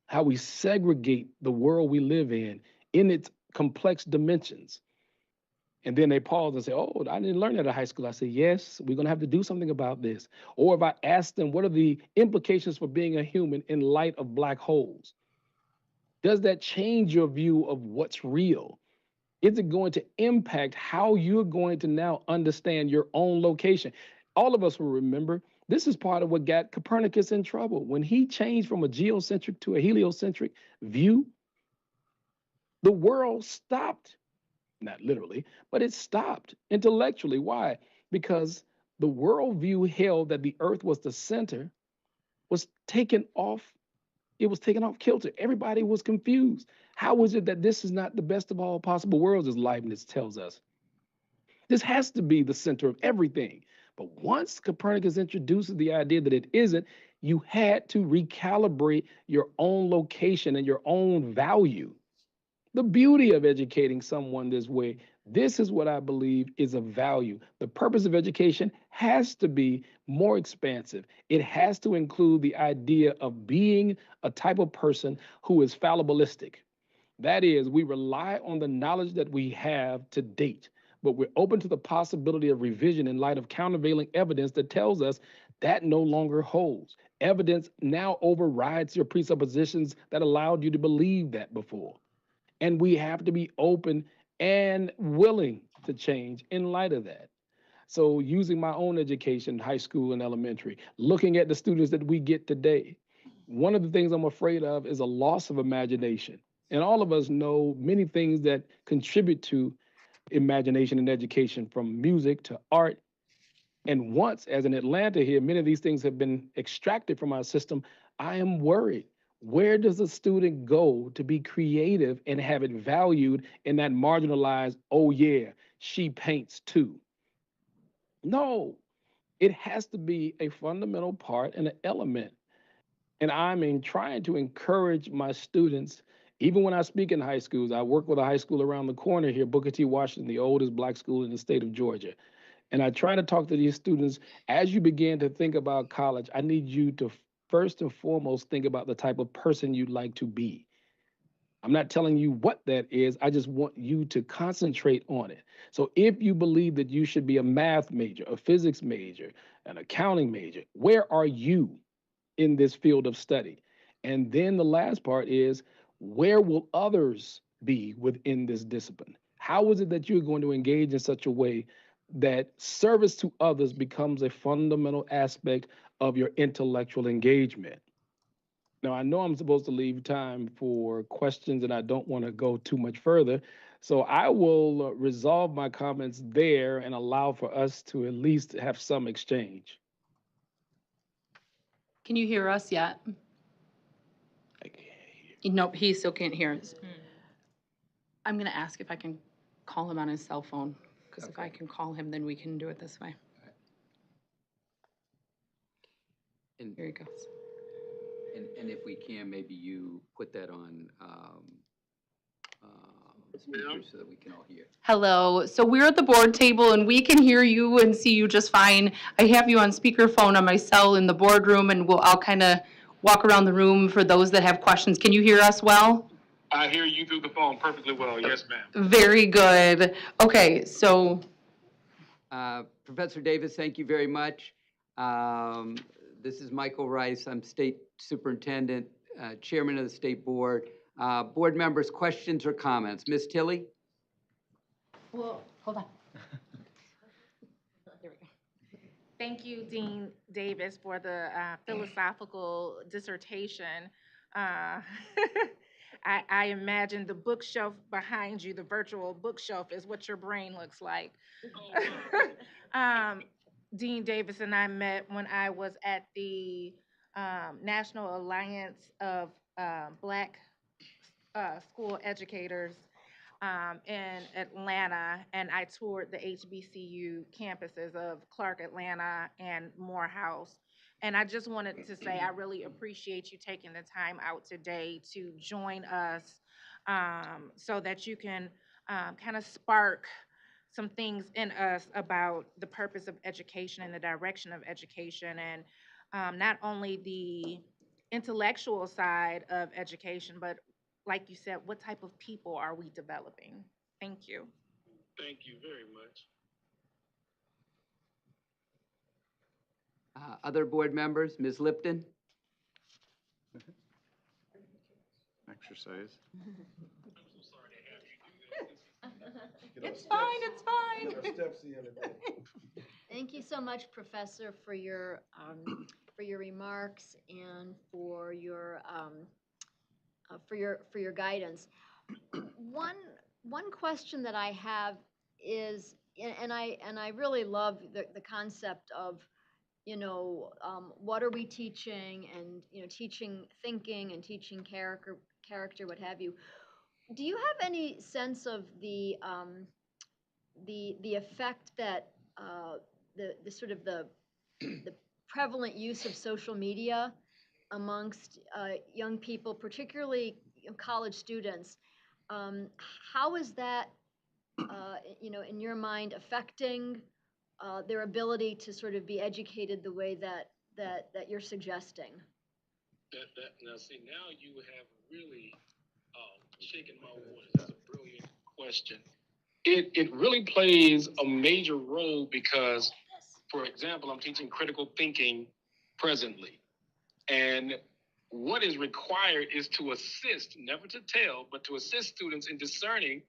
how we segregate the world we live in its complex dimensions. And then they pause and say, oh, I didn't learn that at high school. I say, yes, we're going to have to do something about this. Or if I ask them, what are the implications for being a human in light of black holes? Does that change your view of what's real? Is it going to impact how you're going to now understand your own location? All of us will remember this is part of what got Copernicus in trouble. When he changed from a geocentric to a heliocentric view, the world stopped. Not literally, but it stopped intellectually. Why? Because the worldview held that the earth was the center was taken off. It was taken off kilter. Everybody was confused. How is it that this is not the best of all possible worlds, as Leibniz tells us? This has to be the center of everything. But once Copernicus introduces the idea that it isn't, you had to recalibrate your own location and your own value. The beauty of educating someone this way, this is what I believe is of value. The purpose of education has to be more expansive. It has to include the idea of being a type of person who is fallibilistic. That is, we rely on the knowledge that we have to date, but we're open to the possibility of revision in light of countervailing evidence that tells us that no longer holds. Evidence now overrides your presuppositions that allowed you to believe that before. And we have to be open and willing to change in light of that. So, using my own education, high school and elementary, looking at the students that we get today, one of the things I'm afraid of is a loss of imagination. And all of us know many things that contribute to imagination and education, from music to art. And once, as in Atlanta here, many of these things have been extracted from our system. I am worried. Where does a student go to be creative and have it valued in that marginalized, oh yeah, she paints too? No, it has to be a fundamental part and an element. And trying to encourage my students, even when I speak in high schools. I work with a high school around the corner here, Booker T. Washington, the oldest black school in the state of Georgia. And I try to talk to these students, as you begin to think about college, I need you to first and foremost think about the type of person you'd like to be. I'm not telling you what that is. I just want you to concentrate on it. So if you believe that you should be a math major, a physics major, an accounting major, where are you in this field of study? And then the last part is, where will others be within this discipline? How is it that you're going to engage in such a way that service to others becomes a fundamental aspect of your intellectual engagement? Now, I know I'm supposed to leave time for questions and I don't want to go too much further. So I will resolve my comments there and allow for us to at least have some exchange. Can you hear us yet? Nope, he still can't hear us. I'm going to ask if I can call him on his cell phone, because if I can call him, then we can do it this way. And, Here he goes. and if we can, maybe you put that on speaker so that we can all hear. Hello. So we're at the board table and we can hear you and see you just fine. I have you on speakerphone on my cell in the boardroom, and I'll kind of walk around the room for those that have questions. Can you hear us well? I hear you through the phone perfectly well. Yes, ma'am. Very good. Okay, so. Professor Davis, thank you very much. This is Michael Rice. I'm State Superintendent, Chairman of the State Board. Board members, questions or comments? Ms. Tilley? Well, hold on. There we go. Thank you, Dean Davis, for the philosophical dissertation. I imagine the bookshelf behind you, the virtual bookshelf, is what your brain looks like. Dean Davis and I met when I was at the National Alliance of Black School Educators in Atlanta, and I toured the HBCU campuses of Clark Atlanta and Morehouse. And I just wanted to say I really appreciate you taking the time out today to join us so that you can kind of spark some things in us about the purpose of education and the direction of education, and not only the intellectual side of education, but like you said, what type of people are we developing? Thank you. Thank you very much. Other board members, Ms. Lipton? Exercise. It's fine, it's fine. Thank you so much, Professor, for your remarks and for your guidance. One question that I have is, and I really love the concept of, what are we teaching, and teaching thinking and teaching character, what have you. Do you have any sense of the effect that the sort of the prevalent use of social media amongst young people, particularly college students, how is that, in your mind, affecting their ability to sort of be educated the way that you're suggesting? Now, see, now you have really shaken my waters. That's a brilliant question. It really plays a major role because, for example, I'm teaching critical thinking presently. And what is required is to assist, never to tell, but to assist students in discerning,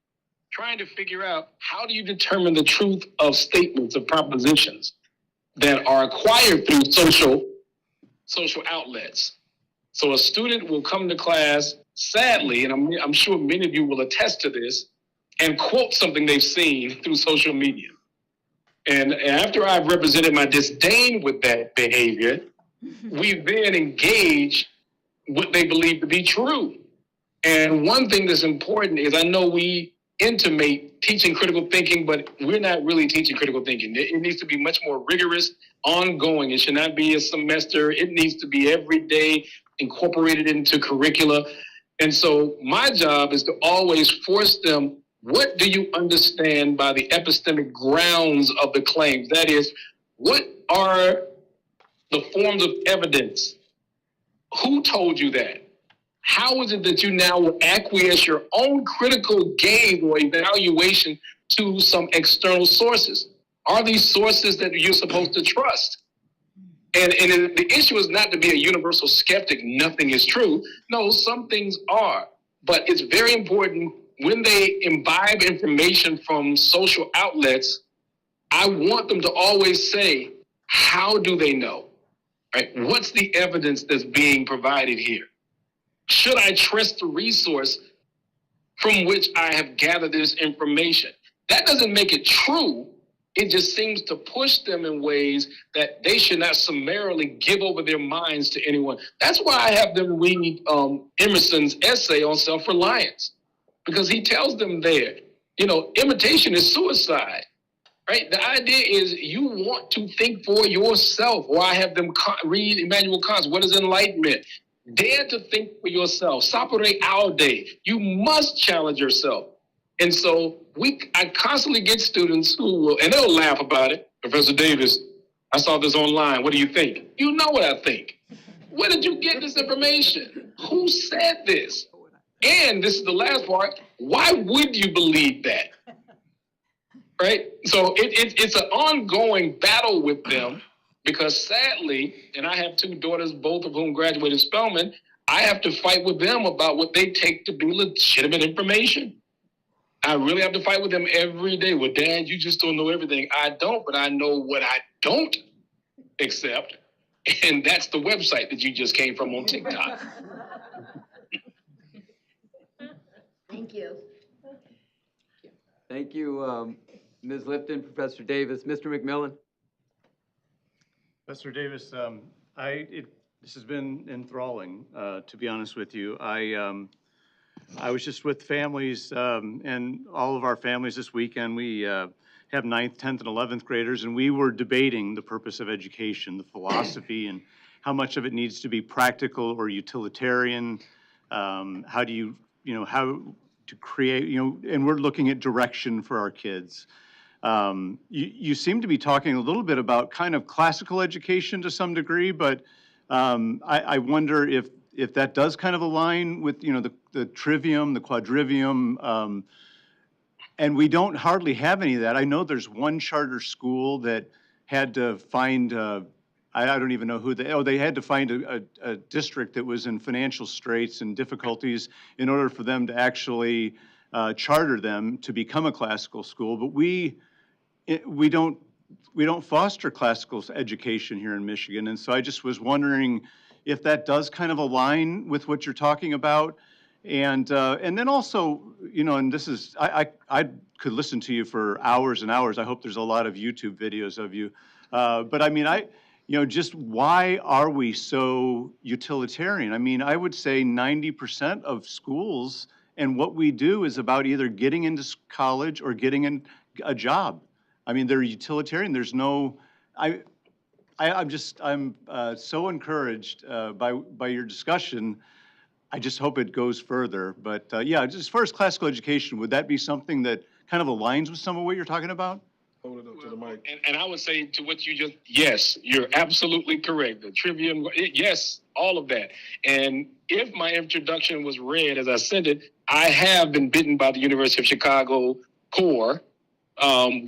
trying to figure out how do you determine the truth of statements, of propositions that are acquired through social outlets. So a student will come to class, sadly, and I'm sure many of you will attest to this, and quote something they've seen through social media. And after I've represented my disdain with that behavior, we then engage what they believe to be true. And one thing that's important is, I know we intimate teaching critical thinking, but we're not really teaching critical thinking. It needs to be much more rigorous, ongoing. It should not be a semester. It needs to be every day incorporated into curricula. And so my job is to always force them, what do you understand by the epistemic grounds of the claims? That is, what are the forms of evidence? Who told you that? how is it that you now will acquiesce your own critical gaze or evaluation to some external sources? Are these sources that you're supposed to trust? And the issue is not to be a universal skeptic, nothing is true. No, some things are. But it's very important when they imbibe information from social outlets, I want them to always say, how do they know? Right? What's the evidence that's being provided here? Should I trust the resource from which I have gathered this information? That doesn't make it true. It just seems to push them in ways that they should not summarily give over their minds to anyone. That's why I have them read Emerson's essay on self-reliance, because he tells them there, imitation is suicide, right? The idea is you want to think for yourself. Or I have them read Immanuel Kant's What is Enlightenment? Dare to think for yourself. Sapere aude. You must challenge yourself. And so I constantly get students who will, and they'll laugh about it. Professor Davis, I saw this online. What do you think? You know what I think. Where did you get this information? Who said this? And this is the last part. Why would you believe that? Right? So it's an ongoing battle with them because sadly, and I have two daughters, both of whom graduated Spelman, I have to fight with them about what they take to be legitimate information. I really have to fight with them every day. Well, Dad, you just don't know everything. I don't, but I know what I don't accept. And that's the website that you just came from on TikTok. Thank you. Thank you, Ms. Lifton, Professor Davis. Mr. McMillan? Professor Davis, this has been enthralling, to be honest with you. I was just with families and all of our families this weekend. We have 9th, 10th, and 11th graders, and we were debating the purpose of education, the philosophy, and how much of it needs to be practical or utilitarian. How do you, how to create, and we're looking at direction for our kids. You seem to be talking a little bit about kind of classical education to some degree, but I wonder if that does kind of align with, the trivium, the quadrivium, and we don't hardly have any of that. I know there's one charter school that had to find, I don't even know who they had to find a district that was in financial straits and difficulties in order for them to actually charter them to become a classical school. But we don't foster classical education here in Michigan, and so I just was wondering if that does kind of align with what you're talking about. And then also, and this is, I could listen to you for hours and hours. I hope there's a lot of YouTube videos of you. But I mean, just why are we so utilitarian? I mean, I would say 90% of schools and what we do is about either getting into college or getting in a job. I mean, they're utilitarian. There's no, I'm so encouraged by your discussion. I just hope it goes further. But yeah, just as far as classical education, would that be something that kind of aligns with some of what you're talking about? Hold it up to the mic. And I would say to what you just, yes, you're absolutely correct. The trivium, yes, all of that. And if my introduction was read as I sent it, I have been bitten by the University of Chicago core,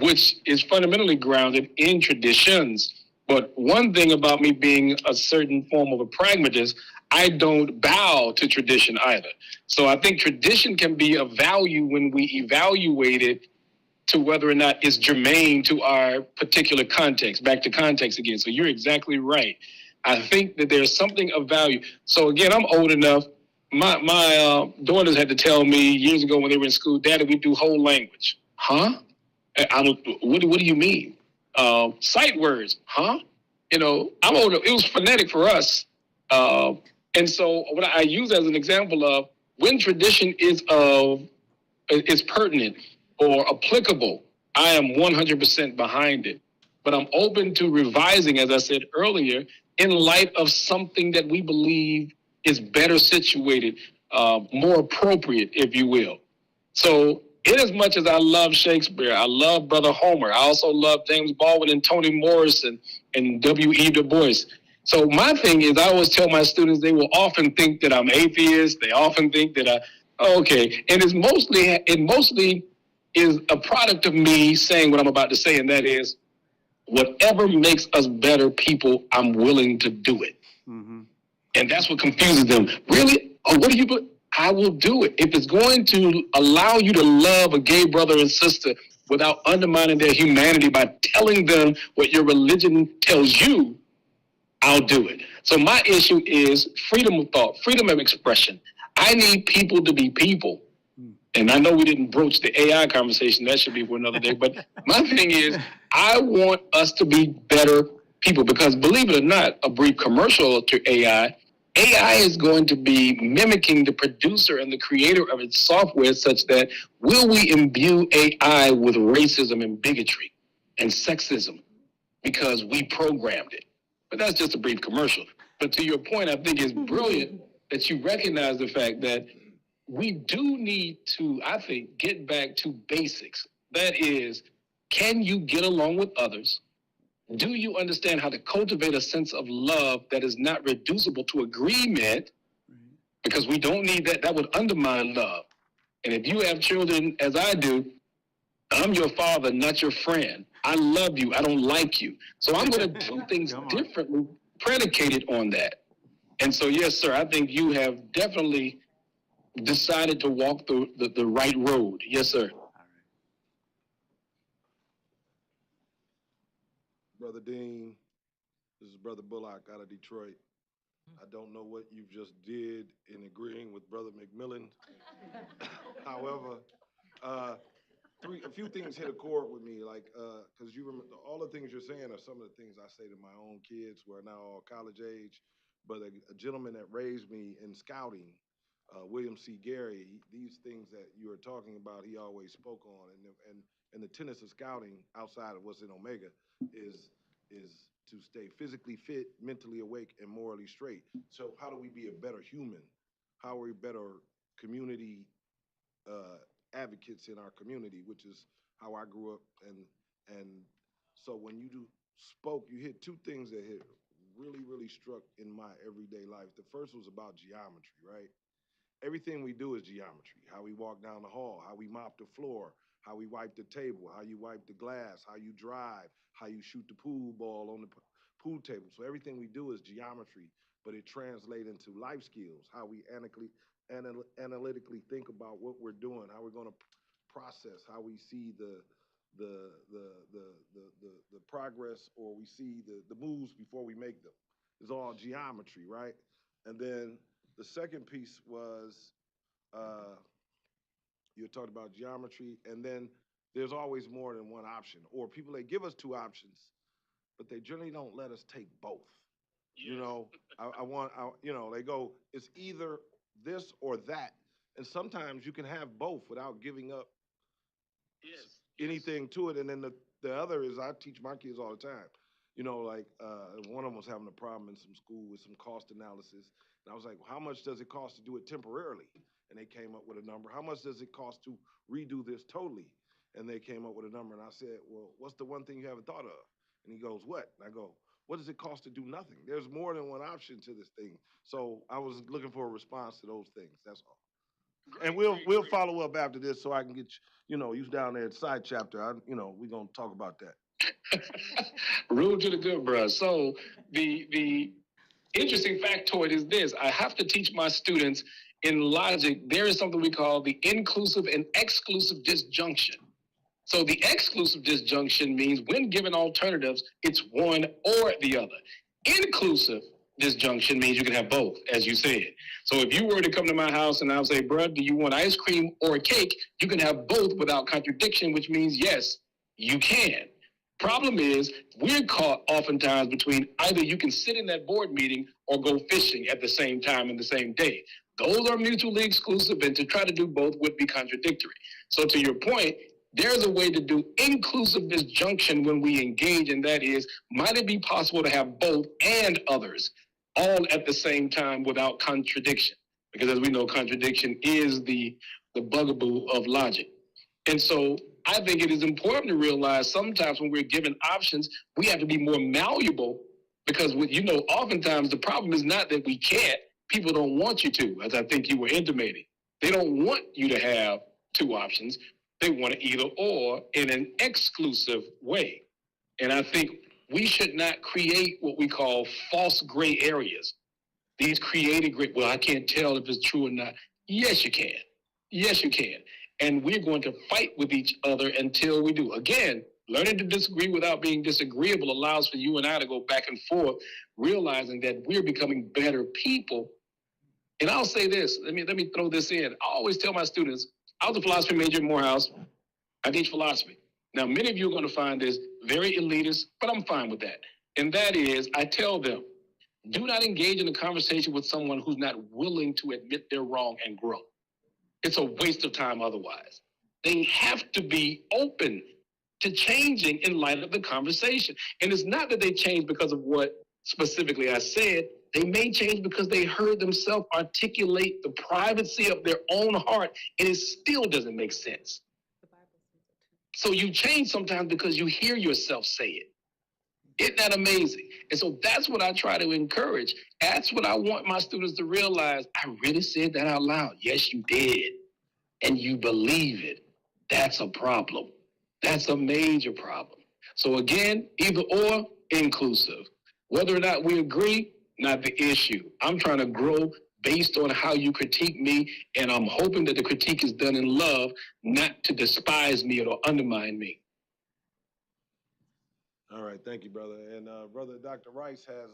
which is fundamentally grounded in traditions. But one thing about me being a certain form of a pragmatist, I don't bow to tradition either. So I think tradition can be of value when we evaluate it to whether or not it's germane to our particular context. Back to context again. So you're exactly right. I think that there's something of value. So again, I'm old enough. My daughters had to tell me years ago when they were in school, Daddy, we do whole language. Huh? What do you mean? Sight words, huh? I'm older. It was phonetic for us. And so what I use as an example of when tradition is pertinent or applicable, I am 100% behind it. But I'm open to revising, as I said earlier, in light of something that we believe is better situated, more appropriate, if you will. So in as much as I love Shakespeare, I love Brother Homer, I also love James Baldwin and Toni Morrison and W.E. Du Bois. So my thing is, I always tell my students, they will often think that I'm atheist. They often think that okay. And it mostly is a product of me saying what I'm about to say, and that is, whatever makes us better people, I'm willing to do it. Mm-hmm. And that's what confuses them. Really? Oh, what do you? I will do it. If it's going to allow you to love a gay brother and sister without undermining their humanity by telling them what your religion tells you, I'll do it. So my issue is freedom of thought, freedom of expression. I need people to be people. And I know we didn't broach the AI conversation. That should be for another day. But my thing is, I want us to be better people because, believe it or not, a brief commercial to AI is going to be mimicking the producer and the creator of its software such that will we imbue AI with racism and bigotry and sexism because we programmed it? But that's just a brief commercial. But to your point, I think it's brilliant that you recognize the fact that we do need to, I think, get back to basics. That is, can you get along with others? Do you understand how to cultivate a sense of love that is not reducible to agreement? Because we don't need that. That would undermine love. And if you have children, as I do, I'm your father, not your friend. I love you. I don't like you. So I'm going to do things differently, predicated on that. And so, yes, sir, I think you have definitely decided to walk the right road. Yes, sir. Brother Dean, this is Brother Bullock out of Detroit. I don't know what you just did in agreeing with Brother McMillan. However, a few things hit a chord with me, like, because you remember all the things you're saying are some of the things I say to my own kids who are now all college age. But a gentleman that raised me in scouting, William C. Gary, these things that you are talking about, he always spoke on. And the tenets of scouting, outside of what's in Omega, is to stay physically fit, mentally awake, and morally straight. So how do we be a better human? How are we better community advocates in our community, which is how I grew up. And so when you spoke, you hit two things that hit really struck in my everyday life. The first was about geometry, right? Everything we do is geometry. How we walk down the hall, how we mop the floor, how we wipe the table, how you wipe the glass, how you drive, how you shoot the pool ball on the pool table. So everything we do is geometry, but it translates into life skills, how we analytically think about what we're doing, how we're going to process, how we see the progress, or we see the moves before we make them. It's all geometry, right? And then the second piece was you talked about geometry, and then there's always more than one option. Or people, they give us two options, but they generally don't let us take both. You know, they go, it's either this or that. And sometimes you can have both without giving up anything to it. And then the other is, I teach my kids all the time. You know, like one of them was having a problem in some school with some cost analysis. And I was like, well, how much does it cost to do it temporarily? And they came up with a number. How much does it cost to redo this totally? And they came up with a number. And I said, well, what's the one thing you haven't thought of? And he goes, what? And I go, what does it cost to do nothing? There's more than one option to this thing. So I was looking for a response to those things. That's all. And we'll follow up after this so I can get you down there at side chapter. We're gonna talk about that. Rude to the good, bruh. So the interesting factoid is this: I have to teach my students in logic. There is something we call the inclusive and exclusive disjunction. So the exclusive disjunction means when given alternatives, it's one or the other. Inclusive disjunction means you can have both, as you said. So if you were to come to my house and I'll say, bruh, do you want ice cream or a cake? You can have both without contradiction, which means yes, you can. Problem is, we're caught oftentimes between either you can sit in that board meeting or go fishing at the same time in the same day. Those are mutually exclusive, and to try to do both would be contradictory. So to your point, there's a way to do inclusive disjunction when we engage, and that is, might it be possible to have both and others all at the same time without contradiction? Because as we know, contradiction is the bugaboo of logic. And so I think it is important to realize sometimes when we're given options, we have to be more malleable Because oftentimes the problem is not that we can't, people don't want you to, as I think you were intimating. They don't want you to have two options. They want it either or in an exclusive way. And I think we should not create what we call false gray areas. These created gray, well, I can't tell if it's true or not. Yes, you can. Yes, you can. And we're going to fight with each other until we do. Again, learning to disagree without being disagreeable allows for you and I to go back and forth, realizing that we're becoming better people. And I'll say this, let me throw this in. I always tell my students, I was a philosophy major at Morehouse. I teach philosophy. Now, many of you are going to find this very elitist, but I'm fine with that. And that is, I tell them, do not engage in a conversation with someone who's not willing to admit they're wrong and grow. It's a waste of time otherwise. They have to be open to changing in light of the conversation. And it's not that they change because of what specifically I said. They may change because they heard themselves articulate the privacy of their own heart, and it still doesn't make sense. So you change sometimes because you hear yourself say it. Isn't that amazing? And so that's what I try to encourage. That's what I want my students to realize. I really said that out loud. Yes, you did. And you believe it. That's a problem. That's a major problem. So again, either or, inclusive. Whether or not we agree, not the issue. I'm trying to grow based on how you critique me, and I'm hoping that the critique is done in love, not to despise me or undermine me. All right, thank you, brother. And brother Dr. Rice has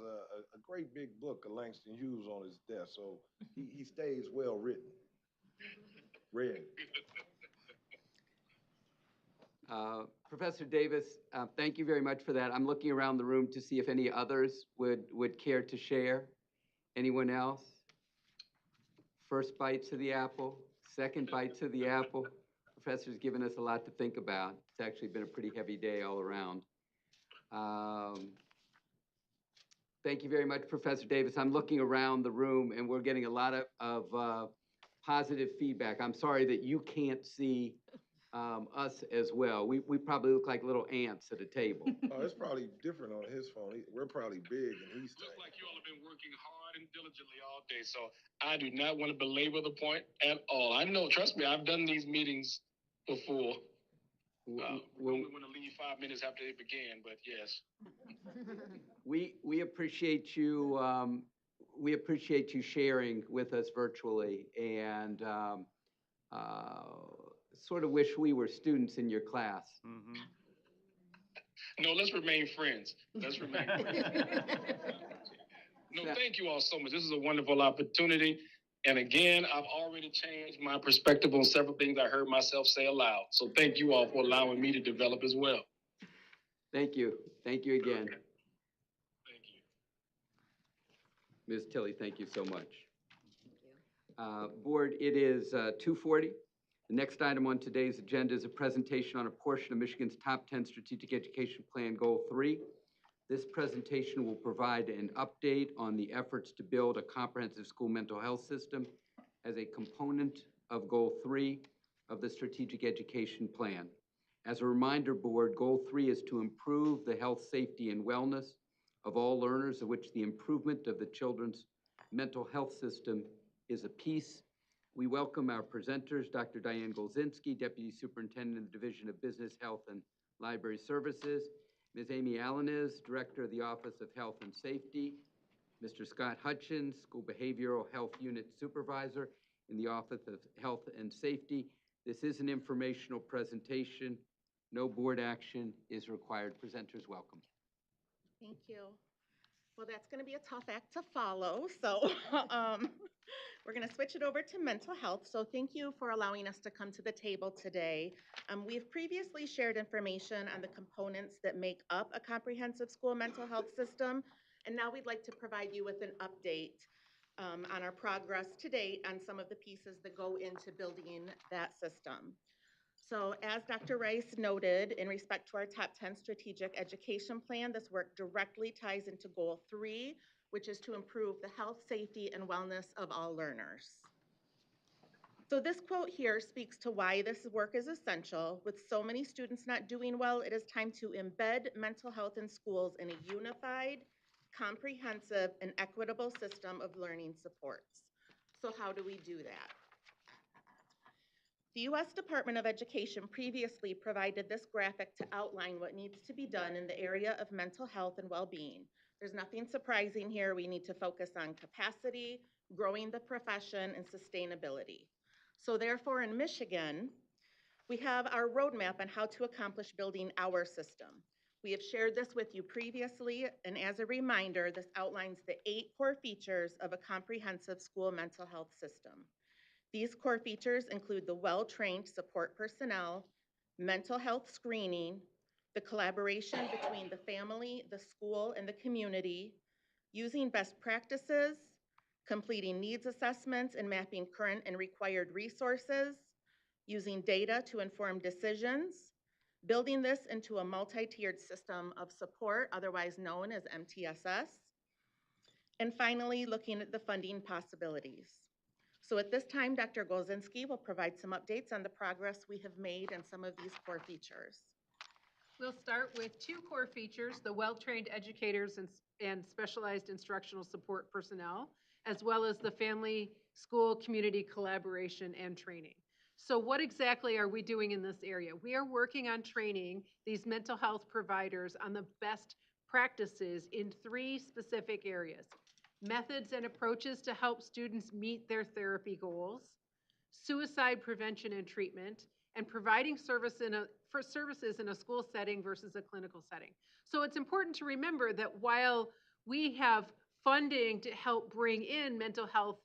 a great big book of Langston Hughes on his desk, so he stays well written. Read. Professor Davis, thank you very much for that. I'm looking around the room to see if any others would care to share. Anyone else? First bites of the apple, second bites of the apple. Professor's given us a lot to think about. It's actually been a pretty heavy day all around. Thank you very much, Professor Davis. I'm looking around the room and we're getting a lot of positive feedback. I'm sorry that you can't see us as well. We probably look like little ants at a table. Oh, it's probably different on his phone. We're probably big and he's tiny. Looks like you all have been working hard and diligently all day, so I do not want to belabor the point at all. I know, trust me, I've done these meetings before. We only want to leave 5 minutes after they began, but yes. We appreciate you. We appreciate you sharing with us virtually, and sort of wish we were students in your class. Mm-hmm. No, let's remain friends. Let's remain friends. No, thank you all so much. This is a wonderful opportunity. And again, I've already changed my perspective on several things I heard myself say aloud. So thank you all for allowing me to develop as well. Thank you. Thank you again. Okay. Thank you. Ms. Tilley, thank you so much. Board, it is 2:40. The next item on today's agenda is a presentation on a portion of Michigan's top 10 strategic education plan, Goal 3. This presentation will provide an update on the efforts to build a comprehensive school mental health system as a component of Goal 3 of the strategic education plan. As a reminder, Board, Goal 3 is to improve the health, safety, and wellness of all learners, of which the improvement of the children's mental health system is a piece. We welcome our presenters, Dr. Diane Golzinski, Deputy Superintendent of the Division of Business, Health, and Library Services, Ms. Amy Alanis, Director of the Office of Health and Safety, Mr. Scott Hutchins, School Behavioral Health Unit Supervisor in the Office of Health and Safety. This is an informational presentation. No board action is required. Presenters, welcome. Thank you. Well, that's going to be a tough act to follow, so we're going to switch it over to mental health. So thank you for allowing us to come to the table today. We've previously shared information on the components that make up a comprehensive school mental health system, and now we'd like to provide you with an update on our progress to date on some of the pieces that go into building that system. So as Dr. Rice noted, in respect to our top 10 strategic education plan, this work directly ties into Goal 3, which is to improve the health, safety, and wellness of all learners. So this quote here speaks to why this work is essential. With so many students not doing well, it is time to embed mental health in schools in a unified, comprehensive, and equitable system of learning supports. So how do we do that? The U.S. Department of Education previously provided this graphic to outline what needs to be done in the area of mental health and well-being. There's nothing surprising here. We need to focus on capacity, growing the profession, and sustainability. So therefore, in Michigan, we have our roadmap on how to accomplish building our system. We have shared this with you previously, and as a reminder, this outlines the 8 core features of a comprehensive school mental health system. These core features include the well-trained support personnel, mental health screening, the collaboration between the family, the school, and the community, using best practices, completing needs assessments and mapping current and required resources, using data to inform decisions, building this into a multi-tiered system of support, otherwise known as MTSS, and finally, looking at the funding possibilities. So at this time, Dr. Gozinski will provide some updates on the progress we have made in some of these core features. We'll start with 2 core features, the well-trained educators and specialized instructional support personnel, as well as the family, school, community collaboration and training. So what exactly are we doing in this area? We are working on training these mental health providers on the best practices in 3 specific areas: methods and approaches to help students meet their therapy goals, suicide prevention and treatment, and providing services in a school setting versus a clinical setting. So it's important to remember that while we have funding to help bring in mental health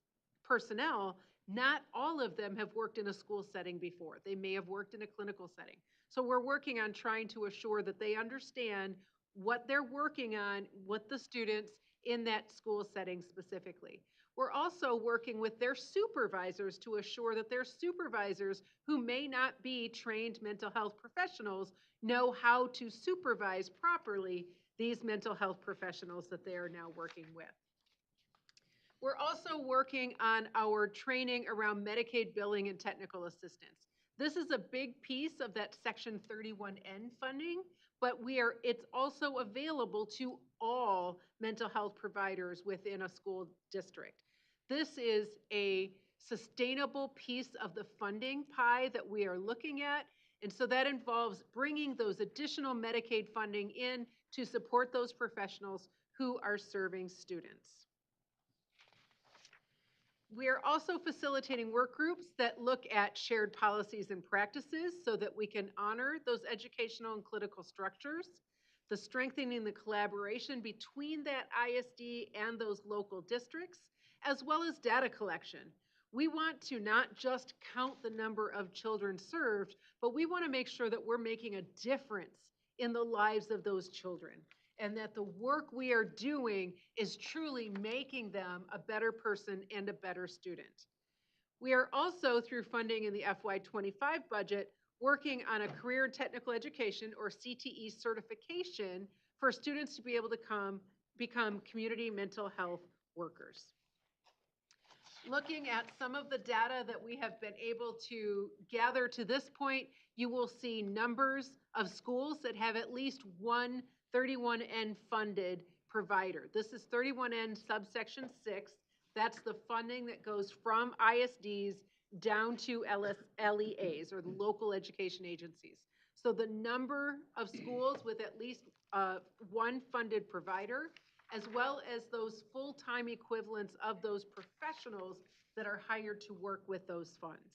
personnel, not all of them have worked in a school setting before. They may have worked in a clinical setting. So we're working on trying to assure that they understand what they're working on with the students in that school setting specifically. We're also working with their supervisors to assure that their supervisors, who may not be trained mental health professionals, know how to supervise properly these mental health professionals that they are now working with. We're also working on our training around Medicaid billing and technical assistance. This is a big piece of that Section 31N funding, but it's also available to all mental health providers within a school district. This is a sustainable piece of the funding pie that we are looking at, and so that involves bringing those additional Medicaid funding in to support those professionals who are serving students. We are also facilitating work groups that look at shared policies and practices so that we can honor those educational and clinical structures, the strengthening the collaboration between that ISD and those local districts, as well as data collection. We want to not just count the number of children served, but we want to make sure that we're making a difference in the lives of those children, and that the work we are doing is truly making them a better person and a better student. We are also, through funding in the FY25 budget, working on a career and technical education, or CTE, certification for students to be able to become community mental health workers. Looking at some of the data that we have been able to gather to this point, you will see numbers of schools that have at least one 31N funded provider. This is 31N subsection 6. That's the funding that goes from ISDs down to LEAs, or the local education agencies. So the number of schools with at least one funded provider, as well as those full-time equivalents of those professionals that are hired to work with those funds.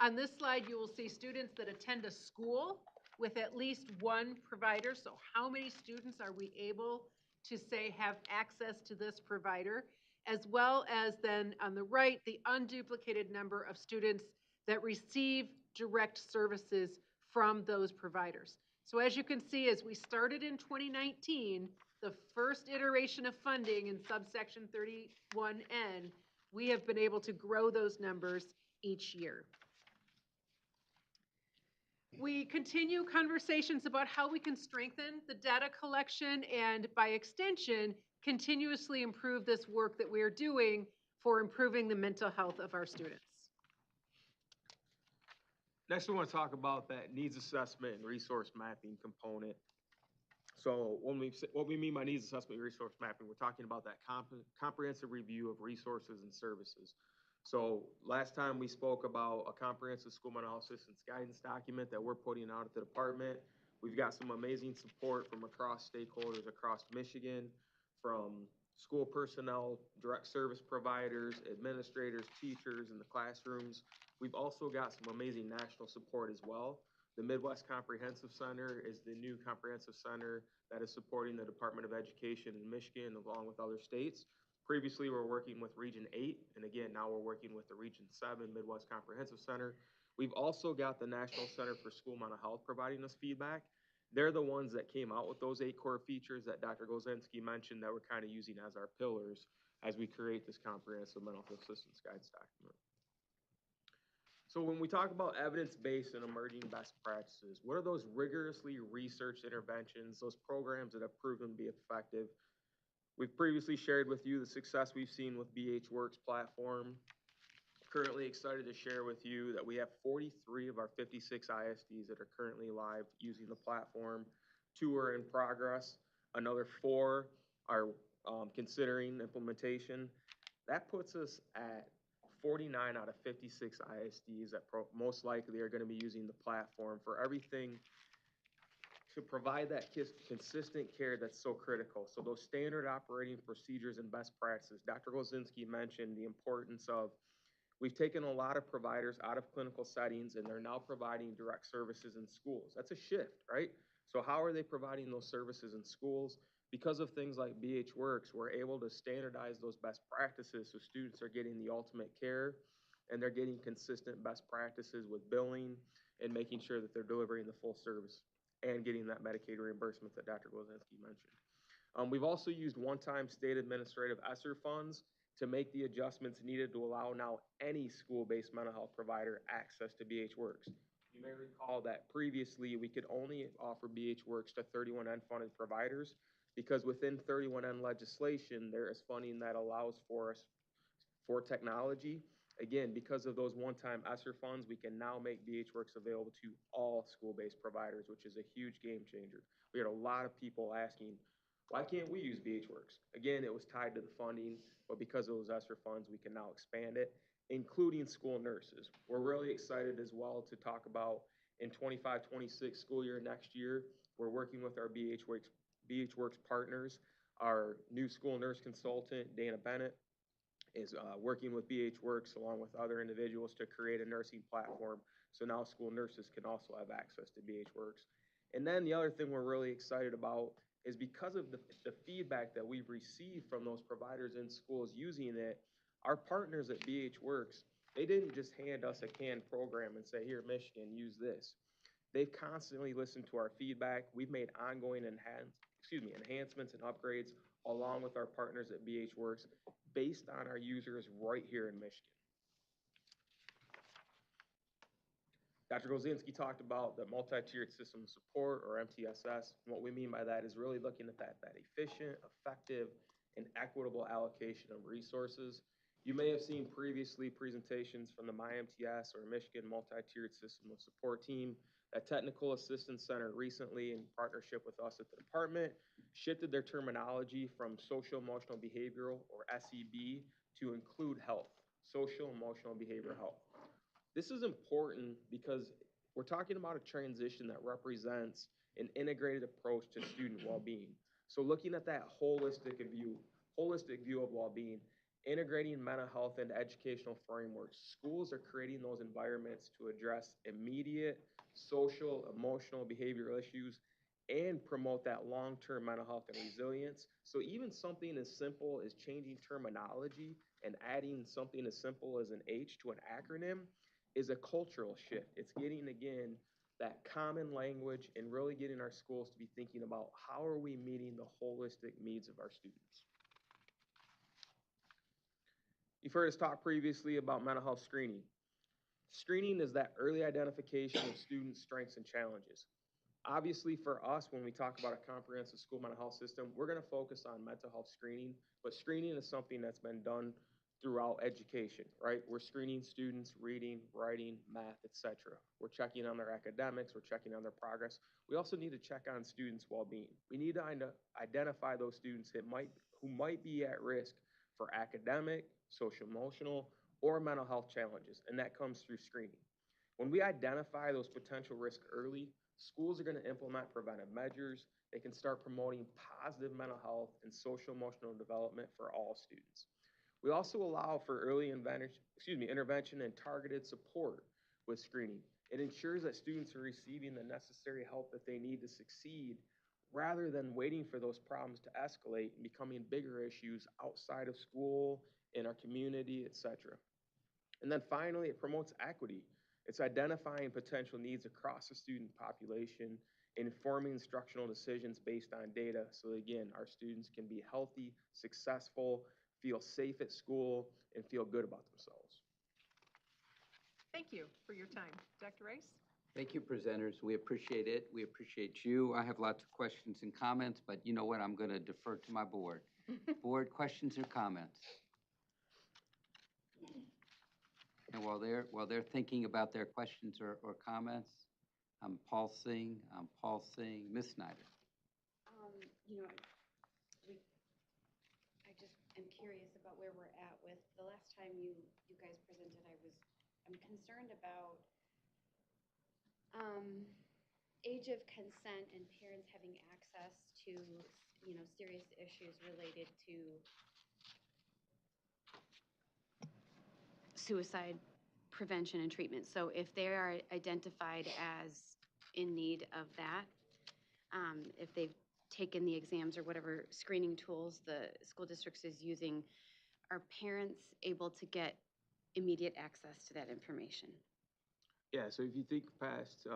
On this slide, you will see students that attend a school with at least one provider. So how many students are we able to say have access to this provider? As well as then on the right, the unduplicated number of students that receive direct services from those providers. So as you can see, as we started in 2019, the first iteration of funding in subsection 31N, we have been able to grow those numbers each year. We continue conversations about how we can strengthen the data collection and, by extension, continuously improve this work that we are doing for improving the mental health of our students. Next, we want to talk about that needs assessment and resource mapping component. So what we mean by needs assessment resource mapping, we're talking about that comprehensive review of resources and services. So last time we spoke about a comprehensive school mental health assistance guidance document that we're putting out at the department. We've got some amazing support from across stakeholders across Michigan, from school personnel, direct service providers, administrators, teachers in the classrooms. We've also got some amazing national support as well. The Midwest Comprehensive Center is the new comprehensive center that is supporting the Department of Education in Michigan along with other states. Previously, we're working with Region 8, and again, now we're working with the Region 7 Midwest Comprehensive Center. We've also got the National Center for School Mental Health providing us feedback. They're the ones that came out with those 8 core features that Dr. Gozinski mentioned that we're kind of using as our pillars as we create this comprehensive mental health assistance guidance document. So when we talk about evidence-based and emerging best practices, what are those rigorously researched interventions, those programs that have proven to be effective? We've previously shared with you the success we've seen with BH Works platform. Currently excited to share with you that we have 43 of our 56 ISDs that are currently live using the platform. 2 are in progress. Another 4 are considering implementation. That puts us at 49 out of 56 ISDs that most likely are going to be using the platform for everything to provide that consistent care that's so critical. So those standard operating procedures and best practices, Dr. Gozinski mentioned the importance of, we've taken a lot of providers out of clinical settings and they're now providing direct services in schools. That's a shift, right? So how are they providing those services in schools? Because of things like BH Works, we're able to standardize those best practices so students are getting the ultimate care and they're getting consistent best practices with billing and making sure that they're delivering the full service and getting that Medicaid reimbursement that Dr. Gozinski mentioned. We've also used one-time state administrative ESSER funds to make the adjustments needed to allow now any school-based mental health provider access to BH Works. You may recall that previously we could only offer BH Works to 31N funded providers because within 31N legislation, there is funding that allows for us for technology. Again, because of those one-time ESSER funds, we can now make BH Works available to all school-based providers, which is a huge game changer. We had a lot of people asking, why can't we use BH Works? Again, it was tied to the funding, but because of those ESSER funds, we can now expand it, including school nurses. We're really excited as well to talk about in 25-26 school year next year, we're working with our BH Works partners. Our new school nurse consultant, Dana Bennett, is working with BH Works along with other individuals to create a nursing platform. So now school nurses can also have access to BH Works. And then the other thing we're really excited about is because of the feedback that we've received from those providers in schools using it, our partners at BH Works, they didn't just hand us a canned program and say, here, Michigan, use this. They've constantly listened to our feedback. We've made ongoing enhancements and upgrades along with our partners at BH Works based on our users right here in Michigan. Dr. Gozinski talked about the multi-tiered system of support, or MTSS. And what we mean by that is really looking at that efficient, effective, and equitable allocation of resources. You may have seen previously presentations from the MyMTS or Michigan Multi-Tiered System of Support team. That Technical Assistance Center recently, in partnership with us at the department, shifted their terminology from social emotional behavioral, or SEB, to include health, social emotional behavioral health. This is important because we're talking about a transition that represents an integrated approach to student well-being. So looking at that holistic view of well-being, integrating mental health into educational frameworks, schools are creating those environments to address immediate social, emotional, behavioral issues and promote that long-term mental health and resilience. So even something as simple as changing terminology and adding something as simple as an H to an acronym is a cultural shift. It's getting, again, that common language and really getting our schools to be thinking about how are we meeting the holistic needs of our students. You've heard us talk previously about mental health screening. Screening is that early identification of students' strengths and challenges. Obviously, for us, when we talk about a comprehensive school mental health system, we're going to focus on mental health screening, but screening is something that's been done throughout education, right? We're screening students, reading, writing, math, etc. We're checking on their academics, we're checking on their progress. We also need to check on students' well-being. We need to identify those students who might be at risk for academic, social emotional, or mental health challenges, and that comes through screening. When we identify those potential risks early, schools are going to implement preventive measures. They can start promoting positive mental health and social emotional development for all students. We also allow for early intervention and targeted support with screening. It ensures that students are receiving the necessary help that they need to succeed rather than waiting for those problems to escalate and becoming bigger issues outside of school, in our community, etc. And then finally, it promotes equity. It's identifying potential needs across the student population, informing instructional decisions based on data so that, again, our students can be healthy, successful, feel safe at school, and feel good about themselves. Thank you for your time. Dr. Rice? Thank you, presenters. We appreciate it. We appreciate you. I have lots of questions and comments, but you know what? I'm going to defer to my board. Board, questions or comments? And while they're thinking about their questions or comments, I'm pulsing. Ms. Snyder. You know, I just am curious about where we're at with, the last time you guys presented, I'm concerned about age of consent and parents having access to, serious issues related to suicide prevention and treatment. So if they are identified as in need of that, if they've taken the exams or whatever screening tools the school district is using, are parents able to get immediate access to that information? Yeah, so if you think past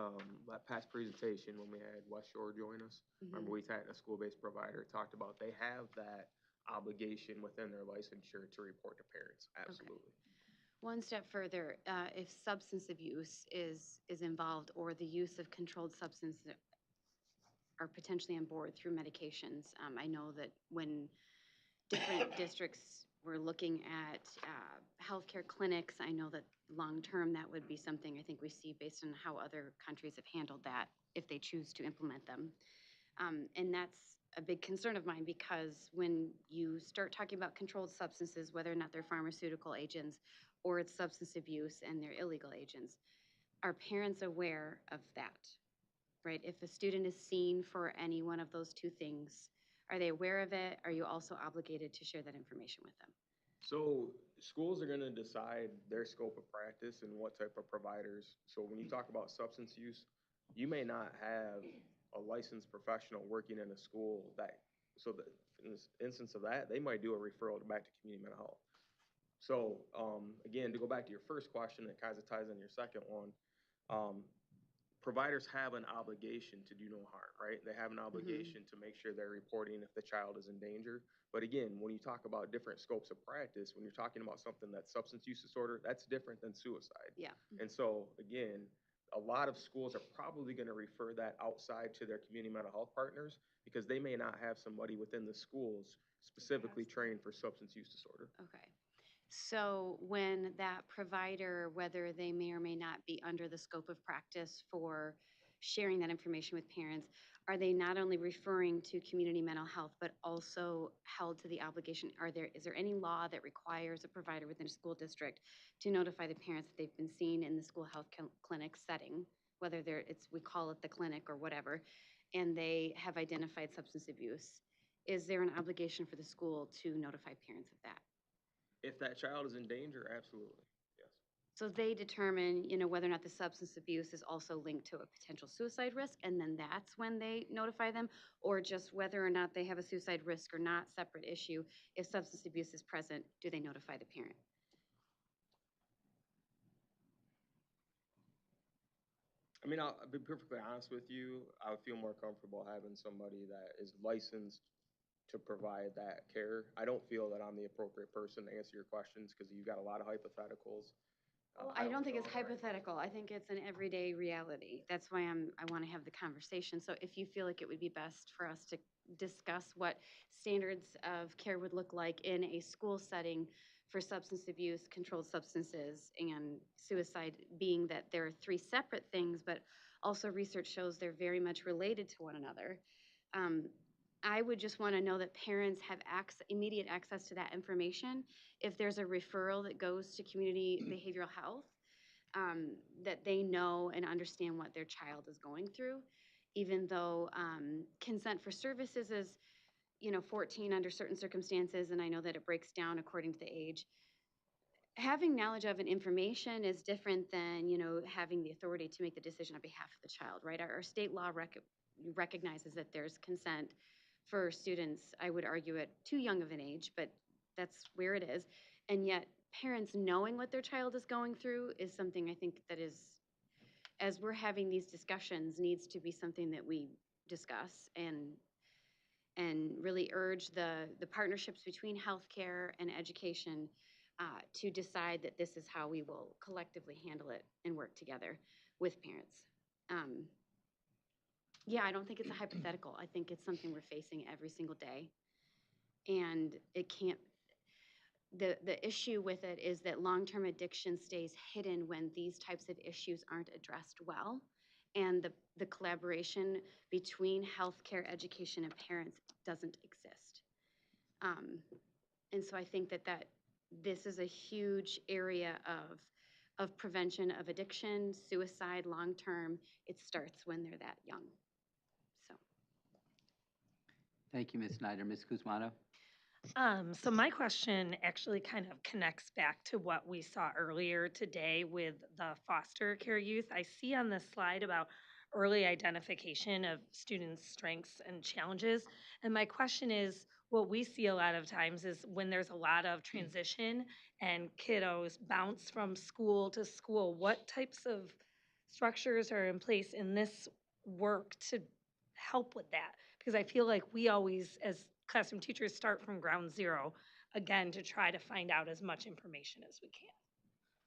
that past presentation when we had West Shore join us, remember we had a school-based provider talked about they have that obligation within their licensure to report to parents. Absolutely. Okay. One step further, if substance abuse is involved or the use of controlled substances are potentially on board through medications, I know that when different districts were looking at healthcare clinics, I know that long-term that would be something I think we see based on how other countries have handled that if they choose to implement them. And that's a big concern of mine because when you start talking about controlled substances, whether or not they're pharmaceutical agents or it's substance abuse and they're illegal agents, are parents aware of that, right? If a student is seen for any one of those two things, are they aware of it? Are you also obligated to share that information with them? So schools are going to decide their scope of practice and what type of providers. So when you talk about substance use, you may not have a licensed professional working in a school so that in this instance of that, they might do a referral back to community mental health. So again, to go back to your first question that kind of ties in your second one, providers have an obligation to do no harm, right? They have an obligation to make sure they're reporting if the child is in danger. But again, when you talk about different scopes of practice, when you're talking about something that's substance use disorder, that's different than suicide. Yeah. And so again, a lot of schools are probably going to refer that outside to their community mental health partners because they may not have somebody within the schools specifically trained for substance use disorder. Okay. So when that provider, whether they may or may not be under the scope of practice for sharing that information with parents, are they not only referring to community mental health, but also held to the obligation? Is there any law that requires a provider within a school district to notify the parents that they've been seen in the school health clinic setting, whether we call it the clinic or whatever, and they have identified substance abuse? Is there an obligation for the school to notify parents of that? If that child is in danger, absolutely, yes. So they determine, whether or not the substance abuse is also linked to a potential suicide risk, and then that's when they notify them, or just whether or not they have a suicide risk or not, separate issue. If substance abuse is present, do they notify the parent? I mean, I'll be perfectly honest with you. I would feel more comfortable having somebody that is licensed to provide that care. I don't feel that I'm the appropriate person to answer your questions because you've got a lot of hypotheticals. Well, I don't think it's hypothetical. I think it's an everyday reality. That's why I want to have the conversation. So if you feel like it would be best for us to discuss what standards of care would look like in a school setting for substance abuse, controlled substances, and suicide, being that they're three separate things, but also research shows they're very much related to one another. I would just want to know that parents have immediate access to that information. If there's a referral that goes to community behavioral health, that they know and understand what their child is going through, even though consent for services is, 14 under certain circumstances, and I know that it breaks down according to the age. Having knowledge of and information is different than, having the authority to make the decision on behalf of the child, right? Our state law recognizes that there's consent for students, I would argue, at too young of an age, but that's where it is. And yet, parents knowing what their child is going through is something I think that is, as we're having these discussions, needs to be something that we discuss and really urge the partnerships between healthcare and education to decide that this is how we will collectively handle it and work together with parents. Yeah, I don't think it's a hypothetical. I think it's something we're facing every single day. And it can't, the issue with it is that long-term addiction stays hidden when these types of issues aren't addressed well. And the collaboration between healthcare, education, and parents doesn't exist. And so I think that this is a huge area of prevention of addiction, suicide, long-term. It starts when they're that young. So. Thank you, Ms. Snyder. Ms. Guzmano? So my question actually kind of connects back to what we saw earlier today with the foster care youth. I see on this slide about early identification of students' strengths and challenges. And my question is, what we see a lot of times is when there's a lot of transition and kiddos bounce from school to school, what types of structures are in place in this work to help with that? Because I feel like we always, as classroom teachers, start from ground zero, again, to try to find out as much information as we can.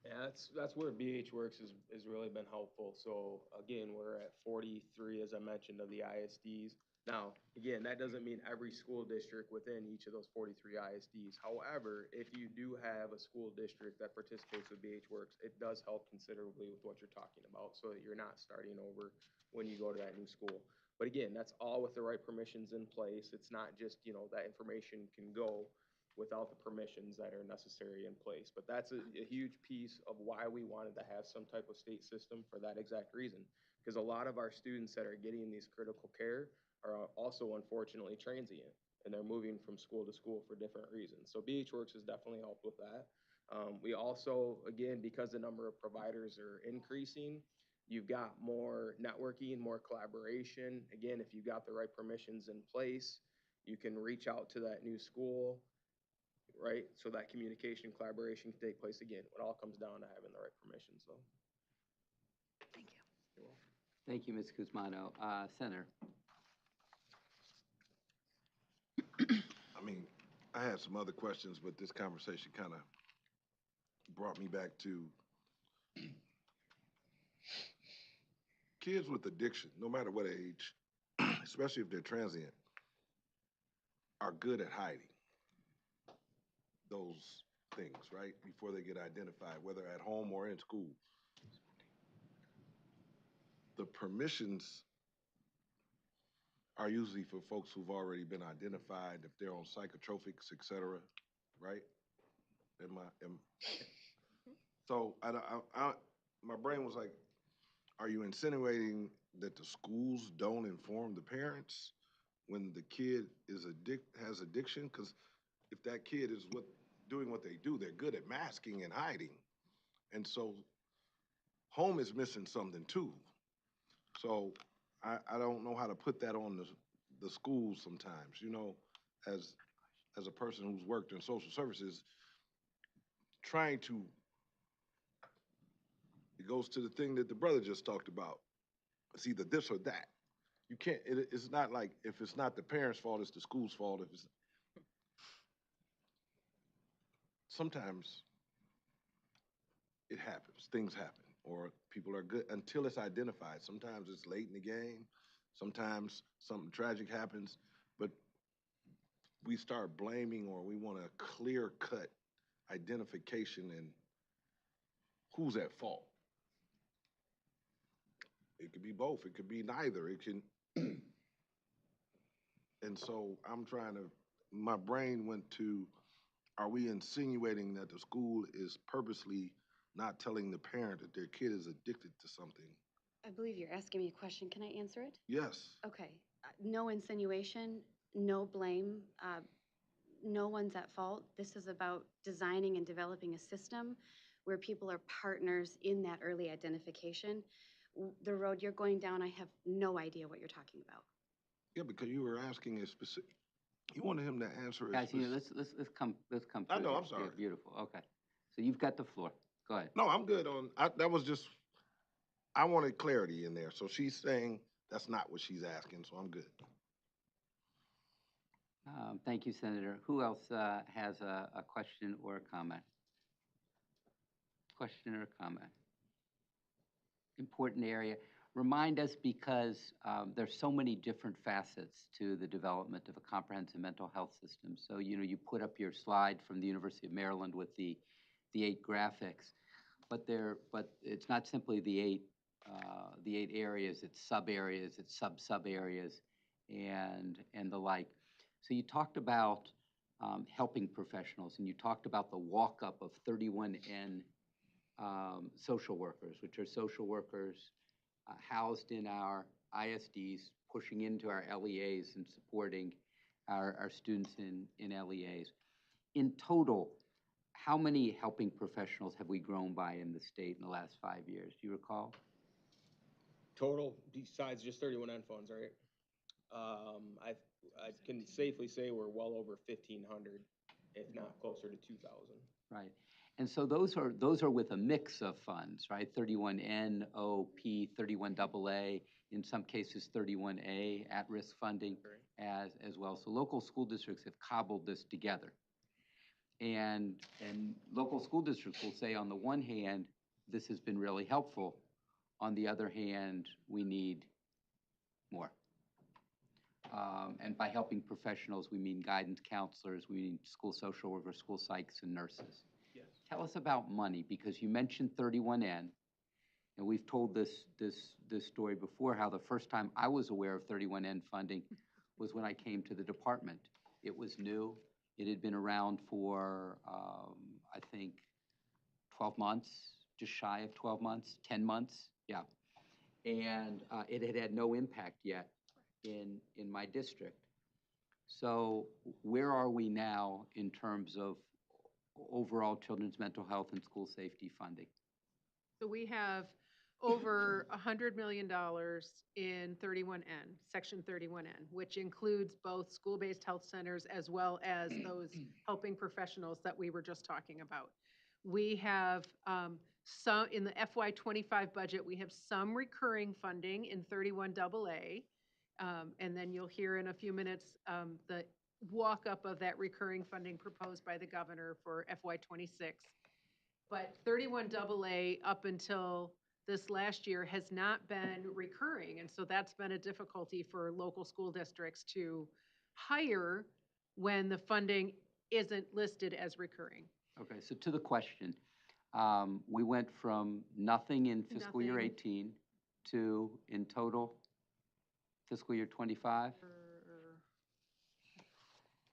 Yeah, that's where BH Works has really been helpful. So again, we're at 43, as I mentioned, of the ISDs. Now, again, that doesn't mean every school district within each of those 43 ISDs. However, if you do have a school district that participates with BH Works, it does help considerably with what you're talking about, so that you're not starting over when you go to that new school. But again, that's all with the right permissions in place. It's not just, that information can go without the permissions that are necessary in place. But that's a huge piece of why we wanted to have some type of state system for that exact reason. Because a lot of our students that are getting these critical care are also unfortunately transient, and they're moving from school to school for different reasons. So BH Works has definitely helped with that. We also, again, because the number of providers are increasing, you've got more networking, more collaboration. Again, if you've got the right permissions in place, you can reach out to that new school, right? So that communication, collaboration can take place again. It all comes down to having the right permissions, so. Thank you. You're welcome. Thank you, Ms. Guzmano. Senator? I mean, I had some other questions, but this conversation kind of brought me back to kids with addiction, no matter what age, especially if they're transient, are good at hiding those things, right? Before they get identified, whether at home or in school. The permissions are usually for folks who've already been identified, if they're on psychotropics, et cetera, right? So my brain was like, are you insinuating that the schools don't inform the parents when the kid has addiction? Because if that kid is doing what they do, they're good at masking and hiding. And so home is missing something too. So I don't know how to put that on the schools sometimes, as a person who's worked in social services, trying to, it goes to the thing that the brother just talked about. It's either this or that. You can't, it's not like, if it's not the parents' fault, it's the school's fault. Sometimes it happens, things happen, or people are good until it's identified. Sometimes it's late in the game, sometimes something tragic happens, but we start blaming, or we want a clear-cut identification and who's at fault. It could be both. It could be neither. It can. And so I'm trying to, my brain went to, are we insinuating that the school is purposely not telling the parent that their kid is addicted to something? I believe you're asking me a question. Can I answer it? Yes. Okay. No insinuation, no blame. No one's at fault. This is about designing and developing a system where people are partners in that early identification. The road you're going down, I have no idea what you're talking about. Yeah, because you were asking a specific, you wanted him to answer a Guys, specific. let's come I through know, here. I'm sorry. Yeah, beautiful, okay. So you've got the floor, go ahead. No, I'm good on, that was just, I wanted clarity in there. So she's saying that's not what she's asking, so I'm good. Thank you, Senator. Who else has a question or a comment? Question or comment? Important area. Remind us, because there's so many different facets to the development of a comprehensive mental health system. So, you put up your slide from the University of Maryland with the 8 graphics, but it's not simply the eight areas, it's sub areas, it's sub areas, and the like. So you talked about helping professionals, and you talked about the walk-up of 31N social workers, which are social workers housed in our ISDs, pushing into our LEAs and supporting our students in LEAs. In total, how many helping professionals have we grown by in the state in the last 5 years? Do you recall? Total, besides just 31N funds, right? I can safely say we're well over 1,500, if not closer to 2,000. Right. And so those are with a mix of funds, right? 31N, OP, 31AA, in some cases 31A at-risk funding as well. So local school districts have cobbled this together. And local school districts will say, on the one hand, this has been really helpful. On the other hand, we need more. And by helping professionals, we mean guidance counselors, we mean school social workers, school psychs, and nurses. Yes. Tell us about money, because you mentioned 31N, and we've told this story before, how the first time I was aware of 31N funding was when I came to the department. It was new. It had been around for, I think, 12 months, just shy of 12 months, 10 months, yeah. And it had had no impact yet in my district. So where are we now in terms of overall children's mental health and school safety funding? So we have over $100 million in 31N, Section 31N, which includes both school-based health centers as well as those helping professionals that we were just talking about. We have some, in the FY25 budget, we have some recurring funding in 31AA. And then you'll hear in a few minutes the walk-up of that recurring funding proposed by the governor for FY26. But 31AA up until this last year has not been recurring. And so that's been a difficulty for local school districts to hire when the funding isn't listed as recurring. Okay, so to the question, we went from nothing in fiscal year 18 to, in total, fiscal year 25?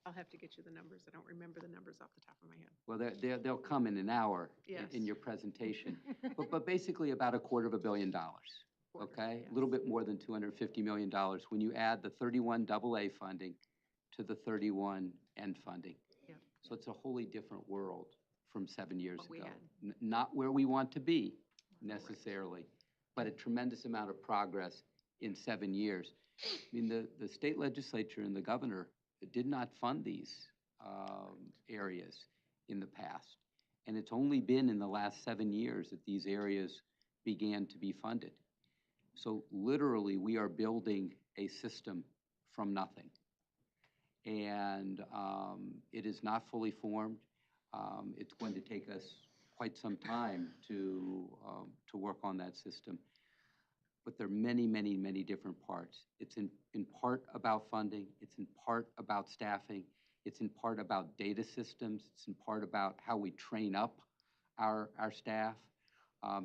I'll have to get you the numbers. I don't remember the numbers off the top of my head. Well, they'll come in an hour Yes. in your presentation. but basically about $250 million, okay? A little bit more than $250 million when you add the 31AA funding to the 31N funding. Yep. So it's a wholly different world from 7 years What we ago. had. Not where we want to be necessarily, but a tremendous amount of progress in 7 years. I mean, the state legislature and the governor did not fund these areas in the past. And it's only been in the last 7 years that these areas began to be funded. So literally, we are building a system from nothing. And it is not fully formed. It's going to take us quite some time to work on that system. But there are many, many, many different parts. It's in part about funding. It's in part about staffing. It's in part about data systems. It's in part about how we train up our staff,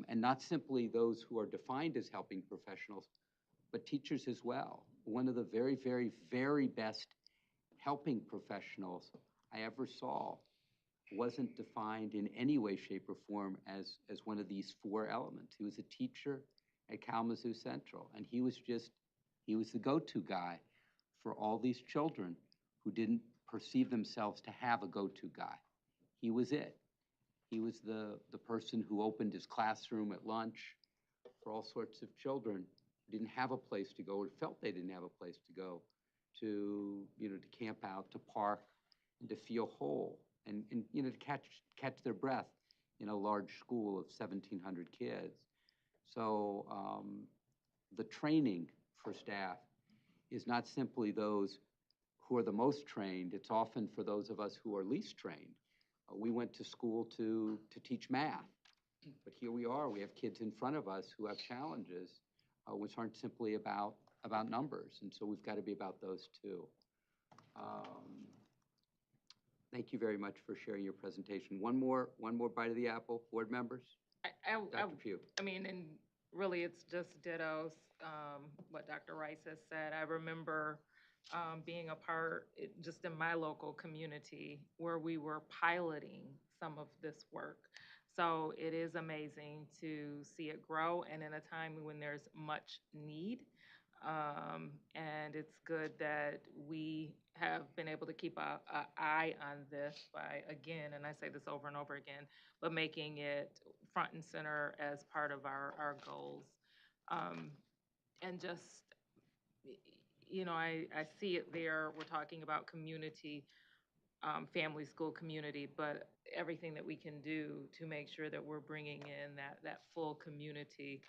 and not simply those who are defined as helping professionals, but teachers as well. One of the very, very, very best helping professionals I ever saw wasn't defined in any way, shape, or form as one of these four elements. He was a teacher at Kalamazoo Central, and he was the go-to guy for all these children who didn't perceive themselves to have a go-to guy. He was it. He was the person who opened his classroom at lunch for all sorts of children who didn't have a place to go or felt they didn't have a place to go, to camp out, to park, and to feel whole, and to catch their breath in a large school of 1,700 kids. So the training for staff is not simply those who are the most trained. It's often for those of us who are least trained. We went to school to teach math, but here we are. We have kids in front of us who have challenges, which aren't simply about numbers, and so we've got to be about those too. Thank you very much for sharing your presentation. One more bite of the apple, board members. Dr. Pugh. I mean, and really, it's just dittos what Dr. Rice has said. I remember being a part, just in my local community, where we were piloting some of this work. So it is amazing to see it grow, and in a time when there's much need. And it's good that we have been able to keep an eye on this by, again, and I say this over and over again, but making it front and center as part of our goals. And just, I see it there. We're talking about community, family, school, community, but everything that we can do to make sure that we're bringing in that full community,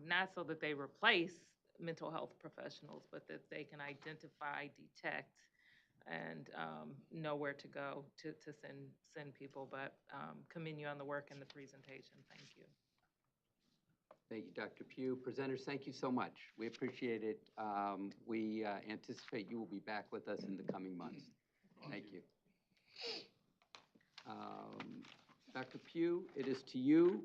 not so that they replace mental health professionals, but that they can identify, detect, and know where to go to send people. But commend you on the work and the presentation. Thank you. Thank you, Dr. Pugh. Presenters, thank you so much. We appreciate it. We anticipate you will be back with us in the coming months. Thank you. Dr. Pugh, it is to you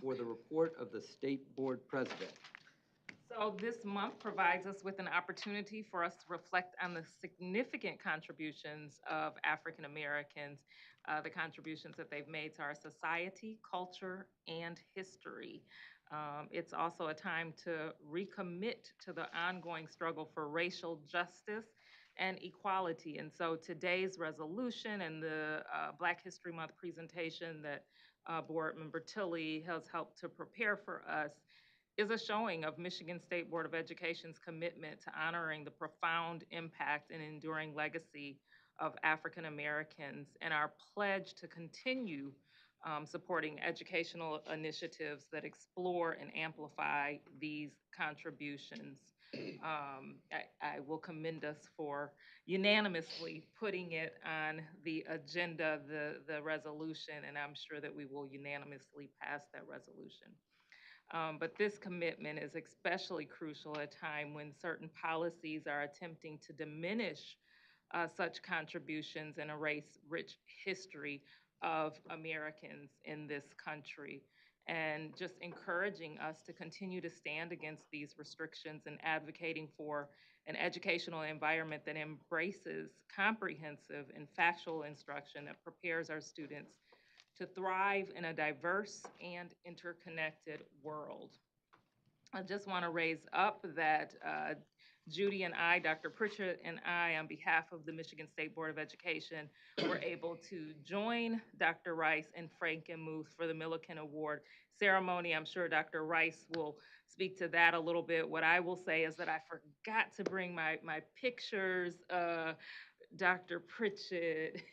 for the report of the State Board President. So this month provides us with an opportunity for us to reflect on the significant contributions of African Americans, the contributions that they've made to our society, culture, and history. It's also a time to recommit to the ongoing struggle for racial justice and equality. And so today's resolution and the Black History Month presentation that Board Member Tilley has helped to prepare for us is a showing of Michigan State Board of Education's commitment to honoring the profound impact and enduring legacy of African Americans, and our pledge to continue supporting educational initiatives that explore and amplify these contributions. I will commend us for unanimously putting it on the agenda, the resolution, and I'm sure that we will unanimously pass that resolution. But this commitment is especially crucial at a time when certain policies are attempting to diminish such contributions and erase rich history of Americans in this country, and just encouraging us to continue to stand against these restrictions and advocating for an educational environment that embraces comprehensive and factual instruction that prepares our students to thrive in a diverse and interconnected world. I just want to raise up that Judy and I, Dr. Pritchett and I, on behalf of the Michigan State Board of Education, were able to join Dr. Rice and Frankenmuth for the Milliken Award ceremony. I'm sure Dr. Rice will speak to that a little bit. What I will say is that I forgot to bring my pictures. Dr. Pritchett,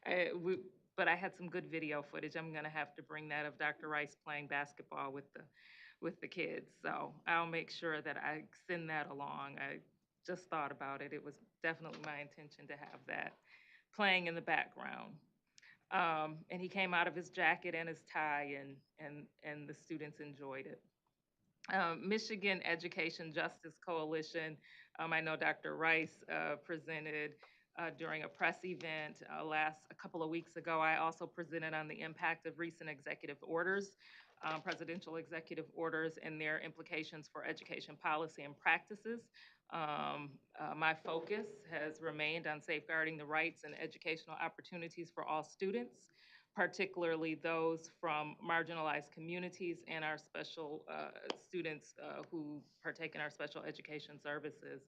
but I had some good video footage. I'm gonna have to bring that of Dr. Rice playing basketball with the kids. So I'll make sure that I send that along. I just thought about it. It was definitely my intention to have that playing in the background. And he came out of his jacket and his tie, and the students enjoyed it. Michigan Education Justice Coalition, I know Dr. Rice presented during a press event a couple of weeks ago. I also presented on the impact of recent executive orders, presidential executive orders, and their implications for education policy and practices. My focus has remained on safeguarding the rights and educational opportunities for all students, particularly those from marginalized communities and our special students who partake in our special education services.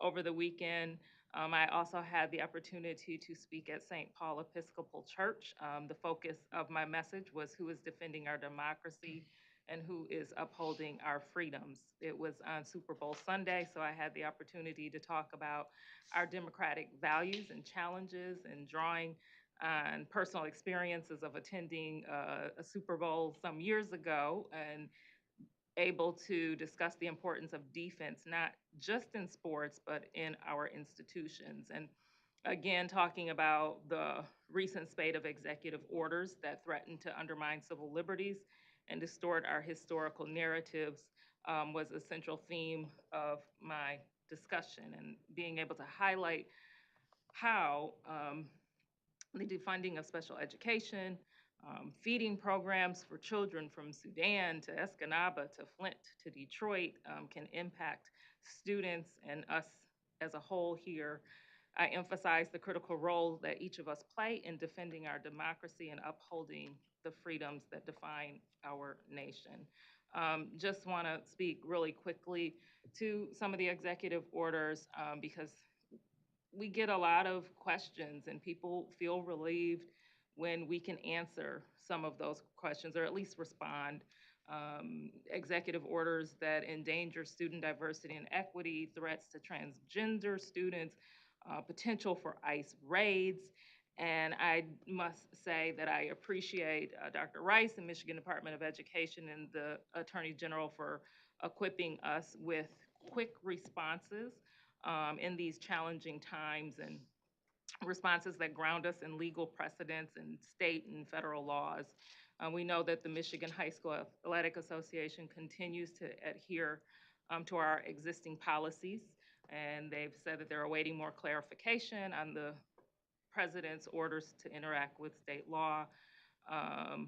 Over the weekend, I also had the opportunity to speak at St. Paul Episcopal Church. The focus of my message was who is defending our democracy and who is upholding our freedoms. It was on Super Bowl Sunday, so I had the opportunity to talk about our democratic values and challenges and drawing on personal experiences of attending a Super Bowl some years ago and able to discuss the importance of defense, not just in sports, but in our institutions. And again, talking about the recent spate of executive orders that threaten to undermine civil liberties and distort our historical narratives was a central theme of my discussion, and being able to highlight how the defunding of special education, feeding programs for children from Sudan to Escanaba to Flint to Detroit can impact students and us as a whole here. I emphasize the critical role that each of us play in defending our democracy and upholding the freedoms that define our nation. Just want to speak really quickly to some of the executive orders because we get a lot of questions and people feel relieved when we can answer some of those questions or at least respond. Executive orders that endanger student diversity and equity, threats to transgender students, potential for ICE raids. And I must say that I appreciate Dr. Rice and Michigan Department of Education and the Attorney General for equipping us with quick responses in these challenging times, and responses that ground us in legal precedents and state and federal laws. We know that the Michigan High School Athletic Association continues to adhere to our existing policies, and they've said that they're awaiting more clarification on the president's orders to interact with state law. Um,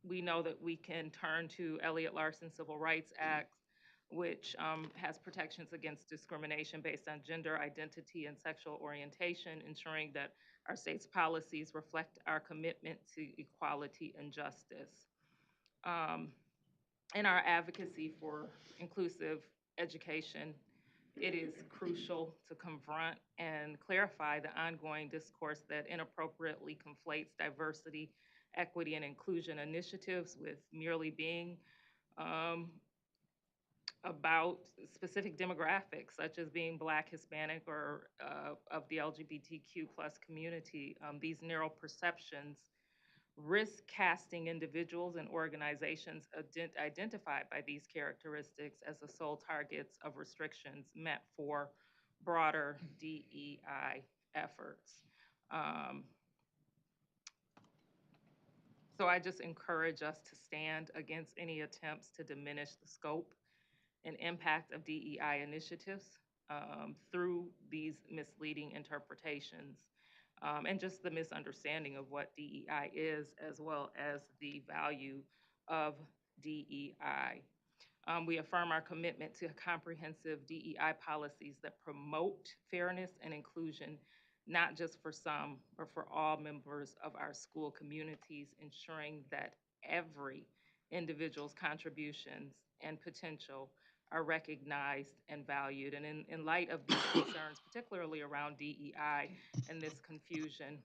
we know that we can turn to Elliott Larson Civil Rights Act, which has protections against discrimination based on gender identity and sexual orientation, ensuring that our state's policies reflect our commitment to equality and justice. In our advocacy for inclusive education, it is crucial to confront and clarify the ongoing discourse that inappropriately conflates diversity, equity, and inclusion initiatives with merely being about specific demographics, such as being Black, Hispanic, or of the LGBTQ plus community. These narrow perceptions risk casting individuals and organizations identified by these characteristics as the sole targets of restrictions meant for broader DEI efforts. So I just encourage us to stand against any attempts to diminish the scope and impact of DEI initiatives through these misleading interpretations and just the misunderstanding of what DEI is, as well as the value of DEI. We affirm our commitment to comprehensive DEI policies that promote fairness and inclusion, not just for some, but for all members of our school communities, ensuring that every individual's contributions and potential are recognized and valued. And in light of these concerns, particularly around DEI and this confusion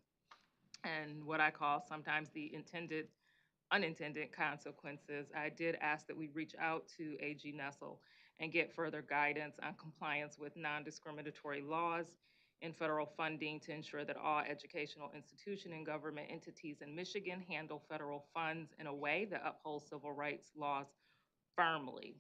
and what I call sometimes the unintended consequences, I did ask that we reach out to AG Nessel and get further guidance on compliance with non-discriminatory laws and federal funding to ensure that all educational institution and government entities in Michigan handle federal funds in a way that upholds civil rights laws firmly.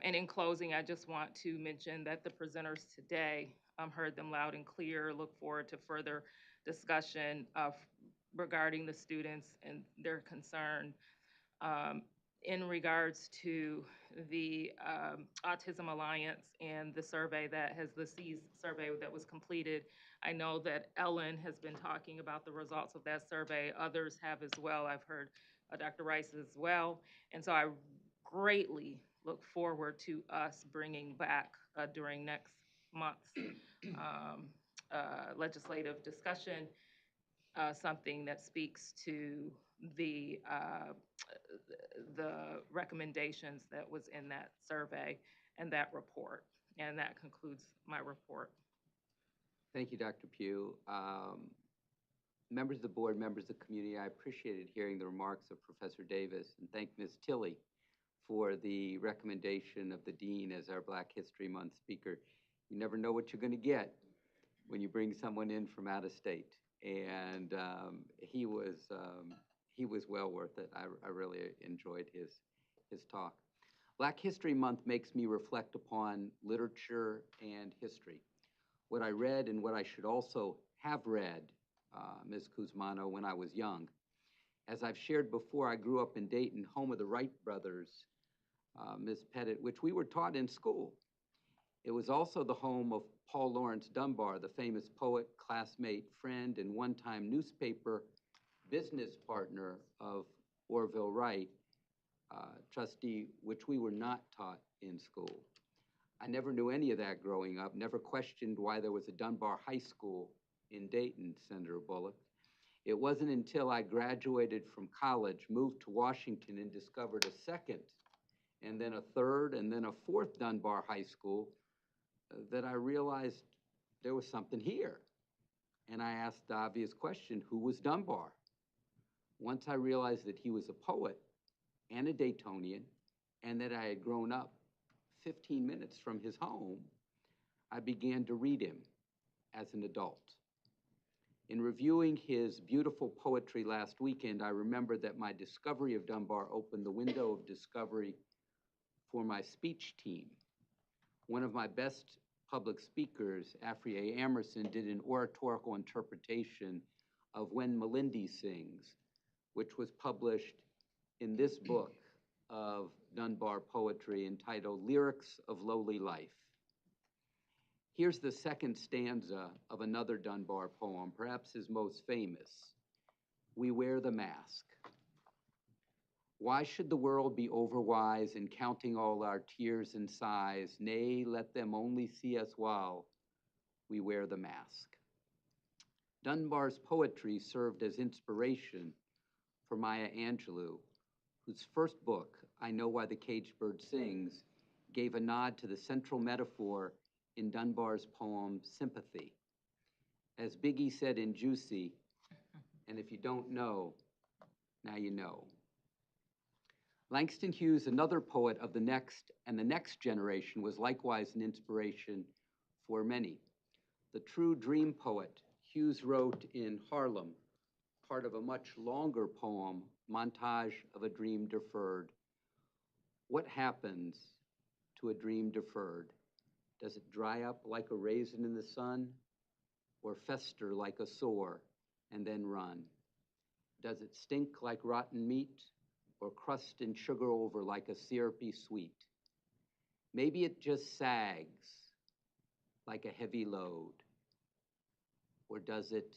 And in closing, I just want to mention that the presenters today heard them loud and clear. Look forward to further discussion regarding the students and their concern. in regards to the Autism Alliance and the survey that has, the SEAS survey that was completed. I know that Ellen has been talking about the results of that survey. Others have as well. I've heard Dr. Rice as well. And so I greatly look forward to us bringing back during next month's legislative discussion something that speaks to the recommendations that was in that survey and that report. And that concludes my report. Thank you, Dr. Pugh. Members of the board, members of the community, I appreciated hearing the remarks of Professor Davis, and thank Ms. Tilley for the recommendation of the dean as our Black History Month speaker. You never know what you're going to get when you bring someone in from out of state, and he was well worth it. I really enjoyed his talk. Black History Month makes me reflect upon literature and history. What I read and what I should also have read, Ms. Kuzmano, when I was young. As I've shared before, I grew up in Dayton, home of the Wright brothers, Ms. Pettit, which we were taught in school. It was also the home of Paul Laurence Dunbar, the famous poet, classmate, friend, and one-time newspaper business partner of Orville Wright, trustee, which we were not taught in school. I never knew any of that growing up, never questioned why there was a Dunbar High School in Dayton, Senator Bullock. It wasn't until I graduated from college, moved to Washington, and discovered a second, and then a third, and then a fourth Dunbar High School that I realized there was something here. And I asked the obvious question, who was Dunbar? Once I realized that he was a poet and a Daytonian, and that I had grown up 15 minutes from his home, I began to read him as an adult. In reviewing his beautiful poetry last weekend, I remembered that my discovery of Dunbar opened the window of discovery for my speech team. One of my best public speakers, Afriye Emerson, did an oratorical interpretation of When Melindy Sings, which was published in this book of Dunbar poetry entitled Lyrics of Lowly Life. Here's the second stanza of another Dunbar poem, perhaps his most famous, We Wear the Mask. Why should the world be overwise in counting all our tears and sighs? Nay, let them only see us while we wear the mask. Dunbar's poetry served as inspiration for Maya Angelou, whose first book, I Know Why the Caged Bird Sings, gave a nod to the central metaphor in Dunbar's poem, Sympathy. As Biggie said in Juicy, and if you don't know, now you know. Langston Hughes, another poet of the next and the next generation, was likewise an inspiration for many. The true dream poet, Hughes wrote in Harlem, part of a much longer poem, Montage of a Dream Deferred. What happens to a dream deferred? Does it dry up like a raisin in the sun, or fester like a sore and then run? Does it stink like rotten meat, or crust and sugar over like a syrupy sweet? Maybe it just sags like a heavy load, or does it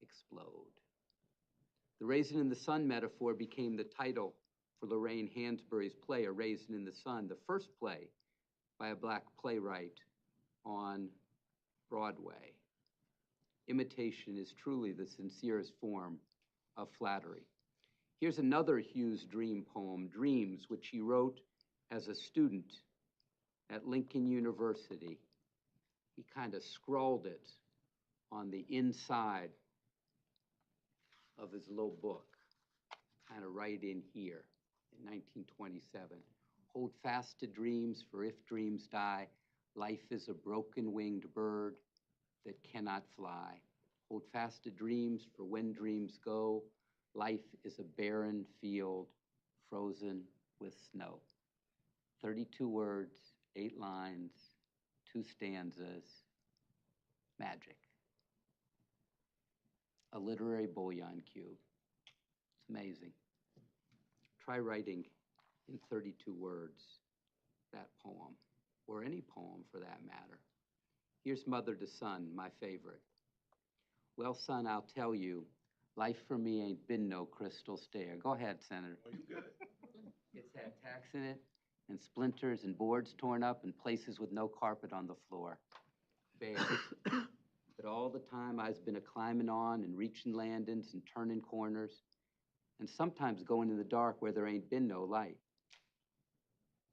explode? The Raisin in the Sun metaphor became the title for Lorraine Hansberry's play, A Raisin in the Sun, the first play by a Black playwright on Broadway. Imitation is truly the sincerest form of flattery. Here's another Hughes dream poem, Dreams, which he wrote as a student at Lincoln University. He kind of scrawled it on the inside of his little book, kind of right in here in 1927. Hold fast to dreams, for if dreams die, life is a broken-winged bird that cannot fly. Hold fast to dreams, for when dreams go, life is a barren field frozen with snow. 32 words, 8 lines, 2 stanzas, magic. A literary bouillon cube. It's amazing. Try writing in 32 words, that poem, or any poem for that matter. Here's Mother to Son, my favorite. Well, son, I'll tell you, life for me ain't been no crystal stair. Go ahead, Senator. Oh, you good? It's had tacks in it, and splinters, and boards torn up, and places with no carpet on the floor. Bare. But all the time I's been a climbing on and reaching landings and turning corners, and sometimes going in the dark where there ain't been no light.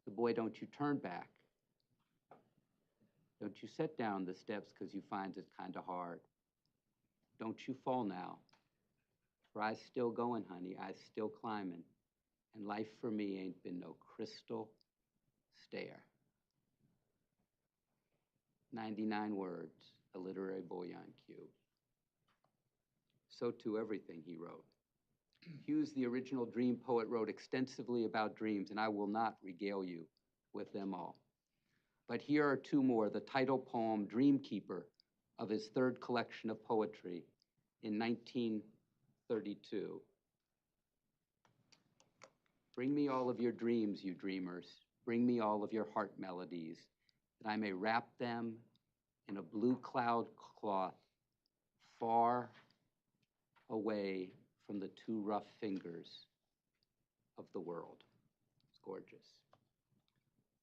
The boy, don't you turn back. Don't you set down the steps 'cause you finds it kinda hard. Don't you fall now. For I's still going, honey, I's still climbing, and life for me ain't been no crystal stair. 99 words, a literary bouillon cube. So too everything he wrote. Hughes, the original dream poet, wrote extensively about dreams, and I will not regale you with them all. But here are two more, the title poem, Dreamkeeper, of his third collection of poetry in 1932. Bring me all of your dreams, you dreamers. Bring me all of your heart melodies, that I may wrap them in a blue cloud cloth far away from the too rough fingers of the world. It's gorgeous.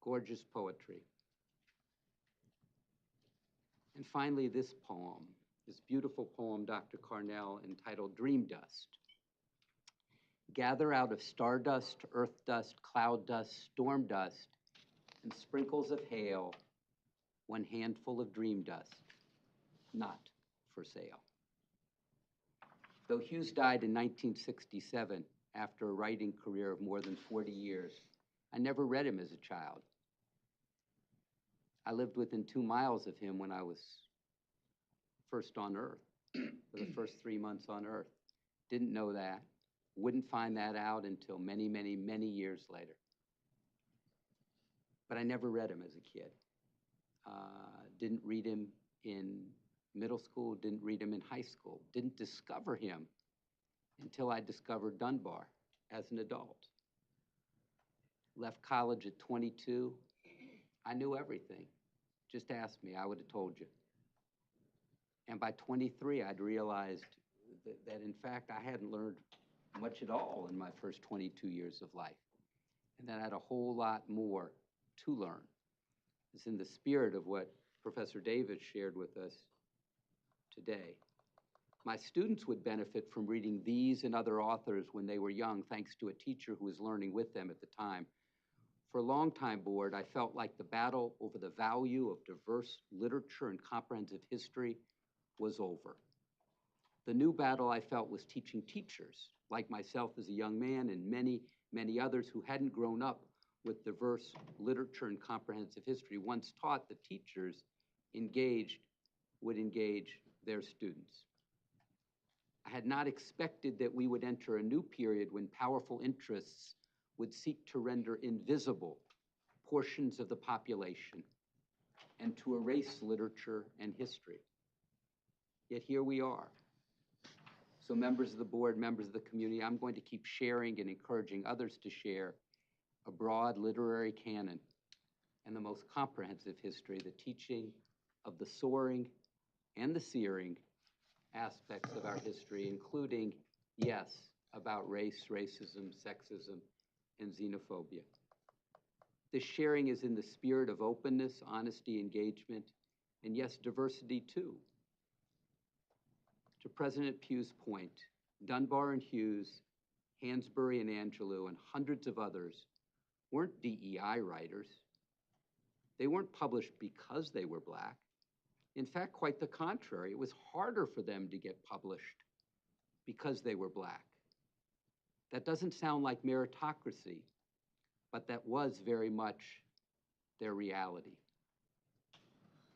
Gorgeous poetry. And finally, this poem, this beautiful poem, Dr. Carnell, entitled Dream Dust. Gather out of stardust, earth dust, cloud dust, storm dust, and sprinkles of hail, one handful of dream dust, not for sale. Though Hughes died in 1967 after a writing career of more than 40 years, I never read him as a child. I lived within 2 miles of him when I was first on Earth, for the first 3 months on Earth. Didn't know that. Wouldn't find that out until many, many, many years later. But I never read him as a kid. Didn't read him in middle school, didn't read him in high school, didn't discover him until I discovered Dunbar as an adult. Left college at 22. I knew everything. Just ask me, I would have told you. And by 23, I'd realized that in fact, I hadn't learned much at all in my first 22 years of life, and that I had a whole lot more to learn. It's in the spirit of what Professor Davis shared with us today. My students would benefit from reading these and other authors when they were young, thanks to a teacher who was learning with them at the time. For a long time, board, I felt like the battle over the value of diverse literature and comprehensive history was over. The new battle I felt was teaching teachers, like myself as a young man and many, many others who hadn't grown up with diverse literature and comprehensive history, once taught that teachers would engage their students. I had not expected that we would enter a new period when powerful interests would seek to render invisible portions of the population and to erase literature and history. Yet here we are. So members of the board, members of the community, I'm going to keep sharing and encouraging others to share a broad literary canon and the most comprehensive history, the teaching of the soaring and the searing aspects of our history, including, yes, about race, racism, sexism, and xenophobia. This sharing is in the spirit of openness, honesty, engagement, and yes, diversity too. To President Pugh's point, Dunbar and Hughes, Hansberry and Angelou, and hundreds of others weren't DEI writers. They weren't published because they were Black. In fact, quite the contrary. It was harder for them to get published because they were Black. That doesn't sound like meritocracy, but that was very much their reality.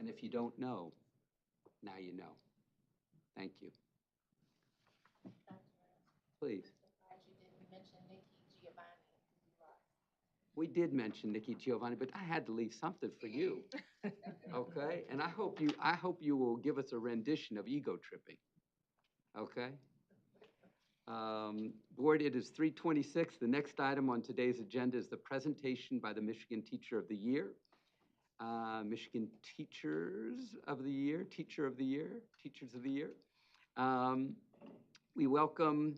And if you don't know, now you know. Thank you. Please. We did mention Nikki Giovanni, but I had to leave something for you. Okay? And I hope you will give us a rendition of Ego Tripping. Okay? Board, it is 3:26. The next item on today's agenda is the presentation by the Michigan Teacher of the Year. Michigan Teachers of the Year, Teachers of the Year. We welcome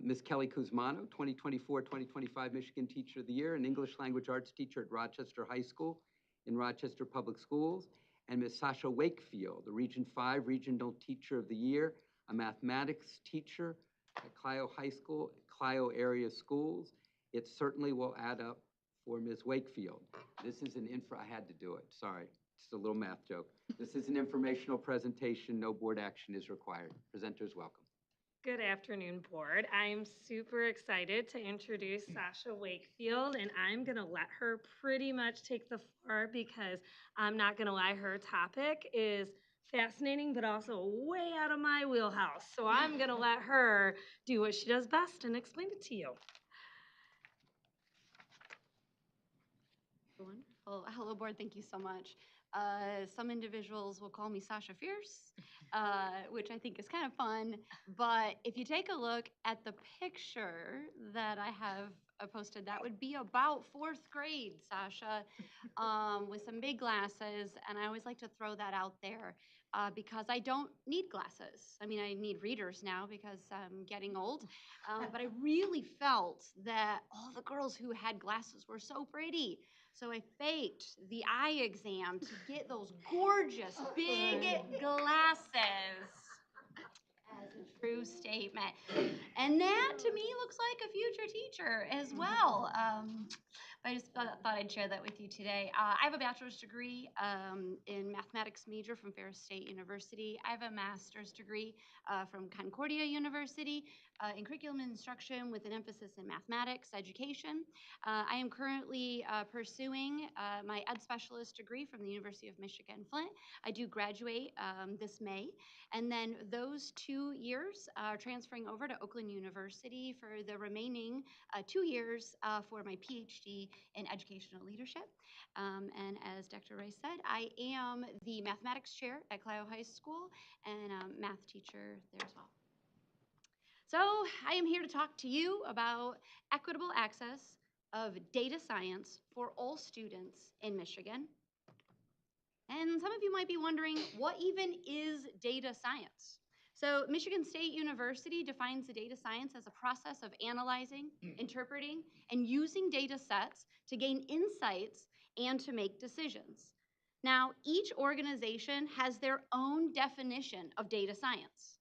Ms. Kelly Kuzmano, 2024-2025 Michigan Teacher of the Year, an English Language Arts teacher at Rochester High School in Rochester Public Schools, and Ms. Sasha Wakefield, the Region 5 Regional Teacher of the Year, a mathematics teacher at Clio High School, Clio area schools. It certainly will add up for Ms. Wakefield. This is an I had to do it, sorry. Just a little math joke. This is an informational presentation. No board action is required. Presenters welcome. Good afternoon, board. I'm super excited to introduce Sasha Wakefield, and I'm going to let her pretty much take the floor because I'm not going to lie, her topic is fascinating, but also way out of my wheelhouse. So I'm going to let her do what she does best and explain it to you. Wonderful. Hello, board. Thank you so much. Some individuals will call me Sasha Fierce, which I think is kind of fun. But if you take a look at the picture that I have posted, that would be about 4th grade, Sasha, with some big glasses. And I always like to throw that out there because I don't need glasses. I mean, I need readers now because I'm getting old. But I really felt that all the girls who had glasses were so pretty. So I faked the eye exam to get those gorgeous big glasses as a true statement. And that to me looks like a future teacher as well. I just thought I'd share that with you today. I have a bachelor's degree in mathematics major from Ferris State University. I have a master's degree from Concordia University in curriculum and instruction with an emphasis in mathematics education. I am currently pursuing my ed specialist degree from the University of Michigan Flint. I do graduate this May, and then those 2 years are transferring over to Oakland University for the remaining 2 years for my PhD in educational leadership. And as Dr. Rice said, I am the mathematics chair at Clio High School and a math teacher there as well. So I am here to talk to you about equitable access of data science for all students in Michigan. And some of you might be wondering, what even is data science? So Michigan State University defines the data science as a process of analyzing, interpreting, and using data sets to gain insights and to make decisions. Now, each organization has their own definition of data science.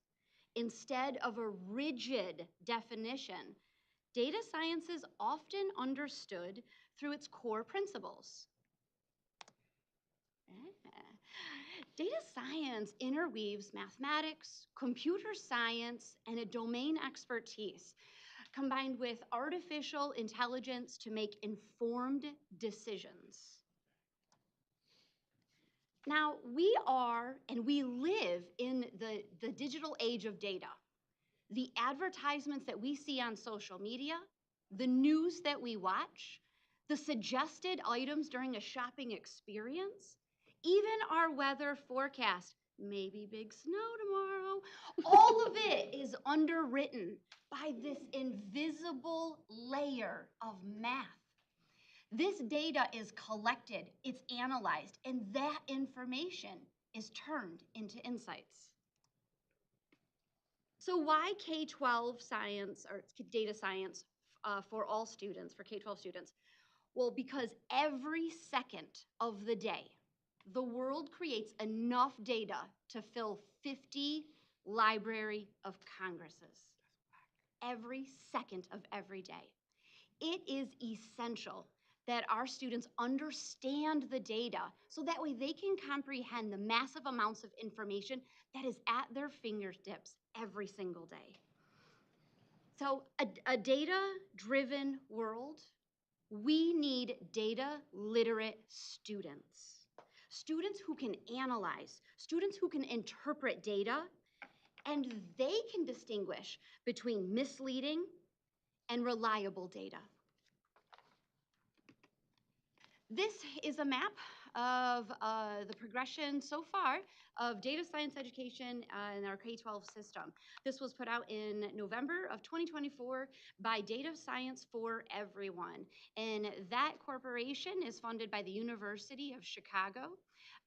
Instead of a rigid definition, data science is often understood through its core principles. Data science interweaves mathematics, computer science, and a domain expertise, combined with artificial intelligence to make informed decisions. Now, we are and we live in the digital age of data. The advertisements that we see on social media, the news that we watch, the suggested items during a shopping experience, even our weather forecast, maybe big snow tomorrow, all of it is underwritten by this invisible layer of math. This data is collected, it's analyzed, and that information is turned into insights. So why K-12 science or data science for all students, for K-12 students? Well, because every second of the day, the world creates enough data to fill 50 Library of Congresses. Every second of every day. It is essential that our students understand the data so that way they can comprehend the massive amounts of information that is at their fingertips every single day. So a data-driven world, we need data literate students. Students who can analyze, students who can interpret data, and they can distinguish between misleading and reliable data. This is a map of the progression so far of data science education in our K-12 system. This was put out in November of 2024 by Data Science for Everyone. And that corporation is funded by the University of Chicago.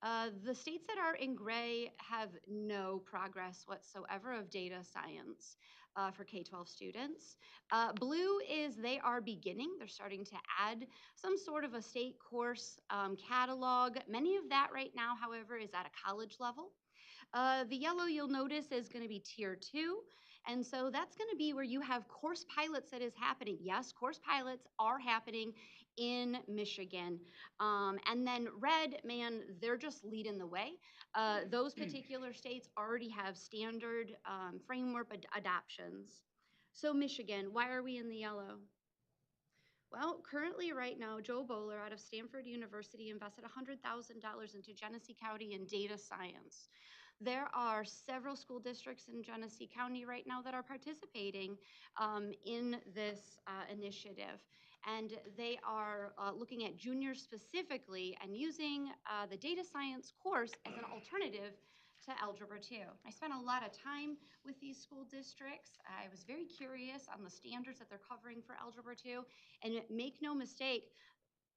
The states that are in gray have no progress whatsoever of data science for K-12 students. Blue is they are beginning. They're starting to add some sort of a state course catalog. Many of that right now, however, is at a college level. The yellow you'll notice is going to be tier 2. And so that's going to be where you have course pilots that is happening. Yes, course pilots are happening in Michigan. And then red, man, they're just leading the way. Those particular states already have standard framework adoptions. So Michigan, why are we in the yellow? Well, currently right now, Joe Bowler out of Stanford University invested $100,000 into Genesee County in data science. There are several school districts in Genesee County right now that are participating in this initiative. And they are looking at juniors specifically and using the data science course as an alternative to Algebra 2. I spent a lot of time with these school districts. I was very curious on the standards that they're covering for Algebra 2. And make no mistake,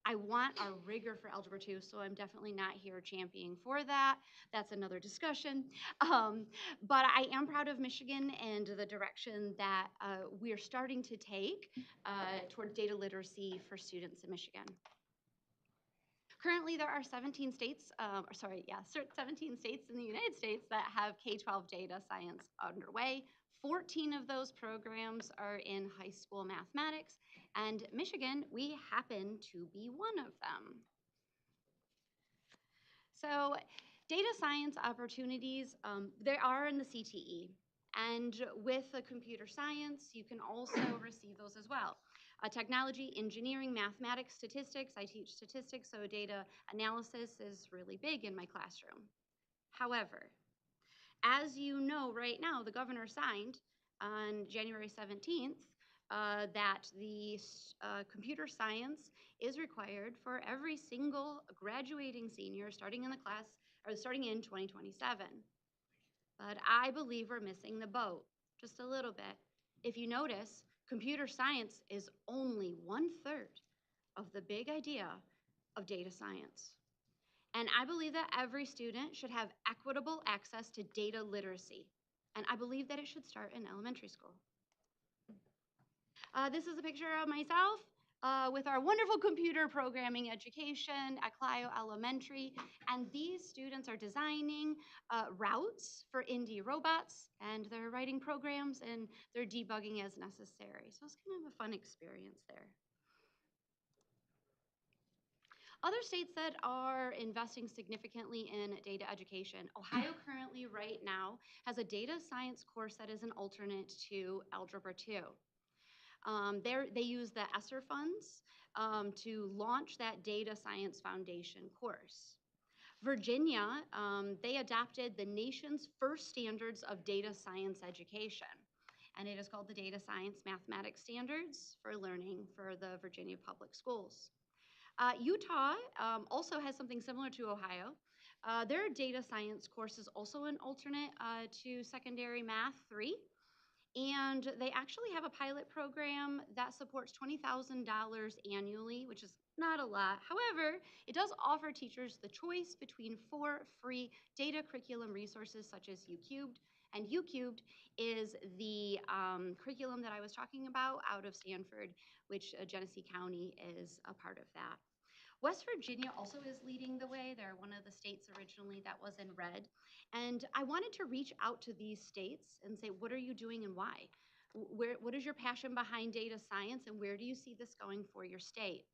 I want a rigor for Algebra 2, so I'm definitely not here championing for that. That's another discussion. But I am proud of Michigan and the direction that we are starting to take toward data literacy for students in Michigan. Currently, there are 17 states, 17 states in the United States that have K-12 data science underway. 14 of those programs are in high school mathematics, and Michigan, we happen to be one of them. So data science opportunities, they are in the CTE. And with the computer science, you can also receive those as well. Technology, engineering, mathematics, statistics. I teach statistics, so data analysis is really big in my classroom. However, as you know right now, the governor signed on January 17th that the computer science is required for every single graduating senior starting in the class or starting in 2027. But I believe we're missing the boat just a little bit. If you notice, computer science is only 1/3 of the big idea of data science. And I believe that every student should have equitable access to data literacy. And I believe that it should start in elementary school. This is a picture of myself with our wonderful computer programming education at Clio Elementary. And these students are designing routes for Indie robots, and they're writing programs, and they're debugging as necessary. So it's kind of a fun experience there. Other states that are investing significantly in data education, Ohio currently right now has a data science course that is an alternate to Algebra 2. They use the ESSER funds to launch that data science foundation course. Virginia, they adopted the nation's first standards of data science education. And it is called the Data Science Mathematics Standards for Learning for the Virginia Public Schools. Utah also has something similar to Ohio. Their data science course is also an alternate to secondary math 3. And they actually have a pilot program that supports $20,000 annually, which is not a lot. However, it does offer teachers the choice between 4 free data curriculum resources such as UCubed. And UCubed is the curriculum that I was talking about out of Stanford, which Genesee County is a part of that. West Virginia also is leading the way. They're one of the states originally that was in red. And I wanted to reach out to these states and say, what are you doing and why? What is your passion behind data science, and where do you see this going for your state?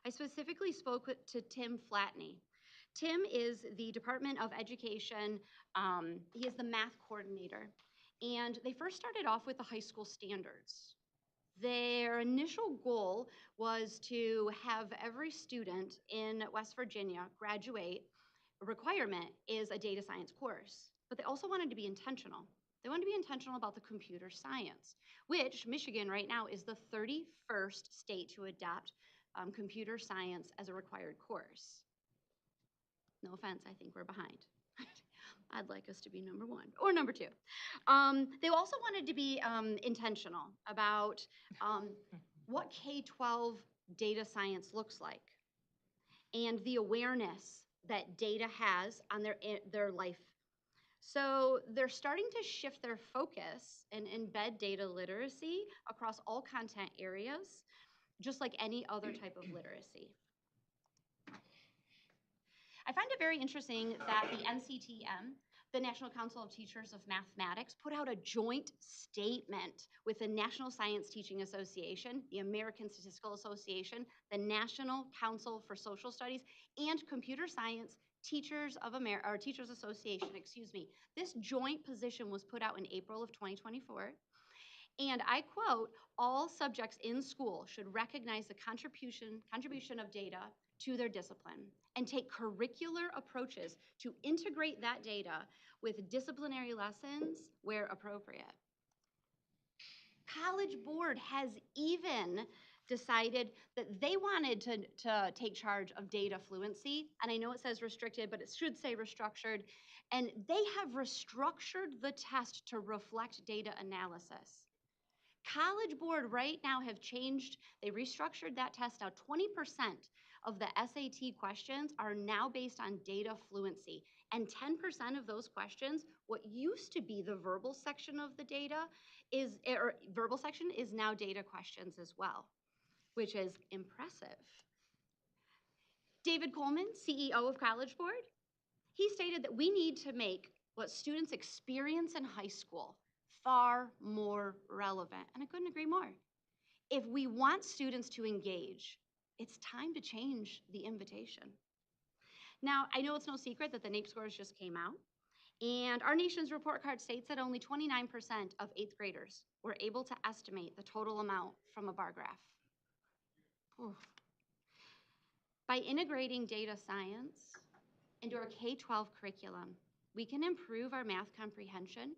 I specifically spoke to Tim Flatney. Tim is the Department of Education. He is the math coordinator. And they first started off with the high school standards. Their initial goal was to have every student in West Virginia graduate. A requirement is a data science course, but they also wanted to be intentional. They wanted to be intentional about the computer science, which Michigan right now is the 31st state to adopt computer science as a required course. No offense, I think we're behind. I'd like us to be number 1 or number 2. They also wanted to be intentional about what K-12 data science looks like and the awareness that data has on their life. So they're starting to shift their focus and embed data literacy across all content areas, just like any other type of literacy. I find it very interesting that the NCTM, the National Council of Teachers of Mathematics, put out a joint statement with the National Science Teaching Association, the American Statistical Association, the National Council for Social Studies, and Computer Science Teachers Association, excuse me. This joint position was put out in April of 2024. And I quote, all subjects in school should recognize the contribution of data to their discipline and take curricular approaches to integrate that data with disciplinary lessons where appropriate. College Board has even decided that they wanted to take charge of data fluency. And I know it says restricted, but it should say restructured. And they have restructured the test to reflect data analysis. College Board right now have changed, they restructured that test. Now 20% of the SAT questions are now based on data fluency. And 10% of those questions, what used to be the verbal section of the data verbal section is now data questions as well, which is impressive. David Coleman, CEO of College Board, he stated that we need to make what students experience in high school far more relevant. And I couldn't agree more. If we want students to engage, it's time to change the invitation. Now, I know it's no secret that the NAEP scores just came out, and our nation's report card states that only 29% of 8th graders were able to estimate the total amount from a bar graph. Oof. By integrating data science into our K-12 curriculum, we can improve our math comprehension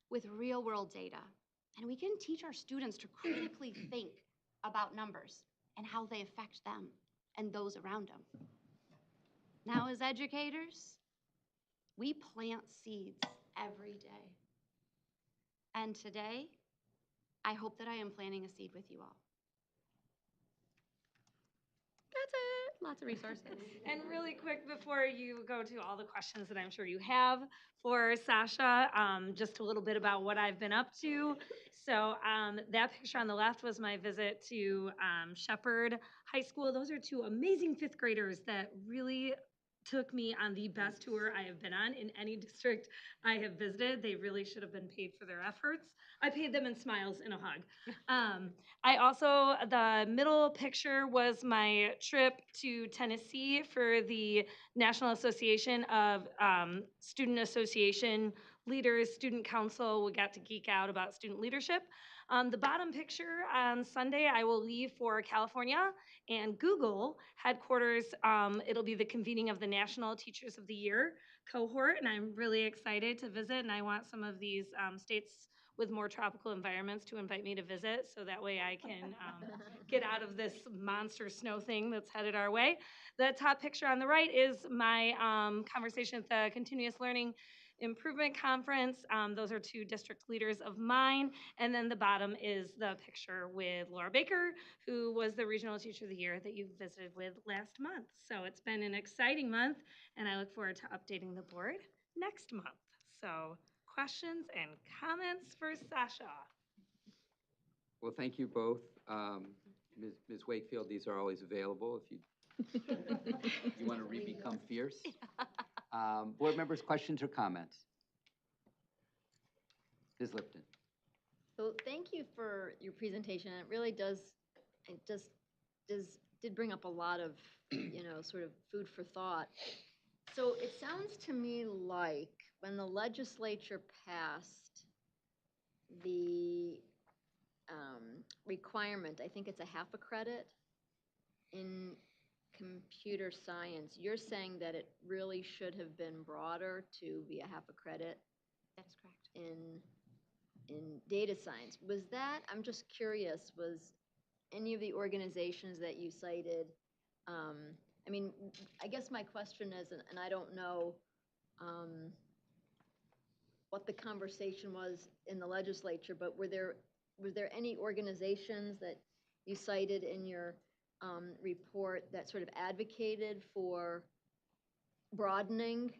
with real-world data, and we can teach our students to critically think about numbers and how they affect them and those around them. Now, as educators, we plant seeds every day. And today, I hope that I am planting a seed with you all. That's it. Lots of resources. And really quick, before you go to all the questions that I'm sure you have for Sasha, just a little bit about what I've been up to. So that picture on the left was my visit to Shepherd High School. Those are 2 amazing 5th graders that really took me on the best tour I have been on in any district I have visited. They really should have been paid for their efforts. I paid them in smiles and a hug. I also, the middle picture was my trip to Tennessee for the National Association of Student Association Leaders, Student Council. We got to geek out about student leadership. The bottom picture, on Sunday, I will leave for California and Google headquarters. It'll be the convening of the National Teachers of the Year cohort, and I'm really excited to visit, and I want some of these states with more tropical environments to invite me to visit, so that way I can get out of this monster snow thing that's headed our way. The top picture on the right is my conversation at the Continuous Learning Improvement Conference. Those are 2 district leaders of mine. And then the bottom is the picture with Laura Baker, who was the Regional Teacher of the Year that you visited with last month. So it's been an exciting month, and I look forward to updating the board next month. So questions and comments for Sasha? Well, thank you both. Ms. Wakefield, these are always available if you want to become fierce. Board members, questions or comments? Ms. Lipton. So thank you for your presentation. It did bring up a lot of, sort of food for thought. So it sounds to me like when the legislature passed the requirement, I think it's a half a credit in computer science, you're saying that it really should have been broader to be a half a credit? That's correct. In data science. Was that, I'm just curious, was any of the organizations that you cited, I mean, I guess my question is, and I don't know what the conversation was in the legislature, but were there any organizations that you cited in your report that sort of advocated for broadening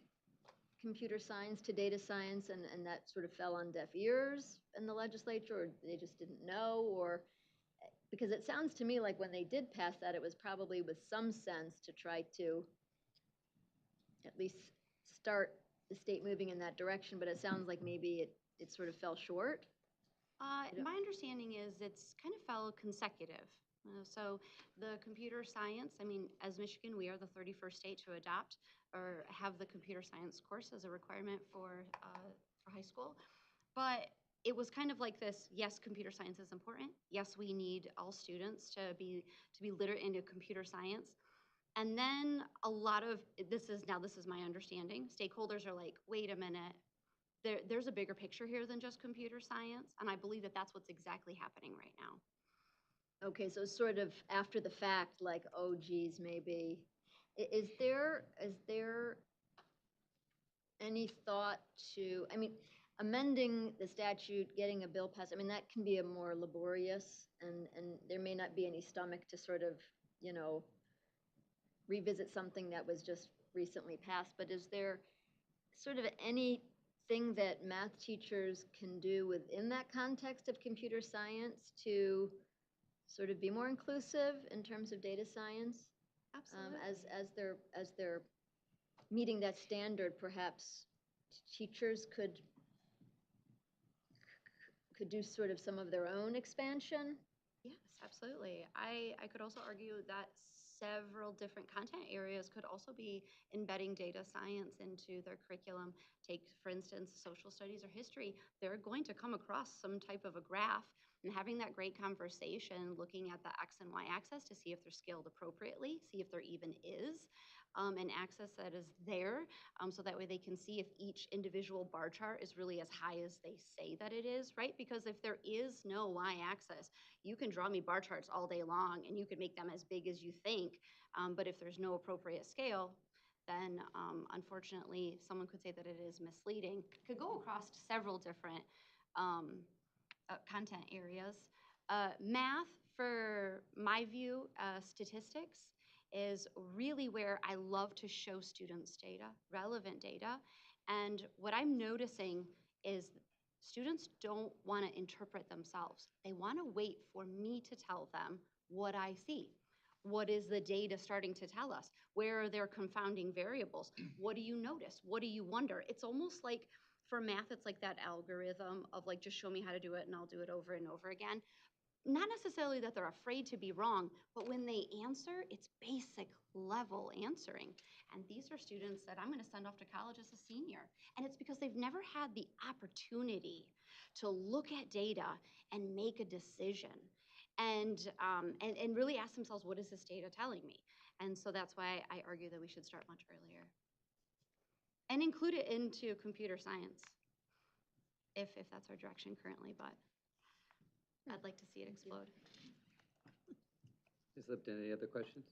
computer science to data science, and that sort of fell on deaf ears in the legislature, or they just didn't know, or because it sounds to me like when they did pass that, it was probably with some sense to try to at least start the state moving in that direction, but it sounds like maybe it sort of fell short. My understanding is it's kind of fell consecutive. So the computer science, I mean, as Michigan, we are the 31st state to adopt or have the computer science course as a requirement for high school. But it was kind of like this, yes, computer science is important. Yes, we need all students to be literate into computer science. And then a lot of, this is my understanding, stakeholders are like, wait a minute, there's a bigger picture here than just computer science. And I believe that that's what's exactly happening right now. Okay, so sort of after the fact, like, oh geez, maybe. Is there any thought to, I mean, amending the statute, getting a bill passed, I mean, that can be a more laborious, and there may not be any stomach to sort of, you know, revisit something that was just recently passed, but is there sort of anything that math teachers can do within that context of computer science to sort of be more inclusive in terms of data science? Absolutely. As they're meeting that standard, perhaps teachers could do sort of some of their own expansion? Yes, absolutely. I could also argue that several different content areas could also be embedding data science into their curriculum. Take, for instance, social studies or history. They're going to come across some type of a graph, and having that great conversation, looking at the X and Y axis to see if they're scaled appropriately, see if there even is an axis that is there, so that way they can see if each individual bar chart is really as high as they say that it is, right? Because if there is no y-axis, you can draw me bar charts all day long and you can make them as big as you think, but if there's no appropriate scale, then unfortunately someone could say that it is misleading. It could go across several different content areas. Math, for my view, statistics, is really where I love to show students data, relevant data. And what I'm noticing is students don't want to interpret themselves. They want to wait for me to tell them what I see. What is the data starting to tell us? Where are their confounding variables? What do you notice? What do you wonder? It's almost like, for math, it's like that algorithm of like, just show me how to do it and I'll do it over and over again. Not necessarily that they're afraid to be wrong, but when they answer, it's basic level answering. And these are students that I'm going to send off to college as a senior. And it's because they've never had the opportunity to look at data and make a decision and really ask themselves, what is this data telling me? And so that's why I argue that we should start much earlier and include it into computer science if that's our direction currently, but I'd like to see it explode. Ms. Lipton, any other questions?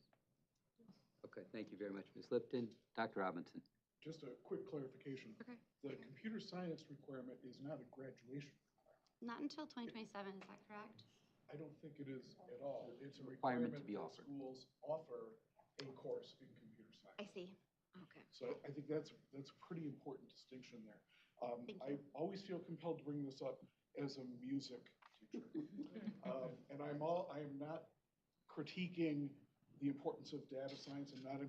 Okay, thank you very much, Ms. Lipton. Dr. Robinson. Just a quick clarification. Okay. The computer science requirement is not a graduation requirement. Not until 2027, is that correct? I don't think it is at all. It's a Requirement requirement to be that offered. schools offer a course in computer science. I see. Okay. So I think that's a pretty important distinction there. Thank I you. always feel compelled to bring this up as a music teacher. And I am not critiquing the importance of data science and not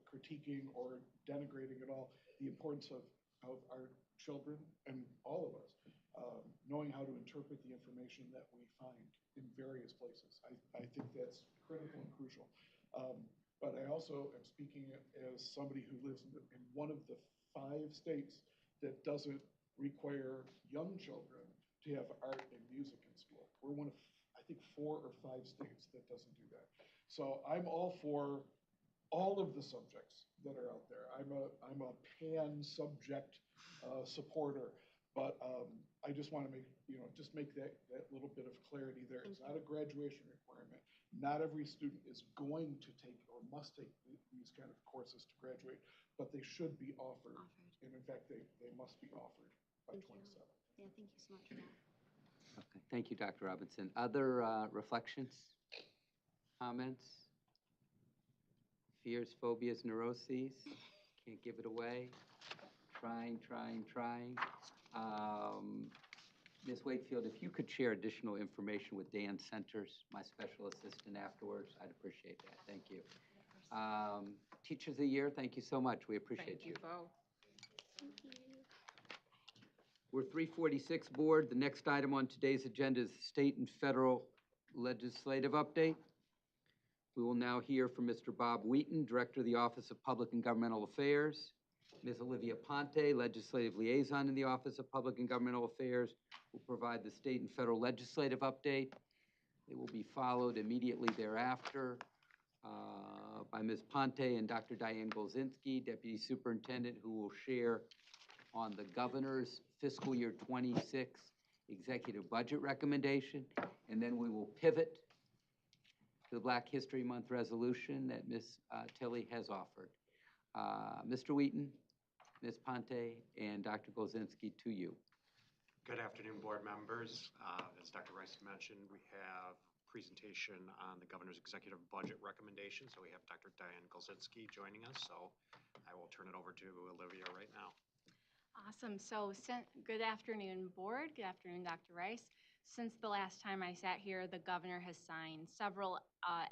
critiquing or denigrating at all the importance of our children and all of us knowing how to interpret the information that we find in various places. I think that's critical and crucial. But I also am speaking as somebody who lives in one of the 5 states that doesn't require young children to have art and music in school. We're one of, I think, 4 or 5 states that doesn't do that. So I'm all for all of the subjects that are out there. I'm a pan subject supporter, but I just want to make that little bit of clarity there. It's not a graduation requirement, Not every student is going to take or must take these kind of courses to graduate, but they should be offered. And in fact, they must be offered by 27. Yeah, thank you so much for that. Okay, thank you, Dr. Robinson. Other reflections, comments? Fears, phobias, neuroses? Can't give it away? Trying. Ms. Wakefield, if you could share additional information with Dan Centers, my special assistant, afterwards, I'd appreciate that. Thank you. Teachers of the Year, thank you so much. We appreciate you. both. We're 346 board. The next item on today's agenda is state and federal legislative update. We will now hear from Mr. Bob Wheaton, Director of the Office of Public and Governmental Affairs. Ms. Olivia Ponte, Legislative Liaison in the Office of Public and Governmental Affairs, will provide the state and federal legislative update. It will be followed immediately thereafter by Ms. Ponte and Dr. Diane Golzinski, Deputy Superintendent, who will share on the governor's fiscal year 26 executive budget recommendation. And then we will pivot to the Black History Month resolution that Ms. Tilley has offered. Mr. Wheaton, Ms. Ponte, and Dr. Golzinski, to you. Good afternoon, board members. As Dr. Rice mentioned, we have a presentation on the governor's executive budget recommendation. So we have Dr. Diane Golzinski joining us. So I will turn it over to Olivia right now. Awesome. So good afternoon, board. Good afternoon, Dr. Rice. Since the last time I sat here, the governor has signed several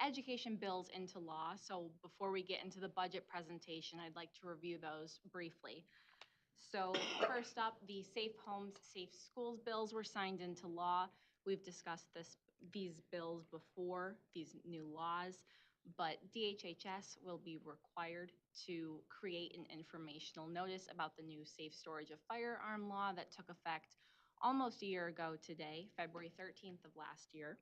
education bills into law. So before we get into the budget presentation, I'd like to review those briefly. So first up, the Safe Homes, Safe Schools bills were signed into law. We've discussed these bills before, these new laws, but DHHS will be required to create an informational notice about the new safe storage of firearm law that took effect almost a year ago today, February 13th of last year.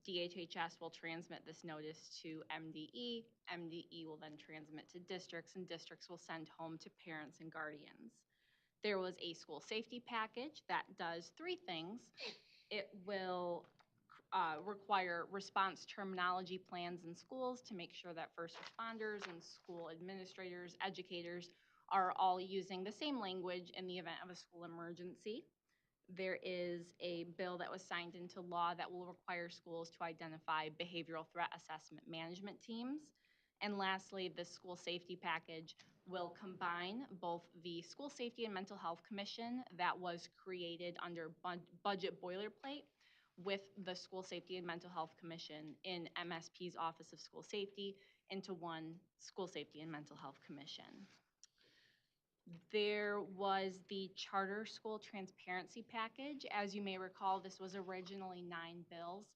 DHHS will transmit this notice to MDE. MDE will then transmit to districts, and districts will send home to parents and guardians. There was a school safety package that does three things. It will require response terminology plans in schools to make sure that first responders and school administrators, educators are all using the same language in the event of a school emergency. There is a bill that was signed into law that will require schools to identify behavioral threat assessment management teams. And lastly, the school safety package will combine both the School Safety and Mental Health Commission that was created under budget boilerplate with the School Safety and Mental Health Commission in MSP's Office of School Safety into one School Safety and Mental Health Commission. There was the charter school transparency package. As you may recall, this was originally 9 bills,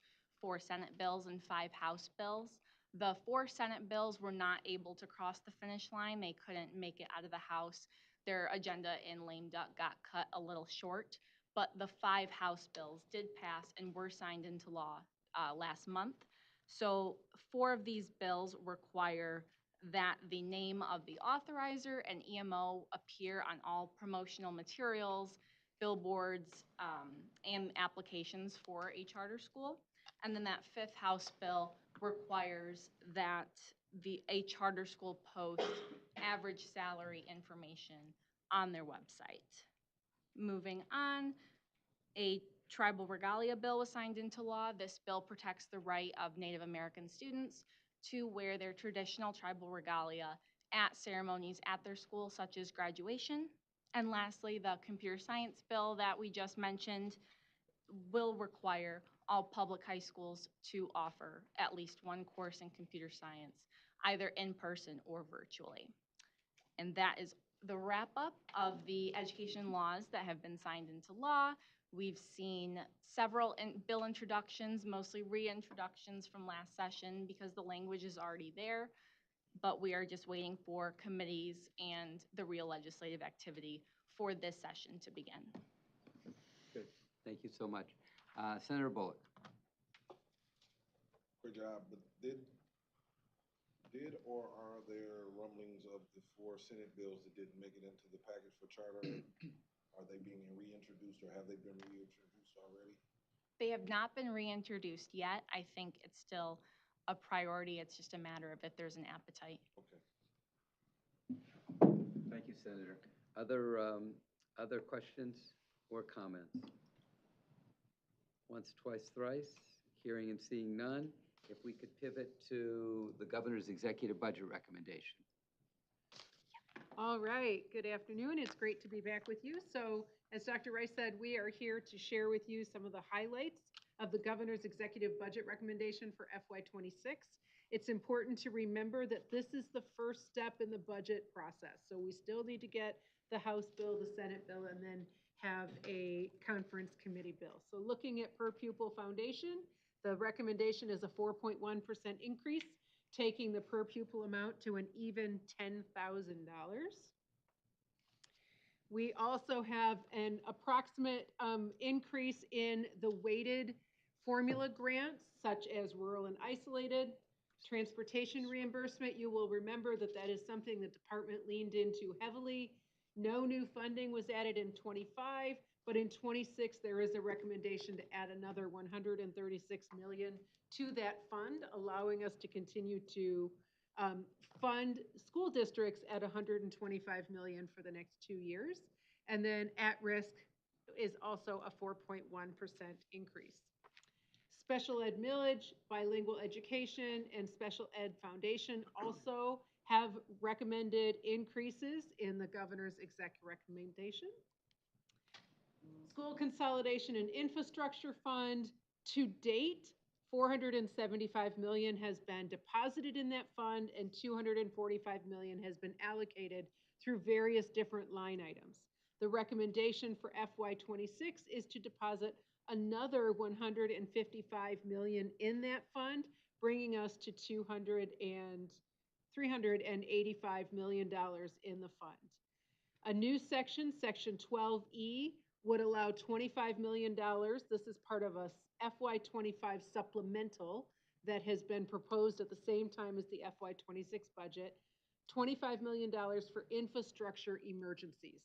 4 Senate bills and 5 House bills. The 4 Senate bills were not able to cross the finish line. They couldn't make it out of the House. Their agenda in lame duck got cut a little short, but the 5 House bills did pass and were signed into law last month. So 4 of these bills require that the name of the authorizer and EMO appear on all promotional materials, billboards, and applications for a charter school. And then that 5th House bill requires that a charter school post average salary information on their website. Moving on, a tribal regalia bill was signed into law. This bill protects the right of Native American students to wear their traditional tribal regalia at ceremonies at their school, such as graduation. And lastly, the computer science bill that we just mentioned will require all public high schools to offer at least one course in computer science, either in person or virtually. And that is the wrap up of the education laws that have been signed into law. We've seen several bill introductions, mostly reintroductions from last session because the language is already there, but we are just waiting for committees and the real legislative activity for this session to begin. Good. Thank you so much. Senator Bullock. Great job, but did or are there rumblings of the 4 Senate bills that didn't make it into the package for charter? Are they being reintroduced or have they been reintroduced already? They have not been reintroduced yet. I think it's still a priority. It's just a matter of if there's an appetite. Thank you, Senator. Other questions or comments? Once, twice, thrice, hearing and seeing none. If we could pivot to the governor's executive budget recommendation. All right, good afternoon. It's great to be back with you. So as Dr. Rice said, we are here to share with you some of the highlights of the governor's executive budget recommendation for FY26. It's important to remember that this is the first step in the budget process. So we still need to get the House bill, the Senate bill, and then have a conference committee bill. So looking at per pupil foundation, the recommendation is a 4.1% increase, taking the per pupil amount to an even $10,000. We also have an approximate increase in the weighted formula grants, such as rural and isolated. Transportation reimbursement, you will remember that that is something the department leaned into heavily. No new funding was added in 25, but in 26, there is a recommendation to add another $136 million to that fund, allowing us to continue to fund school districts at $125 million for the next 2 years. And then at risk is also a 4.1% increase. Special ed millage, bilingual education, and special ed foundation also have recommended increases in the governor's exec recommendation. School consolidation and infrastructure fund, to date, $475 million has been deposited in that fund and $245 million has been allocated through various different line items. The recommendation for FY26 is to deposit another $155 million in that fund, bringing us to $385 million in the fund. A new section, Section 12E, would allow $25 million. This is part of a FY25 supplemental that has been proposed at the same time as the FY26 budget, $25 million for infrastructure emergencies.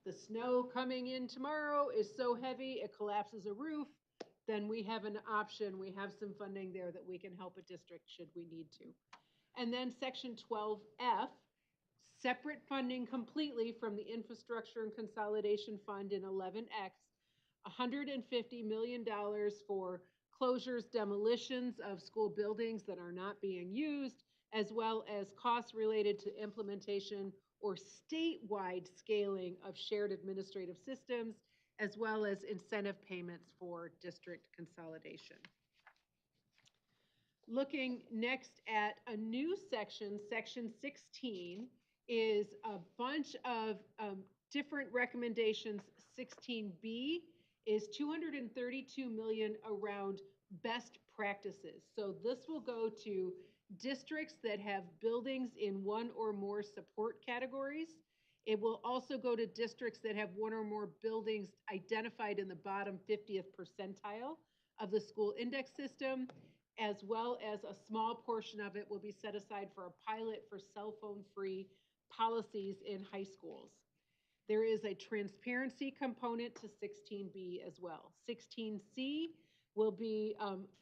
The snow coming in tomorrow is so heavy it collapses a roof, then we have an option. We have some funding there that we can help a district should we need to. And then Section 12F, separate funding completely from the Infrastructure and Consolidation Fund in 11X, $150 million for closures, demolitions of school buildings that are not being used, as well as costs related to implementation or statewide scaling of shared administrative systems, as well as incentive payments for district consolidation. Looking next at a new section, Section 16, is a bunch of different recommendations. 16B is $232 million around best practices. So this will go to districts that have buildings in one or more support categories. It will also go to districts that have one or more buildings identified in the bottom 50th percentile of the school index system, as well as a small portion of it will be set aside for a pilot for cell phone free policies in high schools. There is a transparency component to 16B as well. 16C will be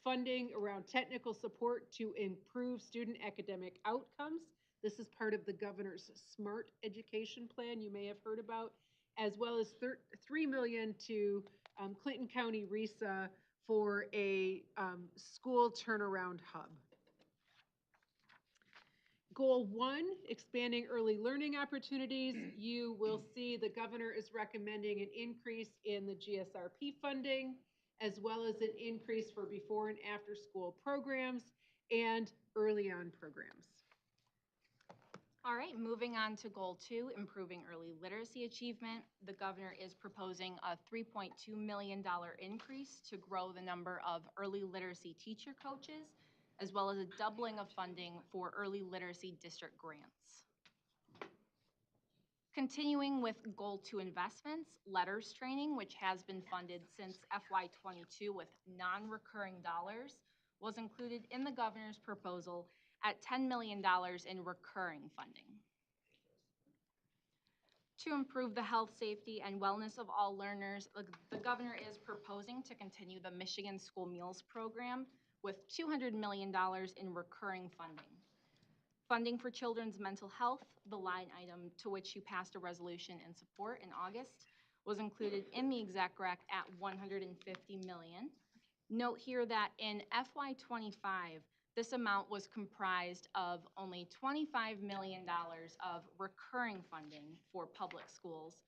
funding around technical support to improve student academic outcomes. This is part of the governor's SMART education plan you may have heard about, as well as $3 million to Clinton County RESA for a school turnaround hub. Goal 1, expanding early learning opportunities. You will see the governor is recommending an increase in the GSRP funding, as well as an increase for before and after school programs and early on programs. All right, moving on to Goal 2, improving early literacy achievement. The governor is proposing a $3.2 million increase to grow the number of early literacy teacher coaches, as well as a doubling of funding for early literacy district grants. Continuing with Goal 2 investments, letters training, which has been funded since FY22 with non-recurring dollars, was included in the governor's proposal at $10 million in recurring funding. To improve the health, safety, and wellness of all learners, the governor is proposing to continue the Michigan School Meals Program with $200 million in recurring funding. Funding for children's mental health, the line item to which you passed a resolution in support in August, was included in the exec rec at $150 million. Note here that in FY25, this amount was comprised of only $25 million of recurring funding for public schools,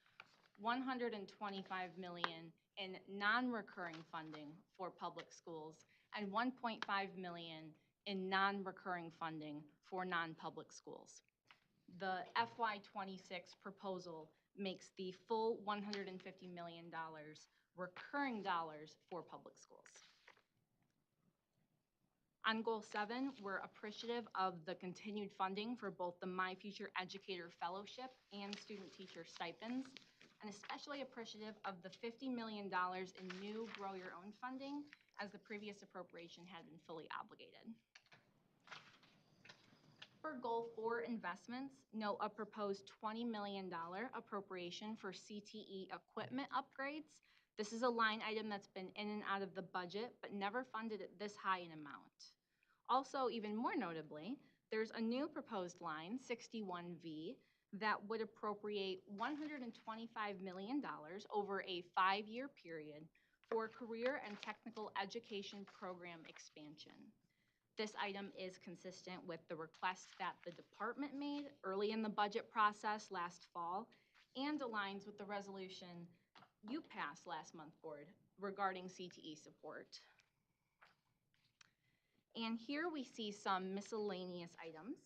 $125 million in non-recurring funding for public schools, and $1.5 million in non-recurring funding for non-public schools. The FY26 proposal makes the full $150 million recurring dollars for public schools. On Goal 7, we're appreciative of the continued funding for both the My Future Educator Fellowship and student teacher stipends, and especially appreciative of the $50 million in new Grow Your Own funding, as the previous appropriation had been fully obligated. For Goal 4 investments, note a proposed $20 million appropriation for CTE equipment upgrades. This is a line item that's been in and out of the budget, but never funded at this high an amount. Also, even more notably, there's a new proposed line, 61V, that would appropriate $125 million over a 5-year period for career and technical education program expansion. This item is consistent with the request that the department made early in the budget process last fall and aligns with the resolution you passed last month, Board, regarding CTE support. And here we see some miscellaneous items.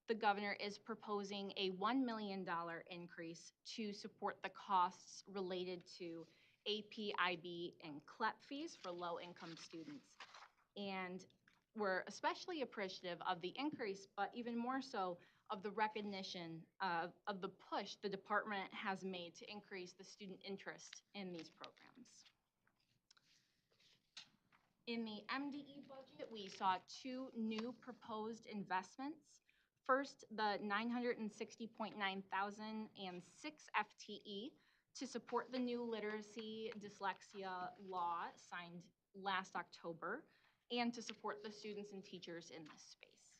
The governor is proposing a $1 million increase to support the costs related to AP, IB, and CLEP fees for low-income students. And we're especially appreciative of the increase, but even more so of the recognition of the push the department has made to increase the student interest in these programs. In the MDE budget, we saw 2 new proposed investments. First, the $960.9 thousand and 6 FTE to support the new literacy dyslexia law signed last October and to support the students and teachers in this space.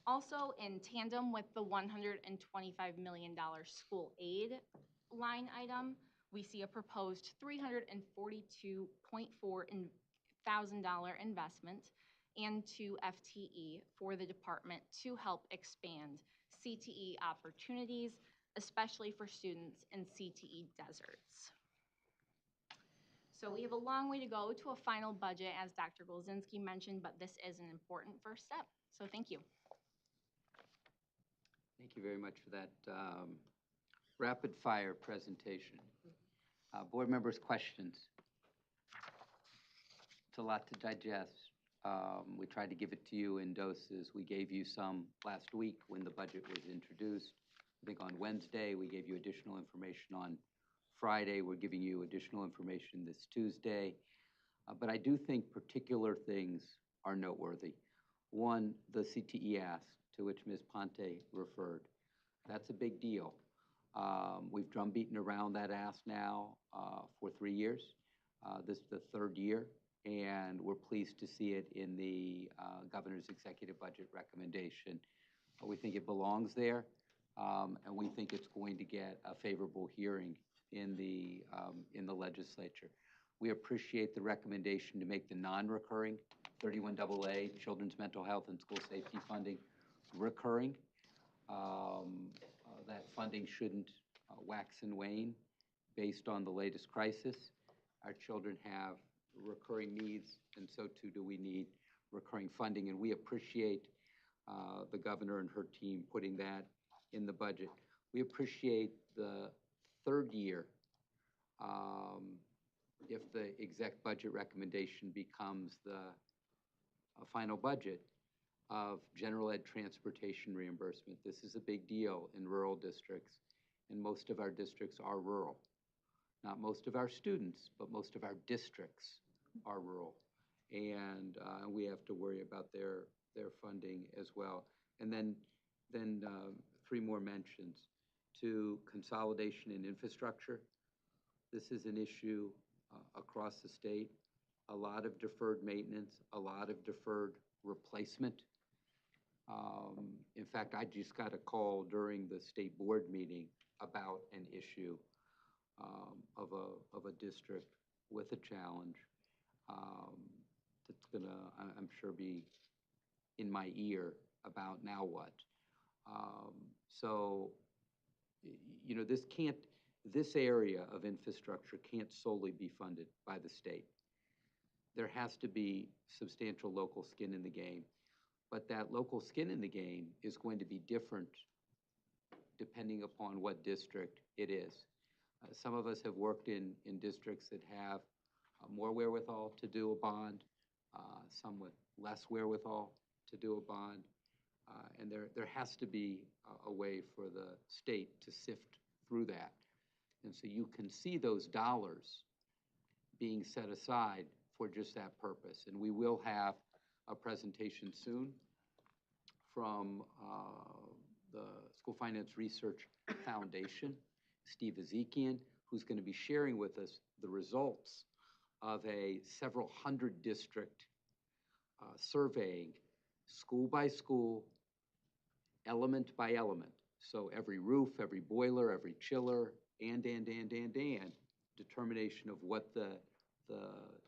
Also, in tandem with the $125 million school aid line item, we see a proposed $342.4 thousand investment and 2 FTE for the department to help expand CTE opportunities, especially for students in CTE deserts. So we have a long way to go to a final budget, as Dr. Golzinski mentioned, but this is an important first step. So thank you. Thank you very much for that rapid fire presentation. Board members, questions? It's a lot to digest. We tried to give it to you in doses. We gave you some last week when the budget was introduced. I think on Wednesday, we gave you additional information. On Friday, we're giving you additional information this Tuesday. But I do think particular things are noteworthy. One, the CTE ask, to which Ms. Ponte referred. That's a big deal. We've drumbeaten around that ask now for 3 years. This is the 3rd year. And we're pleased to see it in the governor's executive budget recommendation. We think it belongs there, and we think it's going to get a favorable hearing in the legislature. We appreciate the recommendation to make the non-recurring 31AA children's mental health and school safety funding recurring. That funding shouldn't wax and wane based on the latest crisis. Our children have recurring needs, and so too do we need recurring funding, and we appreciate the governor and her team putting that in the budget. We appreciate the 3rd year, if the exec budget recommendation becomes the final budget, of general ed transportation reimbursement. This is a big deal in rural districts, and most of our districts are rural. Not most of our students, but most of our districts are rural, and we have to worry about their funding as well. And then 3 more mentions. to consolidation and infrastructure. This is an issue across the state. A lot of deferred maintenance, a lot of deferred replacement. In fact, I just got a call during the state board meeting about an issue of a district with a challenge that's gonna, I'm sure, be in my ear about now what. So, you know, this area of infrastructure can't solely be funded by the state. There has to be substantial local skin in the game. But that local skin in the game is going to be different depending upon what district it is. Some of us have worked in districts that have more wherewithal to do a bond, some with less wherewithal to do a bond. And there has to be a way for the state to sift through that. And so you can see those dollars being set aside for just that purpose. And we will have a presentation soon from the School Finance Research Foundation, Steve Ezekian, who's going to be sharing with us the results of a several hundred district surveying, school by school, element by element. So every roof, every boiler, every chiller, and determination of what the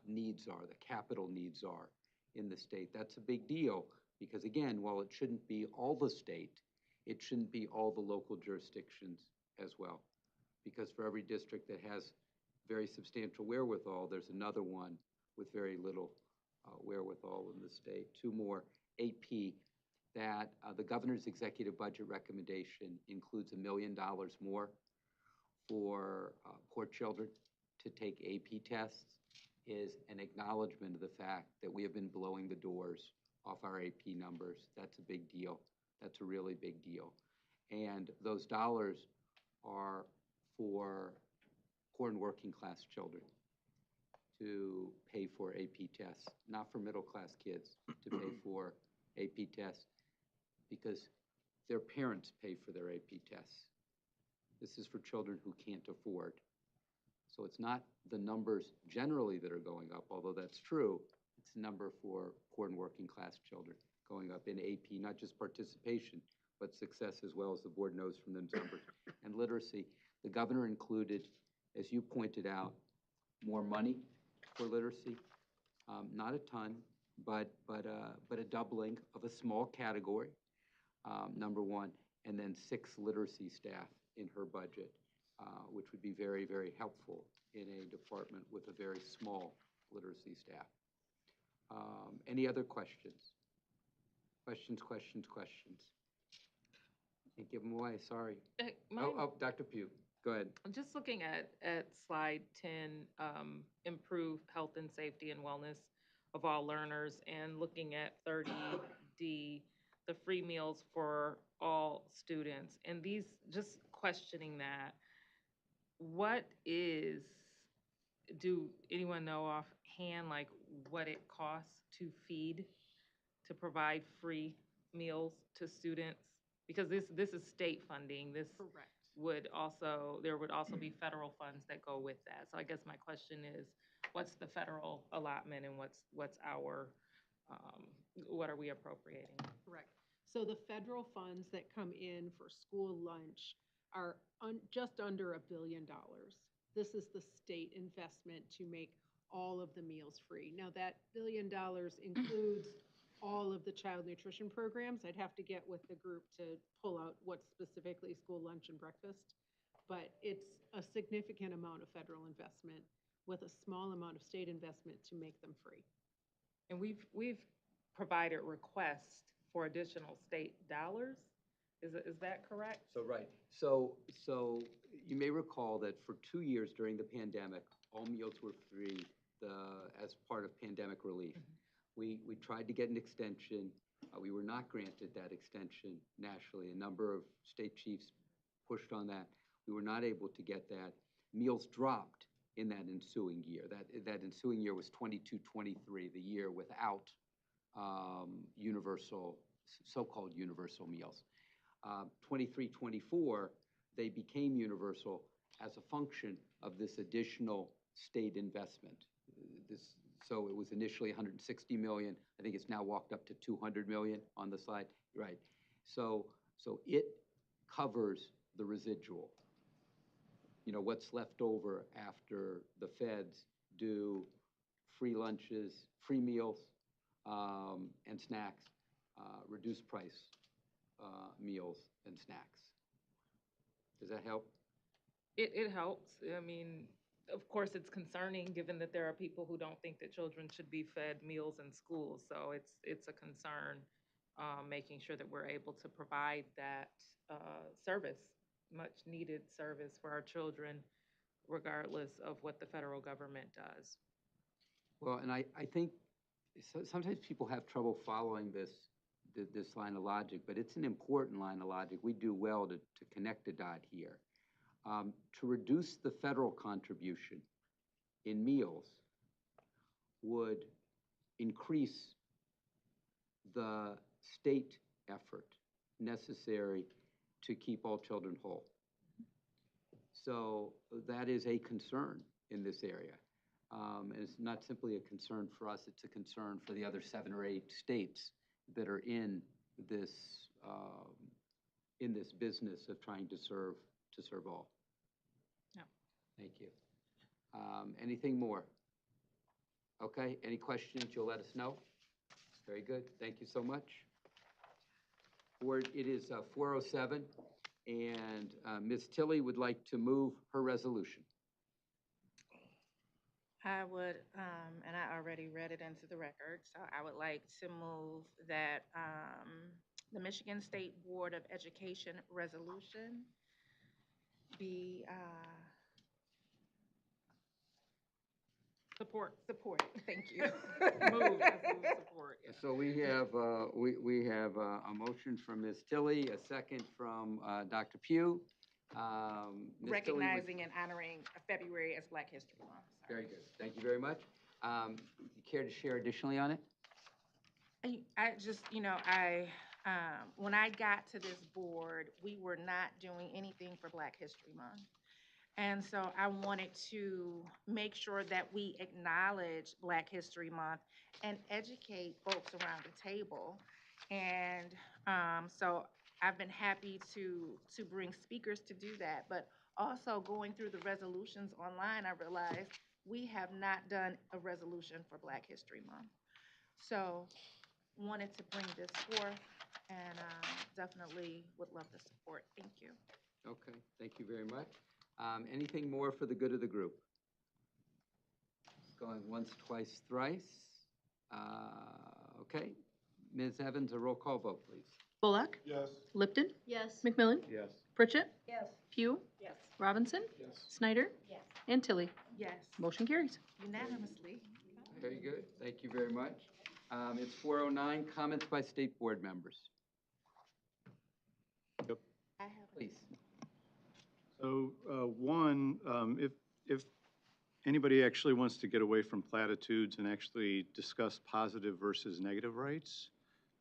needs are, the capital needs are in the state. That's a big deal because, again, while it shouldn't be all the state, it shouldn't be all the local jurisdictions as well. Because for every district that has very substantial wherewithal, there's another one with very little wherewithal in the state. Two more, AP, that the governor's executive budget recommendation includes $1 million more for poor children to take AP tests, is an acknowledgement of the fact that we have been blowing the doors off our AP numbers. That's a big deal. That's a really big deal. And those dollars are for poor and working class children to pay for AP tests, not for middle class kids to pay for AP tests because their parents pay for their AP tests. This is for children who can't afford. So it's not the numbers generally that are going up, although that's true. It's the number for poor and working class children going up in AP, not just participation, but success as well, as the board knows from those numbers. And literacy, the governor included, as you pointed out, more money for literacy. Not a ton, but a doubling of a small category, number one, and then 6 literacy staff in her budget, which would be very, very helpful in a department with a very small literacy staff. Any other questions? Questions. Can't give them away, sorry. Dr. Pugh, go ahead. I'm just looking at slide 10, improve health and safety and wellness of all learners, and looking at 30D, the free meals for all students. And these, just questioning that, do anyone know offhand, like, what it costs to provide free meals to students? Because this is state funding. This Correct. There would also be federal funds that go with that. So I guess my question is, what's the federal allotment and what's our, what are we appropriating? Correct. So the federal funds that come in for school lunch are just under $1 billion. This is the state investment to make all of the meals free. Now that $1 billion includes all of the child nutrition programs. I'd have to get with the group to pull out what's specifically school lunch and breakfast, but it's a significant amount of federal investment with a small amount of state investment to make them free. And we've provided requests for additional state dollars. Is that correct? So right. So you may recall that for 2 years during the pandemic, all meals were free as part of pandemic relief. We tried to get an extension. We were not granted that extension nationally. A number of state chiefs pushed on that. We were not able to get that. Meals dropped in that ensuing year. That ensuing year was 22-23, the year without universal, so-called universal meals. 23-24, they became universal as a function of this additional state investment. So it was initially 160 million. I think it's now walked up to 200 million on the slide. Right. So it covers the residual. What's left over after the feds do free lunches, free meals, and snacks, reduced price meals and snacks. Does that help? It helps. I mean, of course, it's concerning given that there are people who don't think that children should be fed meals in schools. So it's a concern, making sure that we're able to provide that service, much needed service for our children, regardless of what the federal government does. Well, and I think sometimes people have trouble following this line of logic, but it's an important line of logic. We do well to connect a dot here. To reduce the federal contribution in meals would increase the state effort necessary to keep all children whole. So that is a concern in this area. And it's not simply a concern for us, it's a concern for the other 7 or 8 states that are in this business of trying to serve all. Yeah. Thank you. Anything more? Okay, any questions, you'll let us know. Very good, thank you so much. Board, it is 4:07, and Ms. Tilley would like to move her resolution. I would, and I already read it into the record, so I would like to move that the Michigan State Board of Education resolution be Support. Thank you. Move support. Yeah. So we have a motion from Ms. Tilley, a second from Dr. Pugh. Ms. Tilley would- Recognizing and honoring February as Black History Month. Sorry. Very good, thank you very much. You care to share additionally on it? I just, when I got to this board, we were not doing anything for Black History Month. And so I wanted to make sure that we acknowledge Black History Month and educate folks around the table. And so I've been happy to bring speakers to do that. But also going through the resolutions online, I realized we have not done a resolution for Black History Month. So wanted to bring this forth and definitely would love the support. Thank you. Okay, thank you very much. Anything more for the good of the group? Going once, twice, thrice. Okay, Ms. Evans, a roll call vote, please. Bullock? Yes. Lipton? Yes. McMillan? Yes. Pritchett? Yes. Pugh? Yes. Robinson? Yes. Snyder? Yes. And Tilley. Yes. Motion carries. Unanimously. Very good, thank you very much. It's 4:09, comments by state board members. Yep. I have. Please. So, one, if anybody actually wants to get away from platitudes and actually discuss positive versus negative rights,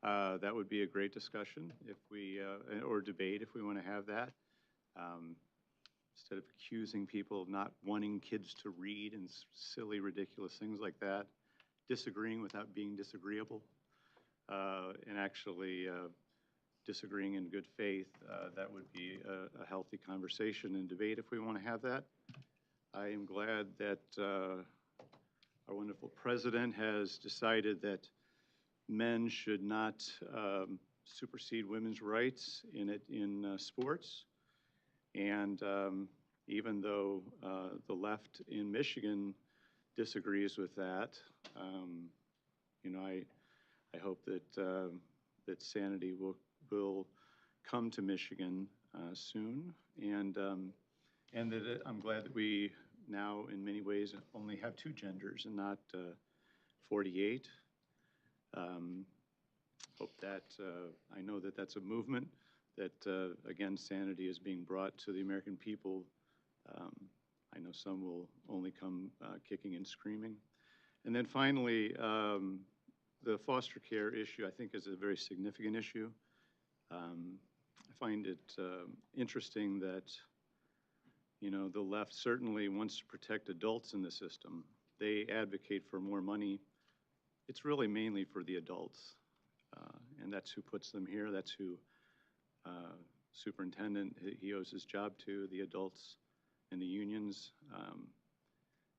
that would be a great discussion if we, or debate if we want to have that. Instead of accusing people of not wanting kids to read and silly, ridiculous things like that, disagreeing without being disagreeable, and actually disagreeing in good faith, that would be a healthy conversation and debate if we want to have that. I am glad that our wonderful president has decided that men should not supersede women's rights in sports. And even though the left in Michigan disagrees with that, I hope that sanity will come to Michigan soon, and that I'm glad that we now, in many ways, only have 2 genders and not 48. Hope that I know that that's a movement. That, again, sanity is being brought to the American people. I know some will only come kicking and screaming. And then finally, the foster care issue, I think, is a very significant issue. find it interesting that, you know, the left certainly wants to protect adults in the system. They advocate for more money. It's really mainly for the adults, and that's who puts them here. That's who superintendent, he owes his job to, the adults and the unions.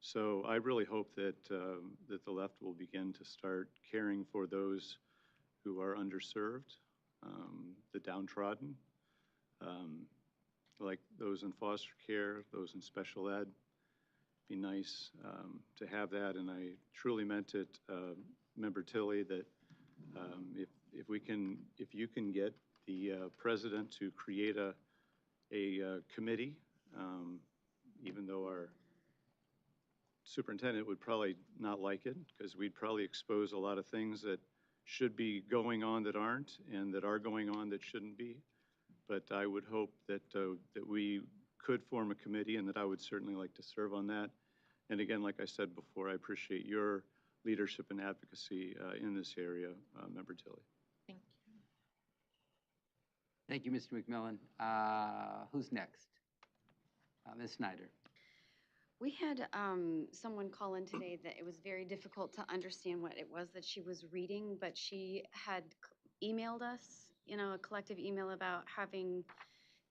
So I really hope that, that the left will begin to start caring for those who are underserved, the downtrodden, like those in foster care, those in special ed. Be nice to have that, and I truly meant it, Member Tilley, that if you can get the president to create a committee, even though our superintendent would probably not like it, because we'd probably expose a lot of things that should be going on that aren't, and that are going on that shouldn't be. But I would hope that, that we could form a committee, and that I would certainly like to serve on that. And again, like I said before, I appreciate your leadership and advocacy in this area, Member Tilley. Thank you. Thank you, Mr. McMillan. Who's next? Ms. Snyder. We had someone call in today that it was very difficult to understand what it was that she was reading, but she had emailed us, you know, a collective email about having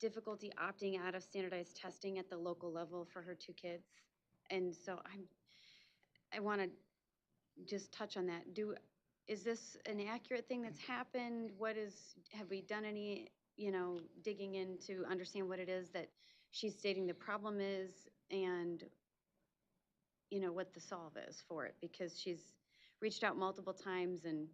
difficulty opting out of standardized testing at the local level for her 2 kids. And so I want to just touch on that. Is this an accurate thing that's happened? Have we done any, you know, digging in to understand what it is that she's stating the problem is, and you know, what the solve is for it? Because she's reached out multiple times, and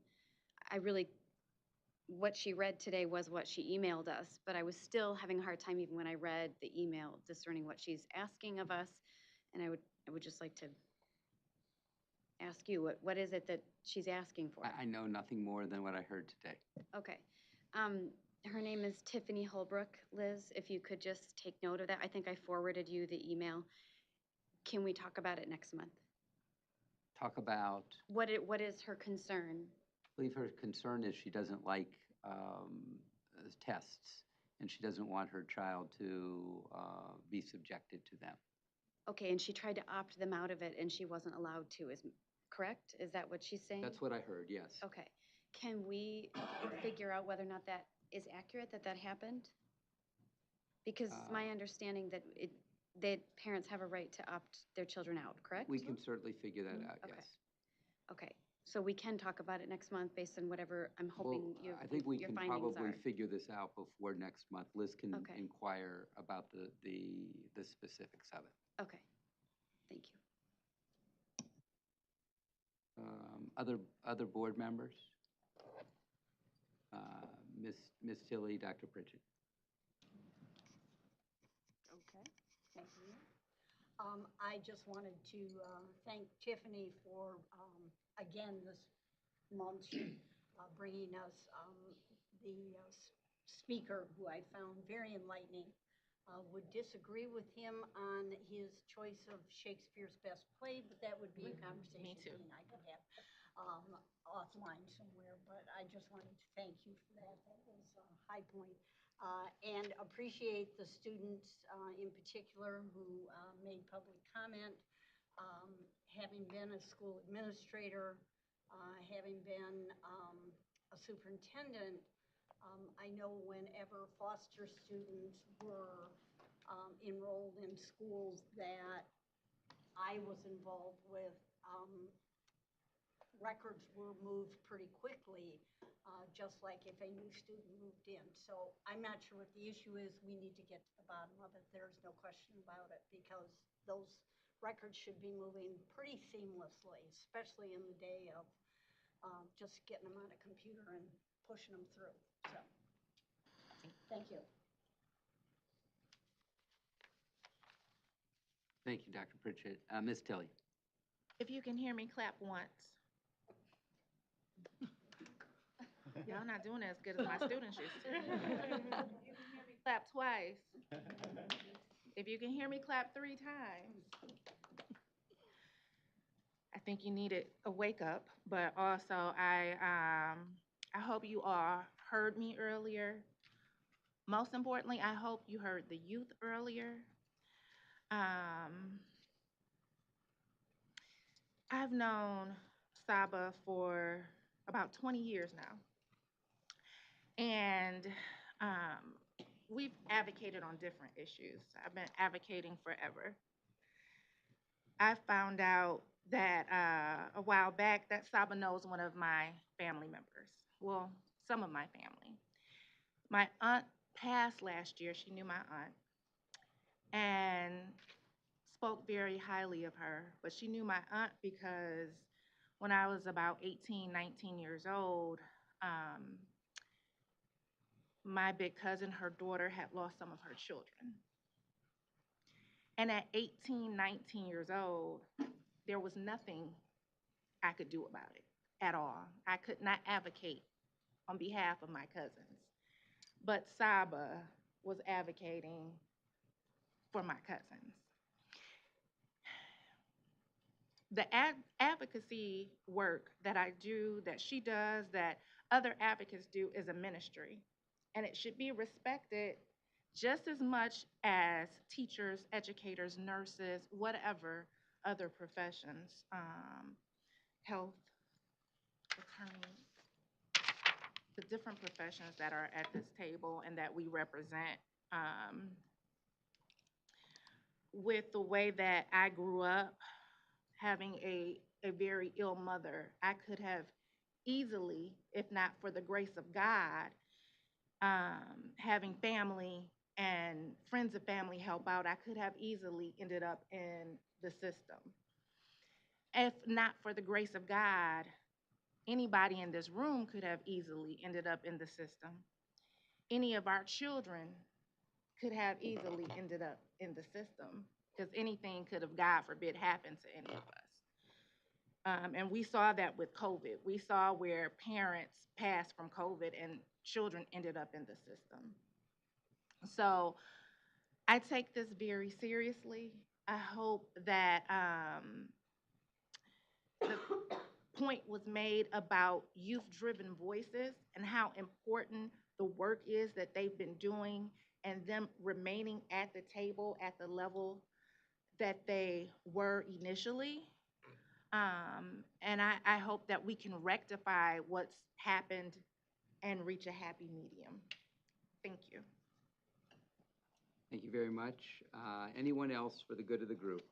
what she read today was what she emailed us, but I was still having a hard time even when I read the email discerning what she's asking of us. And I would just like to ask you, what is it that she's asking for? I know nothing more than what I heard today. Okay. Her name is Tiffany Holbrook. Liz, if you could just take note of that. I think I forwarded you the email. Can we talk about it next month? Talk about, What is her concern? I believe her concern is she doesn't like tests, and she doesn't want her child to be subjected to them. Okay, and she tried to opt them out of it, and she wasn't allowed to, correct? Is that what she's saying? That's what I heard, yes. Okay. Can we figure out whether or not that is accurate, that happened? Because it's my understanding that parents have a right to opt their children out, correct? We can certainly figure that out, Okay. yes. Okay, so we can talk about it next month based on whatever I'm hoping Well, I think we your can findings probably are. figure this out before next month. Liz can Okay. inquire about the specifics of it. Okay, thank you. Other board members? Ms. Tilley, Dr. Pritchett. Okay, thank you. I just wanted to thank Tiffany for, again, this month, bringing us the speaker who I found very enlightening. Would disagree with him on his choice of Shakespeare's best play, but that would be a conversation Me too. he and I could have offline somewhere. But I just wanted to thank you for that. That was a high point. And appreciate the students in particular who made public comment. Having been a school administrator, having been a superintendent, I know whenever foster students were enrolled in schools that I was involved with, records were moved pretty quickly, just like if a new student moved in. So I'm not sure what the issue is. We need to get to the bottom of it. There's no question about it, because those records should be moving pretty seamlessly, especially in the day of just getting them on a computer and pushing them through. So, thank you. Thank you, Dr. Pritchett. Ms. Tilley. If you can hear me, clap once. Y'all not doing as good as my students used to. If you can hear me, clap twice. If you can hear me, clap 3 times. I think you needed a wake up, but also I hope you all heard me earlier Most importantly, I hope you heard the youth earlier. I've known Saba for about 20 years now. And we've advocated on different issues. I've been advocating forever. I found out that a while back that Saba knows one of my family members. Well, some of my family. My aunt passed last year. She knew my aunt and spoke very highly of her. But she knew my aunt because when I was about 18, 19 years old, my big cousin, her daughter, had lost some of her children. And at 18, 19 years old, there was nothing I could do about it at all. I could not advocate on behalf of my cousins. But Saba was advocating for my cousins. The advocacy work that I do, that she does, that other advocates do is a ministry. And it should be respected just as much as teachers, educators, nurses, whatever other professions, health, attorneys, the different professions that are at this table and that we represent. With the way that I grew up, having a very ill mother, I could have easily, if not for the grace of God, having family and friends of family help out, I could have easily ended up in the system. If not for the grace of God, anybody in this room could have easily ended up in the system. Any of our children could have easily ended up in the system because anything could have, God forbid, happened to any of us. And we saw that with COVID. We saw where parents passed from COVID and children ended up in the system. So I take this very seriously. I hope that the point was made about youth-driven voices and how important the work is that they've been doing and them remaining at the table at the level that they were initially. And I hope that we can rectify what's happened and reach a happy medium. Thank you. Thank you very much. Anyone else for the good of the group?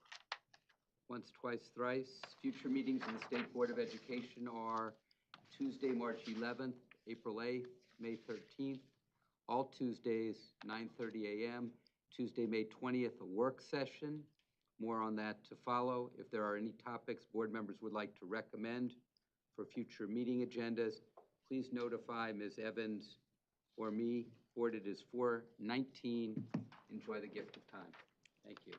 Once, twice, thrice. Future meetings of the State Board of Education are Tuesday, March 11th, April 8th, May 13th, all Tuesdays, 9:30 a.m. Tuesday, May 20th, a work session. More on that to follow. If there are any topics board members would like to recommend for future meeting agendas, please notify Ms. Evans or me. Board, it is 4:19. Enjoy the gift of time. Thank you.